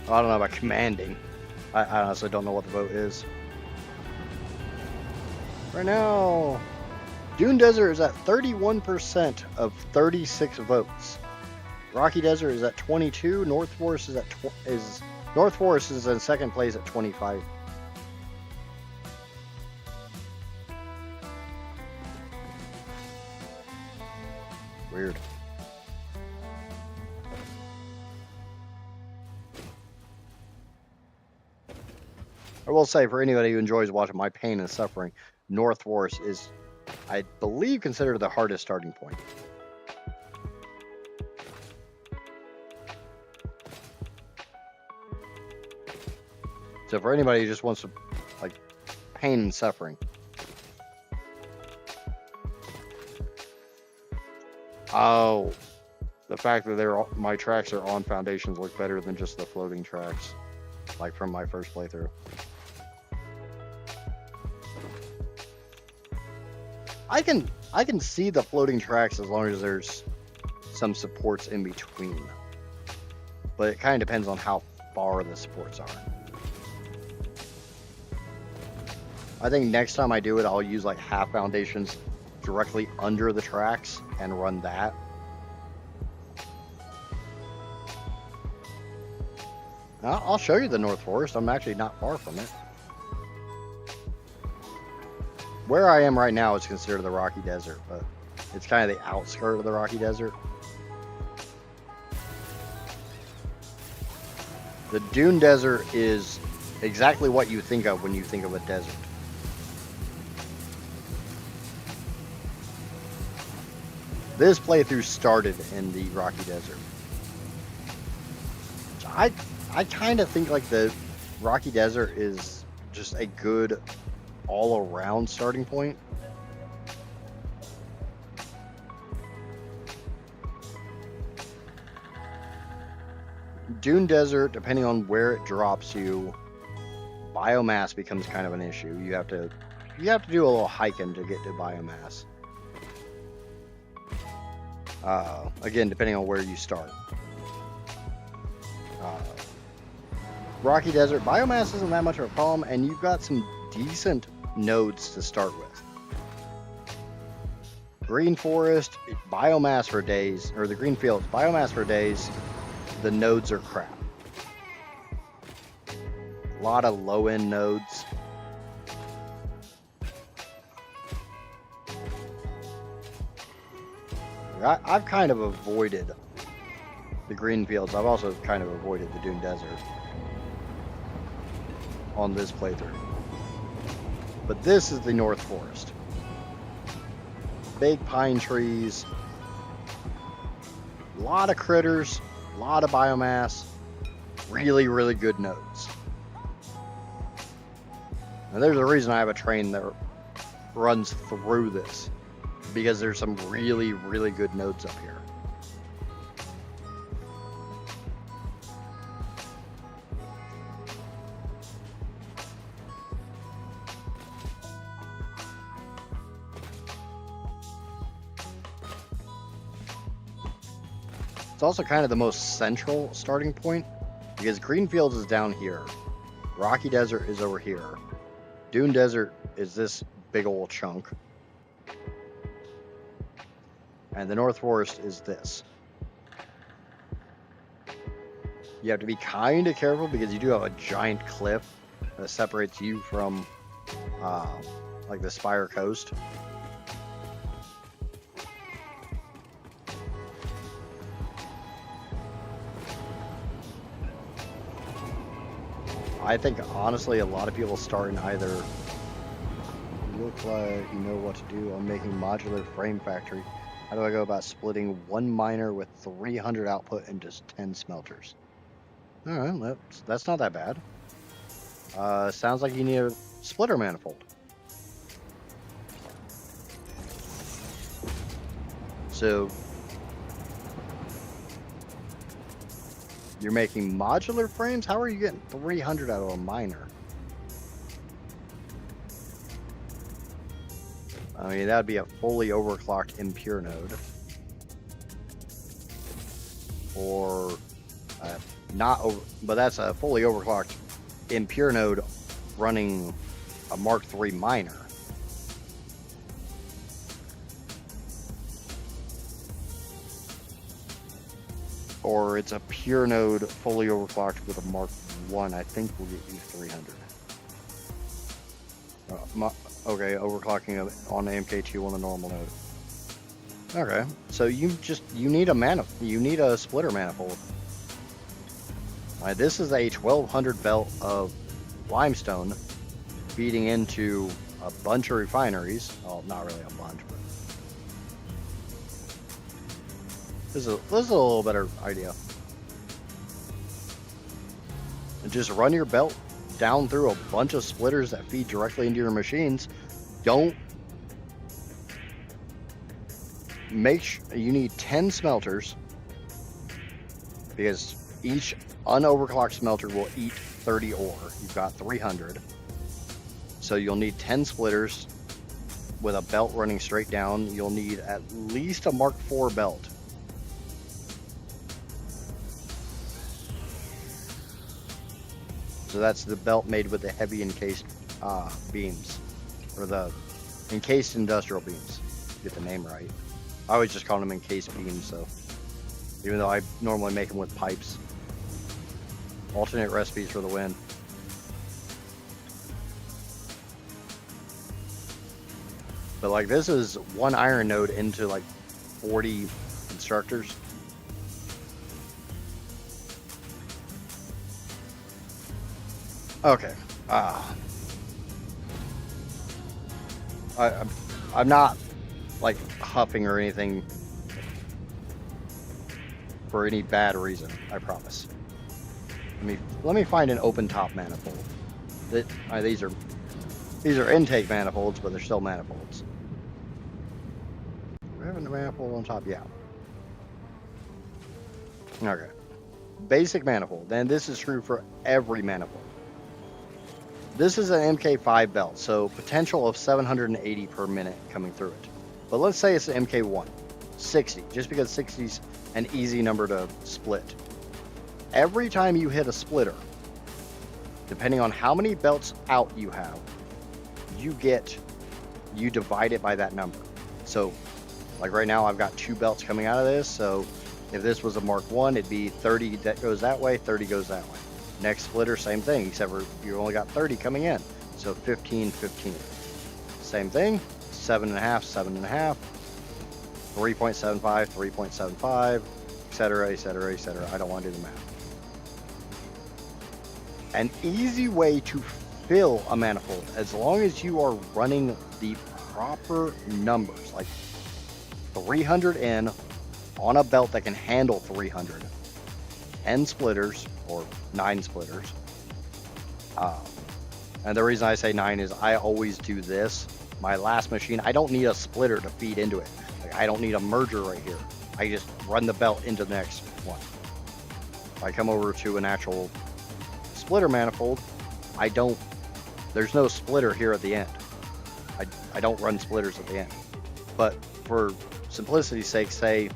I don't know about commanding. I honestly don't know what the vote is. Right now, Dune Desert is at 31% of 36 votes. Rocky Desert is at 22. North Forest is in second place at 25. Weird. I will say, for anybody who enjoys watching my pain and suffering, North Forest is, I believe, considered the hardest starting point. So for anybody who just wants to, like, pain and suffering. Oh, the fact that my tracks are on foundations look better than just the floating tracks, like from my first playthrough. I can see the floating tracks as long as there's some supports in between. But it kind of depends on how far the supports are. I think next time I do it, I'll use like half foundations directly under the tracks and run that. I'll show you the North Forest. I'm actually not far from it. Where I am right now is considered the Rocky Desert, but it's kind of the outskirt of the Rocky Desert. The Dune Desert is exactly what you think of when you think of a desert. This playthrough started in the Rocky Desert. So I kind of think like the Rocky Desert is just a good all-around starting point. Dune Desert, depending on where it drops you, biomass becomes kind of an issue. You have to do a little hiking to get to biomass. Again, depending on where you start. Rocky Desert, biomass isn't that much of a problem, and you've got some decent nodes to start with. Green Forest, biomass for days, or the green fields, biomass for days. The nodes are crap. A lot of low-end nodes. I've kind of avoided the green fields. I've also kind of avoided the Dune Desert on this playthrough. But this is the North Forest. Big pine trees. A lot of critters. A lot of biomass. Really, really good nodes. And there's a reason I have a train that runs through this. Because there's some really, really good nodes up here. It's also kind of the most central starting point, because Greenfields is down here, Rocky Desert is over here, Dune Desert is this big old chunk, and the North Forest is this. You have to be kind of careful because you do have a giant cliff that separates you from like the Spire Coast. I think honestly a lot of people start in either look like you know what to do. I'm making modular frame factory. How do I go about splitting one miner with 300 output and just 10 smelters? Alright, that's not that bad. Sounds like you need a splitter manifold. So you're making modular frames? How are you getting 300 out of a miner? I mean, that would be a fully overclocked impure node. Or not over, but that's a fully overclocked impure node running a Mark III miner. Or it's a pure node fully overclocked with a Mark I. I think will get you 300. Okay, overclocking on the MK2 on the normal node. Okay, so you need a splitter manifold. This is a 1200 belt of limestone feeding into a bunch of refineries. Well, not really a bunch, but this is a little better idea. And just run your belt down through a bunch of splitters that feed directly into your machines. Don't make sure you need 10 smelters because each unoverclocked smelter will eat 30 ore. You've got 300. So you'll need 10 splitters with a belt running straight down. You'll need at least a Mark IV belt. So that's the belt made with the heavy encased beams, or the encased industrial beams. Get the name right. I always just call them encased beams, so even though I normally make them with pipes. Alternate recipes for the win. But like this is one iron node into like 40 constructors. Okay. I'm not like huffing or anything for any bad reason, I promise. Let me find an open top manifold. These are intake manifolds, but they're still manifolds. Do we have a manifold on top? Yeah. Okay. basic manifold, and this is true for every manifold. This is an MK5 belt, so potential of 780 per minute coming through it. But let's say it's an MK1, 60, just because 60 is an easy number to split. Every time you hit a splitter, depending on how many belts out you have, you divide it by that number. So, like right now, I've got 2 belts coming out of this, so if this was a Mark 1, it'd be 30 that goes that way, 30 goes that way. Next splitter, same thing, except for you only got 30 coming in. So 15, 15. Same thing, 7.5, 7.5, 3.75, 3.75, etc., etc., etc. I don't want to do the math. An easy way to fill a manifold, as long as you are running the proper numbers, like 300 in on a belt that can handle 300, 10 splitters, or 9 splitters. And the reason I say 9 is I always do this. My last machine, I don't need a splitter to feed into it. Like, I don't need a merger right here. I just run the belt into the next one. If I come over to an actual splitter manifold, there's no splitter here at the end. I don't run splitters at the end. But for simplicity's sake, say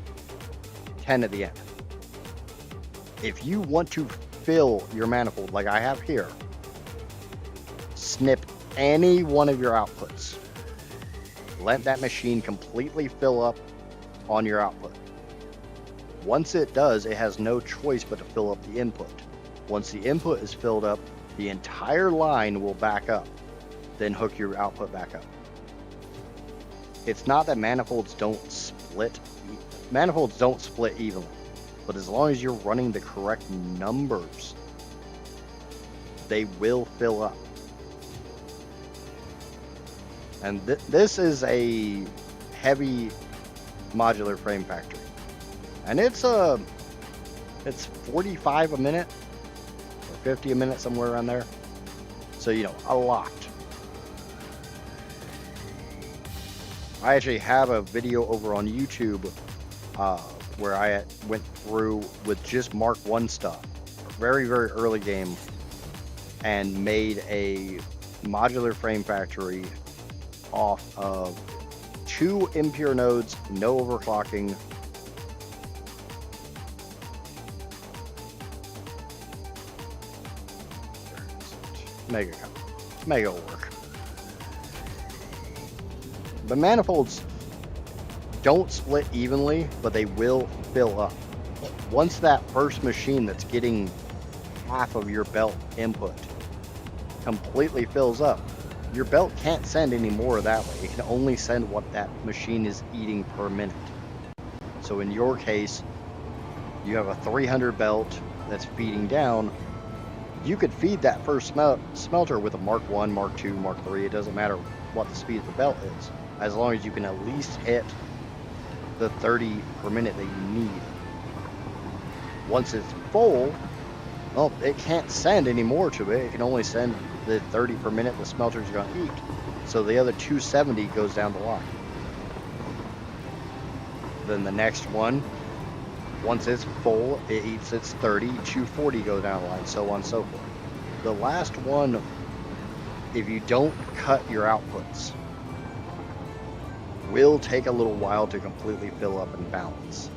10 at the end. If you want to fill your manifold like I have here, snip any one of your outputs. Let that machine completely fill up on your output. Once it does, it has no choice but to fill up the input. Once the input is filled up, the entire line will back up, then hook your output back up. It's not that manifolds don't split. Manifolds don't split evenly. But as long as you're running the correct numbers, they will fill up. And this is a heavy modular frame factory. And it's 45 a minute, or 50 a minute, somewhere around there. So, a lot. I actually have a video over on YouTube where I went through with just Mark 1 stuff, very, very early game, and made a modular frame factory off of 2 impure nodes, no overclocking. Mega will work. The manifolds don't split evenly, but they will fill up. Once that first machine that's getting half of your belt input completely fills up, your belt can't send any more that way. It can only send what that machine is eating per minute. So in your case, you have a 300 belt that's feeding down. You could feed that first smelter with a Mark 1, Mark 2, Mark 3. It doesn't matter what the speed of the belt is, as long as you can at least hit the 30 per minute that you need. Once it's full, well, it can't send any more to it. It can only send the 30 per minute the smelter's going to eat. So the other 270 goes down the line. Then the next one, once it's full, it eats its 30, 240 go down the line, so on and so forth. The last one, if you don't cut your outputs, will take a little while to completely fill up and balance.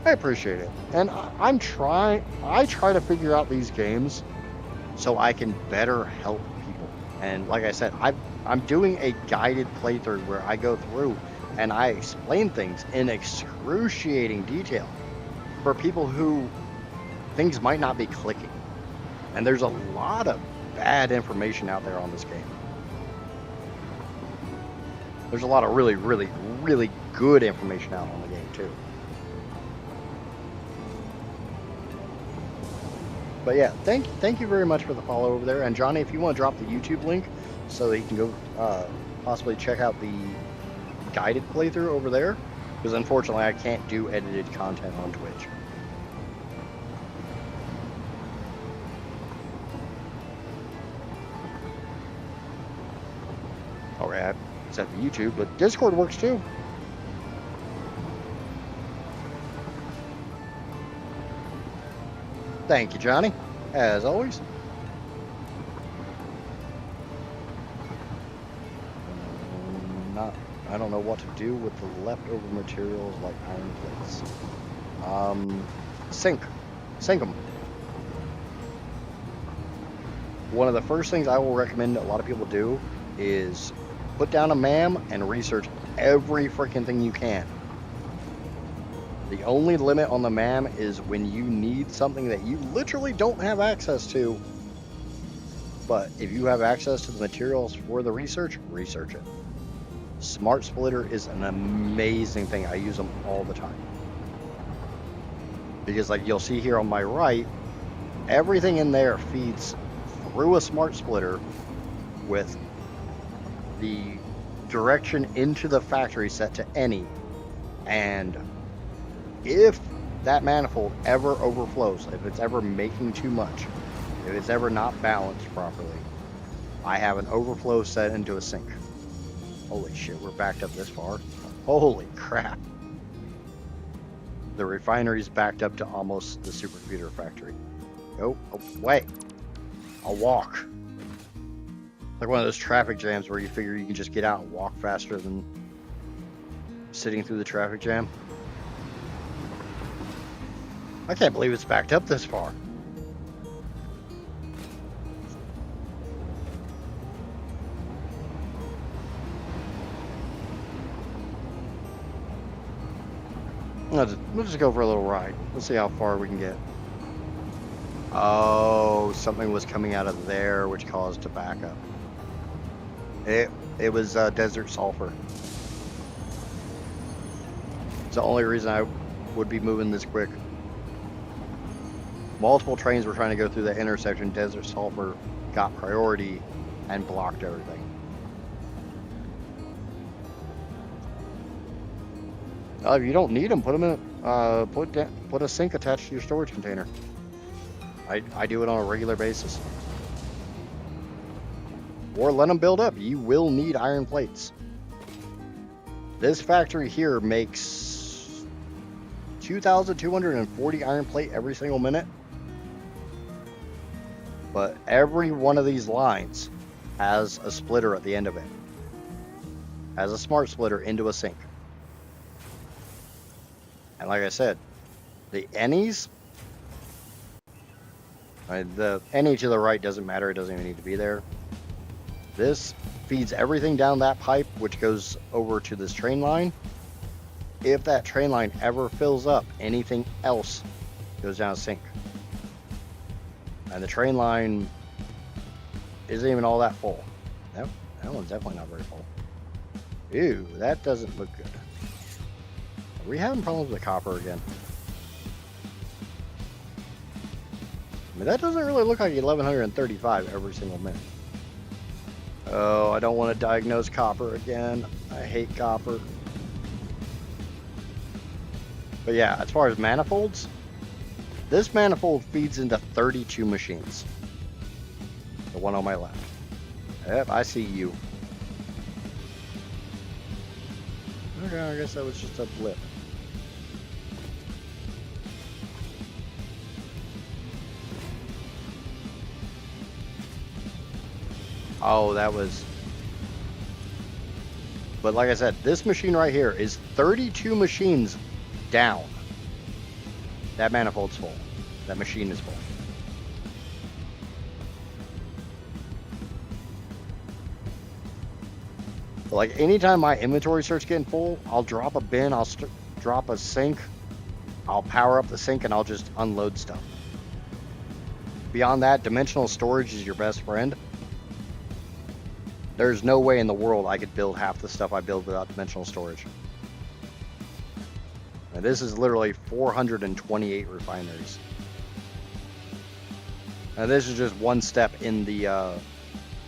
I appreciate it. And I try to figure out these games so I can better help people. And like I said, I'm doing a guided playthrough where I go through and I explain things in excruciating detail for people who things might not be clicking. And there's a lot of bad information out there on this game. There's a lot of really, really, really good information out on the game too. But yeah, thank you very much for the follow over there. And Johnny, if you want to drop the YouTube link so that you can go possibly check out the guided playthrough over there, because unfortunately I can't do edited content on Twitch. Alright, I said the YouTube, but Discord works too. Thank you, Johnny. As always. I don't know what to do with the leftover materials like iron plates. Sink them. One of the first things I will recommend a lot of people do is put down a MAM and research every freaking thing you can. The only limit on the MAM is when you need something that you literally don't have access to. But if you have access to the materials for the research, research it. Smart Splitter is an amazing thing. I use them all the time. Because like you'll see here on my right, everything in there feeds through a Smart Splitter with the direction into the factory set to any. And if that manifold ever overflows, if it's ever making too much, if it's ever not balanced properly, I have an overflow set into a sink. Holy shit, we're backed up this far. Holy crap. The refinery's backed up to almost the supercomputer factory. Oh, wait. I'll walk. Like one of those traffic jams where you figure you can just get out and walk faster than sitting through the traffic jam. I can't believe it's backed up this far. We'll just go for a little ride. We'll see how far we can get. Oh, something was coming out of there which caused a backup. It was desert sulfur. It's the only reason I would be moving this quick. Multiple trains were trying to go through the intersection. Desert sulfur got priority and blocked everything. If you don't need them, put them in. Put a sink attached to your storage container. I do it on a regular basis. Or let them build up. You will need iron plates. This factory here makes 2,240 iron plate every single minute. But every one of these lines has a splitter at the end of it. Has a smart splitter into a sink. And like I said, the Ennies, the Ennie to the right doesn't matter. It doesn't even need to be there. This feeds everything down that pipe, which goes over to this train line. If that train line ever fills up, anything else goes down a sink. And the train line isn't even all that full. That one's definitely not very full. Ew, that doesn't look good. Are we having problems with copper again? I mean, that doesn't really look like 1135 every single minute. Oh, I don't want to diagnose copper again. I hate copper. But yeah, as far as manifolds, this manifold feeds into 32 machines. The one on my left. Yep, I see you. Okay, I guess that was just a blip. Oh, that was... But like I said, this machine right here is 32 machines down. That manifold's full. That machine is full. But like anytime my inventory starts getting full, I'll drop a bin, I'll drop a sink, I'll power up the sink, and I'll just unload stuff. Beyond that, dimensional storage is your best friend. There's no way in the world I could build half the stuff I build without dimensional storage. And this is literally 428 refineries. And this is just one step in the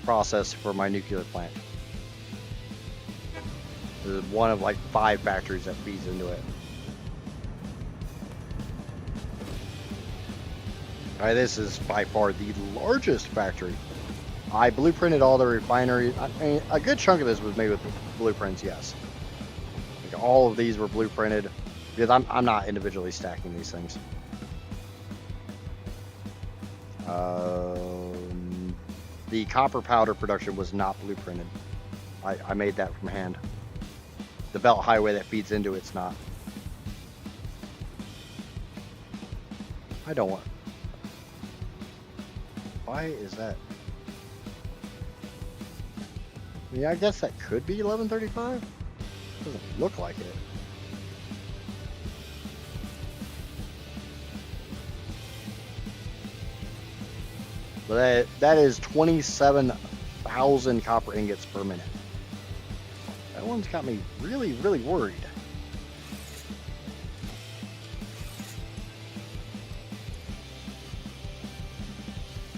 process for my nuclear plant. This is one of like 5 factories that feeds into it. Alright, this is by far the largest factory. I blueprinted all the refineries. I mean, a good chunk of this was made with blueprints, yes. Like all of these were blueprinted because I'm not individually stacking these things. The copper powder production was not blueprinted. I made that from hand. The belt highway that feeds into it's not. I don't want. Why is that? Yeah, I guess that could be 1135. Doesn't look like it. But that is 27,000 copper ingots per minute. That one's got me really, really worried.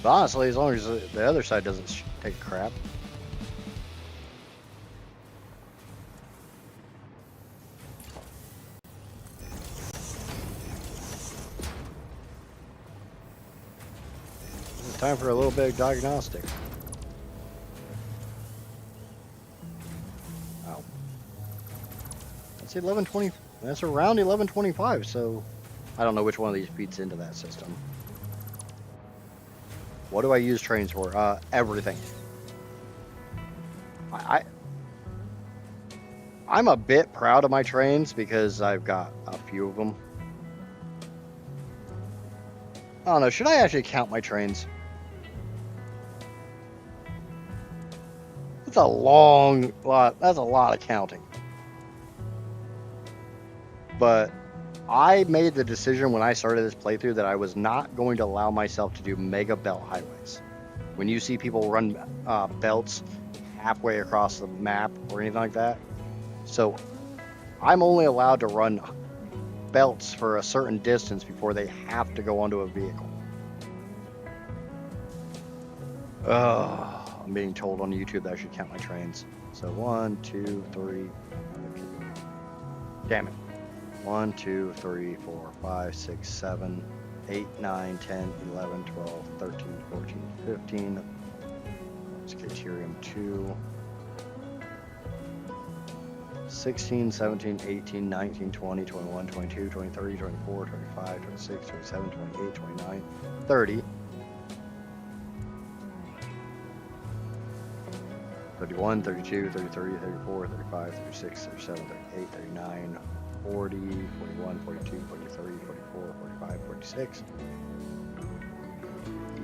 But honestly, as long as the other side doesn't take a crap. It's time for a little bit of diagnostic. Wow. That's 1120. That's around 1125. So I don't know which one of these feeds into that system. What do I use trains for? Everything. I'm a bit proud of my trains because I've got a few of them. I don't know. Should I actually count my trains? That's a long lot. That's a lot of counting. But I made the decision when I started this playthrough that I was not going to allow myself to do mega belt highways. When you see people run belts halfway across the map or anything like that. So I'm only allowed to run belts for a certain distance before they have to go onto a vehicle. I'm being told on YouTube that I should count my trains. So 1, 2, 3. Damn it. 1, 2, 3, 4, 5, 6, 7, 8, 9, 10, 11, 12, 13, 14, 15. Let's get Tyrium 2. 16, 17, 18, 19, 20, 21, 22, 23, 24, 25, 26, 27, 28, 29, 30. 31, 32, 33, 34, 35, 36, 37, 38, 39, 40, 41, 42, 43, 44, 45, 46.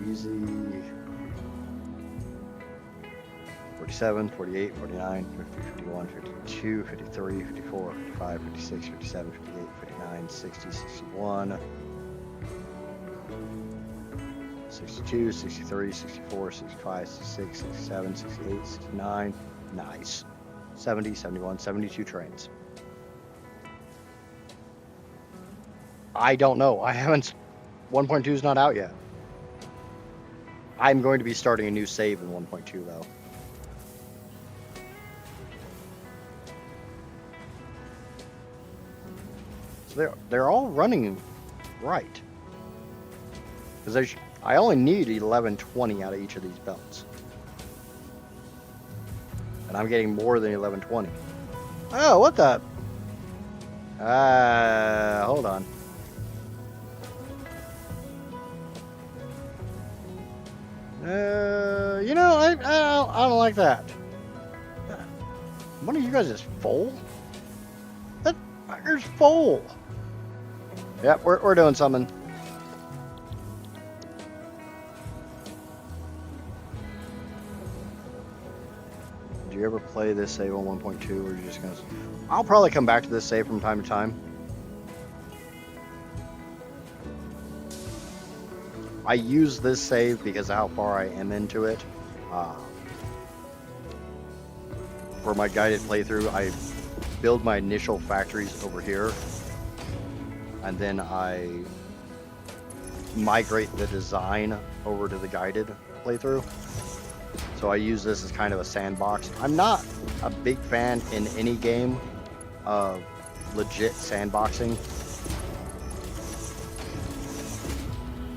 Easy. 47, 48, 49, 50, 51, 52, 53, 54, 55, 56, 57, 58, 59, 60, 61, 62, 63, 64, 65, 66, 67, 68, 69. Nice. 70, 71, 72 trains. I don't know. I haven't. 1.2 is not out yet. I'm going to be starting a new save in 1.2 though. So they're all running right. Because I only need 1120 out of each of these belts. And I'm getting more than 1120. Oh, what the? Hold on. You know, I don't like that. One of you guys is full? That fucker's full. Yep, we're doing something. Did you ever play this save on 1.2 or you're just gonna... I'll probably come back to this save from time to time. I use this save because of how far I am into it. For my guided playthrough, I build my initial factories over here, and then I migrate the design over to the guided playthrough. So I use this as kind of a sandbox. I'm not a big fan in any game of legit sandboxing.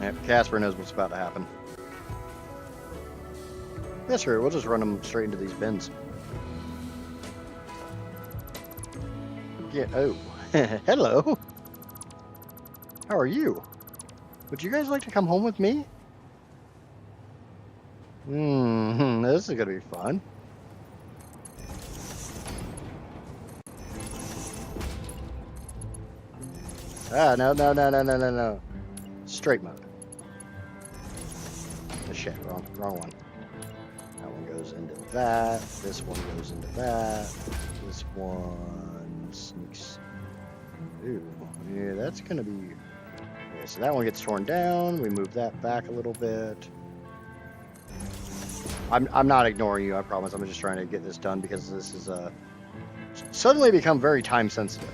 Yep, Casper knows what's about to happen. Yeah, sure, we'll just run them straight into these bins. Yeah, oh, hello. How are you? Would you guys like to come home with me? This is gonna be fun. Ah, no. Straight mode. Oh, shit, wrong one. That one goes into that. This one goes into that. This one sneaks. Ooh, yeah, that's gonna be. Okay, so that one gets torn down. We move that back a little bit. I'm not ignoring you, I promise. I'm just trying to get this done because this is suddenly become very time sensitive.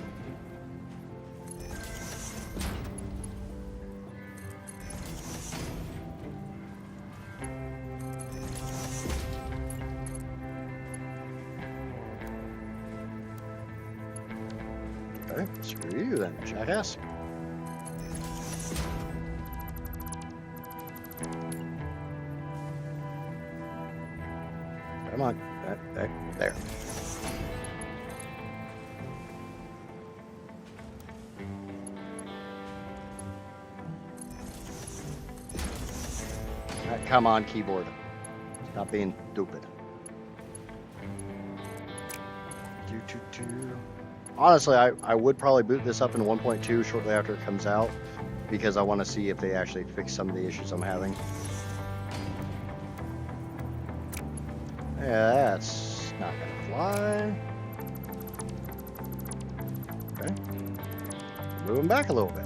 Okay, screw you then, jackass. Come on, there. Come on, keyboard. Stop being stupid. Honestly, I would probably boot this up in 1.2 shortly after it comes out because I want to see if they actually fix some of the issues I'm having. Yeah, that's not gonna fly. Okay. Moving back a little bit.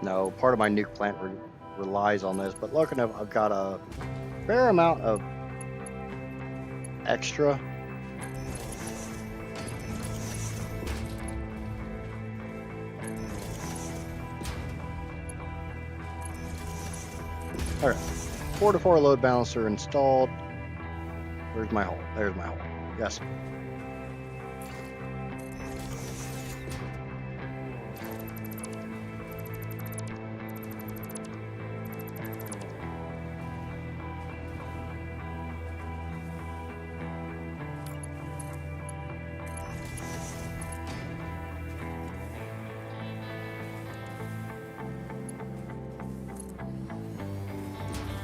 No, part of my nuke plant relies on this, but look enough, I've got a fair amount of extra. All right, 4-to-4 load balancer installed. Where's my hole? There's my hole. Yes.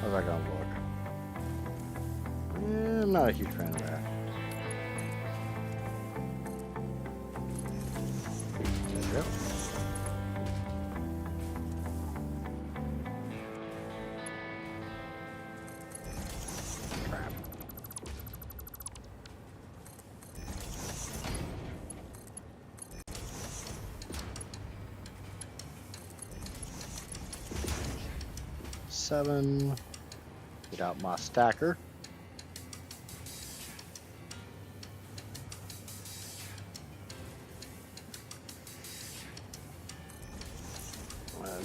How's that gonna look? I'm not a huge fan of that. There we go. Crap. Seven. Get out my stacker.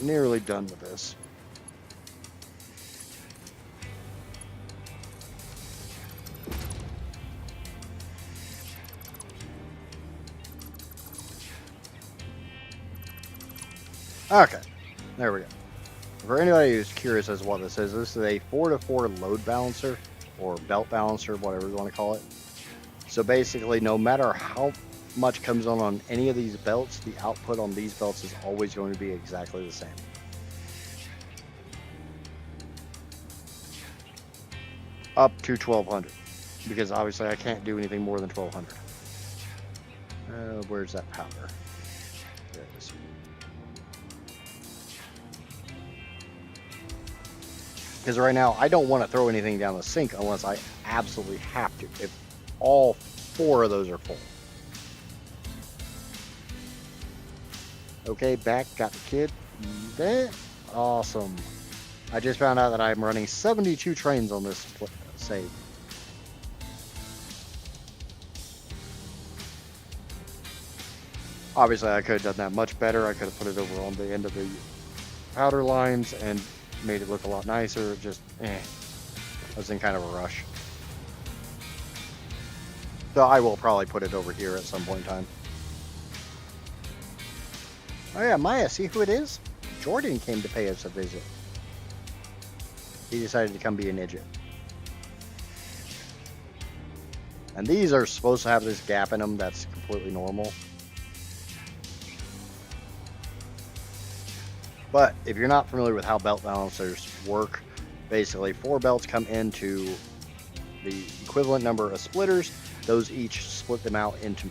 Nearly done with this. Okay, there we go. For anybody who's curious as to what this is a 4-to-4 load balancer or belt balancer, whatever you want to call it. So basically, no matter how much comes on any of these belts, the output on these belts is always going to be exactly the same. Up to 1200, because obviously I can't do anything more than 1200. Where's that powder? There it is. Because right now I don't want to throw anything down the sink unless I absolutely have to. If all 4 of those are full. Okay, back, got the kid. Awesome. I just found out that I'm running 72 trains on this save. Obviously, I could have done that much better. I could have put it over on the end of the powder lines and made it look a lot nicer. Just, I was in kind of a rush. So I will probably put it over here at some point in time. Oh yeah, Maya, see who it is? Jordan came to pay us a visit. he decided to come be an idiot. And these are supposed to have this gap in them that's completely normal. But if you're not familiar with how belt balancers work, basically 4 belts come into the equivalent number of splitters. Those each split them out into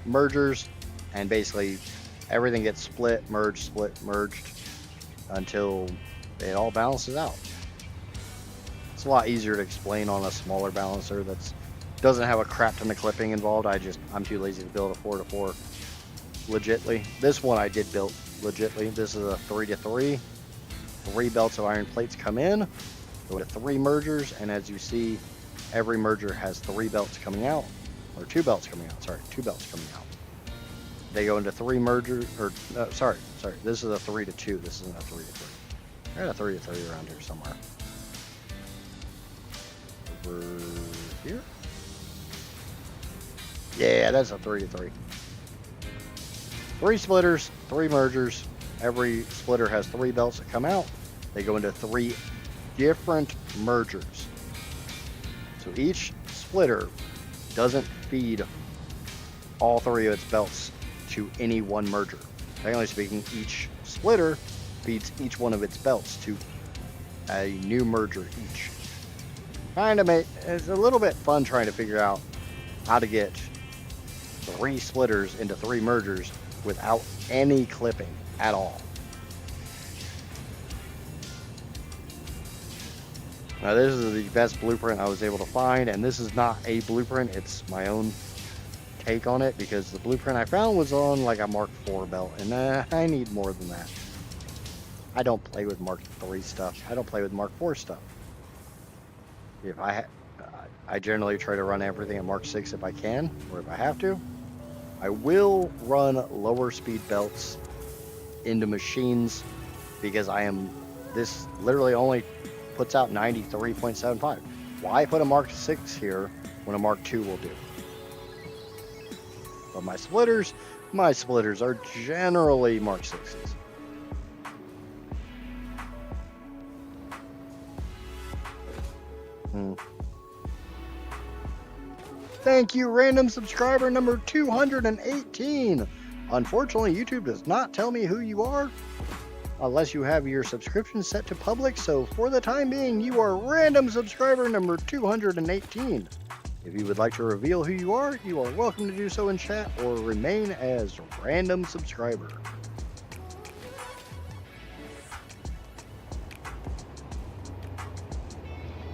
mergers, and basically everything gets split, merged, merged until it all balances out. It's a lot easier to explain on a smaller balancer that doesn't have a crap ton of clipping involved. I'm too lazy to build a 4-to-4 legitly. This one I did build legitly. This is a 3-to-3. 3 belts of iron plates come in, go to 3 mergers, and as you see, every merger has 3 belts coming out, or 2 belts coming out. Sorry, 2 belts coming out. They go into 3 mergers, or sorry. This is a 3-to-2. This isn't a 3-to-3. I got a 3-to-3 around here somewhere. Over here? Yeah, that's a 3-to-3. 3 splitters, 3 mergers. Every splitter has 3 belts that come out. They go into 3 different mergers. So each splitter doesn't feed all 3 of its belts to any one merger. Technically speaking, each splitter feeds each one of its belts to a new merger each. It's a little bit fun trying to figure out how to get 3 splitters into 3 mergers without any clipping at all. Now this is the best blueprint I was able to find, and this is not a blueprint, it's my own take on it, because the blueprint I found was on like a Mark IV belt, and I need more than that. I don't play with Mark III stuff. I don't play with Mark IV stuff. If I generally try to run everything at Mark VI if I can, or if I have to. I will run lower speed belts into machines because this literally only puts out 93.75. Why put a Mark VI here when a Mark II will do? But my splitters are generally Mark VIs. Thank you, random subscriber number 218. Unfortunately, YouTube does not tell me who you are unless you have your subscription set to public, so for the time being, you are random subscriber number 218. If you would like to reveal who you are welcome to do so in chat or remain as random subscriber.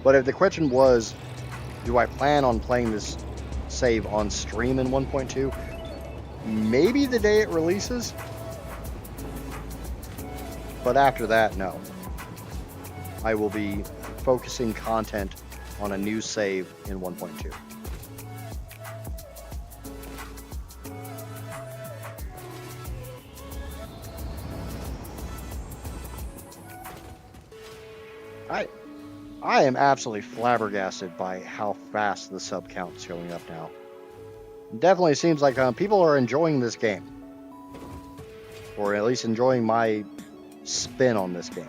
But if the question was, do I plan on playing this save on stream in 1.2? Maybe the day it releases. But after that, no. I will be focusing content on a new save in 1.2. I am absolutely flabbergasted by how fast the sub count is going up now. It definitely seems like people are enjoying this game. Or at least enjoying my spin on this game.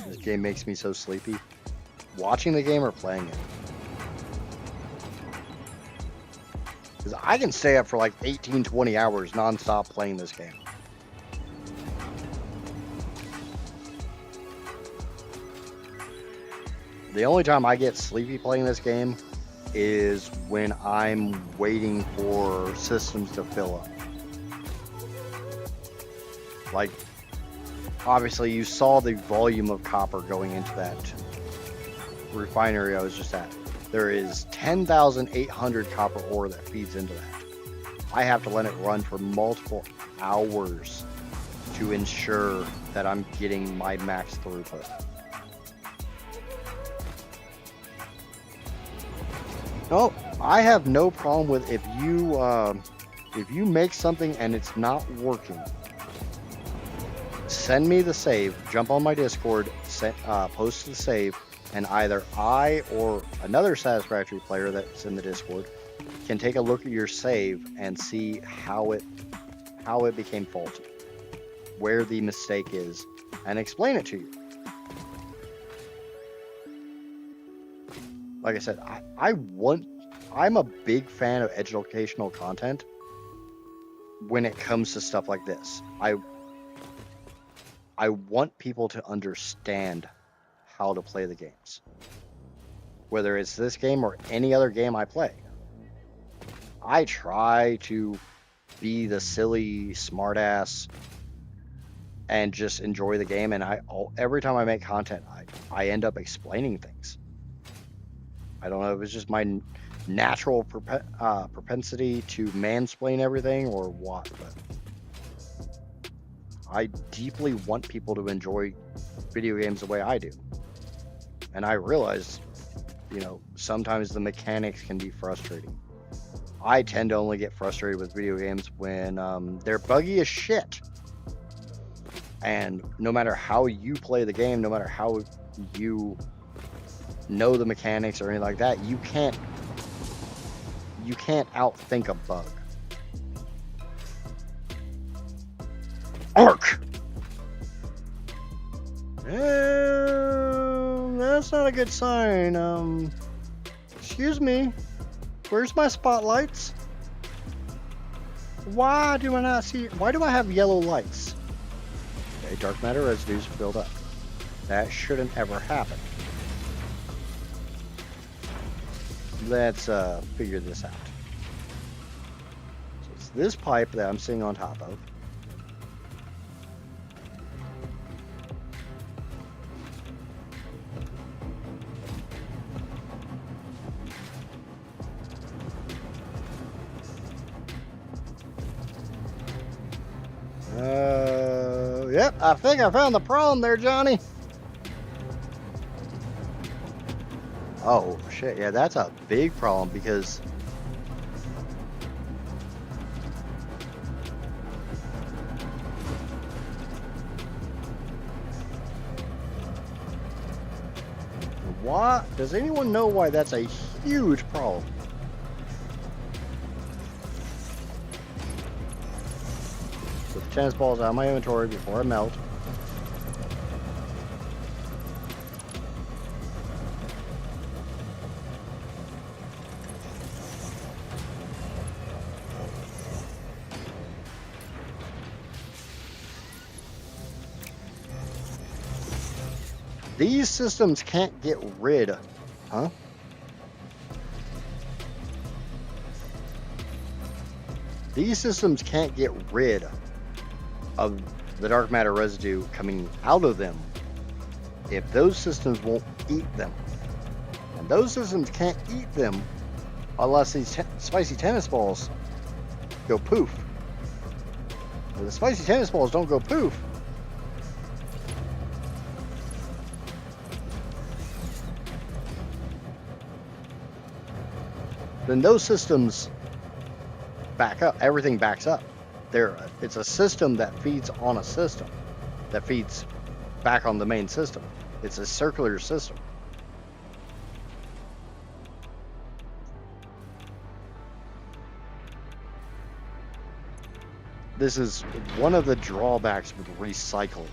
This game makes me so sleepy. Watching the game or playing it. Because I can stay up for like 18, 20 hours non-stop playing this game. The only time I get sleepy playing this game is when I'm waiting for systems to fill up. Like, obviously you saw the volume of copper going into that refinery I was just at. There is 10,800 copper ore that feeds into that. I have to let it run for multiple hours to ensure that I'm getting my max throughput. No, I have no problem with if you make something and it's not working. Send me the save, jump on my Discord, post the save, and either I or another Satisfactory player that's in the Discord can take a look at your save and see how it how it became faulty, where the mistake is, and explain it to you. Like I said, I'm a big fan of educational content when it comes to stuff like this. I want people to understand how to play the games. Whether it's this game or any other game I play. I try to be the silly smartass and just enjoy the game, and every time I make content, I end up explaining things. I don't know if it's just my natural propensity to mansplain everything or what, but I deeply want people to enjoy video games the way I do. And I realize, sometimes the mechanics can be frustrating. I tend to only get frustrated with video games when they're buggy as shit. And no matter how you play the game, no matter how you know the mechanics or anything like that, you can't outthink a bug. Arc! That's not a good sign. Excuse me. Where's my spotlights? Why do I not see... Why do I have yellow lights? Okay, dark matter residues filled up. That shouldn't ever happen. Let's figure this out. So it's this pipe that I'm sitting on top of. Yep, I think I found the problem there, Johnny. Oh, shit, yeah, that's a big problem because what? Does anyone know why that's a huge problem? Put the tennis balls out of my inventory before I melt. These systems can't get rid, huh? These systems can't get rid of the dark matter residue coming out of them if those systems won't eat them. And those systems can't eat them unless these spicy tennis balls go poof. If the spicy tennis balls don't go poof, then those systems back up. Everything backs up. It's a system that feeds on a system that feeds back on the main system. It's a circular system. This is one of the drawbacks with recycling.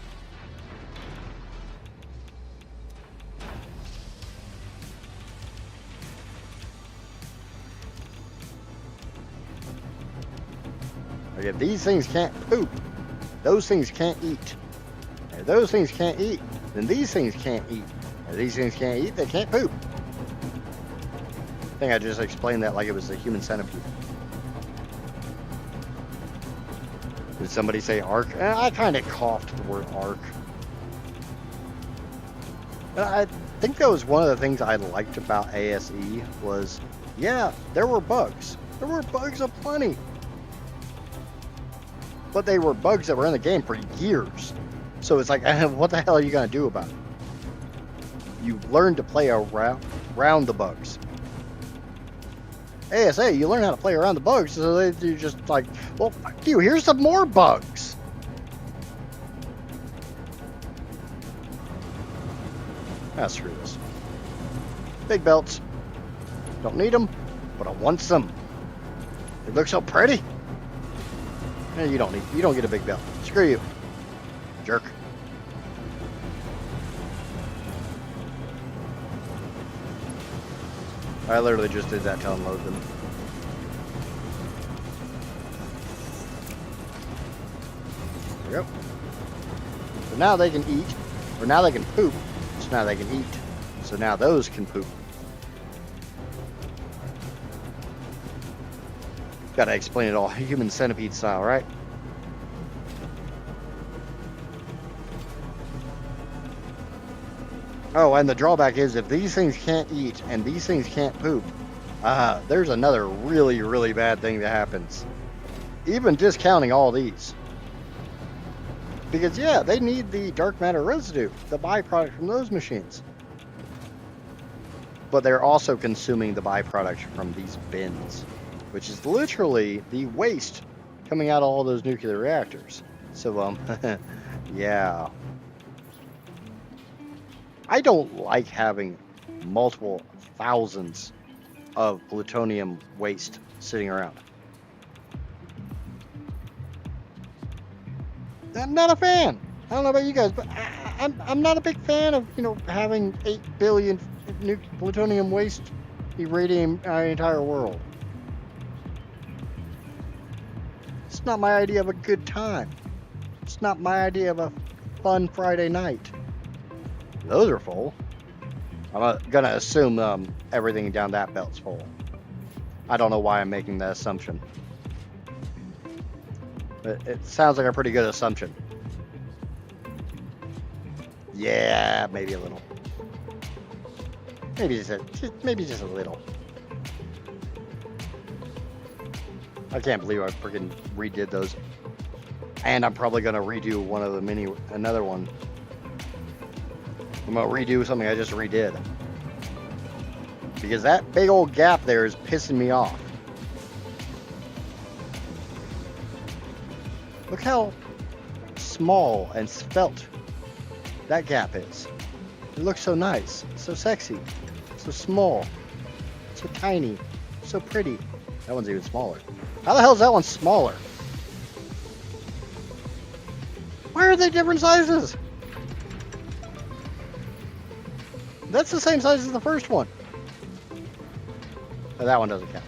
Like if these things can't poop, those things can't eat. If those things can't eat, then these things can't eat. If these things can't eat, they can't poop. I think I just explained that like it was the human centipede. Did somebody say arc? I kind of coughed the word arc. But I think that was one of the things I liked about ASE was, yeah, there were bugs. There were bugs aplenty. But they were bugs that were in the game for years. So it's like, what the hell are you going to do about it? You learn to play around the bugs. ASA, you learn how to play around the bugs, so you're just like, well, fuck you, here's some more bugs. Screw this. Big belts. Don't need them, but I want some. They look so pretty. You don't get a big belt. Screw you, jerk. I literally just did that to unload them. There we go. So now they can eat, or now they can poop. So now they can eat. So now those can poop. Gotta explain it all human centipede style, right? Oh, and the drawback is if these things can't eat and these things can't poop, there's another really, really bad thing that happens. Even discounting all these. Because, yeah, they need the dark matter residue, the byproduct from those machines. But they're also consuming the byproduct from these bins, which is literally the waste coming out of all those nuclear reactors. So, yeah. I don't like having multiple thousands of plutonium waste sitting around. I'm not a fan. I don't know about you guys, but I'm not a big fan of, having 8 billion plutonium waste irradiating our entire world. It's not my idea of a good time. It's not my idea of a fun Friday night. Those are full. I'm gonna assume everything down that belt's full. I don't know why I'm making that assumption. But it sounds like a pretty good assumption. Yeah, maybe a little. Maybe just a little. I can't believe I freaking redid those. And I'm probably gonna redo another one. I'm gonna redo something I just redid. Because that big old gap there is pissing me off. Look how small and svelte that gap is. It looks so nice, so sexy, so small, so tiny, so pretty. That one's even smaller. How the hell is that one smaller? Why are they different sizes? That's the same size as the first one. Oh, that one doesn't count.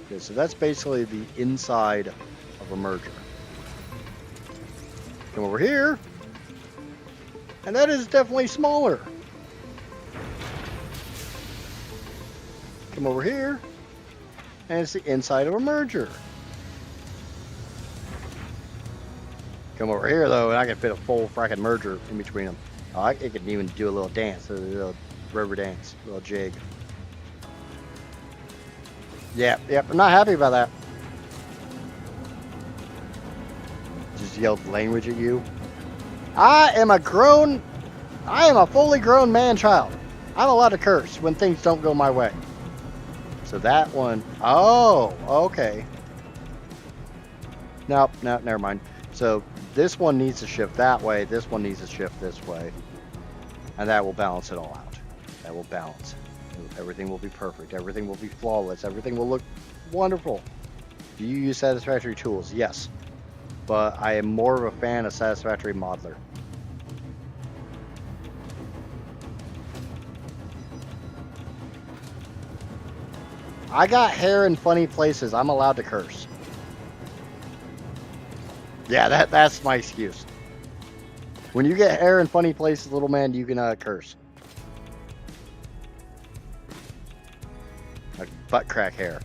Okay, so that's basically the inside of a merger. Come over here. And that is definitely smaller. Come over here. And it's the inside of a merger. Come over here, though, and I can fit a full fracking merger in between them. Oh, it can even do a little dance, a little river dance, a little jig. Yep, I'm not happy about that. Just yelled language at you. I am a fully grown man-child. I'm allowed to curse when things don't go my way. So that one, oh, okay. Nope, never mind. So this one needs to shift that way, this one needs to shift this way. And that will balance it all out. That will balance. Everything will be perfect. Everything will be flawless. Everything will look wonderful. Do you use Satisfactory tools? Yes. But I am more of a fan of Satisfactory Modeler. I got hair in funny places. I'm allowed to curse. Yeah, that's my excuse. When you get hair in funny places, little man, you can curse. Like butt crack hair.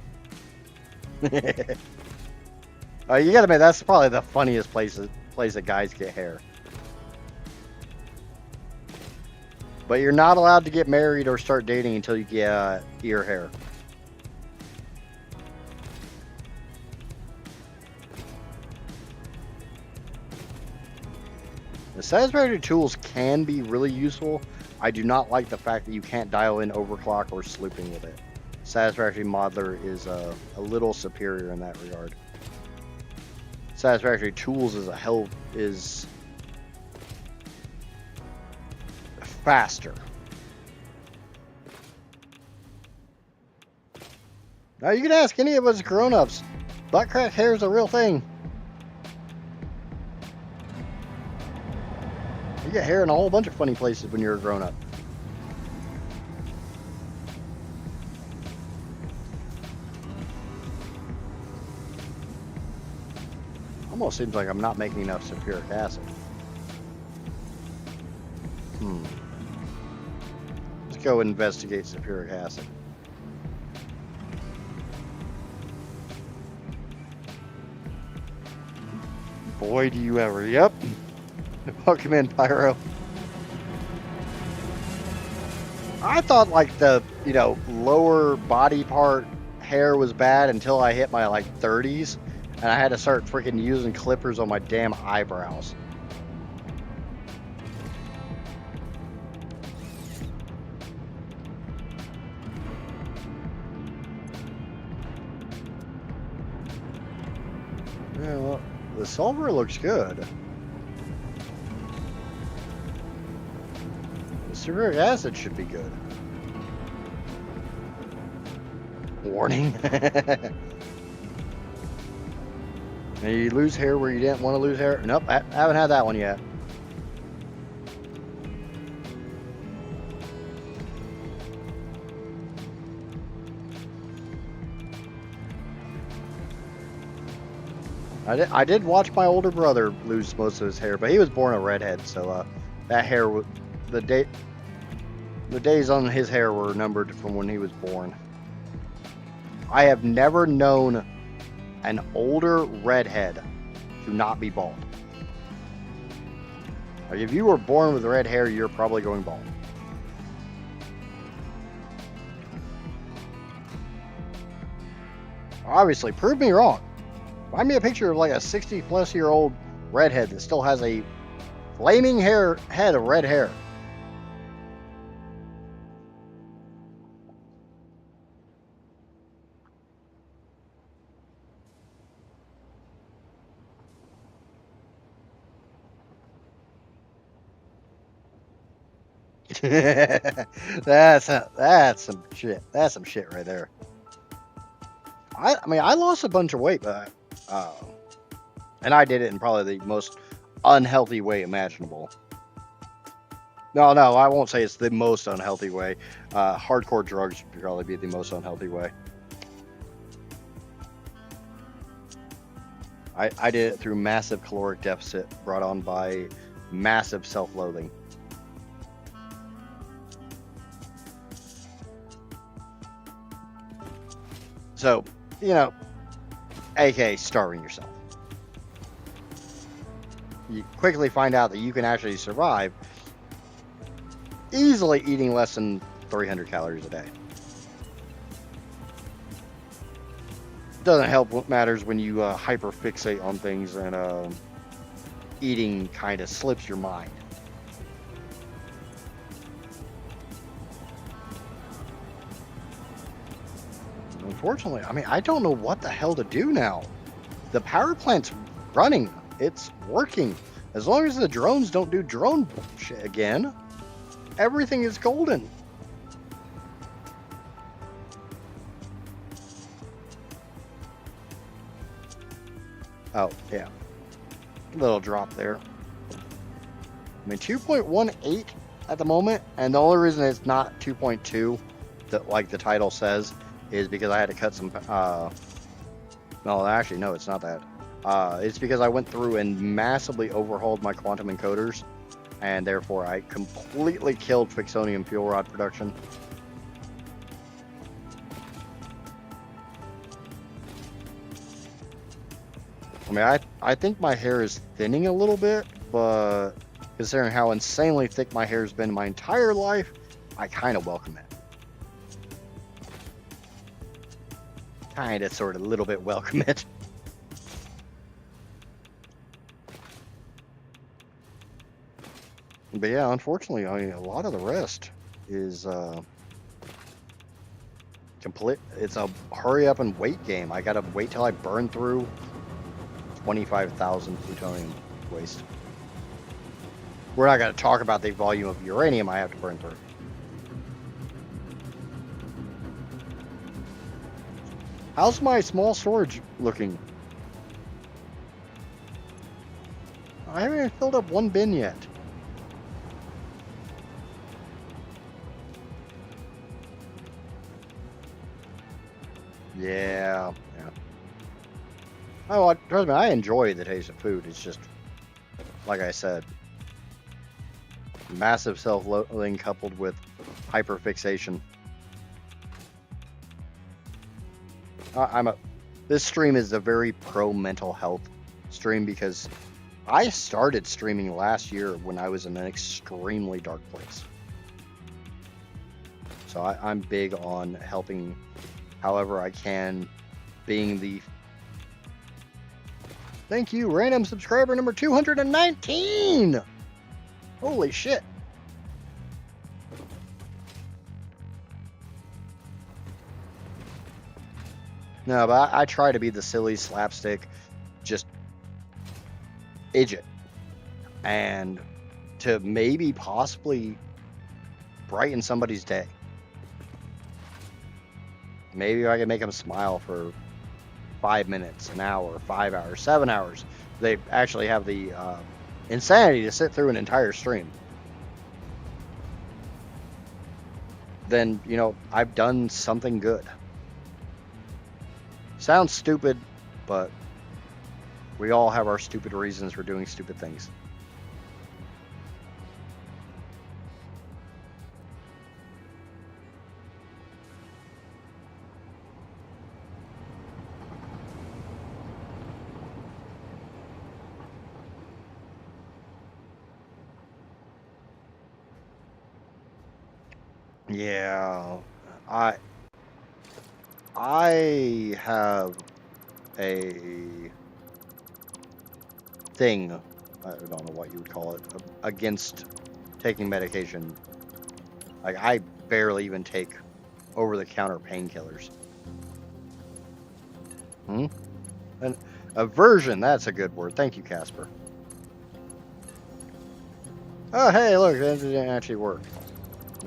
You gotta admit, that's probably the funniest place that guys get hair. But you're not allowed to get married or start dating until you get ear hair. The Satisfactory tools can be really useful. I do not like the fact that you can't dial in overclock or slooping with it. Satisfactory Modeler is a little superior in that regard. Satisfactory tools is faster. Now you can ask any of us grown-ups. Butt crack hair is a real thing. You get hair in a whole bunch of funny places when you're a grown-up. Almost seems like I'm not making enough sulfuric acid. Let's go investigate sulfuric acid. Boy, do you ever. Yep. Welcome in, Pyro. I thought like the, lower body part hair was bad until I hit my like 30s and I had to start freaking using clippers on my damn eyebrows. Yeah, well, the silver looks good. The sulfuric acid should be good. Warning. And you lose hair where you didn't want to lose hair? Nope, I haven't had that one yet. I did watch my older brother lose most of his hair, but he was born a redhead, so that hair, the days on his hair were numbered from when he was born. I have never known an older redhead to not be bald. Like if you were born with red hair, you're probably going bald. Obviously, prove me wrong. Find me a picture of like a 60-plus-year-old redhead that still has a flaming head of red hair. That's some shit. That's some shit right there. I mean, I lost a bunch of weight, but and I did it in probably the most unhealthy way imaginable. No, I won't say it's the most unhealthy way. Hardcore drugs would probably be the most unhealthy way. I did it through massive caloric deficit brought on by massive self-loathing. So, aka starving yourself. You quickly find out that you can actually survive easily eating less than 300 calories a day. Doesn't help what matters when you hyperfixate on things and eating kind of slips your mind. Unfortunately, I mean, I don't know what the hell to do now. The power plant's running. It's working. As long as the drones don't do drone bullshit again, everything is golden. Oh, yeah. Little drop there. I mean, 2.18 at the moment, and the only reason it's not 2.2, that like the title says, is because I had to cut some, no, actually, no, it's not that. It's because I went through and massively overhauled my quantum encoders, and therefore I completely killed Fixonium fuel rod production. I mean, I think my hair is thinning a little bit, but considering how insanely thick my hair's been my entire life, I kind of welcome it. Kind of, sort of, a little bit welcome it. But yeah, unfortunately, I mean, a lot of the rest is complete. It's a hurry up and wait game. I gotta wait till I burn through 25,000 plutonium waste. We're not gonna talk about the volume of uranium I have to burn through. How's my small storage looking? I haven't even filled up one bin yet. Yeah. Oh, trust me, I enjoy the taste of food. It's just, like I said, massive self-loathing coupled with hyperfixation. This stream is a very pro mental health stream because I started streaming last year when I was in an extremely dark place. So I'm big on helping however I can, being the... Thank you, random subscriber number 219! Holy shit. No, but I try to be the silly slapstick, just idiot. And to maybe possibly brighten somebody's day. Maybe I can make them smile for 5 minutes, an hour, 5 hours, 7 hours. They actually have the insanity to sit through an entire stream. Then, you know, I've done something good. Sounds stupid, but we all have our stupid reasons for doing stupid things. Yeah, I have a thing, I don't know what you would call it, against taking medication. Like, I barely even take over-the-counter painkillers. An aversion, that's a good word. Thank you, Casper. Oh, hey, look, that didn't actually work.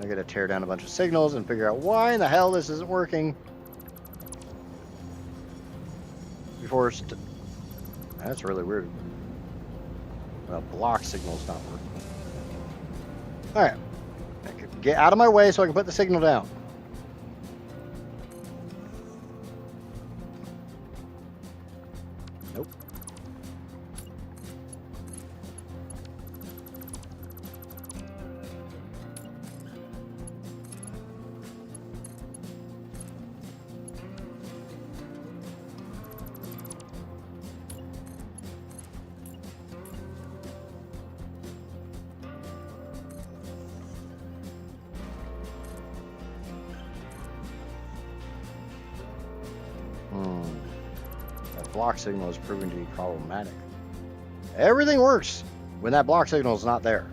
I gotta tear down a bunch of signals and figure out why in the hell this isn't working. Before that's really weird. Block signal's not working. Alright. Get out of my way so I can put the signal down. Nope. Block signal is proving to be problematic. Everything works when that block signal is not there.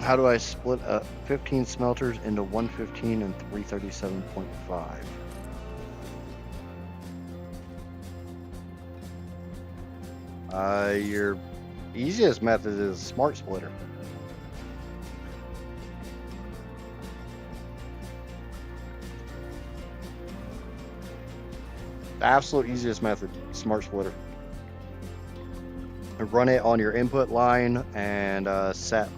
How do I split 15 smelters into 115 and 337.5? Your easiest method is smart splitter. The absolute easiest method, smart splitter. Run it on your input line and set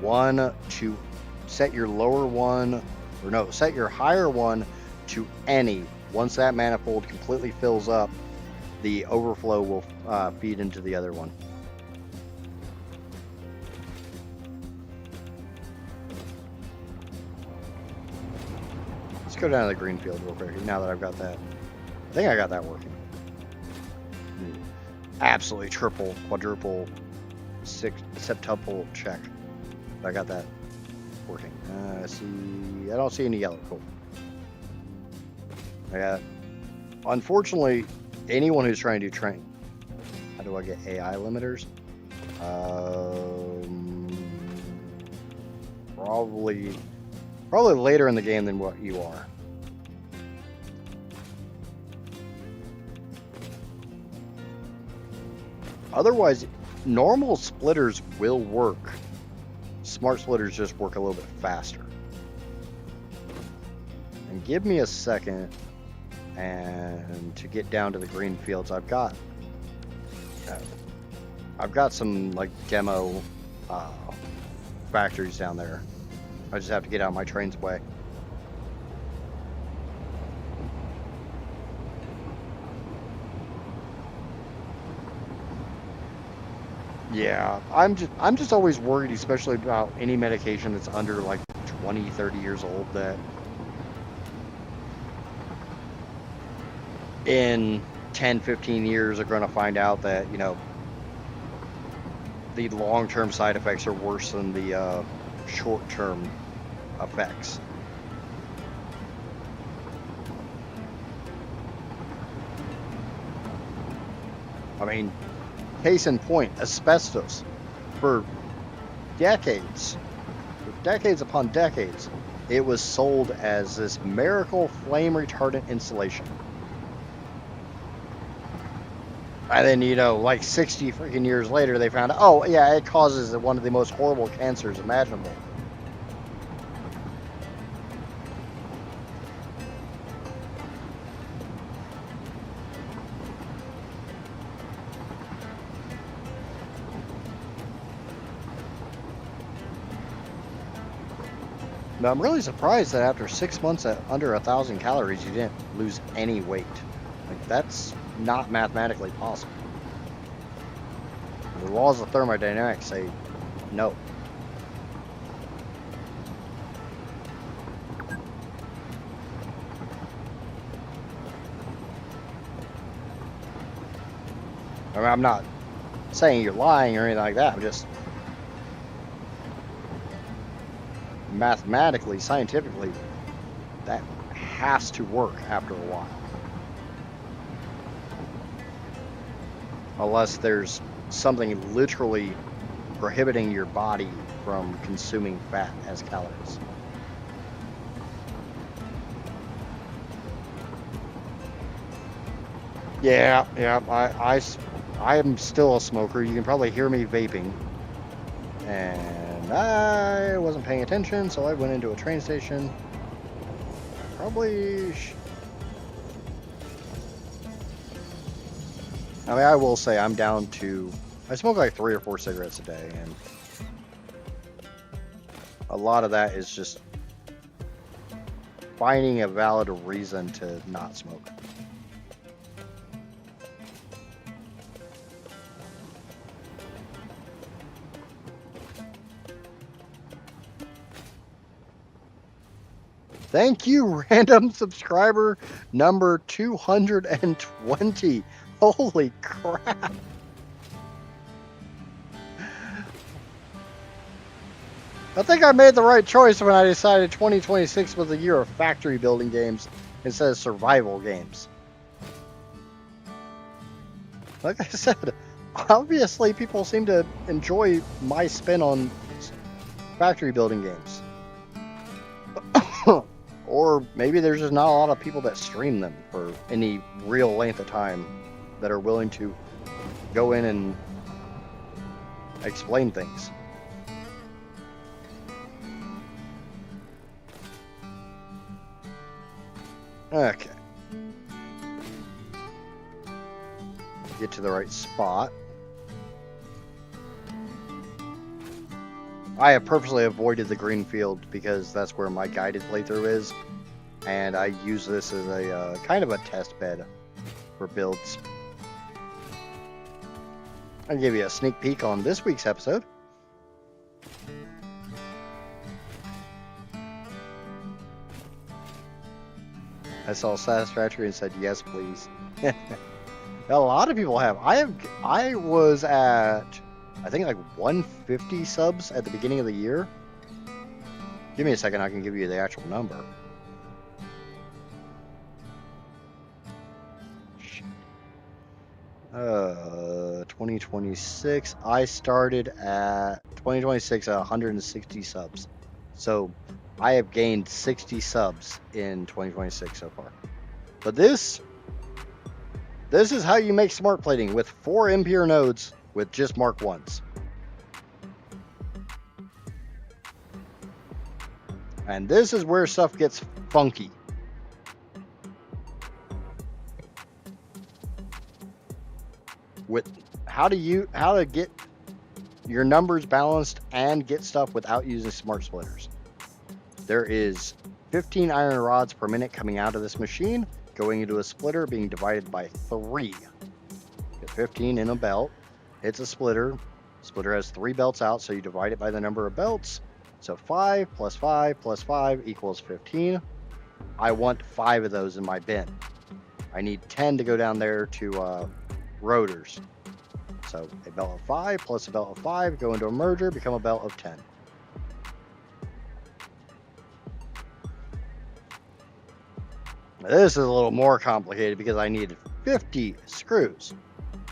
your lower one, or no, set your higher one to any. Once that manifold completely fills up, the overflow will feed into the other one. Let's go down to the green field real quick now that I've got that. I think I got that working. Absolutely triple, quadruple, septuple check. I got that working. I don't see any yellow. Cool. Unfortunately, anyone who's trying to do train. How do I get AI limiters? Probably later in the game than what you are. Otherwise, normal splitters will work. Smart splitters just work a little bit faster. And give me a second, and to get down to the green fields, I've got some like demo factories down there. I just have to get out of my train's way. Yeah, I'm just always worried, especially about any medication that's under like 20, 30 years old, that in 10, 15 years are going to find out that, you know, the long-term side effects are worse than the short-term effects. I mean, case in point, asbestos. For decades upon decades, it was sold as this miracle flame retardant insulation. And then, you know, like 60 freaking years later, they found out, oh, yeah, it causes one of the most horrible cancers imaginable. Now, I'm really surprised that after 6 months at under 1,000 calories, you didn't lose any weight. Like, that's not mathematically possible. The laws of thermodynamics say no. I mean, I'm not saying you're lying or anything like that. I'm just mathematically, scientifically, that has to work after a while. Unless there's something literally prohibiting your body from consuming fat as calories. Yeah, I am still a smoker. You can probably hear me vaping. And I wasn't paying attention, so I went into a train station. Probably... I mean, I will say I'm down to... I smoke like 3 or 4 cigarettes a day, and a lot of that is just finding a valid reason to not smoke. Thank you, random subscriber number 220. Holy crap. I think I made the right choice when I decided 2026 was the year of factory building games instead of survival games. Like I said, obviously people seem to enjoy my spin on factory building games. Or maybe there's just not a lot of people that stream them for any real length of time that are willing to go in and explain things. Okay. Get to the right spot. I have purposely avoided the green field because that's where my guided playthrough is, and I use this as a kind of a test bed for builds. I'll give you a sneak peek on this week's episode. I saw Satisfactory and said yes, please. A lot of people have. I was at, I think, like 150 subs at the beginning of the year. Give me a second, I can give you the actual number. 2026. I started at 2026 at 160 subs. So I have gained 60 subs in 2026 so far. But this is how you make smart plating with 4 impure nodes with just Mark 1s. And this is where stuff gets funky. with how to get your numbers balanced and get stuff without using smart splitters. There is 15 iron rods per minute coming out of this machine, going into a splitter, being divided by 3. Get 15 in a belt. It's a splitter. Splitter has 3 belts out, so you divide it by the number of belts. So 5 plus 5 plus 5 equals 15. I want 5 of those in my bin. I need 10 to go down there to rotors. So a belt of 5 plus a belt of 5 go into a merger, become a belt of 10. This is a little more complicated because I need 50 screws.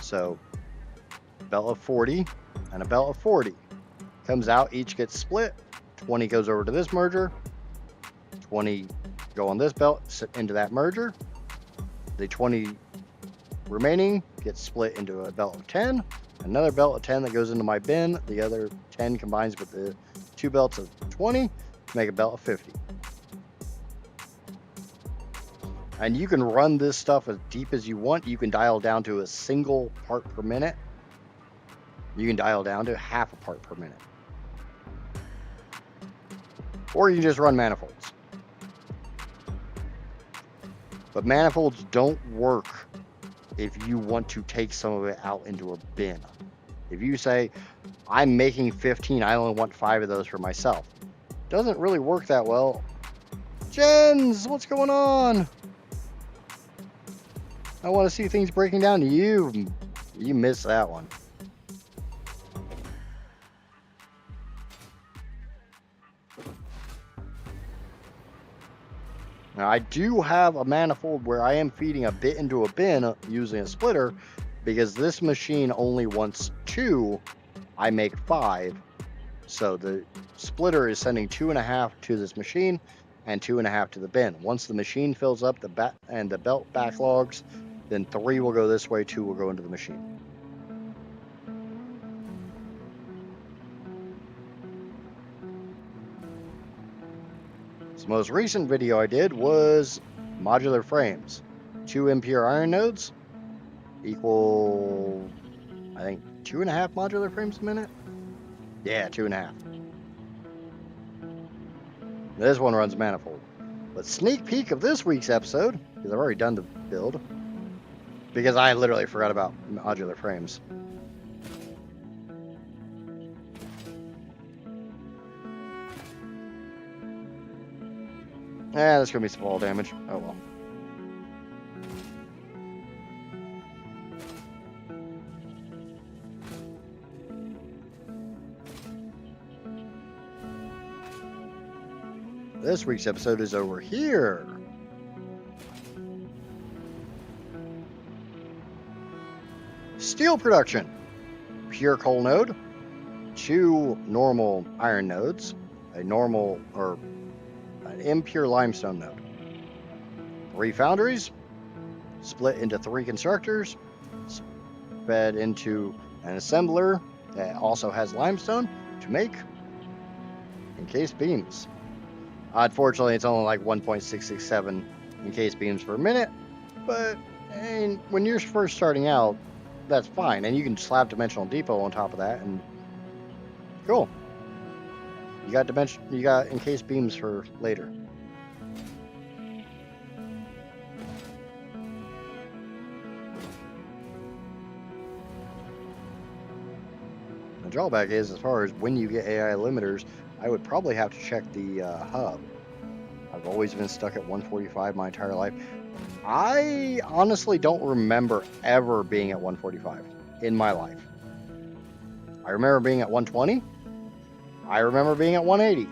So a belt of 40 and a belt of 40 comes out, each gets split. 20 goes over to this merger, 20 go on this belt, sit into that merger. The 20 remaining gets split into a belt of 10, another belt of 10 that goes into my bin. The other 10 combines with the 2 belts of 20 to make a belt of 50. And you can run this stuff as deep as you want. You can dial down to a single part per minute. You can dial down to half a part per minute. Or you can just run manifolds. But manifolds don't work if you want to take some of it out into a bin. If you say, I'm making 15, I only want 5 of those for myself. Doesn't really work that well. Jens, what's going on? I want to see things breaking down. You missed that one. Now, I do have a manifold where I am feeding a bit into a bin using a splitter, because this machine only wants 2. I make 5. So the splitter is sending 2.5 to this machine and 2.5 to the bin. Once the machine fills up the belt backlogs, then 3 will go this way, 2 will go into the machine. The most recent video I did was modular frames. 2 impure iron nodes equal, I think, 2.5 modular frames a minute? Yeah, 2.5. This one runs manifold. But sneak peek of this week's episode, because I've already done the build, because I literally forgot about modular frames. That's going to be some fall damage. Oh well. This week's episode is over here. Steel production. Pure coal node. 2 normal iron nodes. A normal or an impure limestone node. 3 foundries. Split into 3 constructors. Fed into an assembler that also has limestone to make encased beams. Unfortunately, it's only like 1.667 encased beams per minute, but when you're first starting out, that's fine. And you can slap Dimensional Depot on top of that, and cool. You got encased beams for later. The drawback is, as far as when you get AI limiters, I would probably have to check the hub. I've always been stuck at 145 my entire life. I honestly don't remember ever being at 145 in my life. I remember being at 120. I remember being at 180.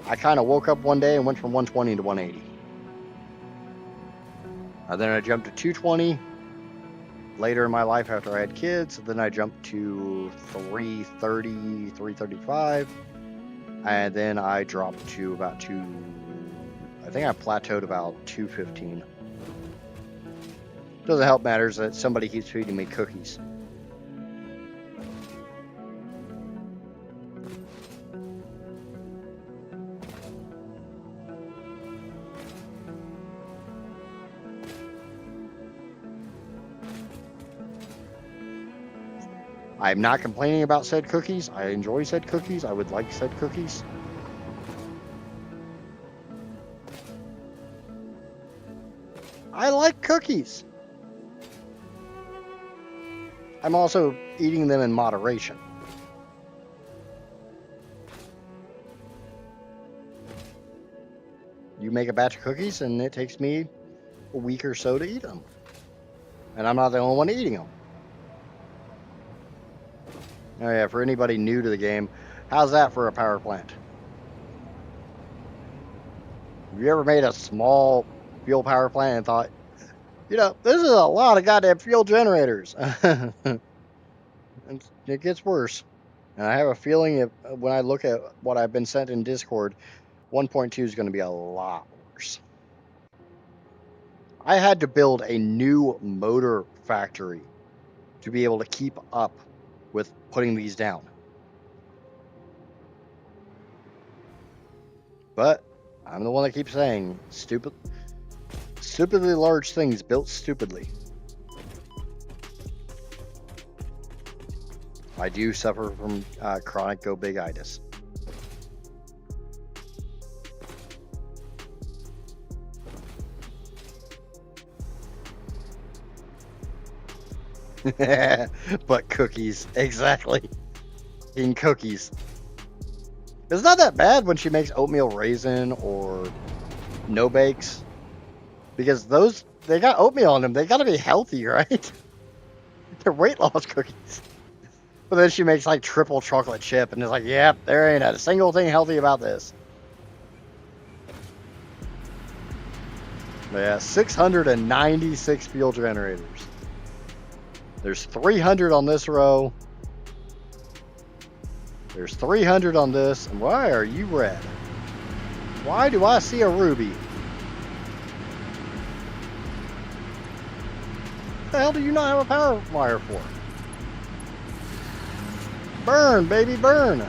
I kind of woke up one day and went from 120 to 180. And then I jumped to 220 later in my life after I had kids. Then I jumped to 330, 335. And then I dropped to about 2. I think I plateaued about 215. Doesn't help matters that somebody keeps feeding me cookies. I'm not complaining about said cookies. I enjoy said cookies. I would like said cookies. I like cookies. I'm also eating them in moderation. You make a batch of cookies and it takes me a week or so to eat them. And I'm not the only one eating them. Oh yeah, for anybody new to the game, how's that for a power plant? Have you ever made a small fuel power plant and thought, you know, this is a lot of goddamn fuel generators? It gets worse. And I have a feeling if, when I look at what I've been sent in Discord, 1.2 is going to be a lot worse. I had to build a new motor factory to be able to keep up with putting these down. But I'm the one that keeps saying stupidly large things built stupidly. I do suffer from chronic go big-itis. But cookies, exactly. Eating cookies. It's not that bad when she makes oatmeal raisin or no bakes, because those, they got oatmeal in them. They got to be healthy, right? They're weight loss cookies. But then she makes like triple chocolate chip, and it's like, yep, there ain't a single thing healthy about this. But yeah, 696 fuel generators. There's 300 on this row. There's 300 on this. And why are you red? Why do I see a ruby? What the hell do you not have a power wire for? Burn, baby, burn.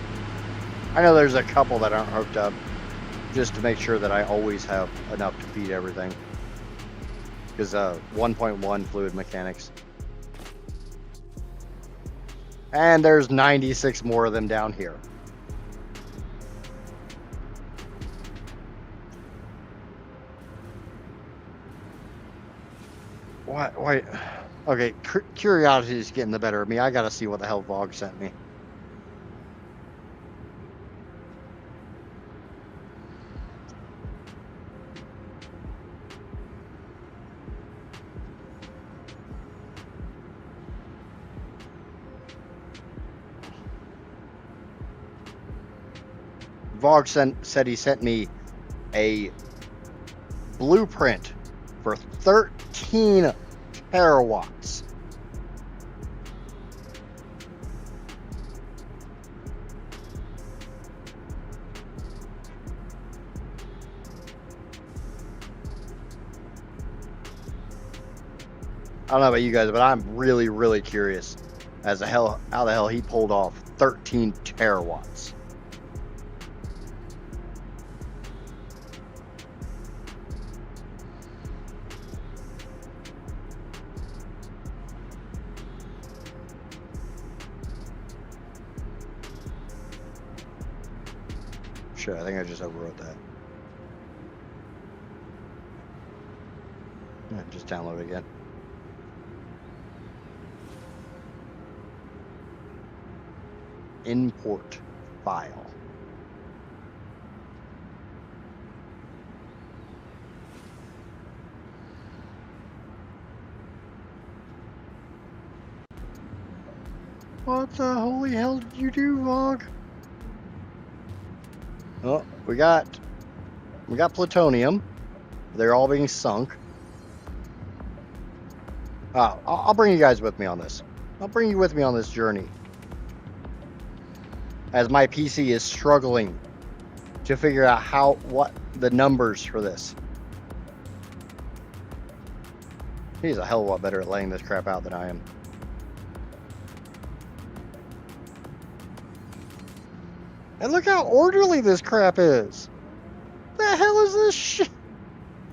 I know there's a couple that aren't hooked up, just to make sure that I always have enough to feed everything. Because 1.1 fluid mechanics. And there's 96 more of them down here. What? Wait. Okay, curiosity is getting the better of me. I gotta see what the hell Vogue sent me. Vogue said he sent me a blueprint for 13 terawatts. I don't know about you guys, but I'm really, really curious as to how the hell he pulled off 13 terawatts. Shit, I think I just overwrote that. Yeah, just download it again. Import file. What the holy hell did you do, Vogue? Oh, we got plutonium. They're all being sunk. I'll bring you guys with me on this. I'll bring you with me on this journey. As my PC is struggling to figure out what the numbers for this. He's a hell of a lot better at laying this crap out than I am. And look how orderly this crap is. The hell is this shit?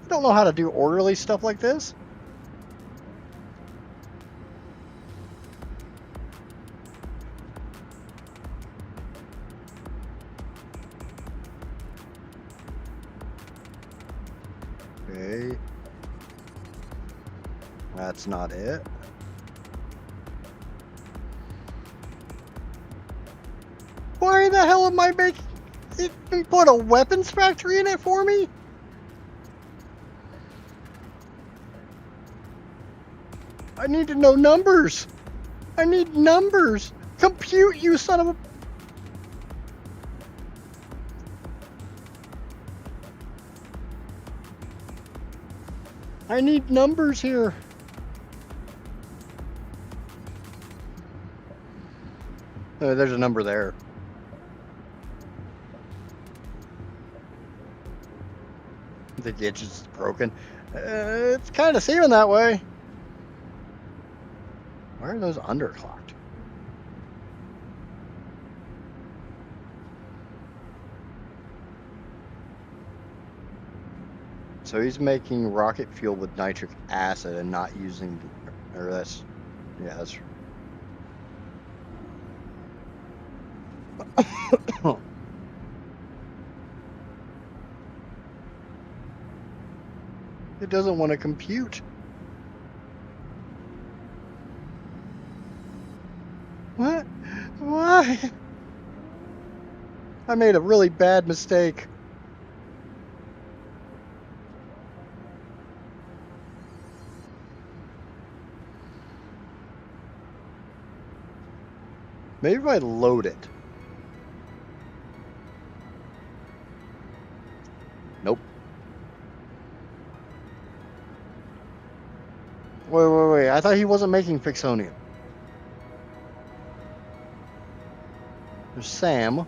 I don't know how to do orderly stuff like this. That's not it. Why the hell am I making it put a weapons factory in it for me? I need to know numbers. I need numbers. Compute, you son of a... I need numbers here. Oh, there's a number there. The ditch is broken. It's kind of seeming that way. Why are those underclocked? So he's making rocket fuel with nitric acid and not using, or that's, yeah, that's. It doesn't want to compute. What? Why? I made a really bad mistake. Maybe if I load it. Nope. Wait. I thought he wasn't making Fixonium. There's Sam.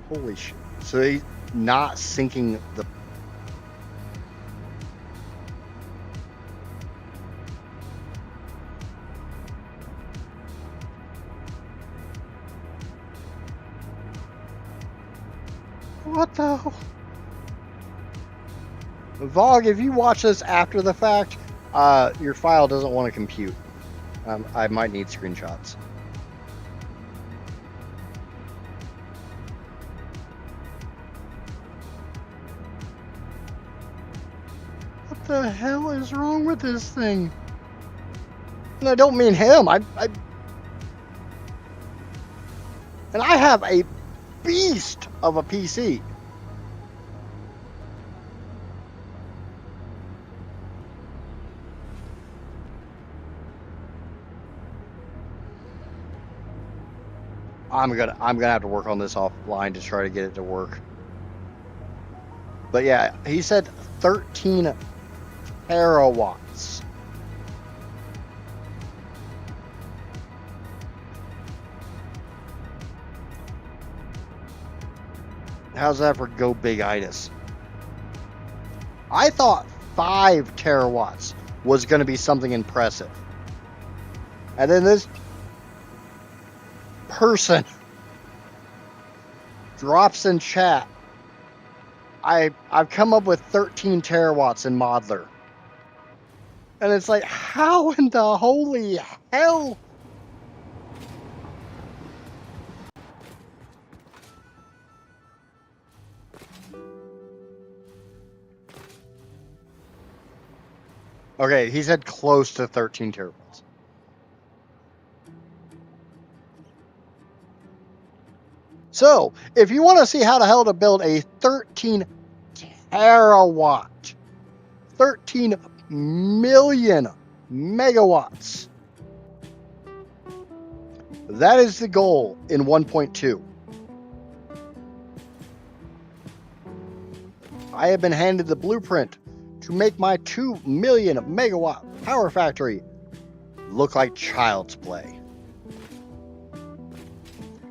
Holy shit. So he's not syncing the... What the hell? Vog, if you watch this after the fact, your file doesn't want to compute. I might need screenshots. What the hell is wrong with this thing? And I don't mean him. And I have a beast of a PC. I'm gonna have to work on this offline to try to get it to work. But yeah, he said 13 terawatts. How's that for go big-itis? I thought 5 terawatts was going to be something impressive. And then this person drops in chat, I've come up with 13 terawatts in Modeler. And it's like, how in the holy hell? Okay, he said close to 13 terawatts. So, if you want to see how the hell to build a 13 terawatt, 13 million megawatts, that is the goal in 1.2. I have been handed the blueprint to make my 2 million megawatt power factory look like child's play.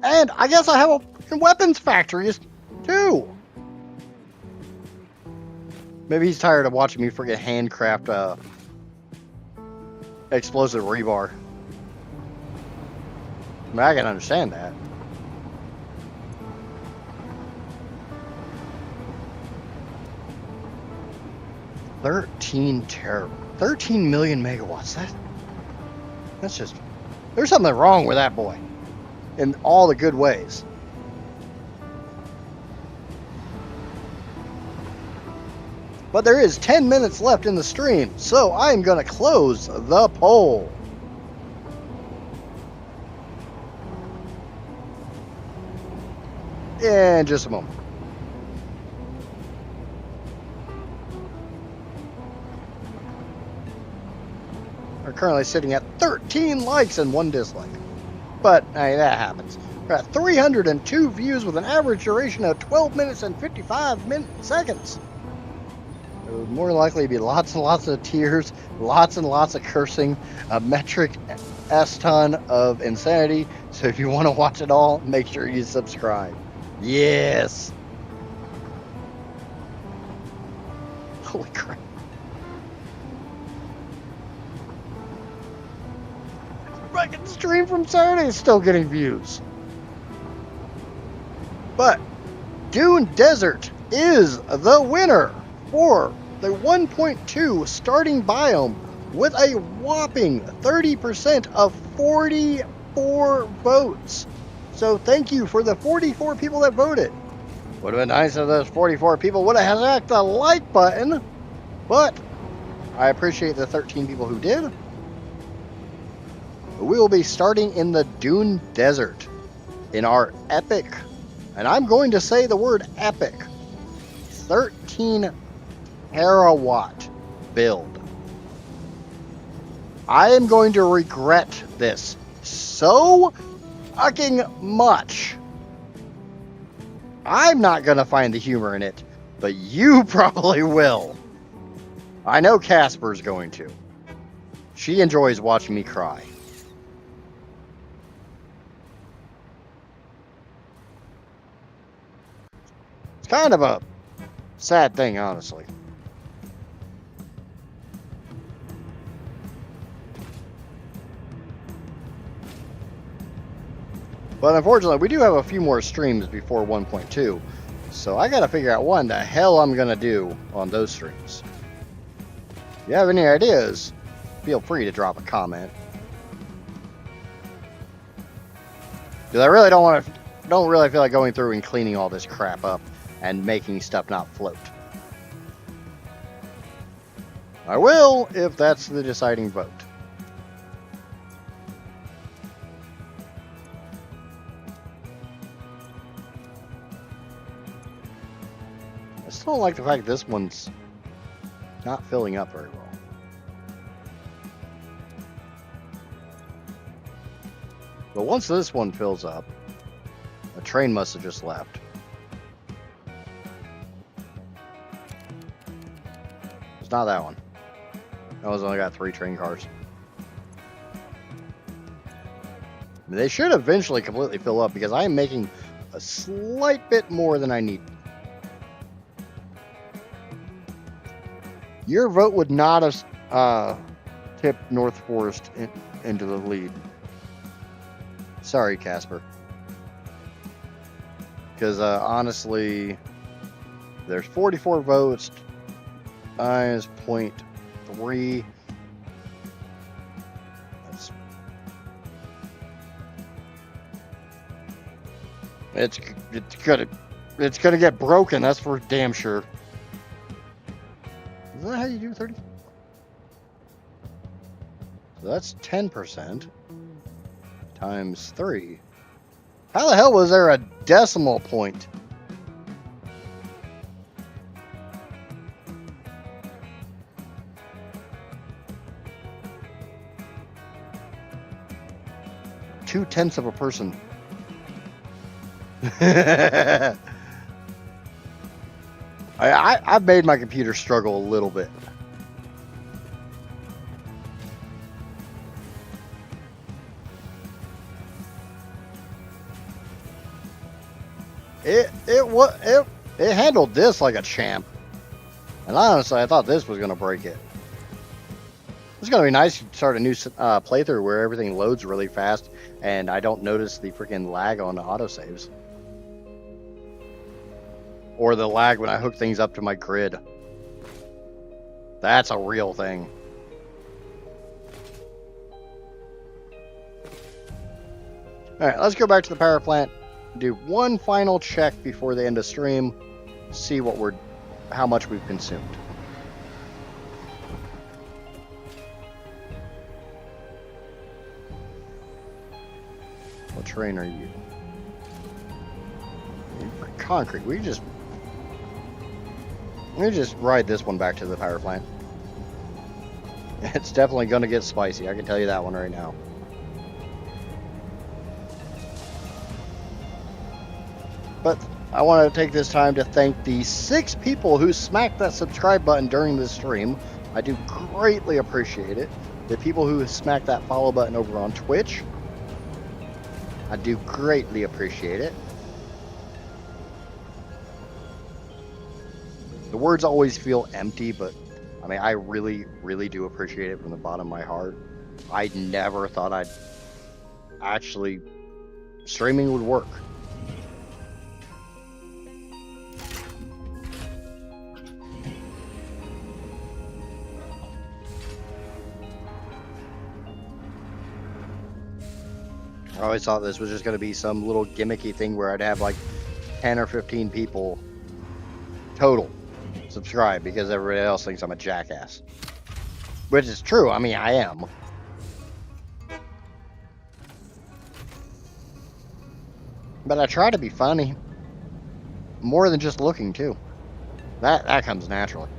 And I guess I have a weapons factory too. Maybe he's tired of watching me freaking handcraft explosive rebar. I mean, I can understand that. $13 million megawatts. That's just... There's something wrong with that boy. In all the good ways. But there is 10 minutes left in the stream, so I'm going to close the poll. In just a moment. We're currently sitting at 13 likes and 1 dislike. But hey, that happens. We're at 302 views with an average duration of 12 minutes and 55 seconds. There would more likely be lots and lots of tears, lots and lots of cursing, a metric S-ton of insanity. So if you want to watch it all, make sure you subscribe. Yes! Holy crap. Fucking stream from Saturday is still getting views. But Dune Desert is the winner for the 1.2 starting biome with a whopping 30% of 44 votes. So thank you for the 44 people that voted. Would have been nice if those 44 people would have hacked the like button, but I appreciate the 13 people who did. We will be starting in the Dune Desert in our epic, and I'm going to say the word epic, 13 terawatt build. I am going to regret this so fucking much. I'm not going to find the humor in it, but you probably will. I know Casper's going to. She enjoys watching me cry. It's kind of a sad thing, honestly. But unfortunately, we do have a few more streams before 1.2, so I gotta figure out what the hell I'm gonna do on those streams. If you have any ideas, feel free to drop a comment. Because I really don't really feel like going through and cleaning all this crap up and making stuff not float. I will if that's the deciding vote. I still don't like the fact this one's not filling up very well. But once this one fills up, the train must have just left. It's not that one. That one's only got 3 train cars. They should eventually completely fill up because I am making a slight bit more than I need. Your vote would not have tipped North Forest into the lead. Sorry, Casper. Because honestly, there's 44 votes. Minus 0.3. It's gonna get broken. That's for damn sure. Is that how you do 30? So that's 10% times 3. How the hell was there a decimal point? Two-tenths of a person. I've made my computer struggle a little bit. It handled this like a champ, and honestly, I thought this was gonna break it. It's gonna be nice to start a new playthrough where everything loads really fast, and I don't notice the freaking lag on the autosaves. Or the lag when I hook things up to my grid. That's a real thing. Alright, let's go back to the power plant. Do one final check before the end of stream. See what how much we've consumed. What terrain are you? Concrete. We just ride this one back to the power plant. It's definitely going to get spicy. I can tell you that one right now. But I want to take this time to thank the 6 people who smacked that subscribe button during this stream. I do greatly appreciate it. The people who smacked that follow button over on Twitch, I do greatly appreciate it. The words always feel empty, but I mean, I really, really do appreciate it from the bottom of my heart. I never thought I'd actually streaming would work. I always thought this was just going to be some little gimmicky thing where I'd have like 10 or 15 people total subscribe because everybody else thinks I'm a jackass. Which is true. I mean, I am. But I try to be funny. More than just looking, too. That comes naturally.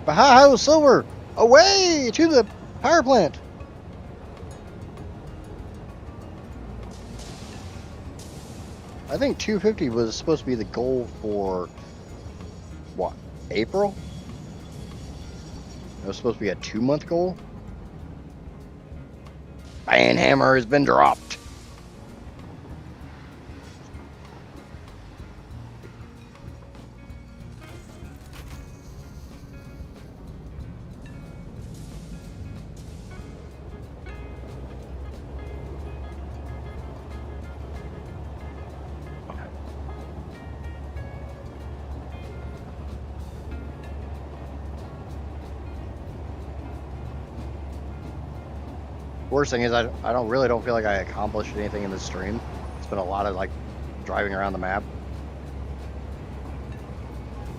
Bahaho Silver! Away to the power plant! I think 250 was supposed to be the goal for, what, April? It was supposed to be a 2-month goal? Banhammer has been dropped. Worst thing is I don't feel like I accomplished anything in this stream. It's been a lot of like driving around the map.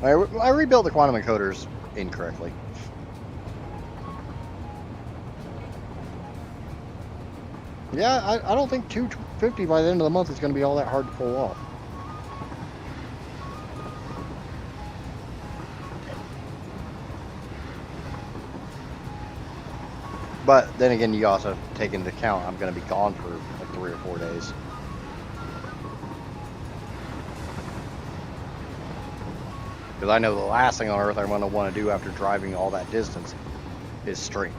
I rebuilt the quantum encoders incorrectly. Yeah, I don't think 250 by the end of the month is going to be all that hard to pull off. But then again, you also take into account I'm going to be gone for like 3 or 4 days. Because I know the last thing on earth I'm going to want to do after driving all that distance is stream.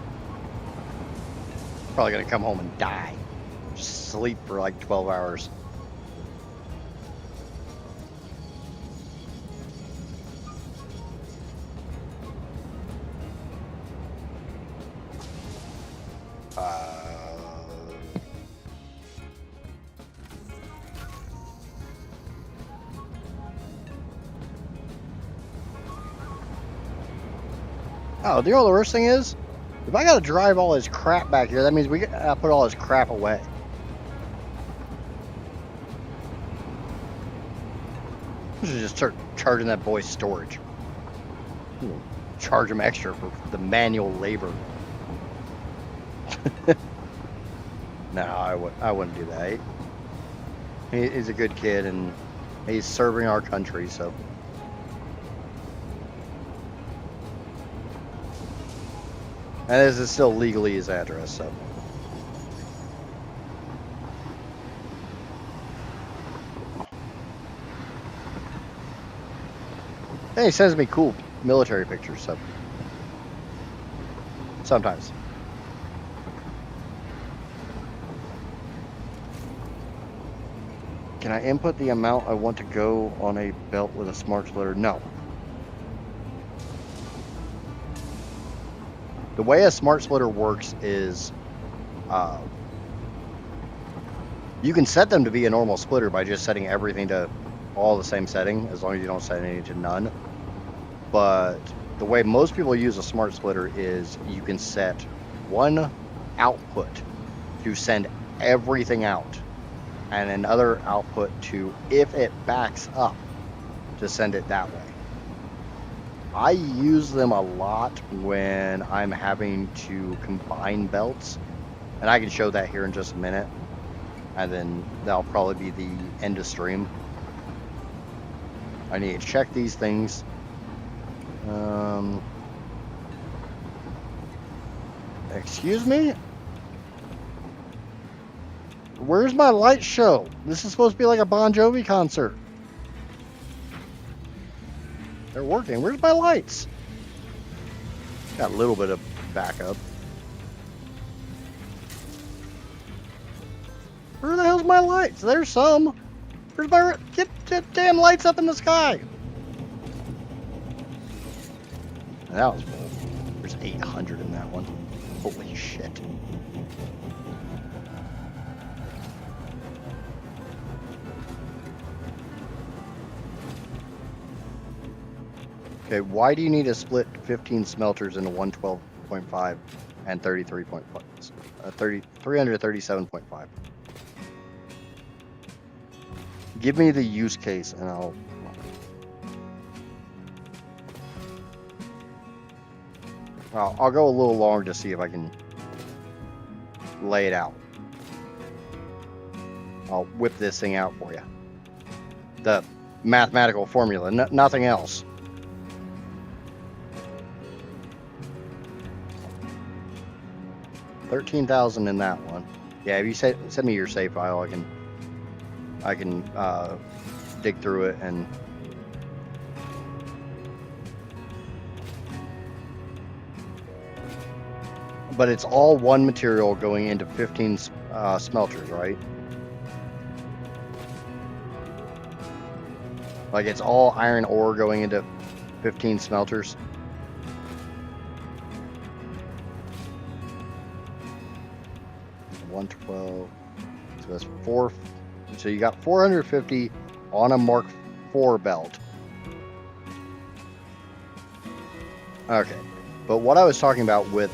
Probably going to come home and die. Just sleep for like 12 hours. Oh, do you know what the worst thing is? If I gotta drive all this crap back here, that means we gotta put all this crap away. I should just start charging that boy's storage. Charge him extra for the manual labor. No, I wouldn't do that. He's a good kid and he's serving our country, so. And this is still legally his address, so. And he sends me cool military pictures, so. Sometimes. Can I input the amount I want to go on a belt with a smart splitter? No. The way a smart splitter works is you can set them to be a normal splitter by just setting everything to all the same setting, as long as you don't set any to none. But the way most people use a smart splitter is you can set one output to send everything out. and another output to, if it backs up, to send it that way. I use them a lot when I'm having to combine belts, and I can show that here in just a minute, and then that'll probably be the end of stream. I need to check these things. Excuse me? Where's my light show? This is supposed to be like a Bon Jovi concert. They're working. Where's my lights? Got a little bit of backup. Where the hell's my lights? There's some. Where's my... Get damn lights up in the sky. That was full. There's 800 in that one. Holy shit. Okay, why do you need to split 15 smelters into 112.5 and 33.5? 337.5. Give me the use case and I'll go a little longer to see if I can lay it out. I'll whip this thing out for you. The mathematical formula, nothing else. $13,000 in that one. Yeah, if you send me your save file, I can dig through it and. But it's all one material going into 15 smelters, right? Like it's all iron ore going into 15 smelters. $112. So that's 4. So you got 450 on a Mark IV belt. Okay, but what I was talking about with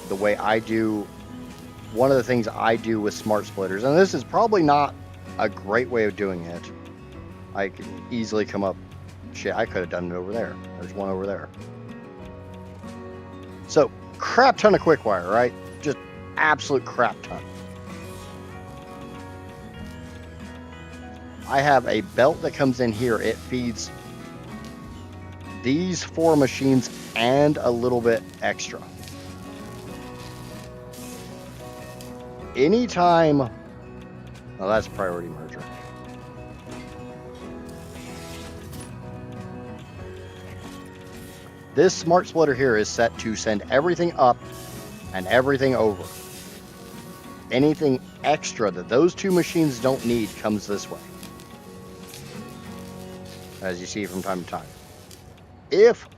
the way I do, one of the things I do with smart splitters, and this is probably not a great way of doing it. I could easily come up, shit, I could have done it over there. There's one over there. So, crap ton of quick wire, right? Just absolute crap ton. I have a belt that comes in here. It feeds these 4 machines and a little bit extra. Anytime, well, that's priority merger. This smart splitter here is set to send everything up and everything over. Anything extra that those 2 machines don't need comes this way, as you see from time to time. If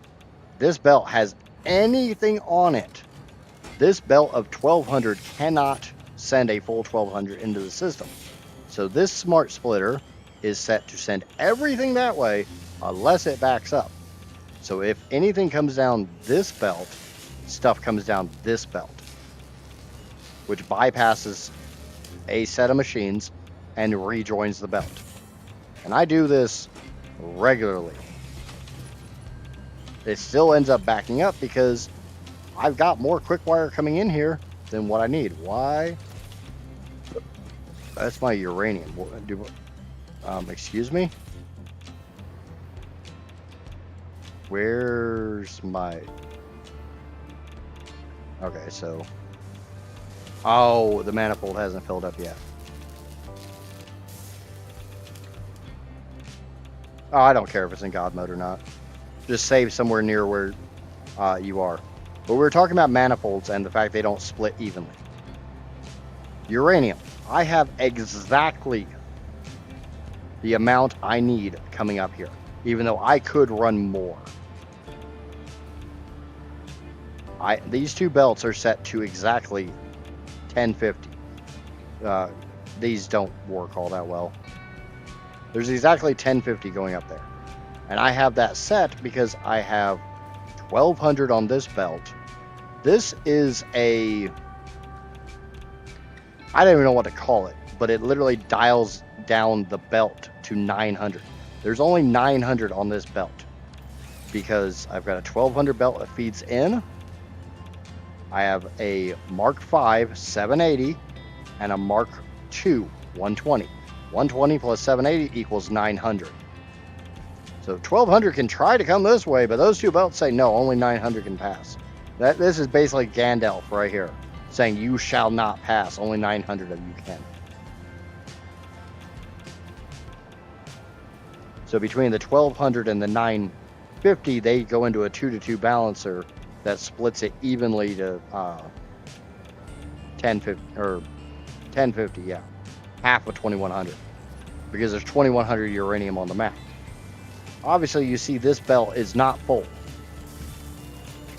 this belt has anything on it, this belt of 1200 cannot send a full 1200 into the system. So this smart splitter is set to send everything that way unless it backs up. So if anything comes down this belt, stuff comes down this belt, which bypasses a set of machines and rejoins the belt. And I do this regularly. It still ends up backing up because I've got more quick wire coming in here than what I need. Why? That's my uranium. Excuse me? Where's my... Okay, so... Oh, the manifold hasn't filled up yet. Oh, I don't care if it's in God mode or not. Just save somewhere near where you are. But we were talking about manifolds and the fact they don't split evenly. Uranium. I have exactly the amount I need coming up here, even though I could run more. These 2 belts are set to exactly 1050. These don't work all that well. There's exactly 1050 going up there. And I have that set because I have 1200 on this belt. This is a... I don't even know what to call it, but it literally dials down the belt to 900. There's only 900 on this belt because I've got a 1200 belt that feeds in. I have a Mark V 780 and a Mark II 120. 120 plus 780 equals 900. So 1200 can try to come this way, but those two belts say no, only 900 can pass. This is basically Gandalf right here, saying you shall not pass, only 900 of you can. So between the 1200 and the 950, they go into a 2-to-2 balancer that splits it evenly to 1050, or 1050, yeah, half of 2100, because there's 2100 uranium on the map. Obviously, you see this belt is not full.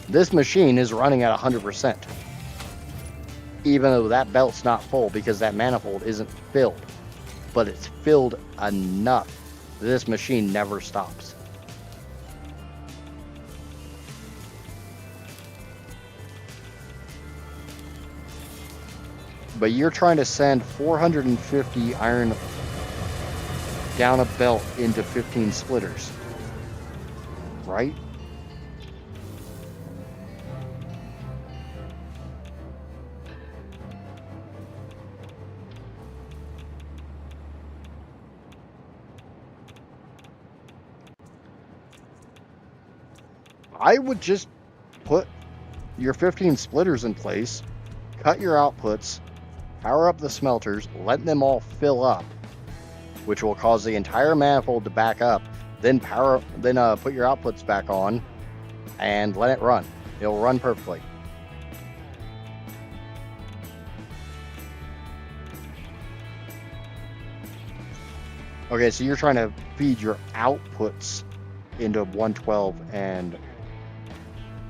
This machine is running at 100%, even though that belt's not full because that manifold isn't filled, but it's filled enough. This machine never stops. But you're trying to send 450 iron down a belt into 15 splitters, right? I would just put your 15 splitters in place, cut your outputs, power up the smelters, let them all fill up, which will cause the entire manifold to back up, then put your outputs back on and let it run. It'll run perfectly. Okay, so you're trying to feed your outputs into 112 and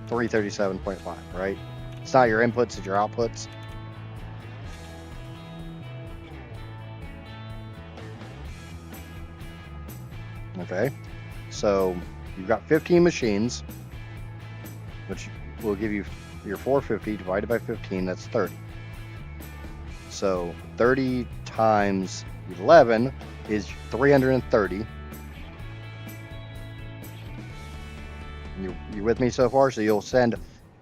337.5, right? It's not your inputs, it's your outputs. Okay, so you've got 15 machines, which will give you your 450 divided by 15, that's 30. So 30 times 11 is 330. You with me so far? So you'll send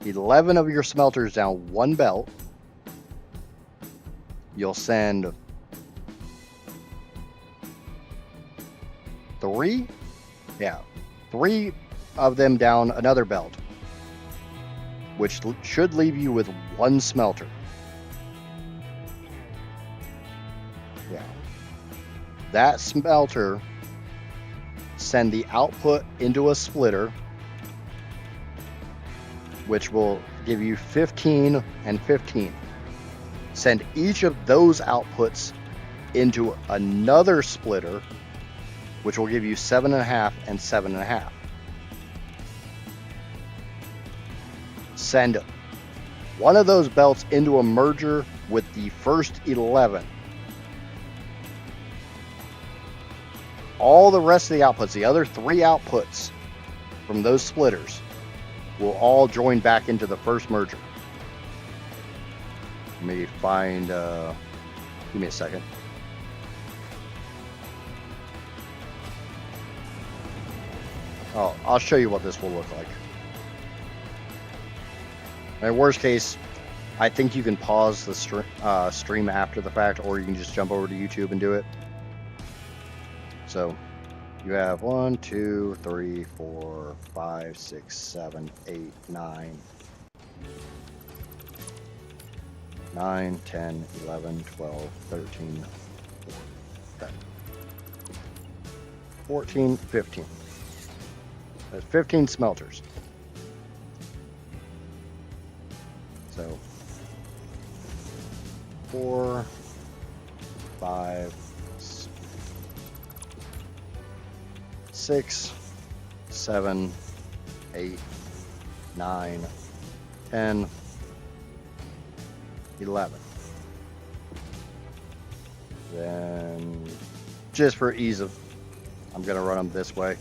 11 of your smelters down one belt. You'll send 3 of them down another belt, which should leave you with one smelter. Yeah. That smelter, send the output into a splitter, which will give you 15 and 15. Send each of those outputs into another splitter, which will give you 7.5 and 7.5. Send one of those belts into a merger with the first 11. All the rest of the outputs, the other 3 outputs from those splitters, will all join back into the first merger. Let me find, give me a second. Oh, I'll show you what this will look like. In worst case, I think you can pause the stream after the fact, or you can just jump over to YouTube and do it. So you have 1, 2, 3, 4, 5, 6, 7, 8, 9, 10, 11, 12, 13, 14, 15. That's 15 smelters. So 4, 5, 6, 7, 8, 9, 10, 11. Then, just for ease of, I'm going to run them this way.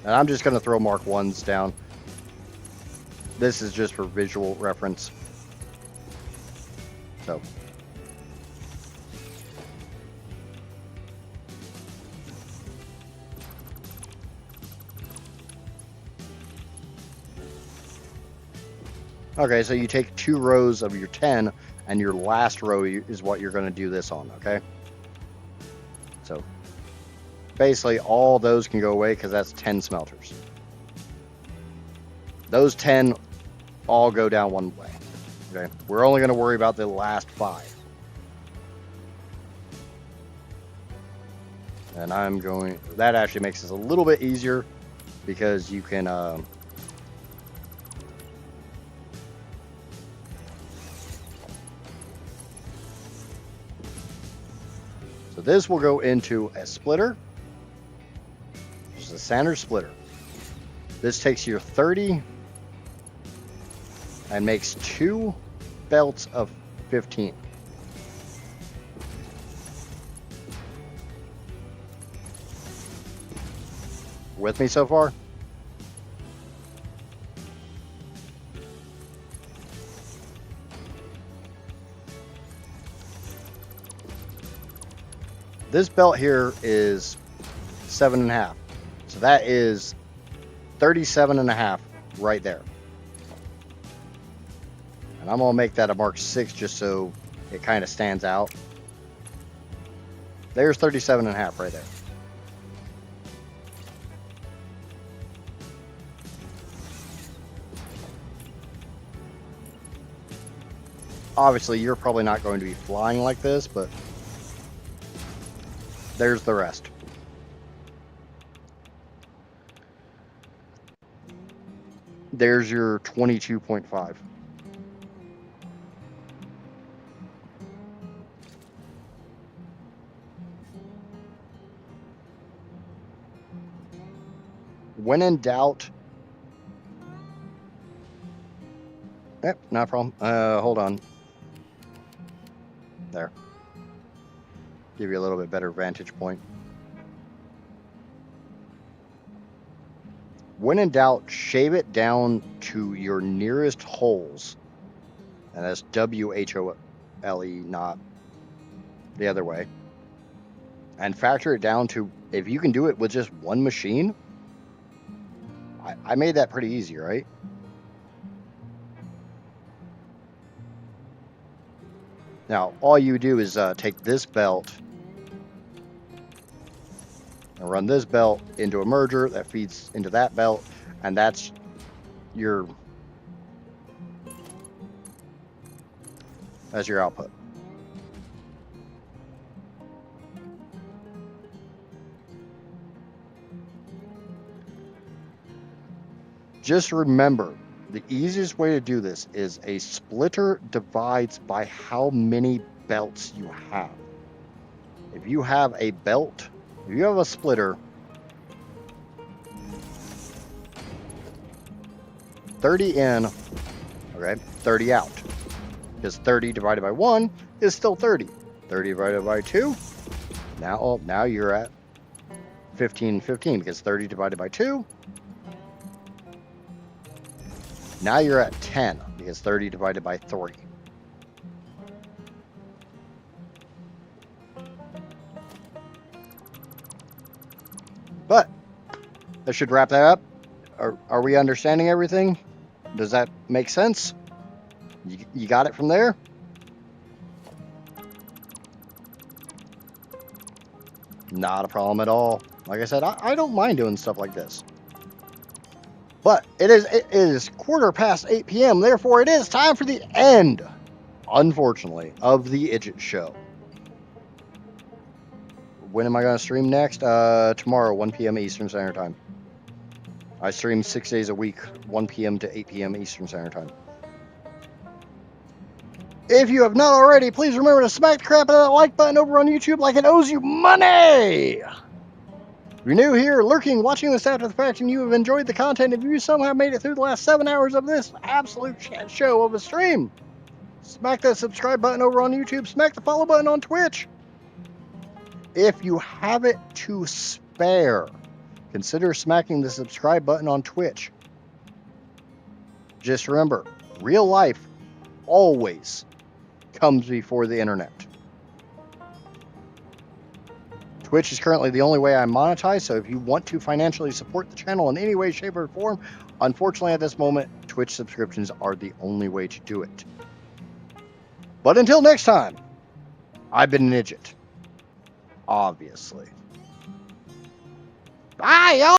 And I'm just going to throw Mark 1s down. This is just for visual reference. So, Okay, so you take 2 rows of your 10, and your last row is what you're going to do this on, okay? So basically all those can go away because that's 10 smelters. Those 10 all go down one way, okay? We're only going to worry about the last 5. And that actually makes this a little bit easier because you can, so this will go into a splitter. This is a standard splitter. This takes your 30 and makes 2 belts of 15. With me so far? This belt here is 7.5. So that is 37.5 right there. And I'm going to make that a Mark 6 just so it kind of stands out. There's 37.5 right there. Obviously, you're probably not going to be flying like this, but there's the rest. There's your 22.5. When in doubt, not a problem. Hold on. There. Give you a little bit better vantage point. When in doubt, shave it down to your nearest holes. And that's W-H-O-L-E, not the other way. And factor it down to, if you can do it with just one machine, I made that pretty easy, right? Now, all you do is take this belt and run this belt into a merger that feeds into that belt, and that's your output. Just remember, the easiest way to do this is a splitter divides by how many belts you have. If you have a belt, if you have a splitter, 30 in, okay, 30 out. Because 30 divided by 1 is still 30. 30 divided by 2, now you're at 15, because 30 divided by 2, now you're at 10, because 30 divided by 3. But that should wrap that up. Are we understanding everything? Does that make sense? You got it from there? Not a problem at all. Like I said, I don't mind doing stuff like this. But it is 8:15 p.m. Therefore, it is time for the end, unfortunately, of the Idjit Show. When am I going to stream next? Tomorrow, 1 p.m. Eastern Standard Time. I stream 6 days a week, 1 p.m. to 8 p.m. Eastern Standard Time. If you have not already, please remember to smack the crap out of that like button over on YouTube like it owes you money! If you're new here, lurking, watching this after the fact, and you have enjoyed the content, if you somehow made it through the last 7 hours of this absolute shit show of a stream, smack that subscribe button over on YouTube, smack the follow button on Twitch. If you have it to spare, consider smacking the subscribe button on Twitch. Just remember, real life always comes before the internet. Twitch is currently the only way I monetize, so if you want to financially support the channel in any way, shape, or form, unfortunately at this moment, Twitch subscriptions are the only way to do it. But until next time, I've been Nidget. Obviously. Bye, y'all!